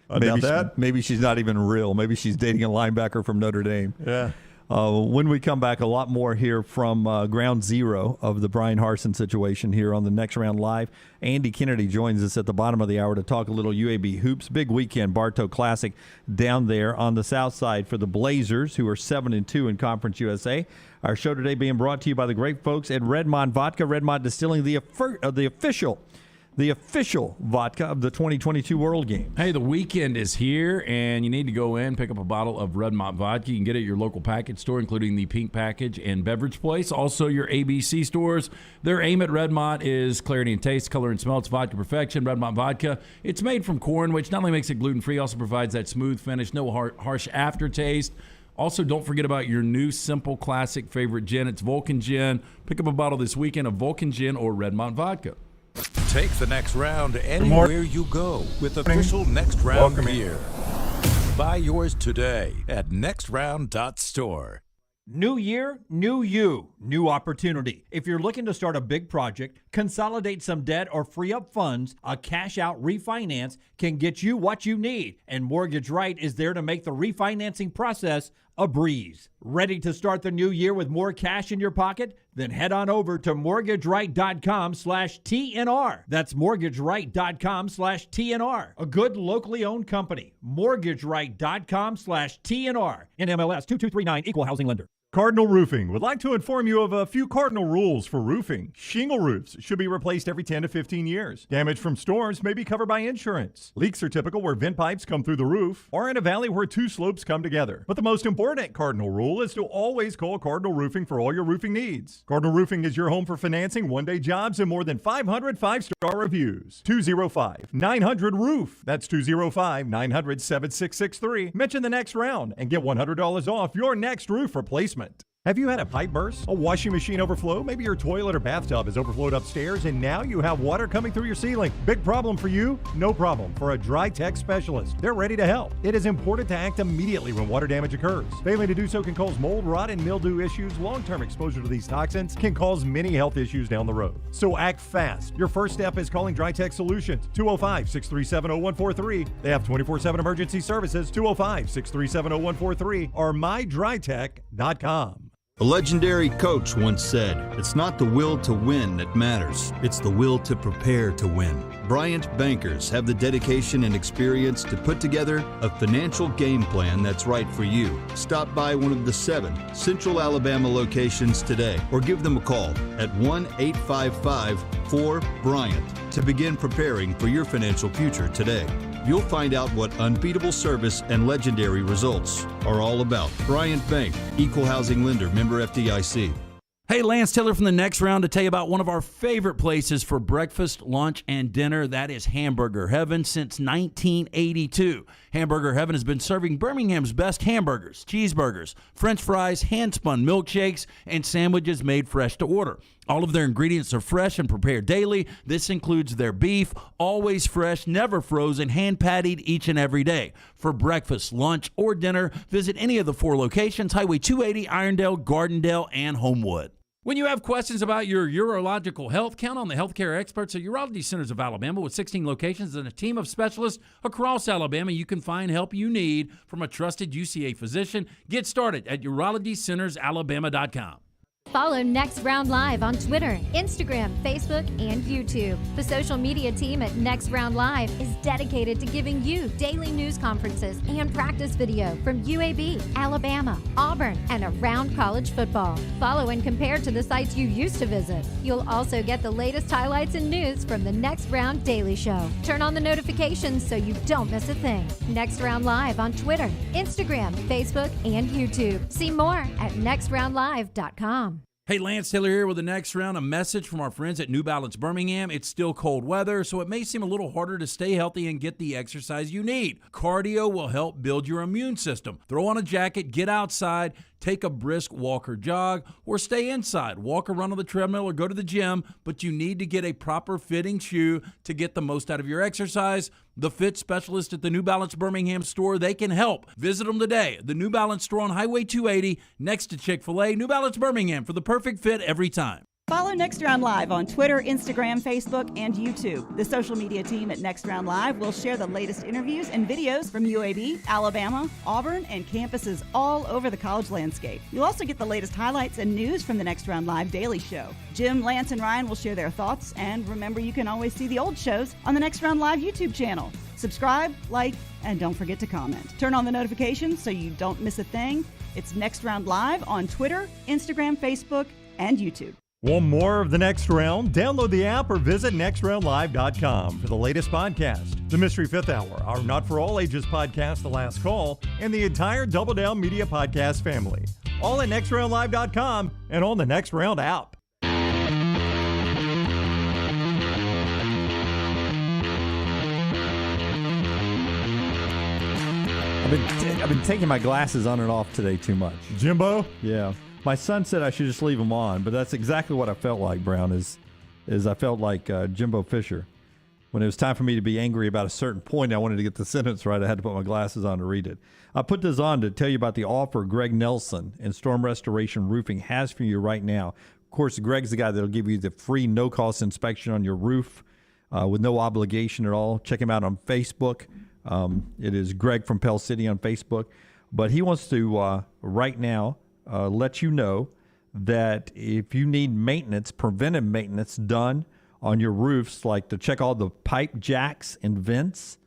Maybe she's not even real. Maybe she's dating a linebacker from Notre Dame. Yeah. When we come back, a lot more here from ground zero of the Bryan Harsin situation here on the Next Round Live. Andy Kennedy joins us at the bottom of the hour to talk a little UAB hoops. Big weekend, Bartow Classic down there on the south side for the Blazers, who are 7-2 in Conference USA. Our show today being brought to you by the great folks at Redmond Vodka. Redmond Distilling, the official vodka of the 2022 World Games. Hey, the weekend is here, and you need to go in, pick up a bottle of Redmont vodka. You can get it at your local package store, including the Pink Package and Beverage Place. Also, your ABC stores. Their aim at Redmont is clarity and taste, color and smell. It's vodka perfection. Redmont vodka. It's made from corn, which not only makes it gluten-free, also provides that smooth finish, no harsh aftertaste. Also, don't forget about your new simple classic favorite gin. It's Vulcan Gin. Pick up a bottle this weekend of Vulcan Gin or Redmont vodka. Take the next round anywhere you go with official Next Round gear. Buy yours today at nextround.store. New year, new you, new opportunity. If you're looking to start a big project, consolidate some debt, or free up funds, a cash-out refinance can get you what you need. And Mortgage Right is there to make the refinancing process a breeze. Ready to start the new year with more cash in your pocket? Then head on over to mortgageright.com/TNR. That's mortgageright.com/TNR. A good locally owned company. mortgageright.com/TNR. NMLS 2239, Equal Housing Lender. Cardinal Roofing would like to inform you of a few cardinal rules for roofing. Shingle roofs should be replaced every 10 to 15 years. Damage from storms may be covered by insurance. Leaks are typical where vent pipes come through the roof or in a valley where two slopes come together. But the most important cardinal rule is to always call Cardinal Roofing for all your roofing needs. Cardinal Roofing is your home for financing, one-day jobs, and more than 500 five-star reviews. 205-900-ROOF. That's 205-900-7663. Mention the Next Round and get $100 off your next roof replacement. Have you had a pipe burst, a washing machine overflow? Maybe your toilet or bathtub has overflowed upstairs and now you have water coming through your ceiling. Big problem for you? No problem for a Dry Tech specialist. They're ready to help. It is important to act immediately when water damage occurs. Failing to do so can cause mold, rot, and mildew issues. Long-term exposure to these toxins can cause many health issues down the road. So act fast. Your first step is calling Dry Tech Solutions, 205-637-0143. They have 24/7 emergency services, 205-637-0143 or mydrytech.com. A legendary coach once said, "It's not the will to win that matters, it's the will to prepare to win." Bryant bankers have the dedication and experience to put together a financial game plan that's right for you. Stop by one of the 7 Central Alabama locations today or give them a call at 1-855-4-BRYANT to begin preparing for your financial future today. You'll find out what unbeatable service and legendary results are all about. Bryant Bank, Equal Housing Lender, member FDIC. Hey, Lance Taylor from the Next Round to tell you about one of our favorite places for breakfast, lunch, and dinner. That is Hamburger Heaven since 1982. Hamburger Heaven has been serving Birmingham's best hamburgers, cheeseburgers, French fries, hand-spun milkshakes, and sandwiches made fresh to order. All of their ingredients are fresh and prepared daily. This includes their beef, always fresh, never frozen, hand-pattied each and every day. For breakfast, lunch, or dinner, visit any of the 4 locations, Highway 280, Irondale, Gardendale, and Homewood. When you have questions about your urological health, count on the healthcare experts at Urology Centers of Alabama. With 16 locations and a team of specialists across Alabama, you can find help you need from a trusted UCA physician. Get started at urologycentersalabama.com. Follow Next Round Live on Twitter, Instagram, Facebook, and YouTube. The social media team at Next Round Live is dedicated to giving you daily news conferences and practice video from UAB, Alabama, Auburn, and around college football. Follow and compare to the sites you used to visit. You'll also get the latest highlights and news from the Next Round Daily Show. Turn on the notifications so you don't miss a thing. Next Round Live on Twitter, Instagram, Facebook, and YouTube. See more at nextroundlive.com. Hey, Lance Taylor here with the Next Round. A message from our friends at New Balance Birmingham. It's still cold weather, so it may seem a little harder to stay healthy and get the exercise you need. Cardio will help build your immune system. Throw on a jacket, get outside, take a brisk walk or jog, or stay inside. Walk or run on the treadmill or go to the gym, but you need to get a proper fitting shoe to get the most out of your exercise. The fit specialist at the New Balance Birmingham store, they can help. Visit them today. The New Balance store on Highway 280 next to Chick-fil-A. New Balance Birmingham for the perfect fit every time. Follow Next Round Live on Twitter, Instagram, Facebook, and YouTube. The social media team at Next Round Live will share the latest interviews and videos from UAB, Alabama, Auburn, and campuses all over the college landscape. You'll also get the latest highlights and news from the Next Round Live Daily Show. Jim, Lance, and Ryan will share their thoughts, and remember, you can always see the old shows on the Next Round Live YouTube channel. Subscribe, like, and don't forget to comment. Turn on the notifications so you don't miss a thing. It's Next Round Live on Twitter, Instagram, Facebook, and YouTube. Want more of the Next Round? Download the app or visit nextroundlive.com for the latest podcast. The Mystery Fifth Hour, our Not For All Ages podcast, The Last Call, and the entire Double Down Media podcast family. All at nextroundlive.com and on the Next Round app. I've been taking my glasses on and off today too much. Jimbo? Yeah. My son said I should just leave them on, but that's exactly what I felt like, Brown, is I felt like Jimbo Fisher. When it was time for me to be angry about a certain point, I wanted to get the sentence right. I had to put my glasses on to read it. I put this on to tell you about the offer Greg Nelson and Storm Restoration Roofing has for you right now. Of course, Greg's the guy that will give you the free no-cost inspection on your roof with no obligation at all. Check him out on Facebook. It is Greg from Pell City on Facebook. But he wants to, right now, let you know that if you need maintenance, preventive maintenance done on your roofs, like to check all the pipe jacks and vents,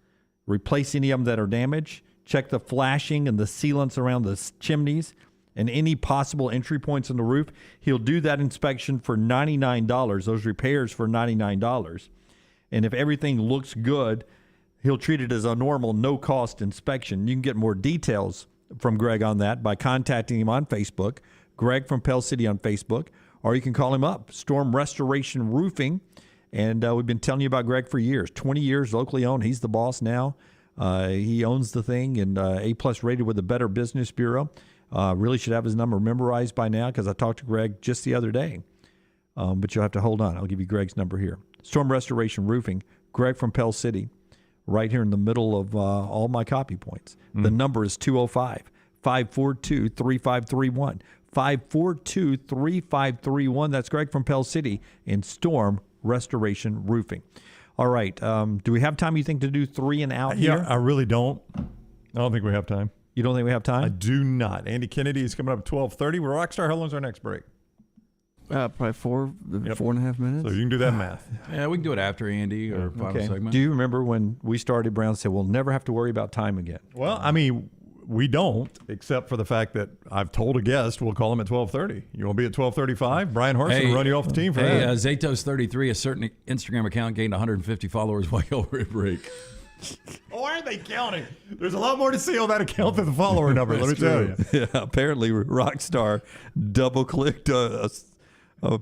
replace any of them that are damaged, check the flashing and the sealants around the chimneys and any possible entry points in the roof, he'll do that inspection for $99, those repairs for $99. And if everything looks good, he'll treat it as a normal no-cost inspection. You can get more details from Greg on that by contacting him on Facebook, Greg from Pell City on Facebook, or you can call him up, Storm Restoration Roofing. And we've been telling you about Greg for years, 20 years, locally owned. He's the boss now. He owns the thing and A-plus rated with the Better Business Bureau. Really should have his number memorized by now because I talked to Greg just the other day. But you'll have to hold on. I'll give you Greg's number here. Storm Restoration Roofing, Greg from Pell City. Right here in the middle of all my copy points. The number is 205-542-3531. 542-3531. That's Greg from Pell City in Storm Restoration Roofing. All right. Do we have time, you think, to do 3 and out here? Yeah, I really don't. I don't think we have time. You don't think we have time? I do not. Andy Kennedy is coming up at 12:30. We're Rockstar. How long's our next break? Probably 4.5 minutes. So you can do that math. Yeah, we can do it after Andy or final segment. Do you remember when we started, Brown said, we'll never have to worry about time again? Well, I mean, we don't, except for the fact that I've told a guest we'll call him at 12:30. You want to be at 12:35? Bryan Harsin will run you off the team for that. Zatos33, a certain Instagram account gained 150 followers while y'all were at break. Oh, aren't they counting? There's a lot more to see on that account than the follower number, let me tell you. Yeah, apparently Rockstar double-clicked a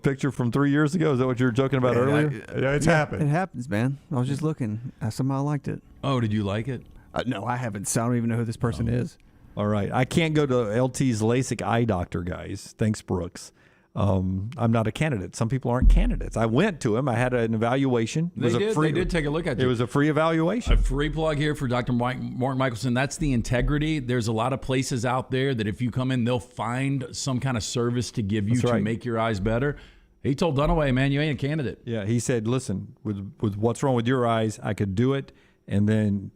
picture from 3 years ago. Is that what you were joking about earlier? Yeah, it's happened. It happens, man. I was just looking. I somehow liked it. Oh, did you like it? No, I haven't. So I don't even know who this person is. All right. I can't go to LT's LASIK eye doctor, guys. Thanks, Brooks. I'm not a candidate. Some people aren't candidates. I went to him. I had an evaluation. They did take a look at you. It was a free evaluation. A free plug here for Dr. Martin Michelson. That's the integrity. There's a lot of places out there that if you come in, they'll find some kind of service to give you to make your eyes better. He told Dunaway, man, you ain't a candidate. Yeah, he said, listen, with what's wrong with your eyes, I could do it, and then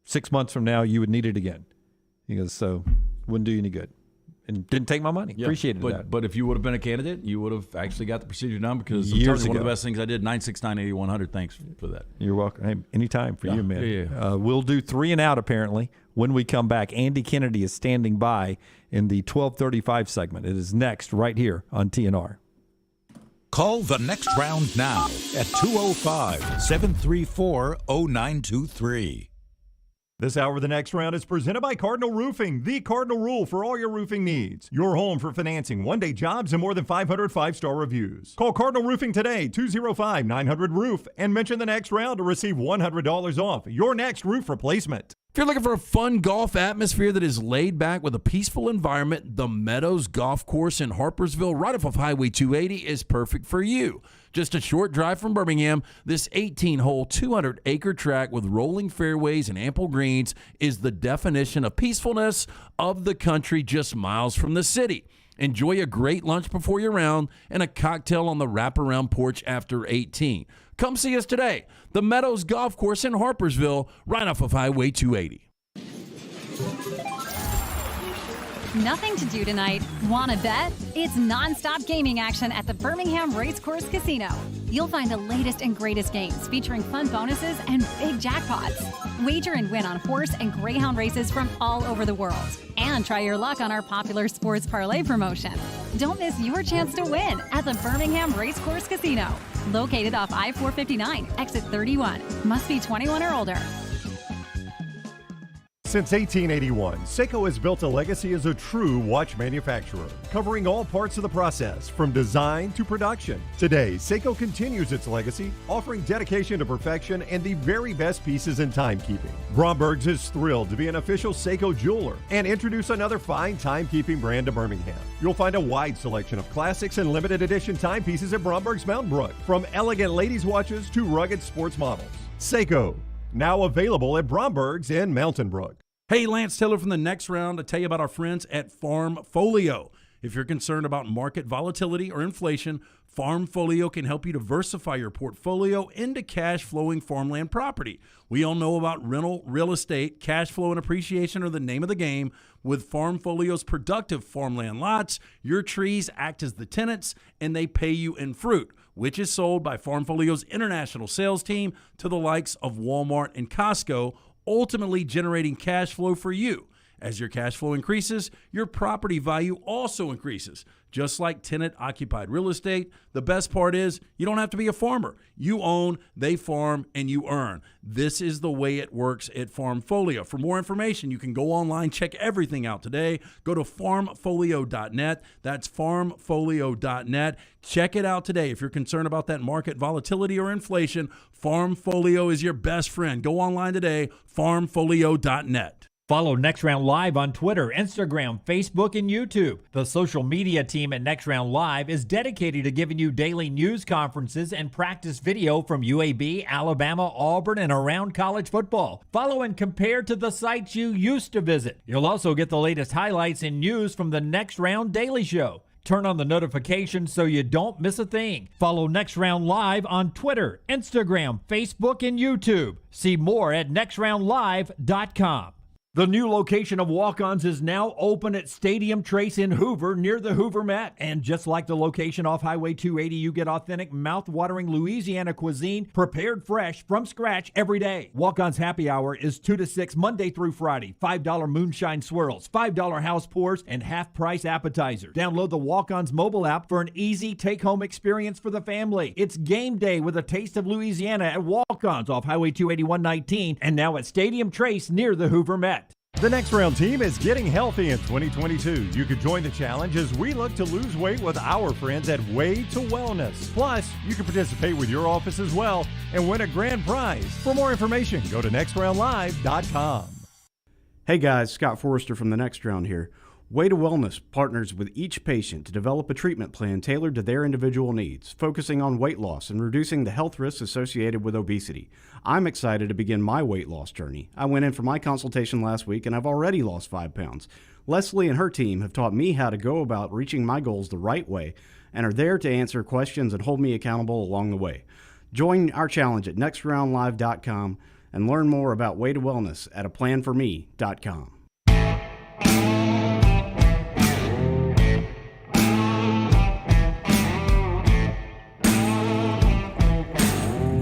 6 months from now, you would need it again. He goes, so wouldn't do you any good. And didn't take my money. Yeah, Appreciated that. But if you would have been a candidate, you would have actually got the procedure done because Years one of ago. the best things I did, 969-8100. Thanks for that. You're welcome. Hey, anytime for you, man. Yeah. We'll do 3 and out, apparently, when we come back. Andy Kennedy is standing by in the 12:35 segment. It is next right here on TNR. Call the next round now at 205-734-0923. This hour of the next round is presented by Cardinal Roofing, the cardinal rule for all your roofing needs. Your home for financing, one-day jobs, and more than 500 five-star reviews. Call Cardinal Roofing today, 205-900-ROOF, and mention the next round to receive $100 off your next roof replacement. If you're looking for a fun golf atmosphere that is laid back with a peaceful environment, the Meadows Golf Course in Harpersville, right off of Highway 280, is perfect for you. Just a short drive from Birmingham, this 18-hole, 200-acre track with rolling fairways and ample greens is the definition of peacefulness of the country just miles from the city. Enjoy a great lunch before your round and a cocktail on the wraparound porch after 18. Come see us today. The Meadows Golf Course in Harpersville, right off of Highway 280. Nothing to do tonight? Wanna bet? It's nonstop gaming action at the Birmingham Racecourse Casino. You'll find the latest and greatest games featuring fun bonuses and big jackpots. Wager and win on horse and greyhound races from all over the world. And try your luck on our popular sports parlay promotion. Don't miss your chance to win at the Birmingham Racecourse Casino. Located off I-459, exit 31. Must be 21 or older. Since 1881, Seiko has built a legacy as a true watch manufacturer, covering all parts of the process, from design to production. Today, Seiko continues its legacy, offering dedication to perfection and the very best pieces in timekeeping. Bromberg's is thrilled to be an official Seiko jeweler and introduce another fine timekeeping brand to Birmingham. You'll find a wide selection of classics and limited edition timepieces at Bromberg's Mountain Brook, from elegant ladies' watches to rugged sports models. Seiko, now available at Bromberg's in Mountain Brook. Hey, Lance Taylor from the next round to tell you about our friends at Farmfolio. If you're concerned about market volatility or inflation, Farmfolio can help you diversify your portfolio into cash-flowing farmland property. We all know about rental real estate. Cash flow and appreciation are the name of the game. With Farmfolio's productive farmland lots, your trees act as the tenants, and they pay you in fruit, which is sold by Farmfolio's international sales team to the likes of Walmart and Costco, ultimately generating cash flow for you. As your cash flow increases, your property value also increases. Just like tenant-occupied real estate, the best part is you don't have to be a farmer. You own, they farm, and you earn. This is the way it works at Farmfolio. For more information, you can go online, check everything out today. Go to farmfolio.net. That's farmfolio.net. Check it out today. If you're concerned about that market volatility or inflation, Farmfolio is your best friend. Go online today, farmfolio.net. Follow Next Round Live on Twitter, Instagram, Facebook, and YouTube. The social media team at Next Round Live is dedicated to giving you daily news conferences and practice video from UAB, Alabama, Auburn, and around college football. Follow and compare to the sites you used to visit. You'll also get the latest highlights and news from the Next Round Daily Show. Turn on the notifications so you don't miss a thing. Follow Next Round Live on Twitter, Instagram, Facebook, and YouTube. See more at nextroundlive.com. The new location of Walk-Ons is now open at Stadium Trace in Hoover near the Hoover Met. And just like the location off Highway 280, you get authentic, mouth-watering Louisiana cuisine prepared fresh from scratch every day. Walk-Ons Happy Hour is 2 to 6 Monday through Friday. $5 moonshine swirls, $5 house pours, and half-price appetizers. Download the Walk-Ons mobile app for an easy take-home experience for the family. It's game day with a taste of Louisiana at Walk-Ons off Highway 281-19 and now at Stadium Trace near the Hoover Met. The Next Round team is getting healthy in 2022. You can join the challenge as we look to lose weight with our friends at Way to Wellness. Plus, you can participate with your office as well and win a grand prize. For more information, go to nextroundlive.com. Hey guys, Scott Forrester from The Next Round here. Way to Wellness partners with each patient to develop a treatment plan tailored to their individual needs, focusing on weight loss and reducing the health risks associated with obesity. I'm excited to begin my weight loss journey. I went in for my consultation last week and I've already lost 5 pounds. Leslie and her team have taught me how to go about reaching my goals the right way and are there to answer questions and hold me accountable along the way. Join our challenge at nextroundlive.com and learn more about Way to Wellness at aplanforme.com.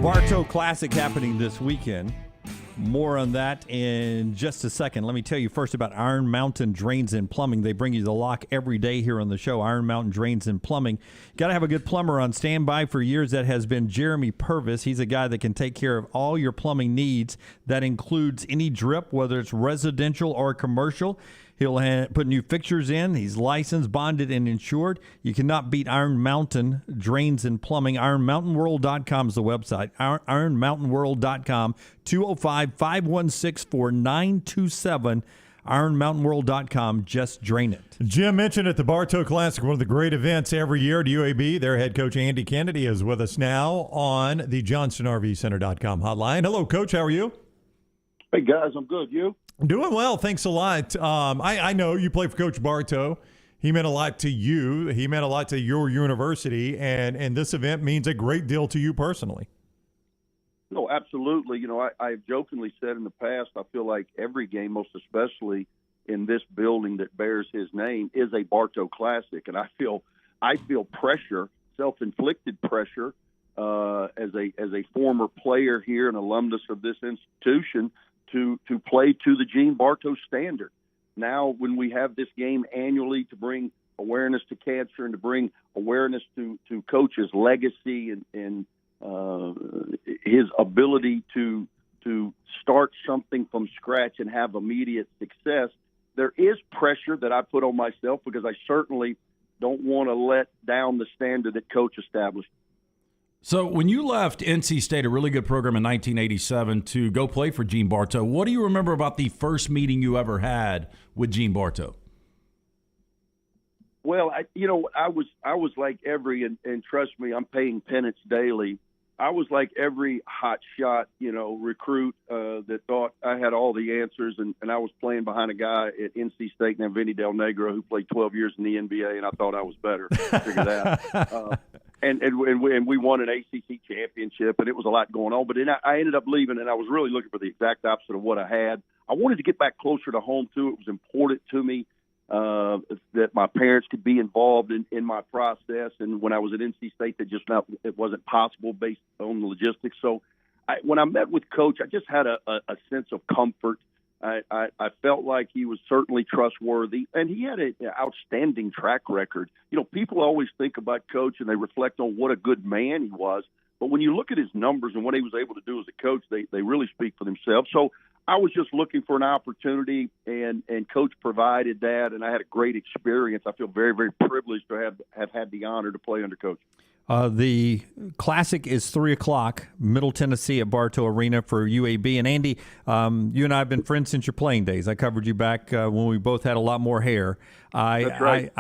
Bartow Classic happening this weekend. More on that in just a second. Let me tell you first about Iron Mountain Drains and Plumbing. They bring you the lock every day here on the show. Iron Mountain Drains and Plumbing. Got to have a good plumber on standby. For years, that has been Jeremy Purvis. He's a guy that can take care of all your plumbing needs. That includes any drip, whether it's residential or commercial. He'll put new fixtures in. He's licensed, bonded, and insured. You cannot beat Iron Mountain Drains and Plumbing. IronMountainWorld.com is the website. IronMountainWorld.com, 205-516-4927. IronMountainWorld.com. Just drain it. Jim mentioned at the Bartow Classic, one of the great events every year at UAB. Their head coach, Andy Kennedy, is with us now on the JohnstonRVCenter.com hotline. Hello, Coach. How are you? Hey, guys. I'm good. You? Doing well. Thanks a lot. I know you play for Coach Bartow. He meant a lot to you. He meant a lot to your university, and this event means a great deal to you personally. No, absolutely. You know, I've jokingly said in the past, I feel like every game, most especially in this building that bears his name, is a Bartow Classic, and I feel pressure, self-inflicted pressure, as a former player here, an alumnus of this institution, to play to the Gene Bartow standard. Now, when we have this game annually to bring awareness to cancer and to bring awareness to Coach's legacy and his ability to start something from scratch and have immediate success, there is pressure that I put on myself because I certainly don't want to let down the standard that Coach established. So when you left NC State, a really good program in 1987, to go play for Gene Bartow, what do you remember about the first meeting you ever had with Gene Bartow? Well, I was like and trust me, I'm paying penance daily. I was like every hot shot, recruit that thought I had all the answers, and I was playing behind a guy at NC State named Vinny Del Negro who played 12 years in the NBA, and I thought I was better. Figure that. And we won an ACC championship, and it was a lot going on. But then I ended up leaving, and I was really looking for the exact opposite of what I had. I wanted to get back closer to home, too. It was important to me that my parents could be involved in my process. And when I was at NC State, it wasn't possible based on the logistics. So when I met with Coach, I just had a sense of comfort. I felt like he was certainly trustworthy, and he had an outstanding track record. People always think about Coach and they reflect on what a good man he was. But when you look at his numbers and what he was able to do as a coach, they really speak for themselves. So I was just looking for an opportunity, and Coach provided that, and I had a great experience. I feel very, very privileged to have had the honor to play under Coach. The Classic is 3 o'clock, Middle Tennessee at Bartow Arena for UAB. And Andy, you and I have been friends since your playing days. I covered you back when we both had a lot more hair. That's right.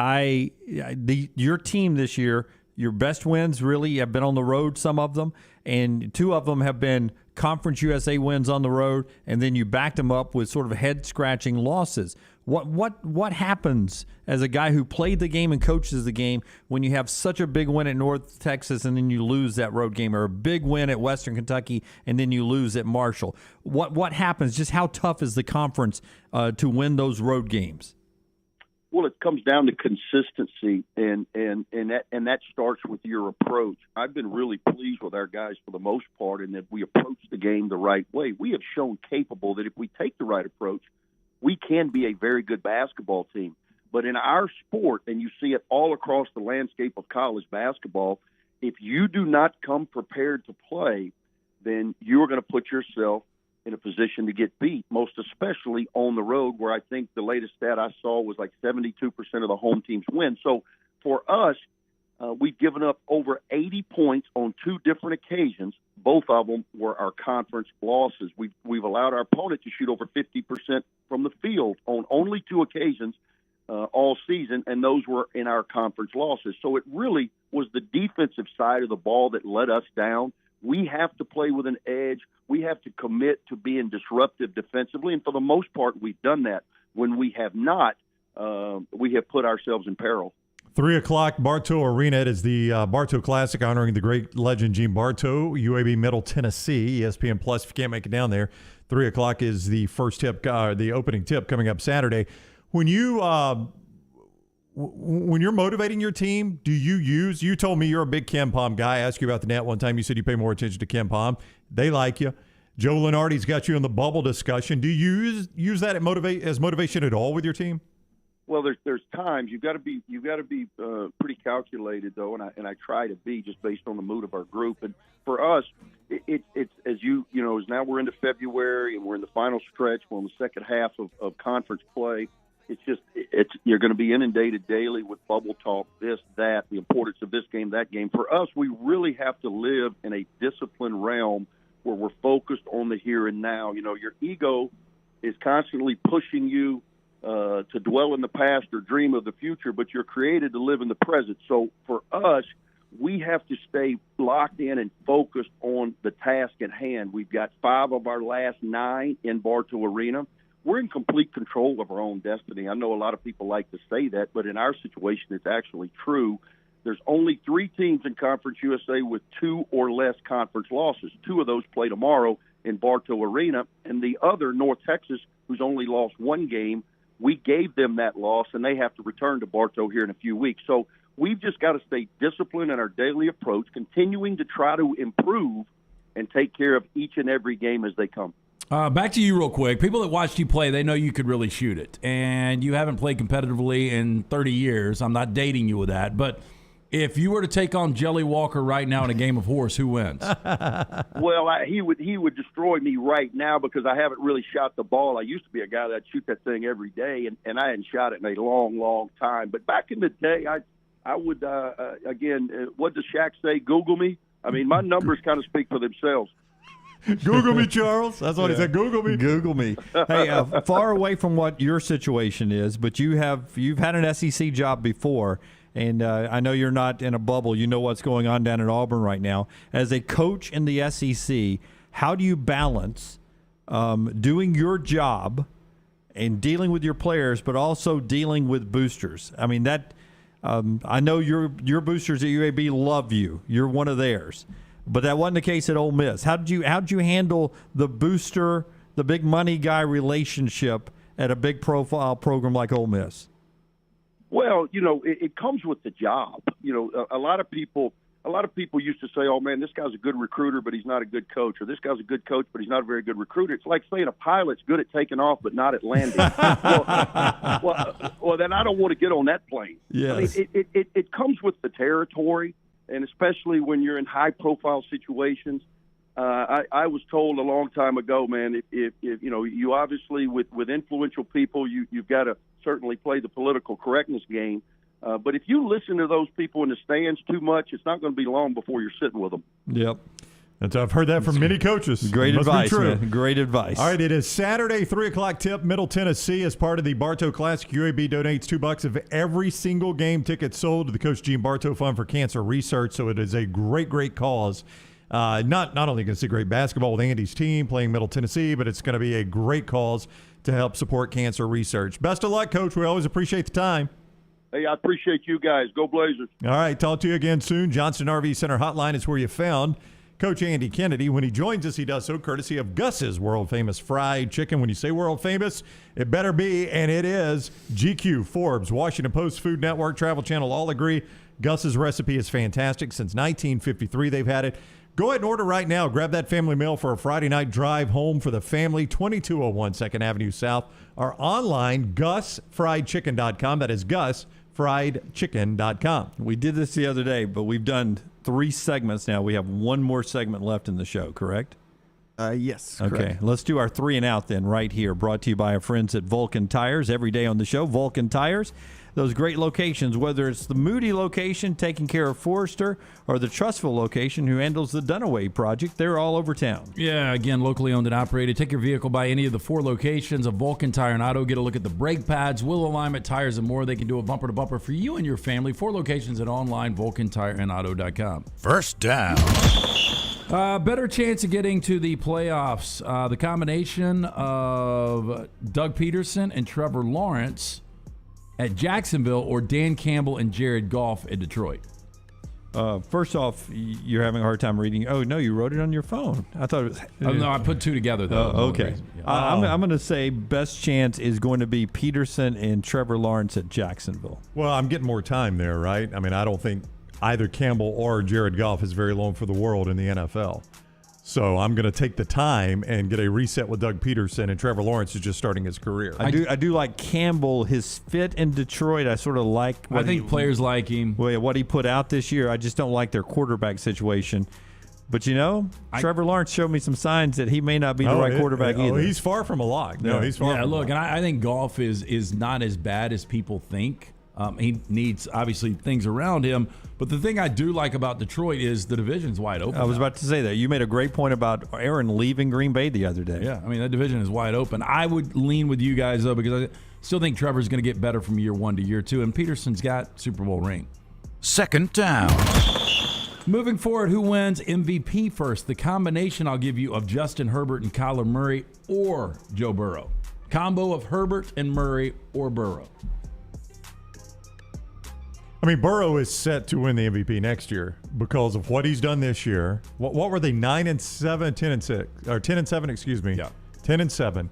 Your team this year, your best wins really have been on the road, some of them, and 2 of them have been Conference USA wins on the road, and then you backed them up with sort of head-scratching losses. What happens as a guy who played the game and coaches the game when you have such a big win at North Texas and then you lose that road game, or a big win at Western Kentucky and then you lose at Marshall? What happens? Just how tough is the conference to win those road games? Well, it comes down to consistency, and that starts with your approach. I've been really pleased with our guys for the most part in that we approach the game the right way. We have shown capable that if we take the right approach, we can be a very good basketball team. But in our sport, and you see it all across the landscape of college basketball, if you do not come prepared to play, then you're going to put yourself in a position to get beat, most especially on the road, where I think the latest stat I saw was like 72% of the home teams win. So for us, we've given up over 80 points on 2 different occasions. Both of them were our conference losses. We've allowed our opponent to shoot over 50% from the field on only 2 occasions all season, and those were in our conference losses. So it really was the defensive side of the ball that let us down. We have to play with an edge. We have to commit to being disruptive defensively, and for the most part, we've done that. When we have not, we have put ourselves in peril. 3 o'clock, Bartow Arena. It is the Bartow Classic honoring the great legend Gene Bartow, UAB Middle Tennessee. ESPN Plus, if you can't make it down there. 3 o'clock is the first tip, the opening tip coming up Saturday. When you're motivating your team, you told me you're a big Ken Pom guy. I asked you about the net one time. You said you pay more attention to Ken Pom. They like you. Joe Lenardi's got you in the bubble discussion. Do you use that as motivation at all with your team? Well, there's times you've got to be pretty calculated though, and I try to be just based on the mood of our group. And for us, it's as as now we're into February and we're in the final stretch. We're in the second half of conference play. You're going to be inundated daily with bubble talk, this, that, the importance of this game, that game. For us, we really have to live in a disciplined realm where we're focused on the here and now. Your ego is constantly pushing you to dwell in the past or dream of the future, but you're created to live in the present. So for us, we have to stay locked in and focused on the task at hand. We've got 5 of our last 9 in Bartow Arena. We're in complete control of our own destiny. I know a lot of people like to say that, but in our situation, it's actually true. There's only 3 teams in Conference USA with 2 or less conference losses. 2 of those play tomorrow in Bartow Arena, and the other, North Texas, who's only lost 1 game, we gave them that loss, and they have to return to Bartow here in a few weeks. So we've just got to stay disciplined in our daily approach, continuing to try to improve and take care of each and every game as they come. Back to you real quick. People that watched you play, they know you could really shoot it. And you haven't played competitively in 30 years. I'm not dating you with that. But if you were to take on Jelly Walker right now in a game of horse, who wins? Well, he would destroy me right now because I haven't really shot the ball. I used to be a guy that'd shoot that thing every day, and I hadn't shot it in a long, long time. But back in the day, I would, again, what does Shaq say? Google me? I mean, my numbers kind of speak for themselves. Google me, Charles. That's what he said. Google me. Google me. Hey, far away from what your situation is, but you've had an SEC job before, and I know you're not in a bubble. You know what's going on down at Auburn right now. As a coach in the SEC, how do you balance doing your job and dealing with your players, but also dealing with boosters? I mean, that I know your boosters at UAB love you. You're one of theirs. But that wasn't the case at Ole Miss. How'd you handle the booster, the big money guy relationship at a big profile program like Ole Miss? Well, it comes with the job. A lot of people used to say, "Oh man, this guy's a good recruiter, but he's not a good coach," or "This guy's a good coach, but he's not a very good recruiter." It's like saying a pilot's good at taking off, but not at landing. well, then I don't want to get on that plane. Yes. I mean, it comes with the territory. And especially when you're in high-profile situations, I was told a long time ago, man, if you obviously with influential people, you've got to certainly play the political correctness game. But if you listen to those people in the stands too much, it's not going to be long before you're sitting with them. Yep. I've heard that from many coaches. Great advice, man. Great advice. All right, it is Saturday, 3 o'clock tip, Middle Tennessee. As part of the Bartow Classic, UAB donates $2 of every single game ticket sold to the Coach Gene Bartow Fund for Cancer Research. So it is a great, great cause. Not only going to see great basketball with Andy's team playing Middle Tennessee, but it's going to be a great cause to help support cancer research. Best of luck, Coach. We always appreciate the time. Hey, I appreciate you guys. Go Blazers. All right, talk to you again soon. Johnston RV Center Hotline is where you found Coach Andy Kennedy. When he joins us, he does so courtesy of Gus's world-famous fried chicken. When you say world-famous, it better be, and it is. GQ, Forbes, Washington Post, Food Network, Travel Channel all agree Gus's recipe is fantastic. Since 1953, they've had it. Go ahead and order right now. Grab that family meal for a Friday night drive home for the family, 2201 2nd Avenue South. Or online, GusFriedChicken.com. That is GusFriedChicken.com. We did this the other day, but we've done 3 segments now. We have one more segment left in the show, correct? Yes. Okay, correct. let's do our 3 and out then right here. Brought to you by our friends at Vulcan Tires. Every day on the show, Vulcan Tires. Those great locations, whether it's the Moody location taking care of Forrester or the Trustful location who handles the Dunaway project, they're all over town. Yeah, again, locally owned and operated. Take your vehicle by any of the 4 locations of Vulcan Tire and Auto. Get a look at the brake pads, wheel alignment, tires, and more. They can do a bumper-to-bumper for you and your family. 4 locations at online, VulcanTireandAuto.com. First down. Better chance of getting to the playoffs. The combination of Doug Peterson and Trevor Lawrence at Jacksonville or Dan Campbell and Jared Goff at Detroit? First off, you're having a hard time reading. Oh, no, you wrote it on your phone. I thought it was. Oh, no, I put 2 together, though. Okay. I'm going to say best chance is going to be Peterson and Trevor Lawrence at Jacksonville. Well, I'm getting more time there, right? I mean, I don't think either Campbell or Jared Goff is very long for the world in the NFL. So I'm going to take the time and get a reset with Doug Peterson, and Trevor Lawrence is just starting his career. I do like Campbell, his fit in Detroit. I sort of like I think players like him. What he put out this year. I just don't like their quarterback situation. But, Trevor Lawrence showed me some signs that he may not be the right quarterback either. He's far from a lock. No, he's far from a lock. And I think Goff is not as bad as people think. He needs, obviously, things around him. But the thing I do like about Detroit is the division's wide open. I was about to say that. You made a great point about Aaron leaving Green Bay the other day. Yeah, I mean, that division is wide open. I would lean with you guys, though, because I still think Trevor's going to get better from year 1 to year 2, and Peterson's got Super Bowl ring. Second down. Moving forward, who wins MVP first? The combination I'll give you of Justin Herbert and Kyler Murray or Joe Burrow. Combo of Herbert and Murray or Burrow. I mean, Burrow is set to win the MVP next year because of what he's done this year. What were they? 9-7, 10-6, or 10-7? Excuse me. Yeah, 10-7.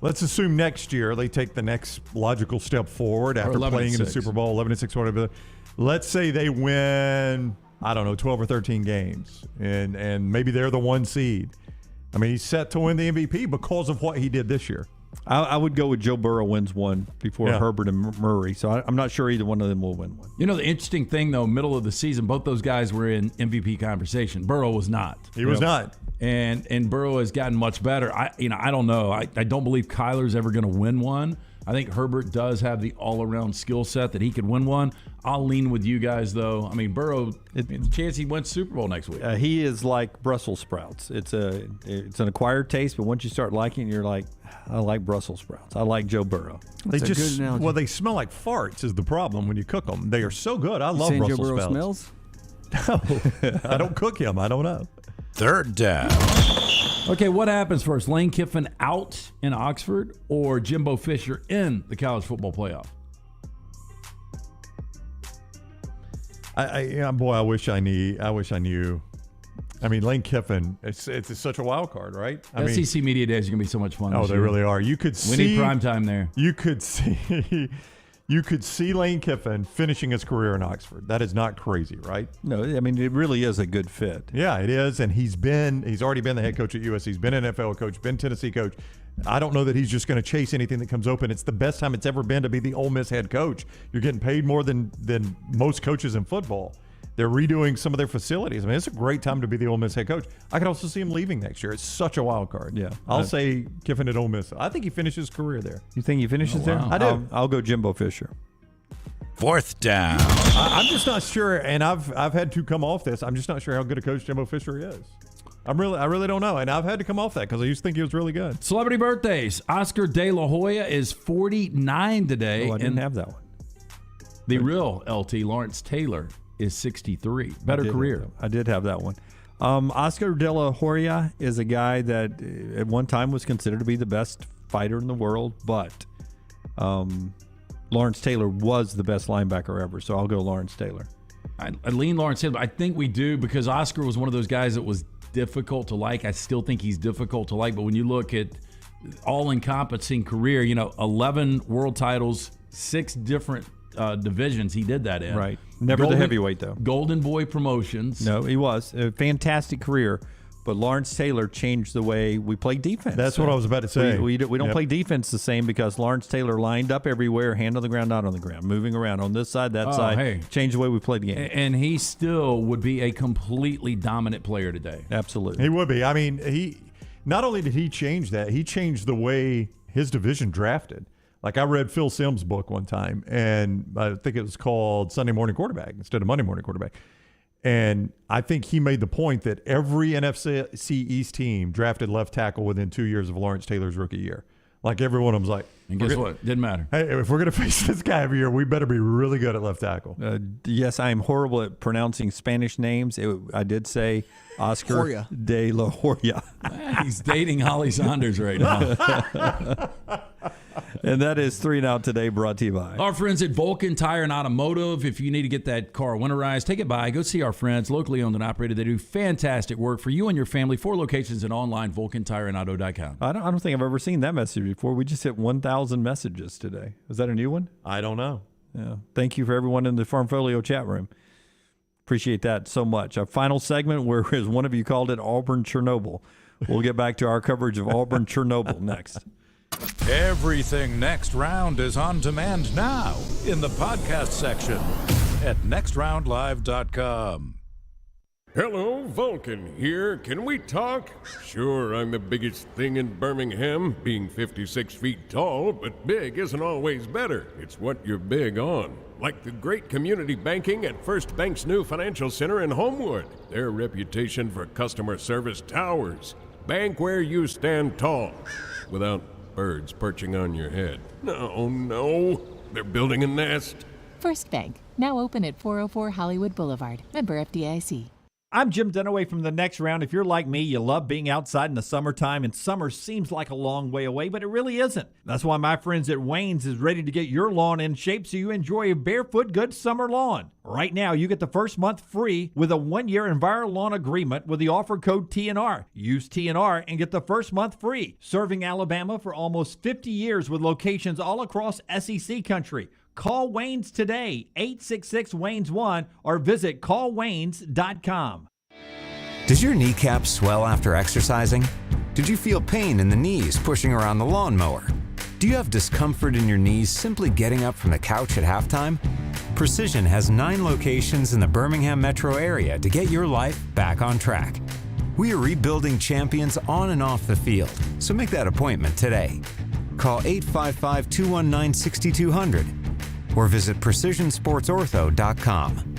Let's assume next year they take the next logical step forward after playing in the Super Bowl, 11-6, whatever. Let's say they win, 12 or 13 games, and maybe they're the 1 seed. I mean, he's set to win the MVP because of what he did this year. I would go with Joe Burrow wins one before Herbert and Murray. So I'm not sure either one of them will win one. The interesting thing, though, middle of the season, both those guys were in MVP conversation. Burrow was not. He was not. And Burrow has gotten much better. I don't know. I don't believe Kyler's ever going to win one. I think Herbert does have the all-around skill set that he could win one. I'll lean with you guys, though. I mean, Burrow, it's a chance he wins Super Bowl next week. He is like Brussels sprouts. It's an acquired taste, but once you start liking it, you're like, I like Brussels sprouts. I like Joe Burrow. They smell like farts is the problem when you cook them. They are so good. I love Brussels Joe Burrow sprouts. Smells? No, I don't cook him. I don't know. Third down. Okay, what happens first? Lane Kiffin out in Oxford or Jimbo Fisher in the college football playoff? I wish I knew. I mean, Lane Kiffin, it's such a wild card, right? SEC Media Days are going to be so much fun. Oh, they really are. You could we need prime time there. You could see Lane Kiffin finishing his career in Oxford. That is not crazy, right? No, I mean, it really is a good fit. Yeah, it is. And he's already been the head coach at USC. He's been an NFL coach, been Tennessee coach. I don't know that he's just going to chase anything that comes open. It's the best time it's ever been to be the Ole Miss head coach. You're getting paid more than most coaches in football. They're redoing some of their facilities. I mean, it's a great time to be the Ole Miss head coach. I could also see him leaving next year. It's such a wild card. Yeah. I'll say Kiffin at Ole Miss. I think he finishes his career there. You think he finishes there? I do. I'll go Jimbo Fisher. Fourth down. I'm just not sure, and I've had to come off this. I'm just not sure how good a coach Jimbo Fisher is. I really don't know, and I've had to come off that because I used to think he was really good. Celebrity birthdays. Oscar De La Hoya is 49 today. Oh, I didn't have that one. The real LT, Lawrence Taylor, is 63. Better career. I did have that one. Oscar De La Hoya is a guy that at one time was considered to be the best fighter in the world, but Lawrence Taylor was the best linebacker ever, so I'll go Lawrence Taylor. I lean Lawrence Taylor. I think we do because Oscar was one of those guys that was difficult to like. I still think he's difficult to like, but when you look at all-encompassing career, 11 world titles, 6 different divisions he did that in. Right. Never the heavyweight, though. Golden Boy promotions. No, he was. A fantastic career. But Lawrence Taylor changed the way we play defense. That's what I was about to say. We don't play defense the same because Lawrence Taylor lined up everywhere, hand on the ground, not on the ground, moving around on this side, that side. Hey. Changed the way we played the game. And he still would be a completely dominant player today. Absolutely. He would be. I mean, he not only did he change that, he changed the way his division drafted. Like I read Phil Simms' book one time, and I think it was called Sunday Morning Quarterback instead of Monday Morning Quarterback. And I think he made the point that every NFC East team drafted left tackle within 2 years of Lawrence Taylor's rookie year. Like every one of them's like, and guess what? Didn't matter. Hey, if we're going to face this guy every year, we better be really good at left tackle. Yes, I am horrible at pronouncing Spanish names. I did say Oscar De La Hoya. He's dating Holly Saunders right now. And that is 3 and Out today, brought to you by our friends at Vulcan Tire and Automotive. If you need to get that car winterized, take it by. Go see our friends, locally owned and operated. They do fantastic work for you and your family. 4 locations and online, VulcanTireandAuto.com. I don't think I've ever seen that message before. We just hit 1,000 messages today. Is that a new one? I don't know. Yeah. Thank you for everyone in the Farmfolio chat room. Appreciate that so much. Our final segment, where, as one of you called it, Auburn Chernobyl. We'll get back to our coverage of Auburn Chernobyl next. Everything Next Round is on demand now in the podcast section at nextroundlive.com. Hello, Vulcan here. Can we talk? Sure, I'm the biggest thing in Birmingham, being 56 feet tall, but big isn't always better. It's what you're big on. Like the great community banking at First Bank's new financial center in Homewood. Their reputation for customer service towers. Bank where you stand tall, without birds perching on your head. No, they're building a nest. First Bank, now open at 404 Hollywood Boulevard. Member FDIC. I'm Jim Dunaway from The Next Round. If you're like me, you love being outside in the summertime, and summer seems like a long way away, but it really isn't. That's why my friends at Wayne's is ready to get your lawn in shape so you enjoy a barefoot good summer lawn. Right now, you get the first month free with a 1-year EnviroLawn agreement with the offer code TNR. Use TNR and get the first month free. Serving Alabama for almost 50 years with locations all across SEC country. Call Wayne's today, 866-WAYNES-1, or visit callwaynes.com. Does your kneecap swell after exercising? Did you feel pain in the knees pushing around the lawnmower? Do you have discomfort in your knees simply getting up from the couch at halftime? Precision has 9 locations in the Birmingham metro area to get your life back on track. We are rebuilding champions on and off the field, so make that appointment today. Call 855-219-6200 or visit precisionsportsortho.com.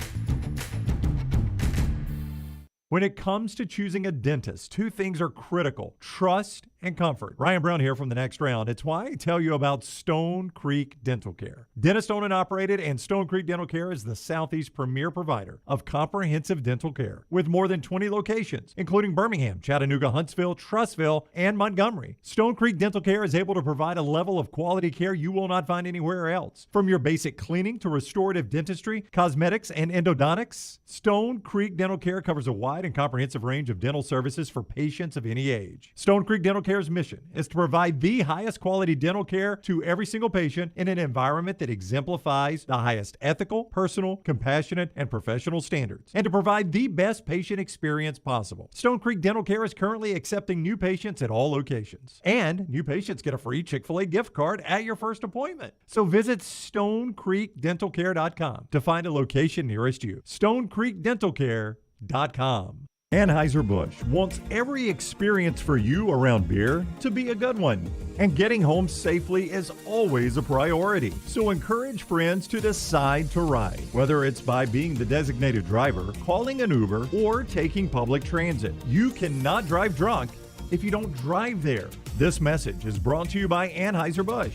When it comes to choosing a dentist, 2 things are critical: trust and comfort. Ryan Brown here from The Next Round. It's why I tell you about Stone Creek Dental Care. Dentist owned and operated, and Stone Creek Dental Care is the Southeast premier provider of comprehensive dental care with more than 20 locations, including Birmingham, Chattanooga, Huntsville, Trussville, and Montgomery. Stone Creek Dental Care is able to provide a level of quality care you will not find anywhere else. From your basic cleaning to restorative dentistry, cosmetics, and endodontics, Stone Creek Dental Care covers a wide and comprehensive range of dental services for patients of any age. Stone Creek Dental Care's mission is to provide the highest quality dental care to every single patient in an environment that exemplifies the highest ethical, personal, compassionate, and professional standards, and to provide the best patient experience possible. Stone Creek Dental Care is currently accepting new patients at all locations, and new patients get a free Chick-fil-A gift card at your first appointment. So visit StoneCreekDentalCare.com to find a location nearest you. StoneCreekDentalCare.com. Anheuser-Busch wants every experience for you around beer to be a good one. And getting home safely is always a priority. So encourage friends to decide to ride, whether it's by being the designated driver, calling an Uber, or taking public transit. You cannot drive drunk if you don't drive there. This message is brought to you by Anheuser-Busch,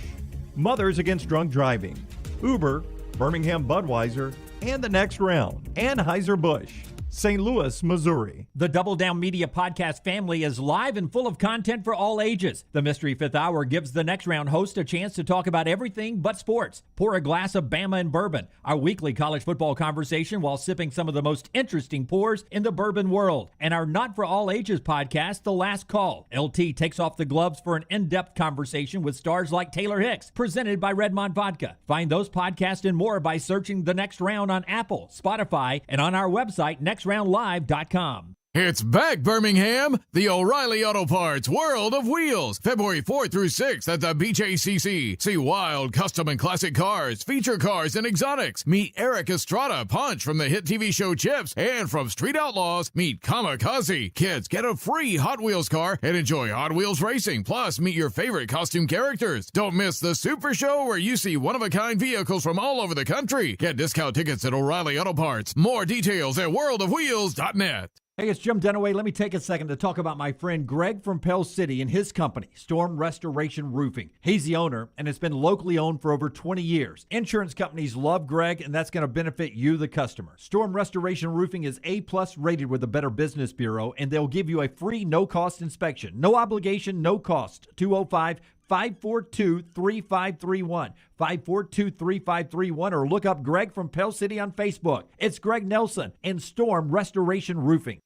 Mothers Against Drunk Driving, Uber, Birmingham Budweiser, and The Next Round. Anheuser-Busch, St. Louis, Missouri. The Double Down Media podcast family is live and full of content for all ages. The Mystery Fifth Hour gives the Next Round host a chance to talk about everything but sports. Pour a glass of Bama and bourbon, our weekly college football conversation while sipping some of the most interesting pours in the bourbon world. And our Not For All Ages podcast, The Last Call. LT takes off the gloves for an in-depth conversation with stars like Taylor Hicks, presented by Redmond Vodka. Find those podcasts and more by searching The Next Round on Apple, Spotify, and on our website, nextroundlive.com. It's back, Birmingham! The O'Reilly Auto Parts World of Wheels, February 4th through 6th at the BJCC. See wild, custom, and classic cars, feature cars, and exotics. Meet Eric Estrada, Punch from the hit TV show Chips, and from Street Outlaws, meet Kamikaze. Kids, get a free Hot Wheels car and enjoy Hot Wheels racing. Plus, meet your favorite costume characters. Don't miss the Super Show where you see one-of-a-kind vehicles from all over the country. Get discount tickets at O'Reilly Auto Parts. More details at worldofwheels.net. Hey, it's Jim Dunaway. Let me take a second to talk about my friend Greg from Pell City and his company, Storm Restoration Roofing. He's the owner, and it's been locally owned for over 20 years. Insurance companies love Greg, and that's going to benefit you, the customer. Storm Restoration Roofing is A-plus rated with the Better Business Bureau, and they'll give you a free no-cost inspection. No obligation, no cost. 205-542-3531. 542-3531, or look up Greg from Pell City on Facebook. It's Greg Nelson and Storm Restoration Roofing.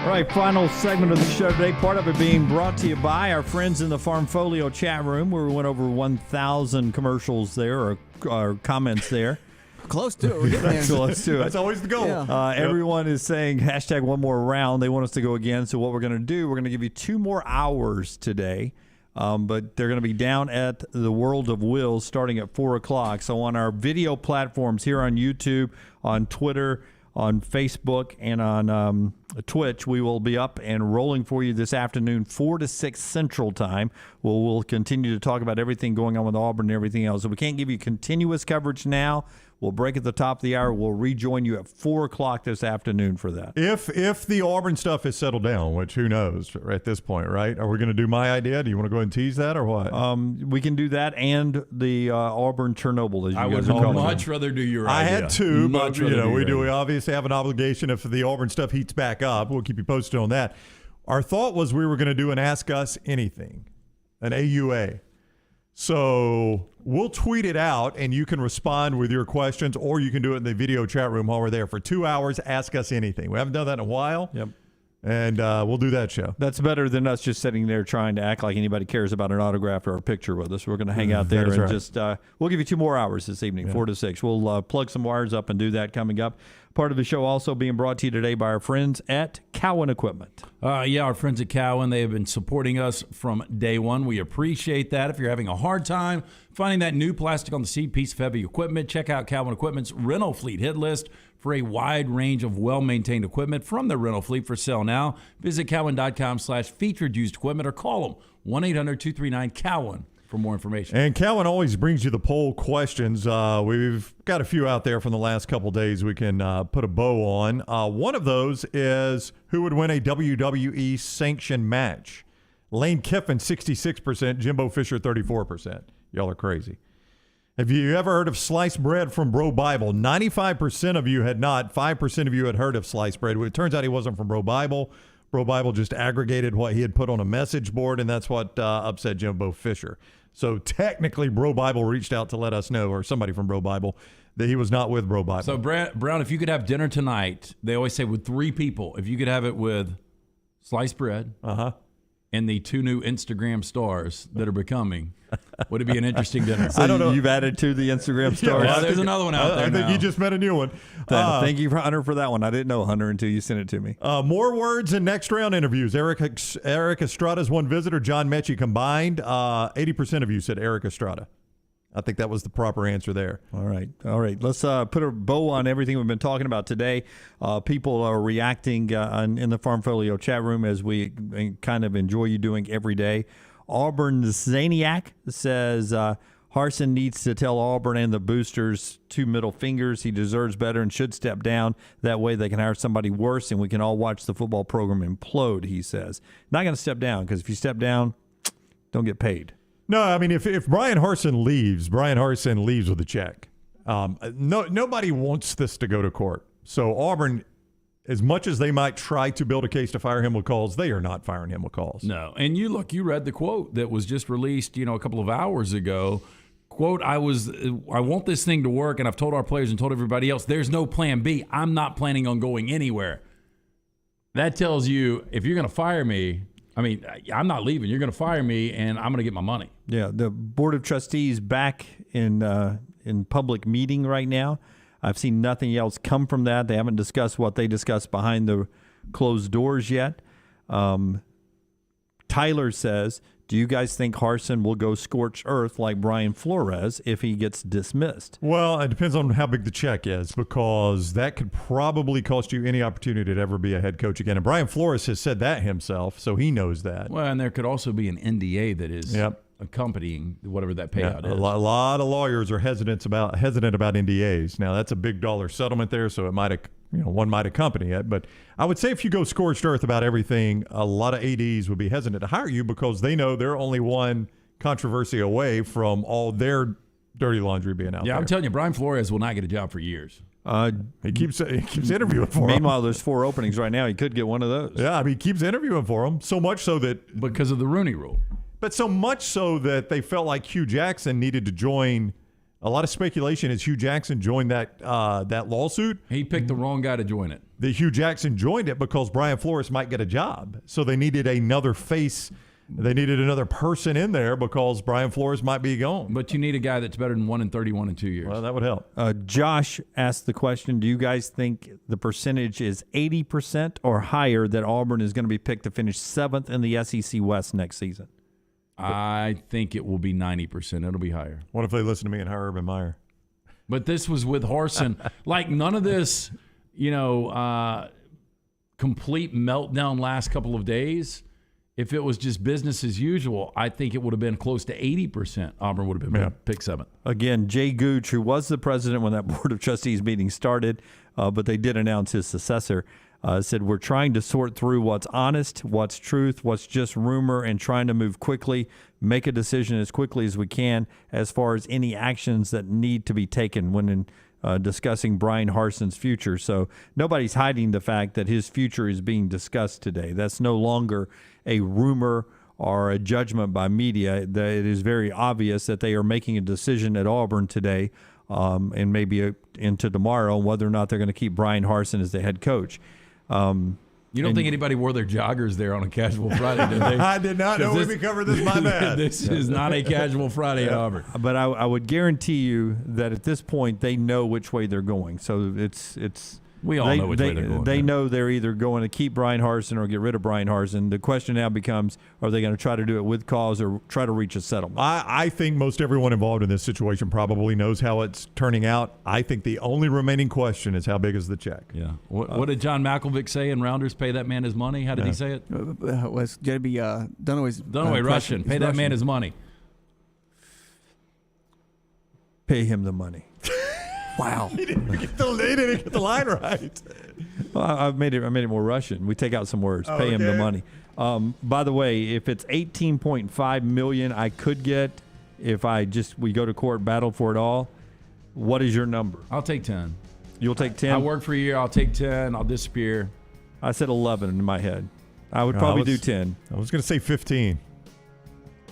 All right, final segment of the show today, part of it being brought to you by our friends in the Farmfolio chat room, where we went over 1,000 commercials there, or comments there. Close to it. We're getting there. Close to it. That's always the goal. Yeah. Everyone is saying hashtag one more round. They want us to go again. So what we're going to do, we're going to give you 2 more hours today. But they're going to be down at the World of Wills starting at 4 o'clock. So on our video platforms here on YouTube, on Twitter, on Facebook, and on Twitch, we will be up and rolling for you this afternoon, 4 to 6 Central Time. We'll continue to talk about everything going on with Auburn and everything else. So we can't give you continuous coverage now. We'll break at the top of the hour. We'll rejoin you at 4 o'clock this afternoon for that. If the Auburn stuff has settled down, which who knows at this point, right? Are we going to do my idea? Do you want to go ahead and tease that or what? We can do that and the Auburn Chernobyl, as you guys are would calling much it. rather do your I idea. had 2, Much but rather we obviously have an obligation if the Auburn stuff heats back up. We'll keep you posted on that. Our thought was we were going to do an Ask Us Anything, an AUA. So we'll tweet it out, and you can respond with your questions, or you can do it in the video chat room while we're there for 2 hours. Ask us anything. We haven't done that in a while. Yep. And we'll do that show. That's better than us just sitting there trying to act like anybody cares about an autograph or a picture with us. We're going to hang out there and right. just we'll give you 2 more hours this evening, 4 to 6. We'll plug some wires up and do that coming up. Part of the show also being brought to you today by our friends at Cowan Equipment. Our friends at Cowan, they have been supporting us from day one. We appreciate that. If you're having a hard time finding that new plastic on the seat piece of heavy equipment, check out Cowan Equipment's rental fleet hit list for a wide range of well-maintained equipment from the rental fleet for sale now. Visit cowan.com/featured used equipment or call them 1-800-239-COWAN for more information. And Cowan always brings you the poll questions. We've got a few out there from the last couple days we can put a bow on. One of those is who would win a WWE sanctioned match? Lane Kiffin, 66%. Jimbo Fisher, 34%. Y'all are crazy. Have you ever heard of sliced bread from Bro Bible? 95% of you had not. 5% of you had heard of sliced bread. It turns out he wasn't from Bro Bible. Bro Bible just aggregated what he had put on a message board, and that's what upset Jimbo Fisher. So technically, Bro Bible reached out to let us know, or somebody from Bro Bible, that he was not with Bro Bible. So, Brown, if you could have dinner tonight, they always say with 3 people, if you could have it with sliced bread and the 2 new Instagram stars that are becoming, would it be an interesting dinner? So I don't know. You've added to the Instagram stars. Yeah, there's another one out there I think now. you just met a new one. Thank you, Hunter, for that one. I didn't know Hunter until you sent it to me. More words in next round interviews. Eric Estrada's one visitor, John Mechie combined. 80% of you said Eric Estrada. I think that was the proper answer there. All right. Let's put a bow on everything we've been talking about today. People are reacting in the Farmfolio chat room, as we kind of enjoy you doing every day. Auburn Zaniac says Harsin needs to tell Auburn and the boosters 2 middle fingers. He deserves better and should step down. That way they can hire somebody worse, and we can all watch the football program implode, he says. Not going to step down, because if you step down, don't get paid. No, I mean, if Bryan Harsin leaves with a check. Nobody wants this to go to court. So Auburn, as much as they might try to build a case to fire him with cause, they are not firing him with cause. No. And you read the quote that was just released, a couple of hours ago. Quote, I want this thing to work, and I've told our players and told everybody else, there's no plan B. I'm not planning on going anywhere. That tells you, if you're going to fire me, I'm not leaving. You're going to fire me, and I'm going to get my money. Yeah, the Board of Trustees back in public meeting right now. I've seen nothing else come from that. They haven't discussed what they discussed behind the closed doors yet. Tyler says, do you guys think Harsin will go scorched earth like Brian Flores if he gets dismissed? Well, it depends on how big the check is, because that could probably cost you any opportunity to ever be a head coach again. And Brian Flores has said that himself, so he knows that. Well, and there could also be an NDA that is accompanying whatever that payout is. A lot of lawyers are hesitant about NDAs. Now, that's a big dollar settlement there, so it might one might accompany it. But I would say if you go scorched earth about everything, a lot of ADs would be hesitant to hire you because they know they're only one controversy away from all their dirty laundry being out there. Yeah, I'm telling you, Brian Flores will not get a job for years. He keeps interviewing for them. Meanwhile, there's 4 openings right now. He could get one of those. Yeah, he keeps interviewing for them, so much so that... Because of the Rooney Rule. But so much so that they felt like Hugh Jackson needed to join. A lot of speculation is Hugh Jackson joined that lawsuit. He picked the wrong guy to join it. That Hugh Jackson joined it because Brian Flores might get a job. So they needed another face. They needed another person in there because Brian Flores might be gone. But you need a guy that's better than 1 in 31 in 2 years. Well, that would help. Josh asked the question, do you guys think the percentage is 80% or higher that Auburn is going to be picked to finish 7th in the SEC West next season? I think it will be 90%. It'll be higher. What if they listen to me and hire Urban Meyer? But this was with Harsin. Like, none of this, complete meltdown last couple of days. If it was just business as usual, I think it would have been close to 80%. Auburn would have been picked 7th. Again, Jay Gooch, who was the president when that Board of Trustees meeting started, but they did announce his successor, said, we're trying to sort through what's honest, what's truth, what's just rumor, and trying to move quickly, make a decision as quickly as we can as far as any actions that need to be taken when discussing Bryan Harsin's future. So nobody's hiding the fact that his future is being discussed today. That's no longer a rumor or a judgment by media. It is very obvious that they are making a decision at Auburn today and maybe into tomorrow whether or not they're going to keep Bryan Harsin as the head coach. You don't think anybody wore their joggers there on a casual Friday, did they? I did not know we covered this. My bad. This is not a casual Friday at Auburn. But I would guarantee you that at this point they know which way they're going. So it's we all know which way they're going. They know they're either going to keep Bryan Harsin or get rid of Bryan Harsin. The question now becomes, are they going to try to do it with cause or try to reach a settlement? I think most everyone involved in this situation probably knows how it's turning out. I think the only remaining question is how big is the check? Yeah. What did John Malkovich say in Rounders? Pay that man his money? How did he say it? Was going to be Dunaway Russian. Pay that man his money. Pay him the money. Wow. He didn't get the line right. Well, I made it more Russian. We take out some words. Pay him the money. By the way, if it's $18.5 million I could get if we go to court, battle for it all, what is your number? I'll take 10. You'll take 10? I work for a year. I'll take 10. I'll disappear. I said 11 in my head. I would probably do 10. I was going to say 15.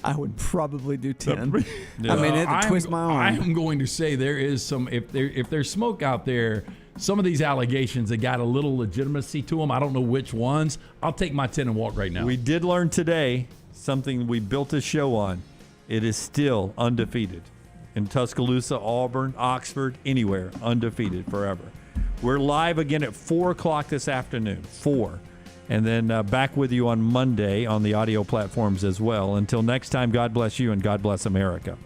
I would probably do 10. Yeah. I mean, it had to twist my arm. I am going to say there is some, if there's smoke out there, some of these allegations that got a little legitimacy to them, I don't know which ones. I'll take my 10 and walk right now. We did learn today something we built this show on. It is still undefeated. In Tuscaloosa, Auburn, Oxford, anywhere, undefeated forever. We're live again at 4 o'clock this afternoon, 4. And then back with you on Monday on the audio platforms as well. Until next time, God bless you and God bless America.